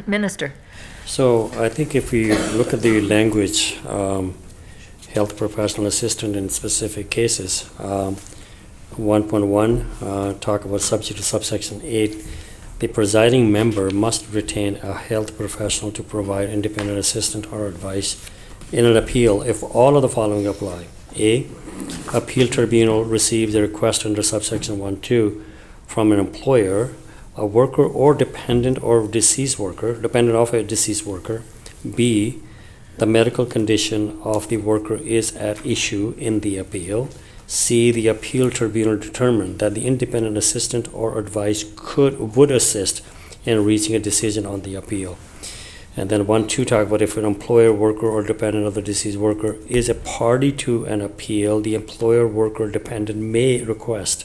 Minister. So I think if we look at the language health professional assistant in specific cases. 1.1, talk about subject to subsection 8. The presiding member must retain a health professional to provide independent assistance or advice in an appeal if all of the following apply. A, appeal tribunal receives a request under subsection 1.2 from an employer, a worker or dependent or deceased worker, dependent of a deceased worker. B, the medical condition of the worker is at issue in the appeal. C, the appeal tribunal determined that the independent assistant or advice would assist in reaching a decision on the appeal. And then 1.2 talk about if an employer, worker, or dependent of the deceased worker is a party to an appeal, the employer, worker, or dependent may request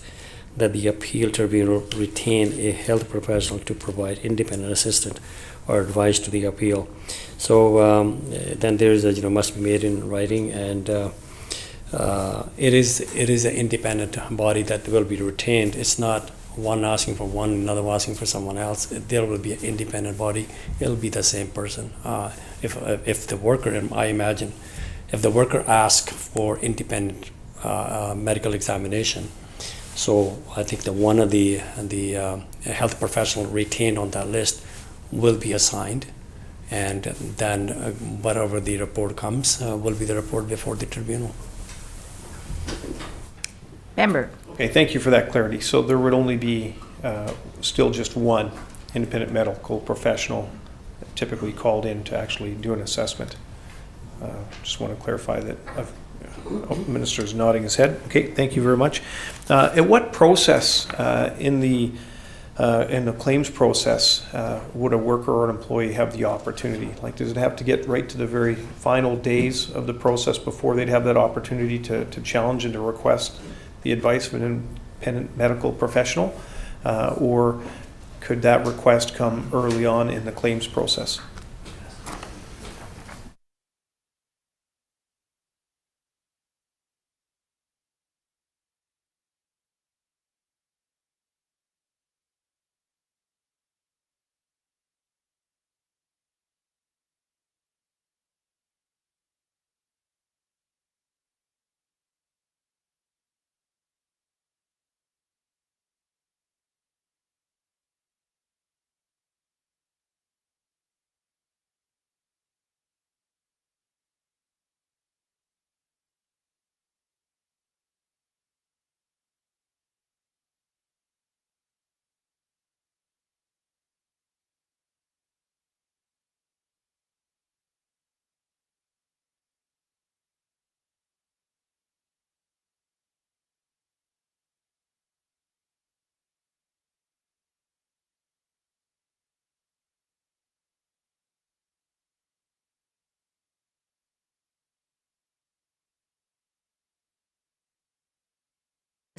that the appeal tribunal retain a health professional to provide independent assistance or advice to the appeal. So then there is a must be made in writing, and it is an independent body that will be retained. It's not one asking for one, another asking for someone else. There will be an independent body. It'll be the same person. If the worker, and I imagine, if the worker asks for independent medical examination, so I think that one of the health professional retained on that list will be assigned, and then whatever the report comes will be the report before the tribunal. Member. Okay, thank you for that clarity. So there would only be still just one independent medical professional typically called in to actually do an assessment. Just want to clarify that. The Minister is nodding his head. Okay, thank you very much. At what process in the claims process would a worker or an employee have the opportunity? Like, does it have to get right to the very final days of the process before they'd have that opportunity to challenge and to request the advice of an independent medical professional? Or could that request come early on in the claims process?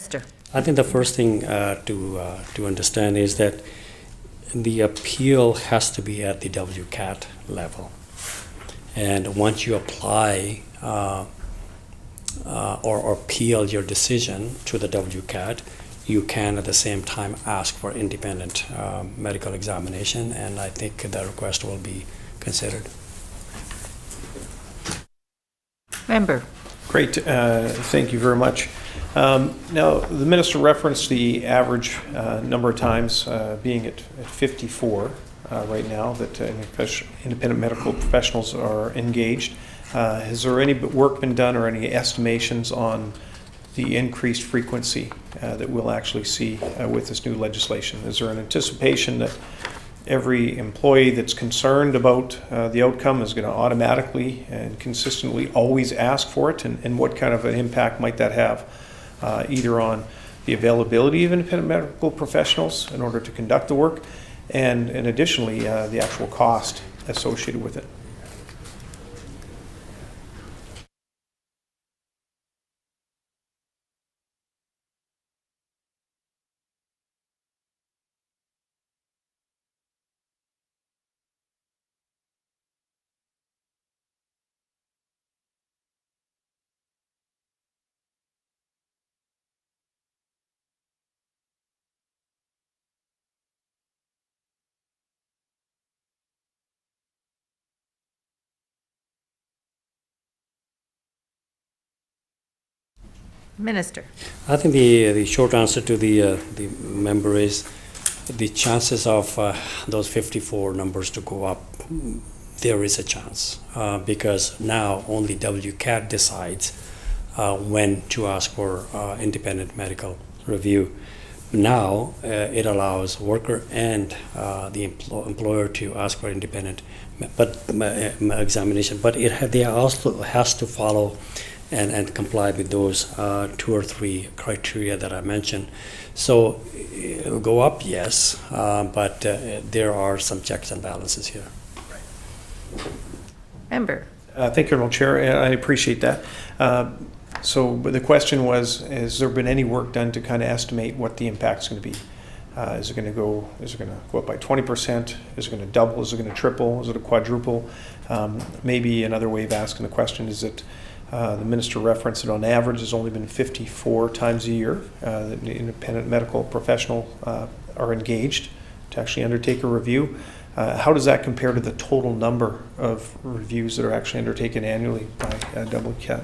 Mr. I think the first thing to understand is that the appeal has to be at the WCAT level, and once you apply or appeal your decision to the WCAT, you can at the same time ask for independent medical examination, and I think that request will be considered. Member. Great, thank you very much. Now, the Minister referenced the average number of times being at 54 right now that independent medical professionals are engaged. Has there any work been done or any estimations on the increased frequency that we'll actually see with this new legislation? Is there an anticipation that every employee that's concerned about the outcome is going to automatically and consistently always ask for it? And what kind of an impact might that have either on the availability of independent medical professionals in order to conduct the work, and additionally the actual cost associated with it? Minister. I think the short answer to the member is the chances of those 54 numbers to go up, there is a chance, because now only WCAT decides when to ask for independent medical review. Now it allows worker and the employer to ask for independent examination, but they also has to follow and comply with those 2 or 3 criteria that I mentioned. So it'll go up, yes, but there are some checks and balances here. Member. Thank you, Honourable Chair, and I appreciate that. But the question was, has there been any work done to kind of estimate what the impact's going to be? Is it going to go up by 20%? Is it going to double? Is it going to triple? Is it a quadruple? Maybe another way of asking the question is that the minister referenced that on average has only been 54 times a year that the independent medical professional are engaged to actually undertake a review. How does that compare to the total number of reviews that are actually undertaken annually by WCAT?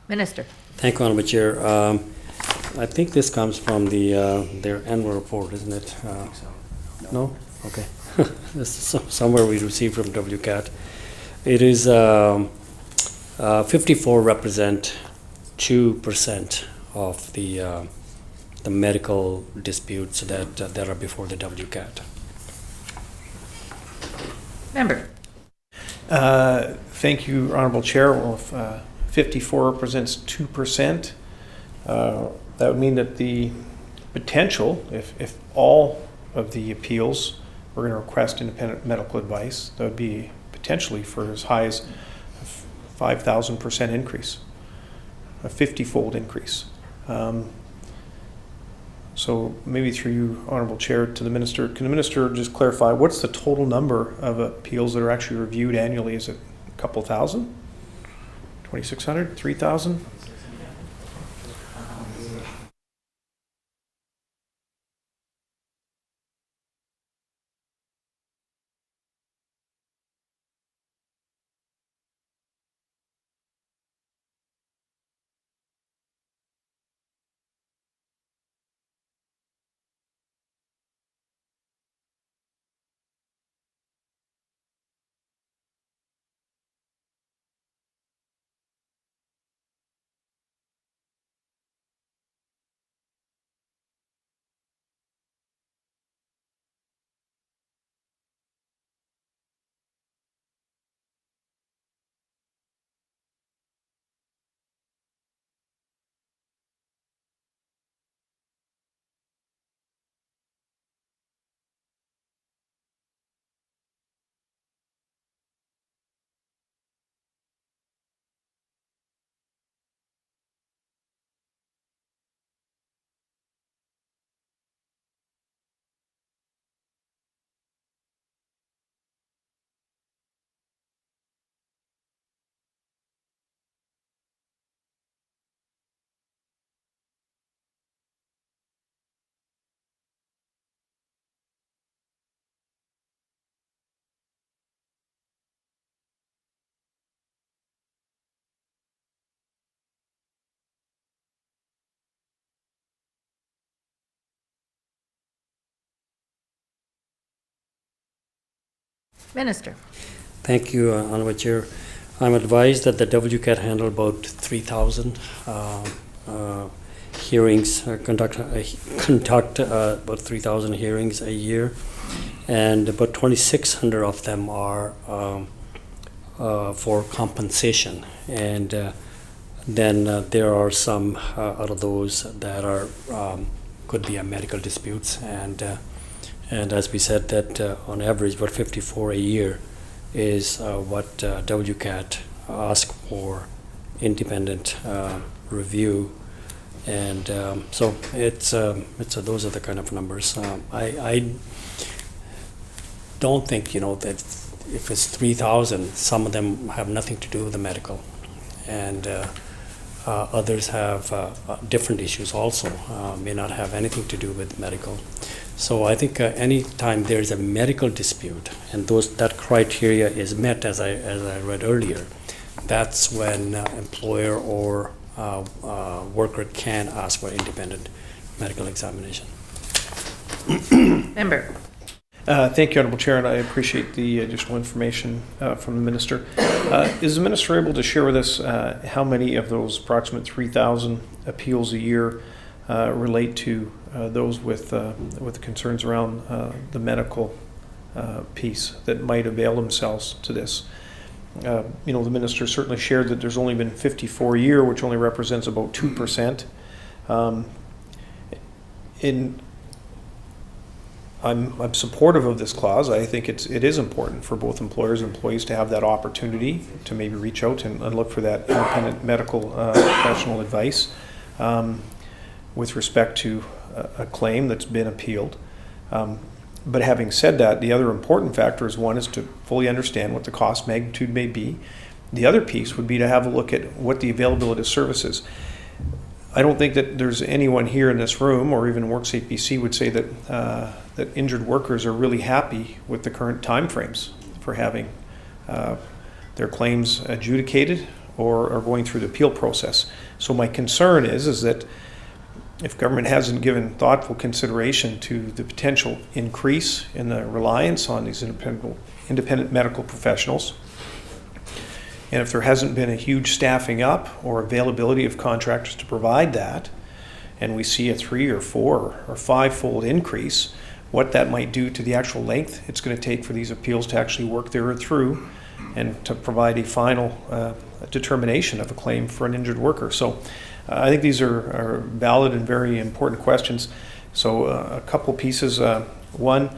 Minister. Thank you, Honourable Chair. I think this comes from their annual report, isn't it? No? Okay. This is somewhere we received from WCAT. It is 54 represent 2% of the medical disputes that are before the WCAT. Member. Thank you, Honourable Chair. Well, if 54 represents 2%, that would mean that the potential, if all of the appeals were going to request independent medical advice, that would be potentially for as high as a 5,000% increase, a 50-fold increase. So maybe through you, Honourable Chair, to the Minister, can the Minister just clarify what's the total number of appeals that are actually reviewed annually? Is it a couple thousand? 2,600? 3,000? Minister. Thank you, Honorable Chair. I'm advised that the WCAT handle about 3,000 hearings, conduct about 3,000 hearings a year, and about 2,600 of them are for compensation. And then there are some out of those that are could be medical disputes, and as we said that on average about 54 a year is what WCAT asks for independent review, and so it's those are the kind of numbers. I don't think that if it's 3,000, some of them have nothing to do with the medical, and others have different issues also, may not have anything to do with medical. So I think any time there's a medical dispute and that criteria is met, as I read earlier, that's when employer or worker can ask for independent medical examination. Member. Thank you, Honourable Chair, and I appreciate the additional information from the Minister. Is the Minister able to share with us how many of those approximate 3,000 appeals a year relate to those with the concerns around the medical piece that might avail themselves to this? The Minister certainly shared that there's only been 54 a year, which only represents about 2%. I'm supportive of this clause. I think it is important for both employers and employees to have that opportunity to maybe reach out and look for that independent medical professional advice with respect to a claim that's been appealed. But having said that, the other important factor is one is to fully understand what the cost magnitude may be. The other piece would be to have a look at what the availability of services. I don't think that there's anyone here in this room, or even WorkSafe BC, would say that that injured workers are really happy with the current timeframes for having their claims adjudicated or going through the appeal process. So my concern is that if government hasn't given thoughtful consideration to the potential increase in the reliance on these independent medical professionals, and if there hasn't been a huge staffing up or availability of contractors to provide that, and we see a 3 or 4 or 5-fold increase, what that might do to the actual length it's going to take for these appeals to actually work their way through and to provide a final determination of a claim for an injured worker. So I think these are valid and very important questions. So a couple pieces. One,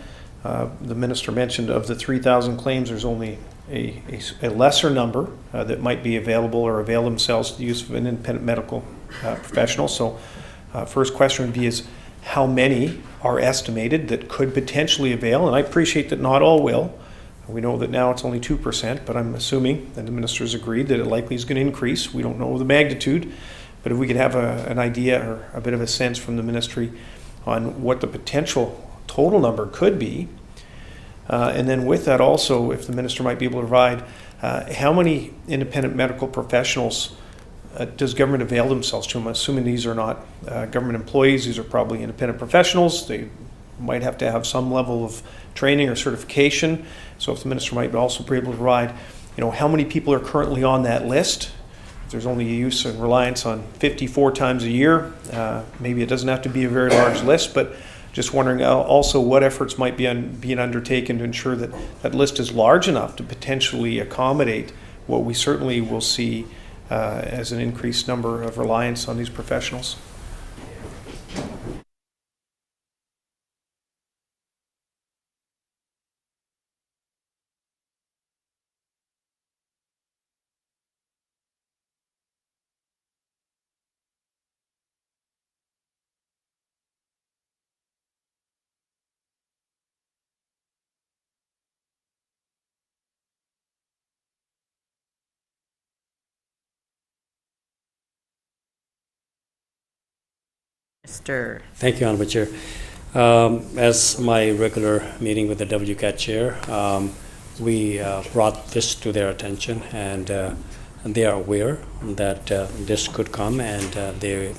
the Minister mentioned of the 3,000 claims, there's only a lesser number that might be available or avail themselves to the use of an independent medical professional. So first question would be is how many are estimated that could potentially avail? And I appreciate that not all will. We know that now it's only 2%, but I'm assuming that the Minister's agreed that it likely is going to increase. We don't know the magnitude, but if we could have an idea or a bit of a sense from the Ministry on what the potential total number could be. And then with that also, if the Minister might be able to provide how many independent medical professionals does government avail themselves to? I'm assuming these are not government employees. These are probably independent professionals. They might have to have some level of training or certification. So if the Minister might also be able to provide, how many people are currently on that list? If there's only a use and reliance on 54 times a year, maybe it doesn't have to be a very large list, but just wondering also what efforts might be being undertaken to ensure that that list is large enough to potentially accommodate what we certainly will see as an increased number of reliance on these professionals. Mr. Thank you, Honorable Chair. As my regular meeting with the WCAT chair, we brought this to their attention, and they are aware that this could come, and they,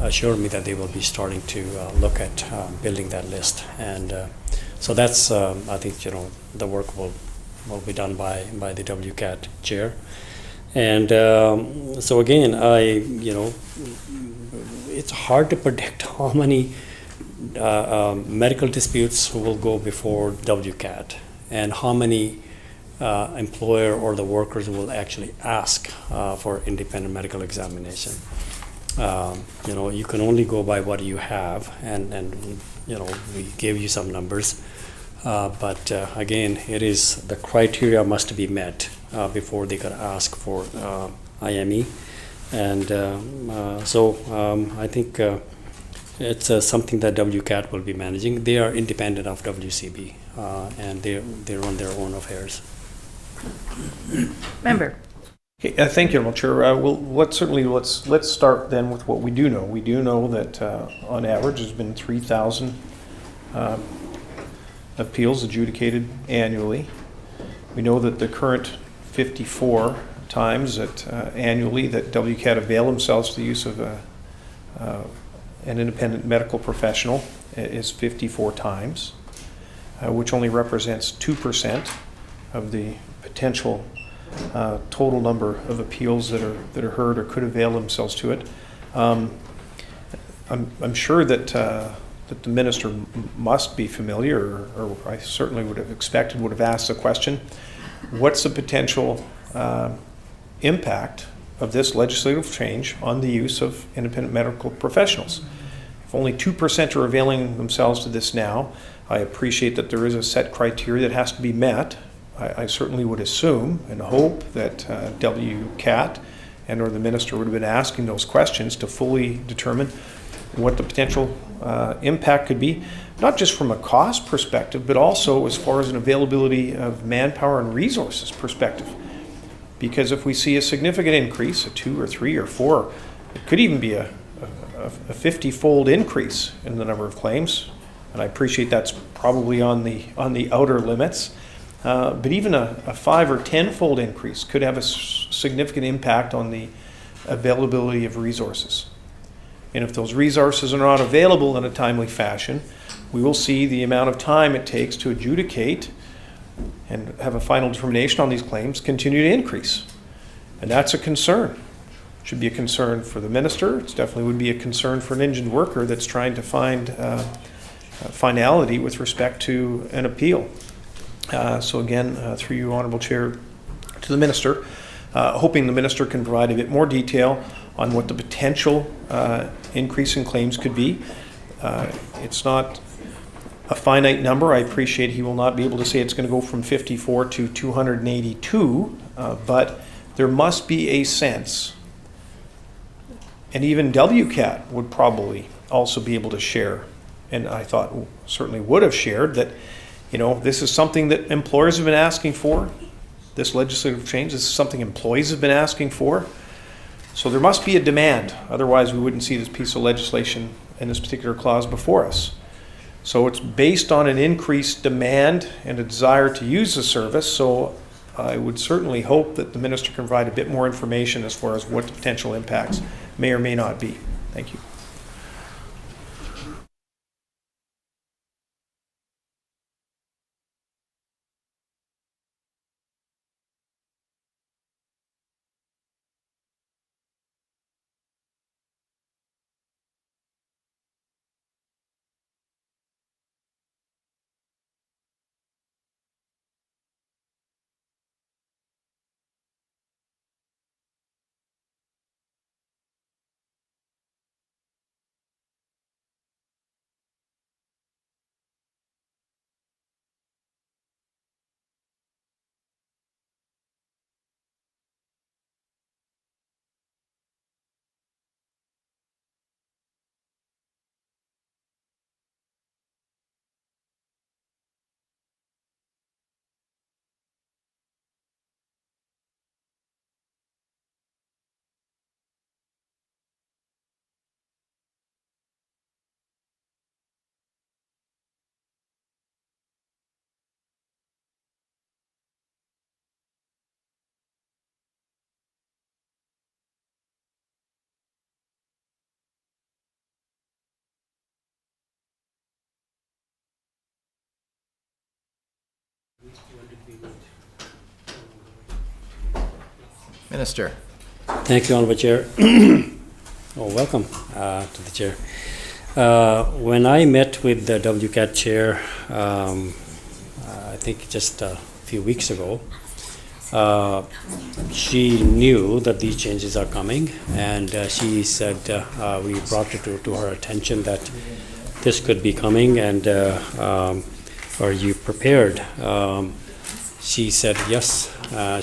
assured me that they will be starting to look at building that list. And so that's, I think, the work will be done by the WCAT chair. And so again, it's hard to predict how many medical disputes will go before WCAT and how many employer or the workers will actually ask for independent medical examination. You can only go by what you have, and we gave you some numbers. But again, it is the criteria must be met before they could ask for IME. And I think it's something that WCAT will be managing. They are independent of WCB, and they run their own affairs. Member. Okay, thank you, Madam Chair. Let's start then with what we do know. We do know that on average there's been 3,000 appeals adjudicated annually. We know that the current 54 times that annually that WCAT avail themselves to the use of an independent medical professional is 54 times, which only represents 2% of the potential total number of appeals that are heard or could avail themselves to it. I'm sure that the minister must be familiar, or I certainly would have asked the question, what's the potential impact of this legislative change on the use of independent medical professionals? If only 2% are availing themselves to this now, I appreciate that there is a set criteria that has to be met. I certainly would assume and hope that WCAT and or the minister would have been asking those questions to fully determine what the potential impact could be, not just from a cost perspective, but also as far as an availability of manpower and resources perspective. Because if we see a significant increase, a 2 or 3 or 4, it could even be a 50-fold increase in the number of claims, and I appreciate that's probably on the outer limits. But even a 5 or 10-fold increase could have a significant impact on the availability of resources. And if those resources are not available in a timely fashion, we will see the amount of time it takes to adjudicate and have a final determination on these claims continue to increase. And that's a concern. It should be a concern for the minister. It definitely would be a concern for an indigent worker that's trying to find finality with respect to an appeal. So again, through you, Honourable Chair, to the Minister, hoping the Minister can provide a bit more detail on what the potential increase in claims could be. It's not a finite number. I appreciate he will not be able to say it's going to go from 54 to 282, but there must be a sense, and even WCAT would probably also be able to share, and I thought certainly would have shared, that this is something that employers have been asking for. This legislative change, this is something employees have been asking for. So there must be a demand. Otherwise, we wouldn't see this piece of legislation and this particular clause before us. So it's based on an increased demand and a desire to use the service. So I would certainly hope that the minister can provide a bit more information as far as what the potential impacts may or may not be. Thank you. Minister. Thank you, Honorable Chair. Oh, welcome to the chair. When I met with the WCAT chair, I think just a few weeks ago, she knew that these changes are coming, and she said we brought it to her attention that this could be coming, and are you prepared? She said yes,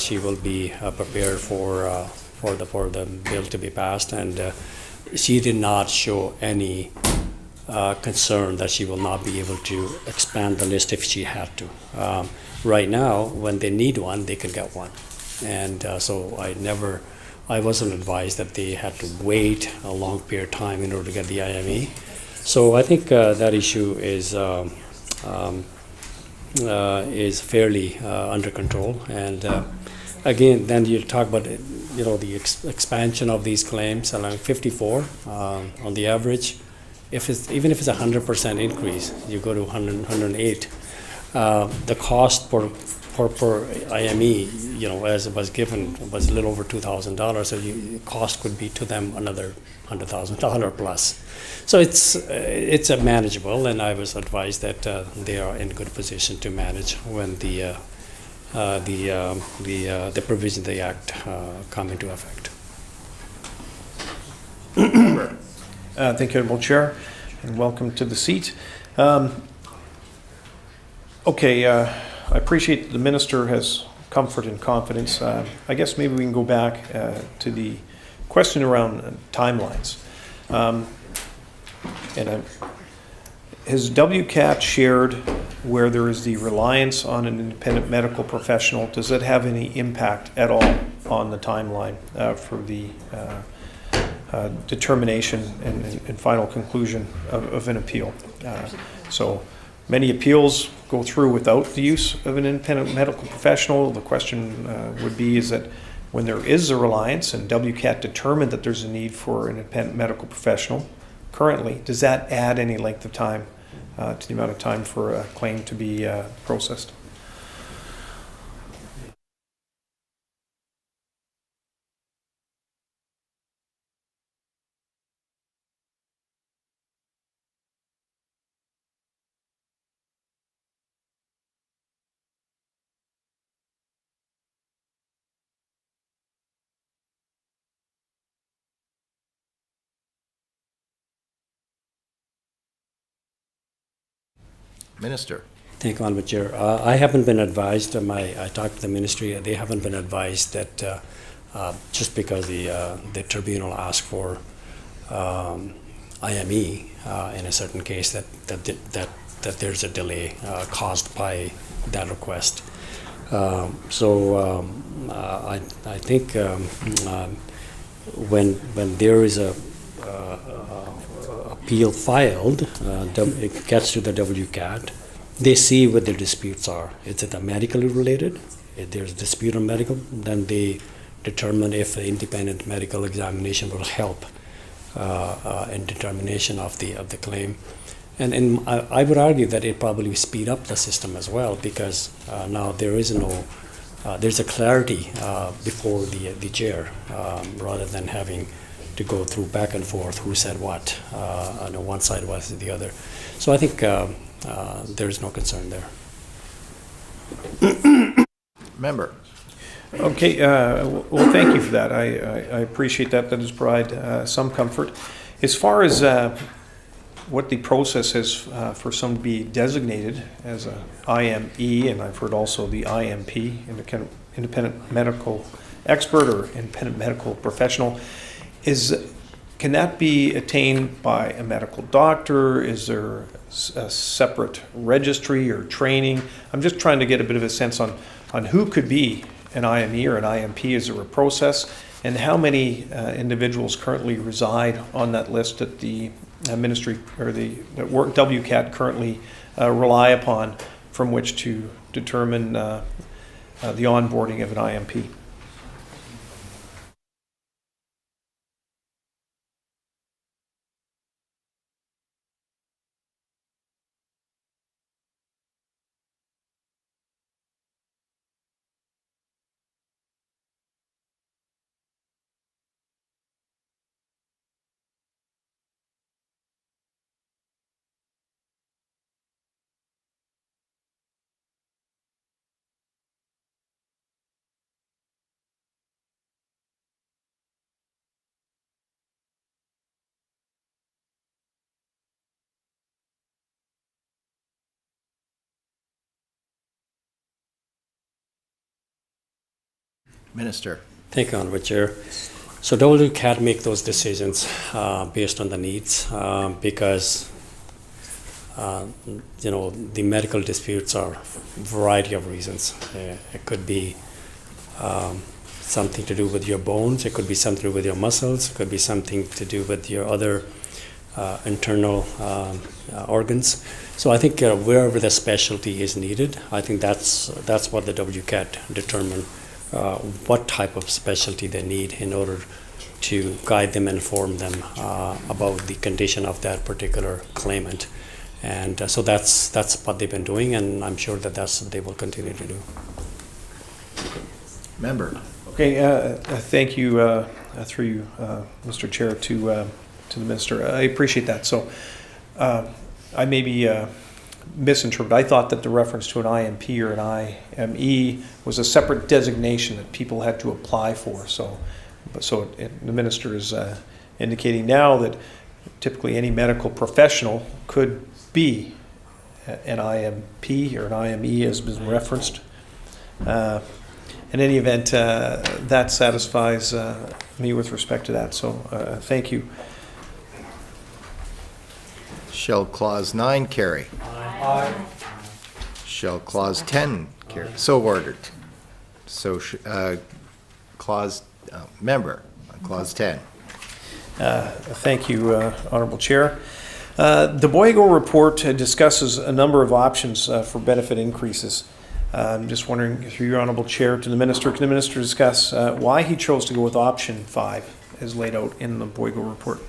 she will be prepared for the bill to be passed, and she did not show any concern that she will not be able to expand the list if she had to. Right now, when they need one, they can get one. And so I wasn't advised that they had to wait a long period of time in order to get the IME. So I think that issue is fairly under control. And again, then you talk about the expansion of these claims, allowing 54 on the average. Even if it's 100% increase, you go to 100, 108. The cost per IME, as it was given, was a little over $2,000. So cost could be to them another $100,000 plus. So it's manageable, and I was advised that they are in good position to manage when the provisions of the Act come into effect. Thank you, Honorable Chair, and welcome to the seat. Okay, I appreciate that the Minister has comfort and confidence. I guess maybe we can go back to the question around timelines. Has WCAT shared where there is the reliance on an independent medical professional? Does that have any impact at all on the timeline for the determination and final conclusion of an appeal? So many appeals go through without the use of an independent medical professional. The question would be is that when there is a reliance and WCAT determined that there's a need for an independent medical professional currently, does that add any length of time to the amount of time for a claim to be processed? Minister. Thank you, Honorable Chair. I haven't been advised. I talked to the ministry. They haven't been advised that just because the tribunal asked for IME in a certain case that there's a delay caused by that request. I think when there is a appeal filed, it gets to the WCAT. They see what the disputes are. Is it medically related? If there's a dispute on medical, then they determine if the independent medical examination will help in determination of the claim. And I would argue that it probably speed up the system as well, because now there is there's a clarity before the chair, rather than having to go through back and forth who said what on one side was the other. So I think there is no concern there. Member. Okay, well, thank you for that. I appreciate that. That has provided some comfort. As far as what the process is for someone to be designated as an IME, and I've heard also the IMP, independent medical expert or independent medical professional, can that be attained by a medical doctor? Is there a separate registry or training? I'm just trying to get a bit of a sense on who could be an IME or an IMP. Is there a process? And how many individuals currently reside on that list that the ministry or that WCAT currently rely upon from which to determine the onboarding of an IMP? Minister. Thank you, Honorable Chair. So WCAT make those decisions based on the needs because the medical disputes are a variety of reasons. It could be something to do with your bones, it could be something to do with your muscles, it could be something to do with your other internal organs. So I think wherever the specialty is needed, I think that's what the WCAT determine what type of specialty they need in order to guide them, inform them about the condition of that particular claimant. And so that's what they've been doing, and I'm sure that that's what they will continue to do. Member. Okay, thank you, through you, Mr. Chair, to the Minister. I appreciate that. So I maybe misinterpreted. I thought that the reference to an IMP or an IME was a separate designation that people had to apply for. So the Minister is indicating now that typically any medical professional could be an IMP or an IME, as been referenced. In any event, that satisfies me with respect to that. So thank you. Shall Clause 9 carry? Aye. Shall Clause 10 carry? So ordered. So Clause, Member, on Clause 10. Thank you, Honourable Chair. The Boygo report discusses a number of options for benefit increases. I'm just wondering, through your Honourable Chair, to the Minister, can the Minister discuss why he chose to go with option 5 as laid out in the Boygo report?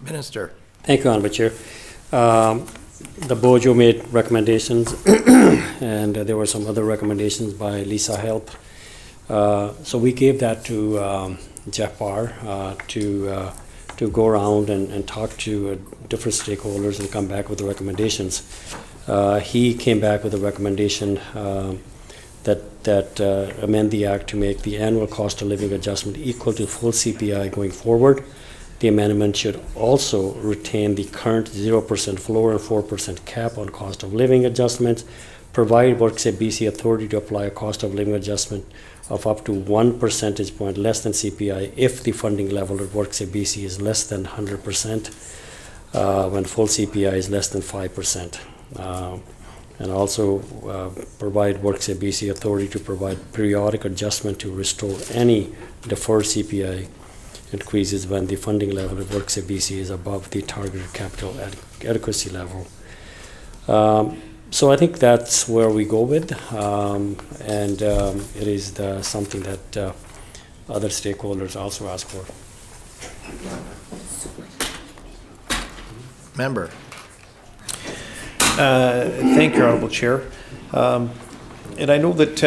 Minister. Thank you, Honourable Chair. The Bojo made recommendations, and there were some other recommendations by Lisa Help. So we gave that to Jeff Barr to go around and talk to different stakeholders and come back with the recommendations. He came back with a recommendation that amend the Act to make the annual cost of living adjustment equal to full CPI going forward. The amendment should also retain the current 0% floor and 4% cap on cost of living adjustments, provide WorkSafe BC authority to apply a cost of living adjustment of up to 1 percentage point less than CPI if the funding level at WorkSafe BC is less than 100% when full CPI is less than 5%. And also provide WorkSafe BC authority to provide periodic adjustment to restore any deferred CPI increases when the funding level of WorkSafe BC is above the targeted capital adequacy level. So I think that's where we go with, and it is something that other stakeholders also ask for. Member. Thank you, Honorable Chair. And I know that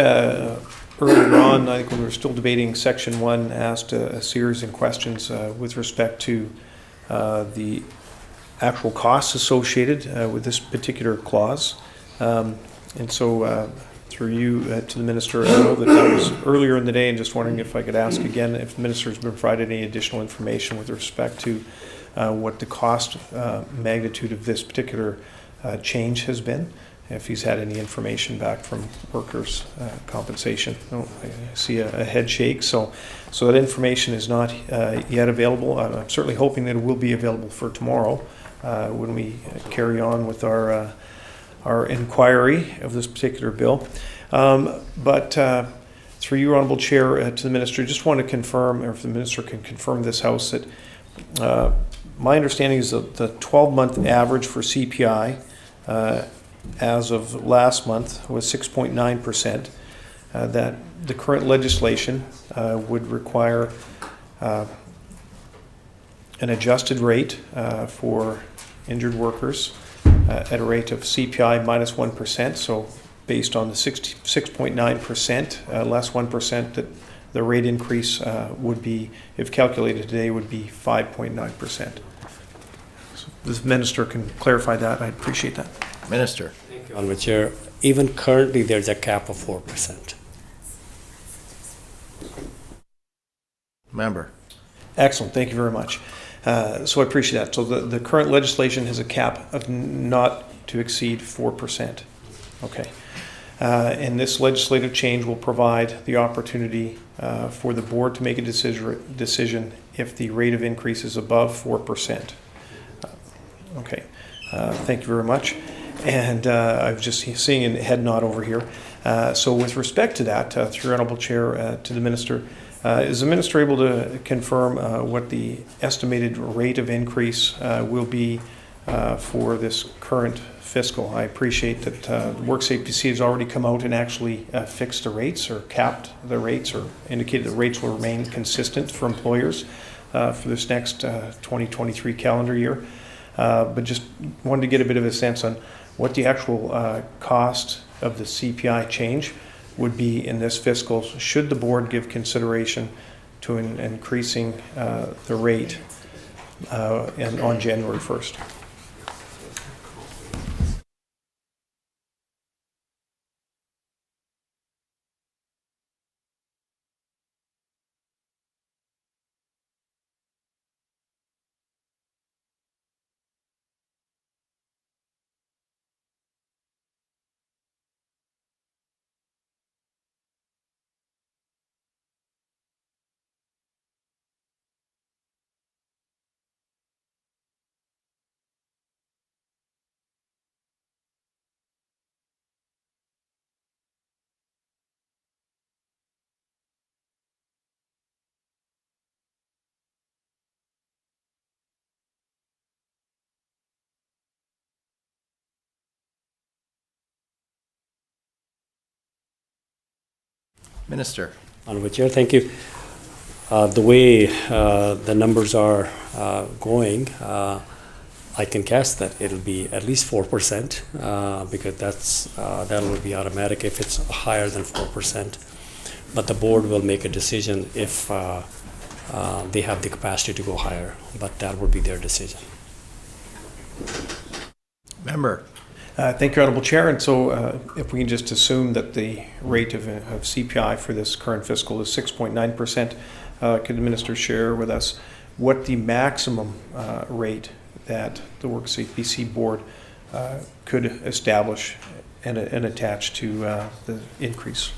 earlier on, I think when we were still debating Section 1, asked a series of questions with respect to the actual costs associated with this particular clause. And so through you to the Minister, I know that was earlier in the day, and just wondering if I could ask again if the Minister has been provided any additional information with respect to what the cost magnitude of this particular change has been, if he's had any information back from workers' compensation. Oh, I see a head shake, so that information is not yet available. I'm certainly hoping that it will be available for tomorrow when we carry on with our inquiry of this particular bill. But through you, Honourable Chair, to the Minister, just want to confirm, or if the Minister can confirm this House, that my understanding is that the 12-month average for CPI as of last month was 6.9%, that the current legislation would require an adjusted rate for injured workers at a rate of CPI minus 1%, so based on the 6.9%, less 1%, that the rate increase would be, if calculated today, would be 5.9%. So if the Minister can clarify that, I'd appreciate that. Minister. Thank you, Honourable Chair. Even currently, there's a cap of 4%. Member. Excellent, thank you very much. So I appreciate that. So the current legislation has a cap of not to exceed 4%. Okay. And this legislative change will provide the opportunity for the board to make a decision if the rate of increase is above 4%. Okay, thank you very much. And I'm just seeing a head nod over here. So with respect to that, through Honourable Chair, to the Minister, is the Minister able to confirm what the estimated rate of increase will be for this current fiscal? I appreciate that WorkSafePC has already come out and actually fixed the rates or capped the rates or indicated the rates will remain consistent for employers for this next 2023 calendar year. But just wanted to get a bit of a sense on what the actual cost of the CPI change would be in this fiscal, should the board give consideration to increasing the rate on January 1st. Minister. Honourable Chair, thank you. The way the numbers are going, I can guess that it'll be at least 4% because that will be automatic if it's higher than 4%. But the board will make a decision if they have the capacity to go higher, but that would be their decision. Member. Thank you, Honourable Chair. And so if we can just assume that the rate of CPI for this current fiscal is 6.9%, could the Minister share with us what the maximum rate that the WorkSafePC board could establish and attach to the increase?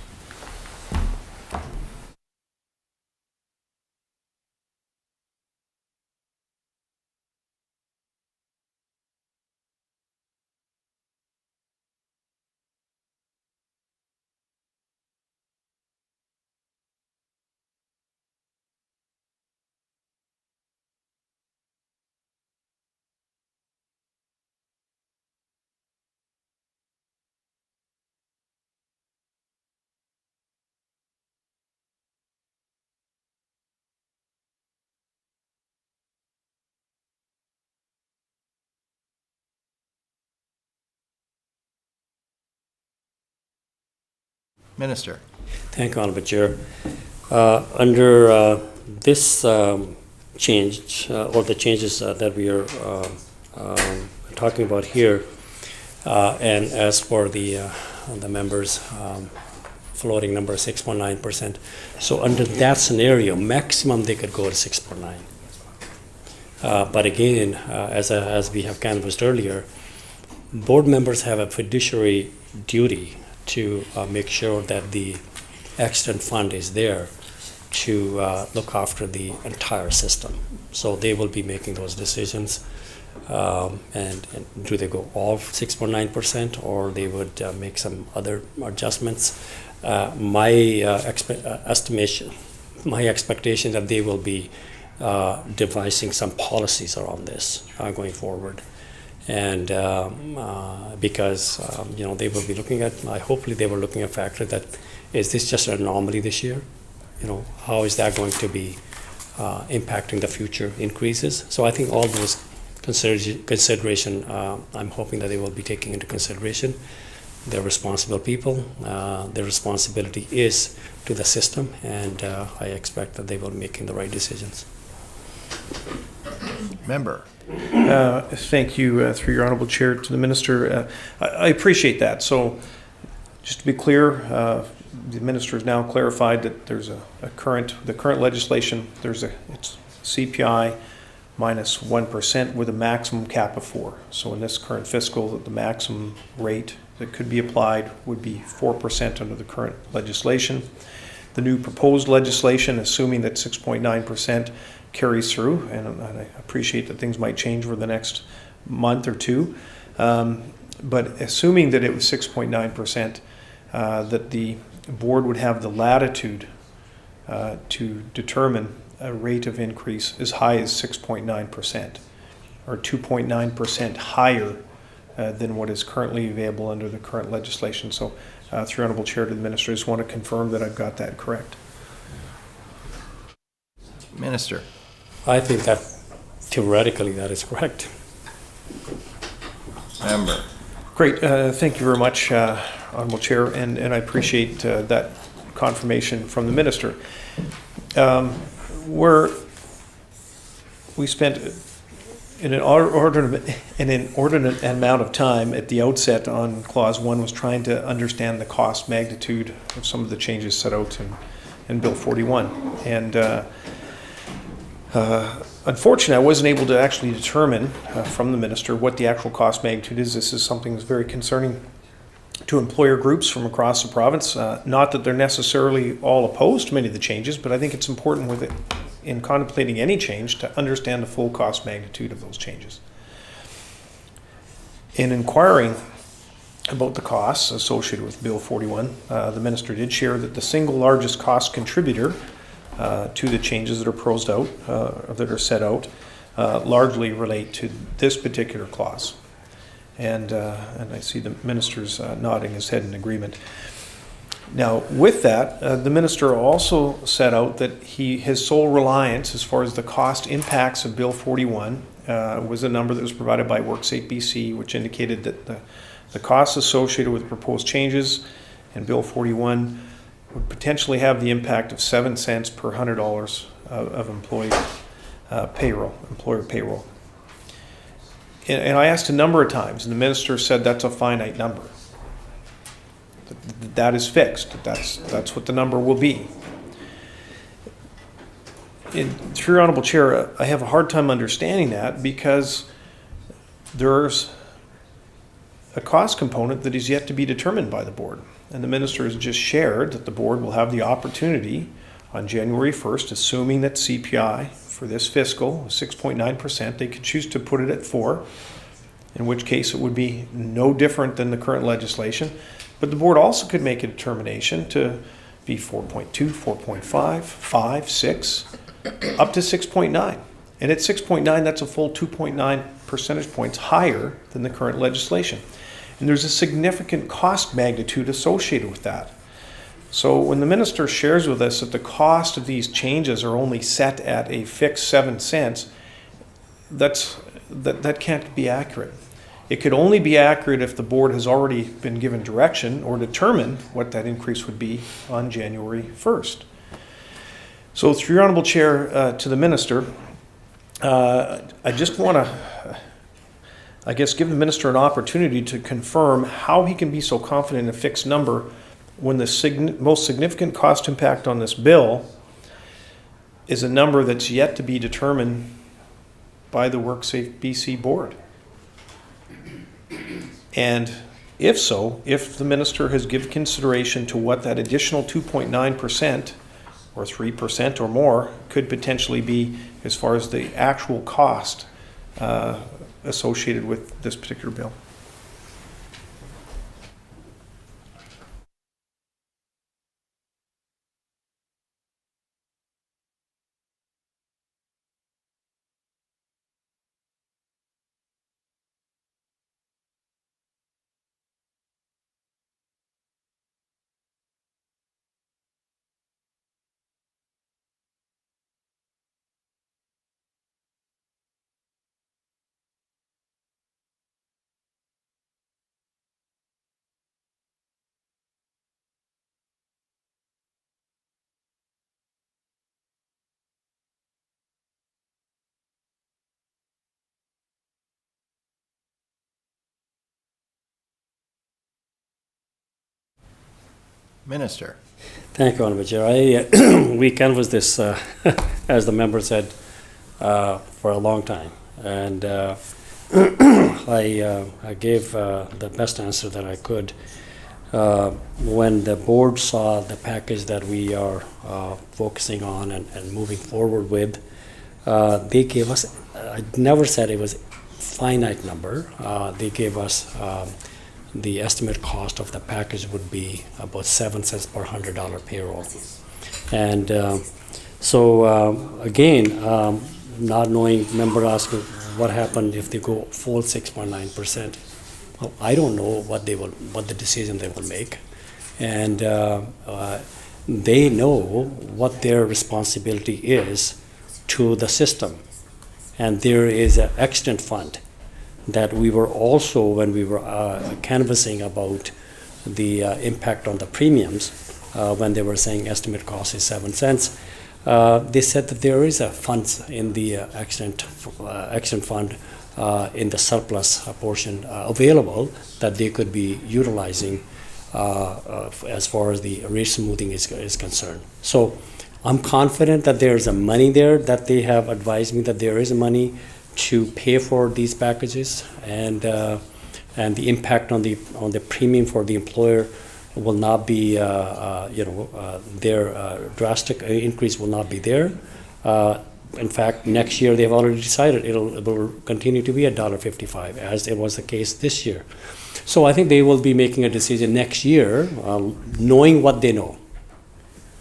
Minister. Thank you, Honorable Chair. Under this change, or the changes that we are talking about here, and as for the members' floating number 6.9%, so under that scenario, maximum they could go to 6.9. But again, as we have canvassed earlier, board members have a fiduciary duty to make sure that the accident fund is there to look after the entire system. So they will be making those decisions. And do they go all 6.9%, or they would make some other adjustments? My expectation that they will be devising some policies around this going forward. And because they will be looking at, hopefully they were looking at factor that, is this just an anomaly this year? How is that going to be impacting the future increases? So I think all those consideration, I'm hoping that they will be taking into consideration. They're responsible people. Their responsibility is to the system, and I expect that they will be making the right decisions. Member. Thank you, through your honorable chair, to the minister. I appreciate that. So, just to be clear, the minister has now clarified that there's the current legislation. It's CPI minus 1% with a maximum cap of 4. So in this current fiscal, the maximum rate that could be applied would be 4% under the current legislation. The new proposed legislation, assuming that 6.9% carries through, and I appreciate that things might change over the next month or two, but assuming that it was 6.9%, that the board would have the latitude to determine a rate of increase as high as 6.9%, or 2.9% higher than what is currently available under the current legislation. So, through honorable chair to the minister, I just want to confirm that I've got that correct. Minister. I think that theoretically that is correct. Member. Great. Thank you very much, honorable chair, and I appreciate that confirmation from the minister. We spent an inordinate amount of time at the outset on Clause 1 was trying to understand the cost magnitude of some of the changes set out in Bill 41. And unfortunately, I wasn't able to actually determine from the minister what the actual cost magnitude is. This is something that's very concerning to employer groups from across the province. Not that they're necessarily all opposed to many of the changes, but I think it's important with it, in contemplating any change, to understand the full cost magnitude of those changes. In inquiring about the costs associated with Bill 41, the minister did share that the single largest cost contributor to the changes that are proposed out, that are set out, largely relate to this particular clause. And I see the minister's nodding his head in agreement. Now, with that, the minister also set out that his sole reliance, as far as the cost impacts of Bill 41, was a number that was provided by WorkSafe BC, which indicated that the costs associated with proposed changes in Bill 41 would potentially have the impact of 7 cents per $100 of employee employer payroll. And I asked a number of times, and the minister said that's a finite number. That is fixed. That's what the number will be. Through your honorable chair, I have a hard time understanding that, because there's a cost component that is yet to be determined by the board. And the minister has just shared that the board will have the opportunity on January 1st, assuming that CPI for this fiscal is 6.9%, they could choose to put it at 4%, in which case it would be no different than the current legislation. But the board also could make a determination to be 4.2, 4.5, 5, 6, up to 6.9. And at 6.9, that's a full 2.9 percentage points higher than the current legislation. And there's a significant cost magnitude associated with that. So when the minister shares with us that the cost of these changes are only set at a fixed 7 cents, that can't be accurate. It could only be accurate if the board has already been given direction or determined what that increase would be on January 1st. So through your Honourable Chair, to the Minister, I just want to, I guess, give the Minister an opportunity to confirm how he can be so confident in a fixed number when the most significant cost impact on this bill is a number that's yet to be determined by the WorkSafe BC board. And if so, if the Minister has given consideration to what that additional 2.9% or 3% or more could potentially be as far as the actual cost associated with this particular bill. Minister. Thank you, Honourable Chair. We canvassed this, as the member said, for a long time. And I gave the best answer that I could. When the board saw the package that we are focusing on and moving forward with, they gave us, I never said it was finite number. They gave us the estimate cost of the package would be about 7 cents per $100 payroll. And again, not knowing, member asked what happened if they go full 6.9%. Well, I don't know what the decision they will make, and they know what their responsibility is to the system. And there is an accident fund that we were also, when we were canvassing about the impact on the premiums, when they were saying estimate cost is 7 cents, they said that there is a fund in the accident fund in the surplus portion available that they could be utilizing as far as the rate smoothing is concerned. So I'm confident that there is a money there, that they have advised me that there is money to pay for these packages, and the impact on the premium for the employer will not be, their drastic increase will not be there. In fact, next year they've already decided it will continue to be $1.55, as it was the case this year. So I think they will be making a decision next year, knowing what they know.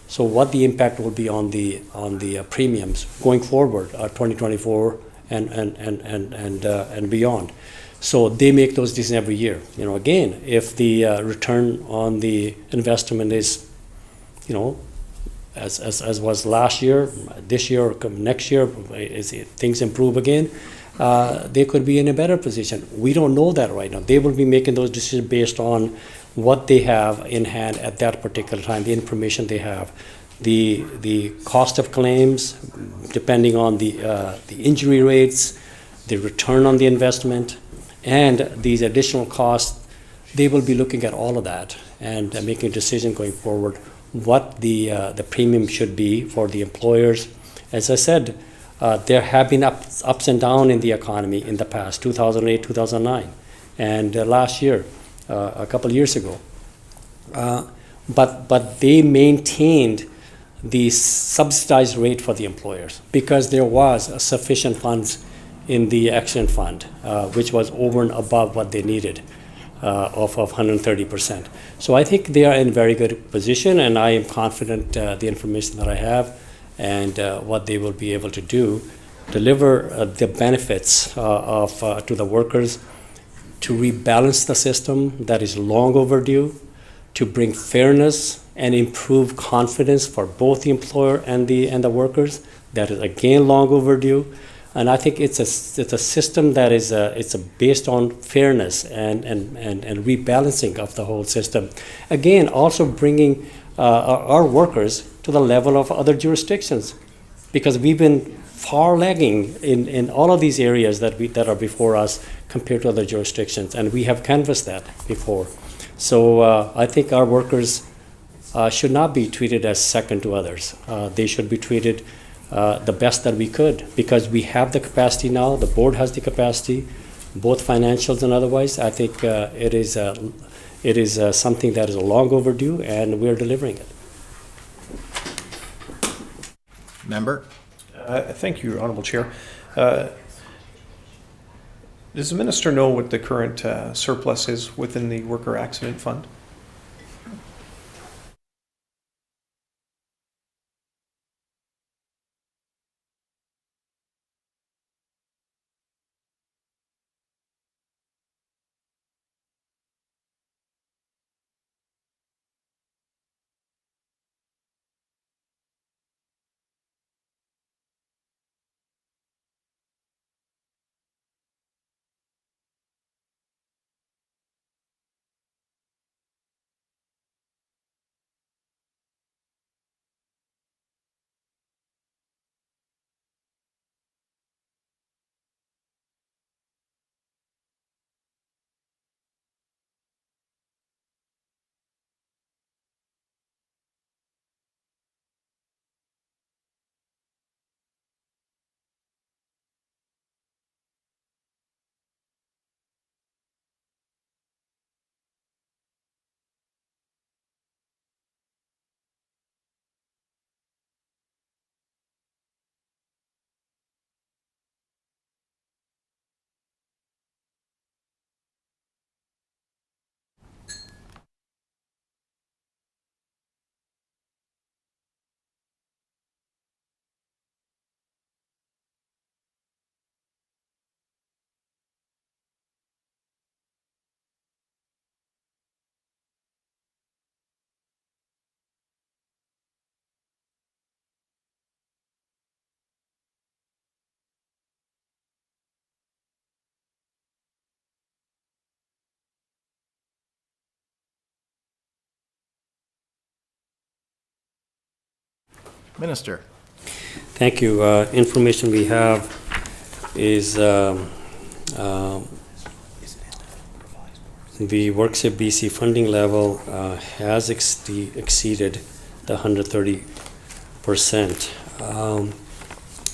So what the impact will be on the premiums going forward, 2024 and beyond. So they make those decisions every year. Again, if the return on the investment is, as was last year, this year, or next year, if things improve again, they could be in a better position. We don't know that right now. They will be making those decisions based on what they have in hand at that particular time, the information they have, the cost of claims, depending on the injury rates, the return on the investment, and these additional costs. They will be looking at all of that and making a decision going forward what the premium should be for the employers. As I said, there have been ups and downs in the economy in the past, 2008, 2009, and last year, a couple of years ago. But they maintained the subsidized rate for the employers because there was sufficient funds in the accident fund, which was over and above what they needed, of 130%. So I think they are in very good position, and I am confident the information that I have and what they will be able to do, deliver the benefits to the workers, to rebalance the system that is long overdue, to bring fairness and improve confidence for both the employer and the workers. That is again long overdue. And I think it's a system that is it's based on fairness and rebalancing of the whole system. Again, also bringing our workers to the level of other jurisdictions, because we've been far lagging in all of these areas that are before us compared to other jurisdictions, and we have canvassed that before. So I think our workers should not be treated as second to others. They should be treated the best that we could, because we have the capacity now. The board has the capacity, both financials and otherwise. I think it is something that is long overdue, and we're delivering it. Member? Thank you, Honorable Chair. Does the minister know what the current surplus is within the worker accident fund? Minister? Thank you. Information we have is the WorkSafe BC funding level has exceeded the 130%,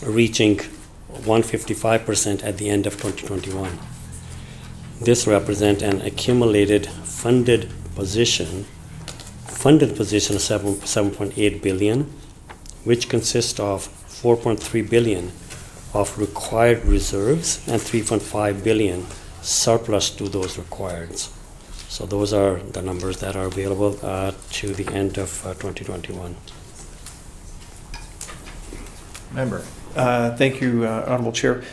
reaching 155% at the end of 2021. This represents an accumulated funded position of 7.8 billion, which consists of 4.3 billion of required reserves and 3.5 billion surplus to those requireds. So those are the numbers that are available to the end of 2021. Member? Thank you, Honorable Chair.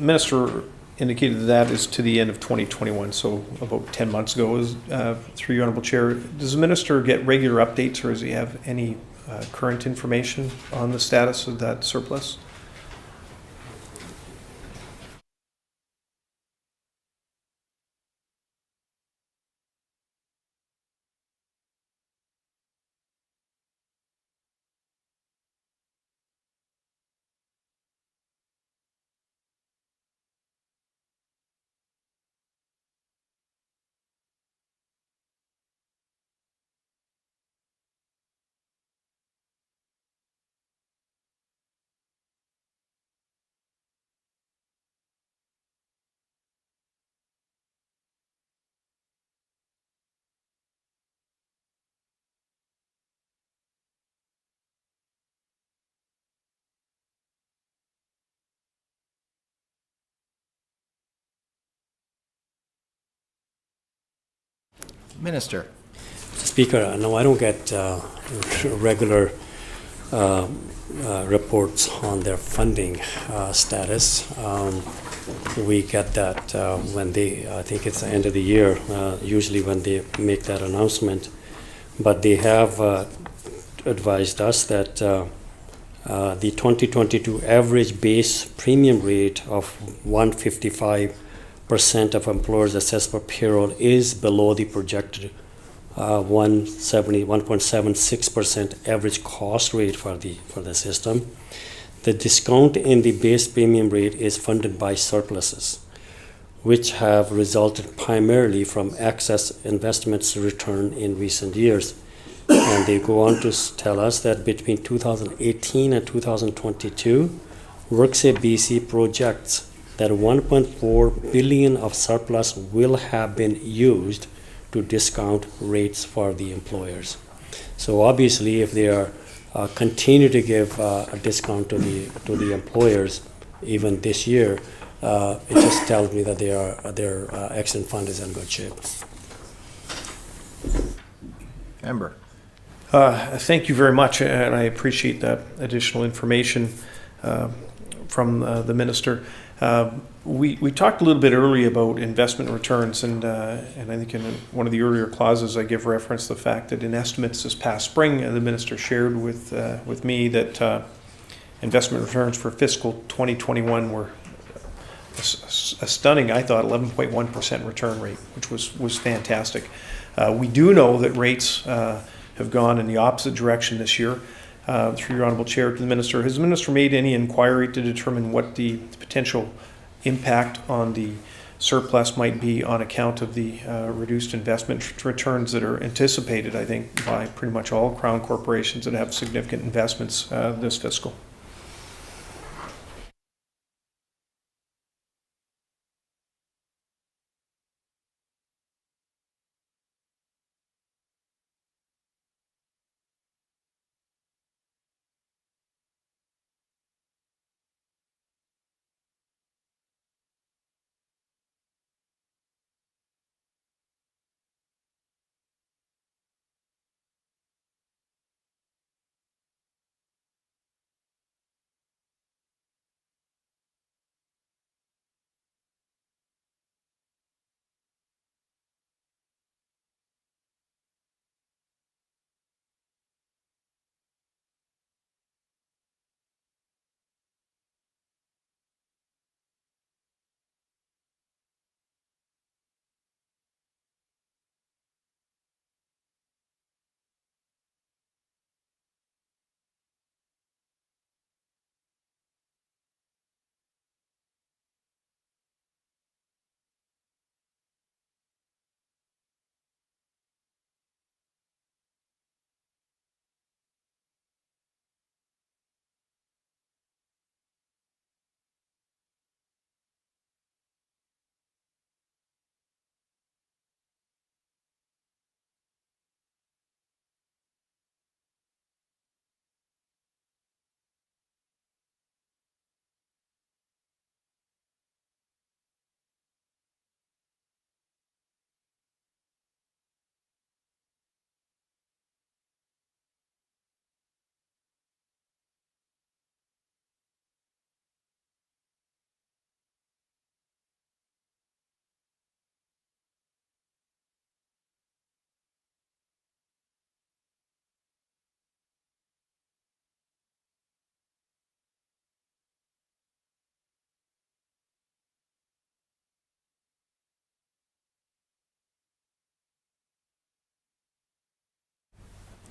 Minister indicated that is to the end of 2021, so about 10 months ago. Through you, Honorable Chair, does the minister get regular updates, or does he have any current information on the status of that surplus? Minister? Speaker, no, I don't get regular reports on their funding status. We get that when I think it's the end of the year, usually when they make that announcement. But they have advised us that The 2022 average base premium rate of 155% of employers assessed per payroll is below the projected 1.76% average cost rate for the system. The discount in the base premium rate is funded by surpluses, which have resulted primarily from excess investments return in recent years. And they go on to tell us that between 2018 and 2022, WorkSafe BC projects that 1.4 billion of surplus will have been used to discount rates for the employers. So obviously, if they are continue to give a discount to the employers even this year, it just tells me that their accident fund is in good shape. Member. Thank you very much, and I appreciate that additional information from the minister. We talked a little bit earlier about investment returns, and I think in one of the earlier clauses I give reference to the fact that in estimates this past spring, the minister shared with me that investment returns for fiscal 2021 were a stunning, I thought, 11.1% return rate, which was fantastic. We do know that rates have gone in the opposite direction this year. Through your honourable chair to the minister, has the minister made any inquiry to determine what the potential impact on the surplus might be on account of the reduced investment returns that are anticipated, I think, by pretty much all Crown corporations that have significant investments this fiscal?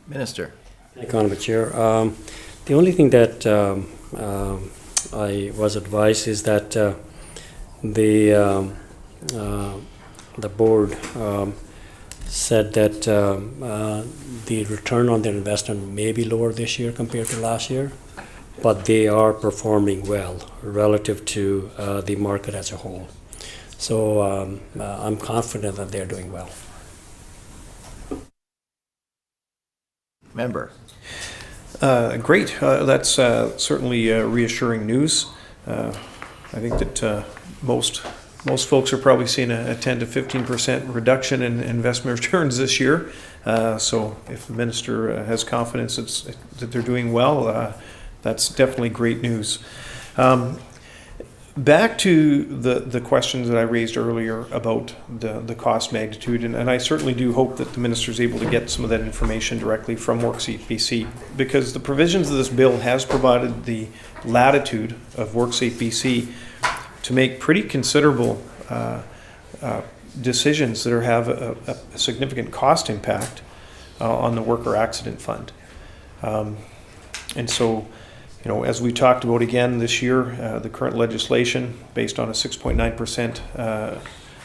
Minister. Thank you, Honourable Chair. The only thing that I was advised is that the board said that the return on their investment may be lower this year compared to last year, but they are performing well relative to the market as a whole. So I'm confident that they're doing well. Member. Great. That's certainly reassuring news. I think that most folks are probably seeing a 10 to 15% reduction in investment returns this year. So if the minister has confidence that they're doing well, that's definitely great news. Back to the questions that I raised earlier about the cost magnitude, and I certainly do hope that the minister is able to get some of that information directly from WorkSafe BC, because the provisions of this bill has provided the latitude of WorkSafe BC to make pretty considerable decisions that have a significant cost impact on the worker accident fund. And so, you know, as we talked about again this year, the current legislation, based on a 6.9%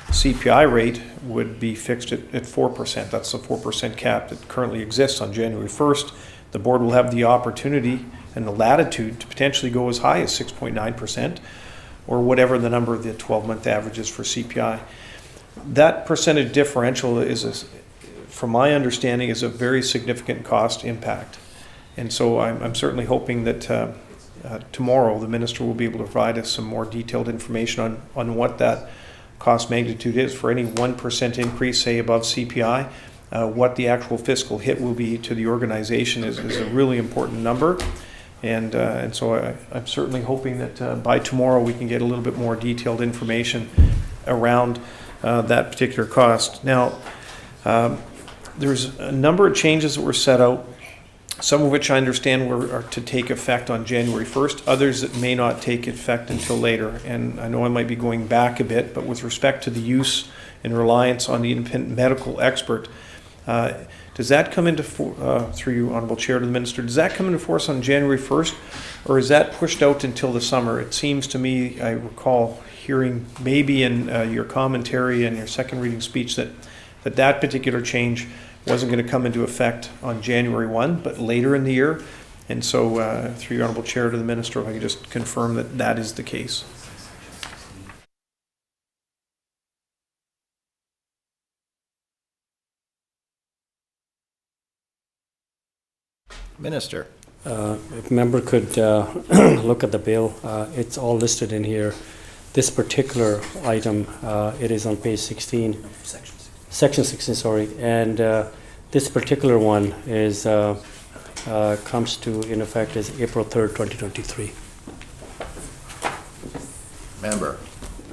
CPI rate, would be fixed at 4%. That's the 4% cap that currently exists on January 1st. The board will have the opportunity and the latitude to potentially go as high as 6.9%, or whatever the number of the 12-month average is for CPI. That percentage differential is, from my understanding, is a very significant cost impact. And so I'm certainly hoping that tomorrow the minister will be able to provide us some more detailed information on what that cost magnitude is for any 1% increase, say above CPI. What the actual fiscal hit will be to the organization is a really important number. And so I'm certainly hoping that by tomorrow we can get a little bit more detailed information around that particular cost. Now, there's a number of changes that were set out, some of which I understand are to take effect on January 1st, others that may not take effect until later. And I know I might be going back a bit, but with respect to the use and reliance on the independent medical expert, does that come into through you, Honourable Chair, to the Minister, does that come into force on January 1st, or is that pushed out until the summer? It seems to me, I recall hearing maybe in your commentary and your second reading speech that particular change wasn't going to come into effect on January 1, but later in the year. And so through your Honourable Chair, to the Minister, if I could just confirm that that is the case. Minister. If member could look at the bill, it's all listed in here. This particular item, it is on page 16. Section 16, sorry. And this particular one is comes to in effect as April 3rd, 2023. Member.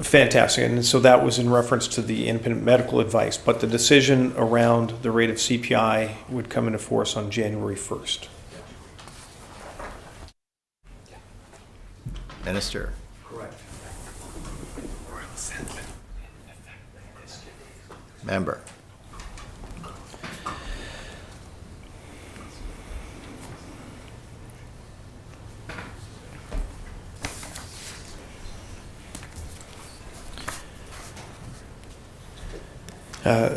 Fantastic. And so that was in reference to the independent medical advice, but the decision around the rate of CPI would come into force on January 1st. Minister. Correct. Member.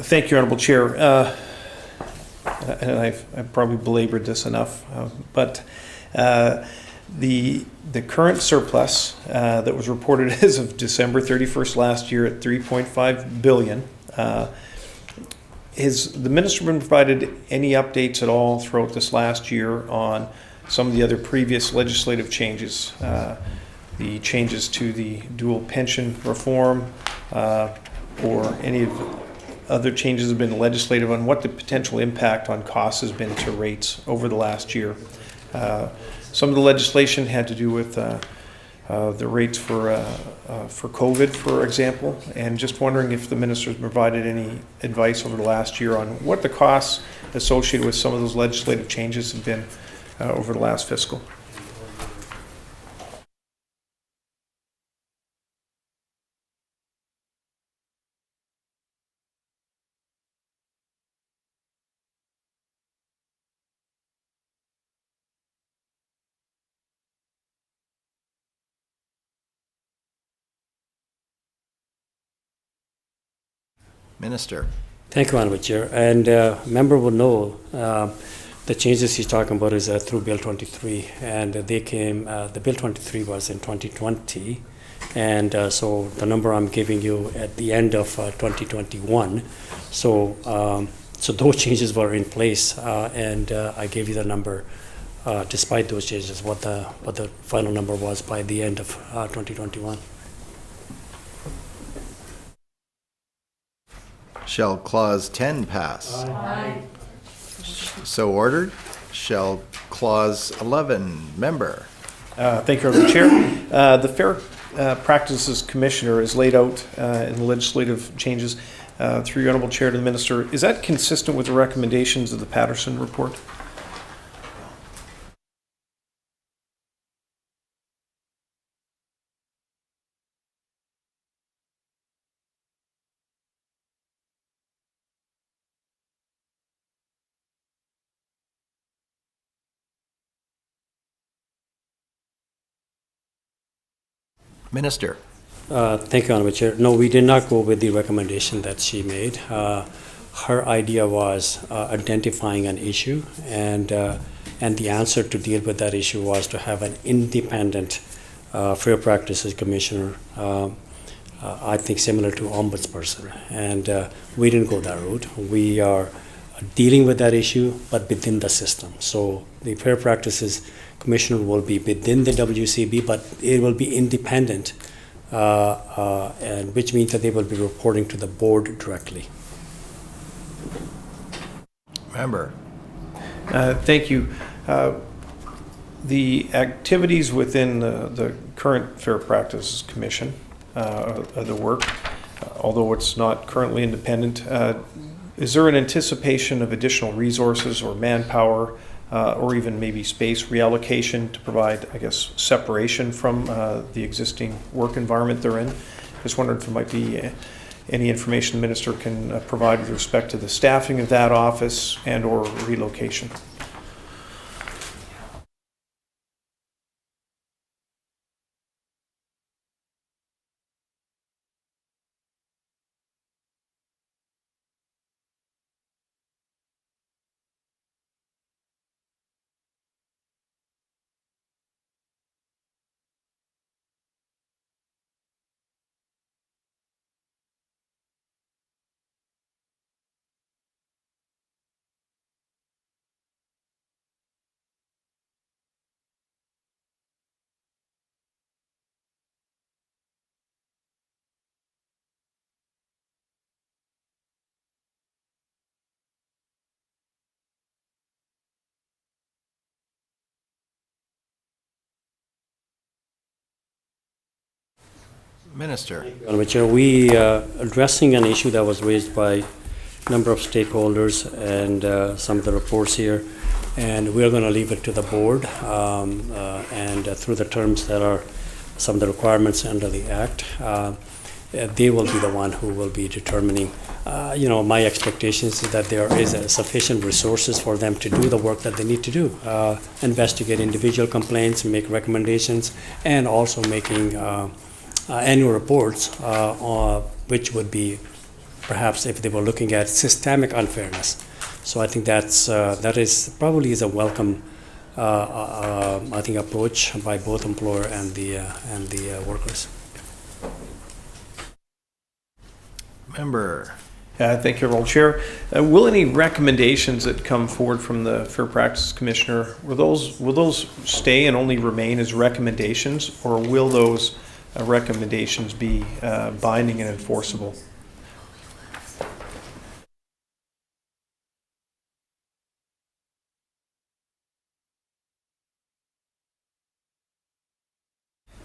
Thank you, Honourable Chair. And I've probably belabored this enough, but the current surplus that was reported as of December 31st last year at $3.5 billion, has the minister been provided any updates at all throughout this last year on some of the other previous legislative changes, the changes to the dual pension reform, or any of other changes have been legislative on what the potential impact on costs has been to rates over the last year? Some of the legislation had to do with the rates for COVID, for example, and just wondering if the minister's provided any advice over the last year on what the costs associated with some of those legislative changes have been over the last fiscal. Minister. Thank you, Honourable Chair. And member will know the changes he's talking about is through Bill 23, and they came. The Bill 23 was in 2020, and so the number I'm giving you at the end of 2021. So those changes were in place, and I gave you the number. Despite those changes, what the final number was by the end of 2021. Shall Clause 10 pass? Aye. So ordered. Shall Clause 11, member? Thank you, Honourable Chair. The Fair Practices Commissioner is laid out in the legislative changes through your Honourable Chair to the Minister. Is that consistent with the recommendations of the Patterson report? Minister. Thank you, Honourable Chair. No, we did not go with the recommendation that she made. Her idea was identifying an issue, and the answer to deal with that issue was to have an independent fair practices commissioner, I think similar to ombudsperson. And we didn't go that route. We are dealing with that issue, but within the system. So the fair practices commissioner will be within the WCB, but it will be independent, and which means that they will be reporting to the board directly. Member. Thank you. The activities within the current Fair Practices Commission, the work, although it's not currently independent, is there an anticipation of additional resources or manpower, or even maybe space reallocation to provide, I guess, separation from the existing work environment they're in? Just wondered if there might be any information the Minister can provide with respect to the staffing of that office and or relocation. Minister. Honourable Chair, we addressing an issue that was raised by a number of stakeholders and some of the reports here, and we're going to leave it to the board and through the terms that are some of the requirements under the Act. They will be the one who will be determining. My expectations is that there is sufficient resources for them to do the work that they need to do, investigate individual complaints, make recommendations, and also making annual reports, which would be perhaps if they were looking at systemic unfairness. So I think that is probably a welcome, I think, approach by both employer and the workers. Member. Thank you, Honourable Chair. Will any recommendations that come forward from the Fair Practice Commissioner, will those stay and only remain as recommendations, or will those recommendations be binding and enforceable?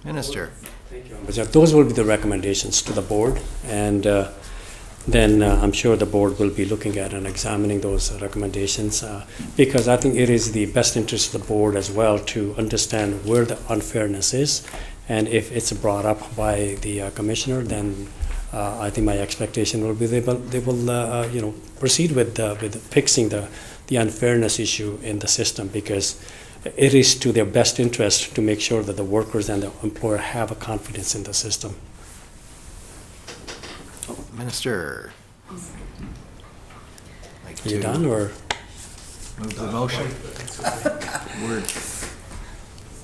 Minister. Those will be the recommendations to the board, and then I'm sure the board will be looking at and examining those recommendations because I think it is the best interest of the board as well to understand where the unfairness is, and if it's brought up by the commissioner, then I think my expectation will be they will proceed with fixing the unfairness issue in the system, because it is to their best interest to make sure that the workers and the employer have a confidence in the system. Minister. Are you done, or? Move the motion. Word.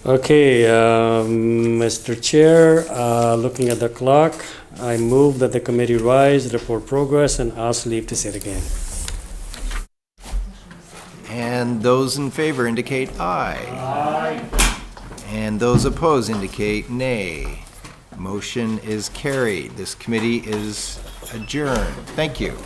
Okay, Mr. Chair, looking at the clock, I move that the committee rise, report progress, and ask leave to sit again. And those in favor indicate aye. Aye. And those opposed indicate nay. Motion is carried. This committee is adjourned. Thank you.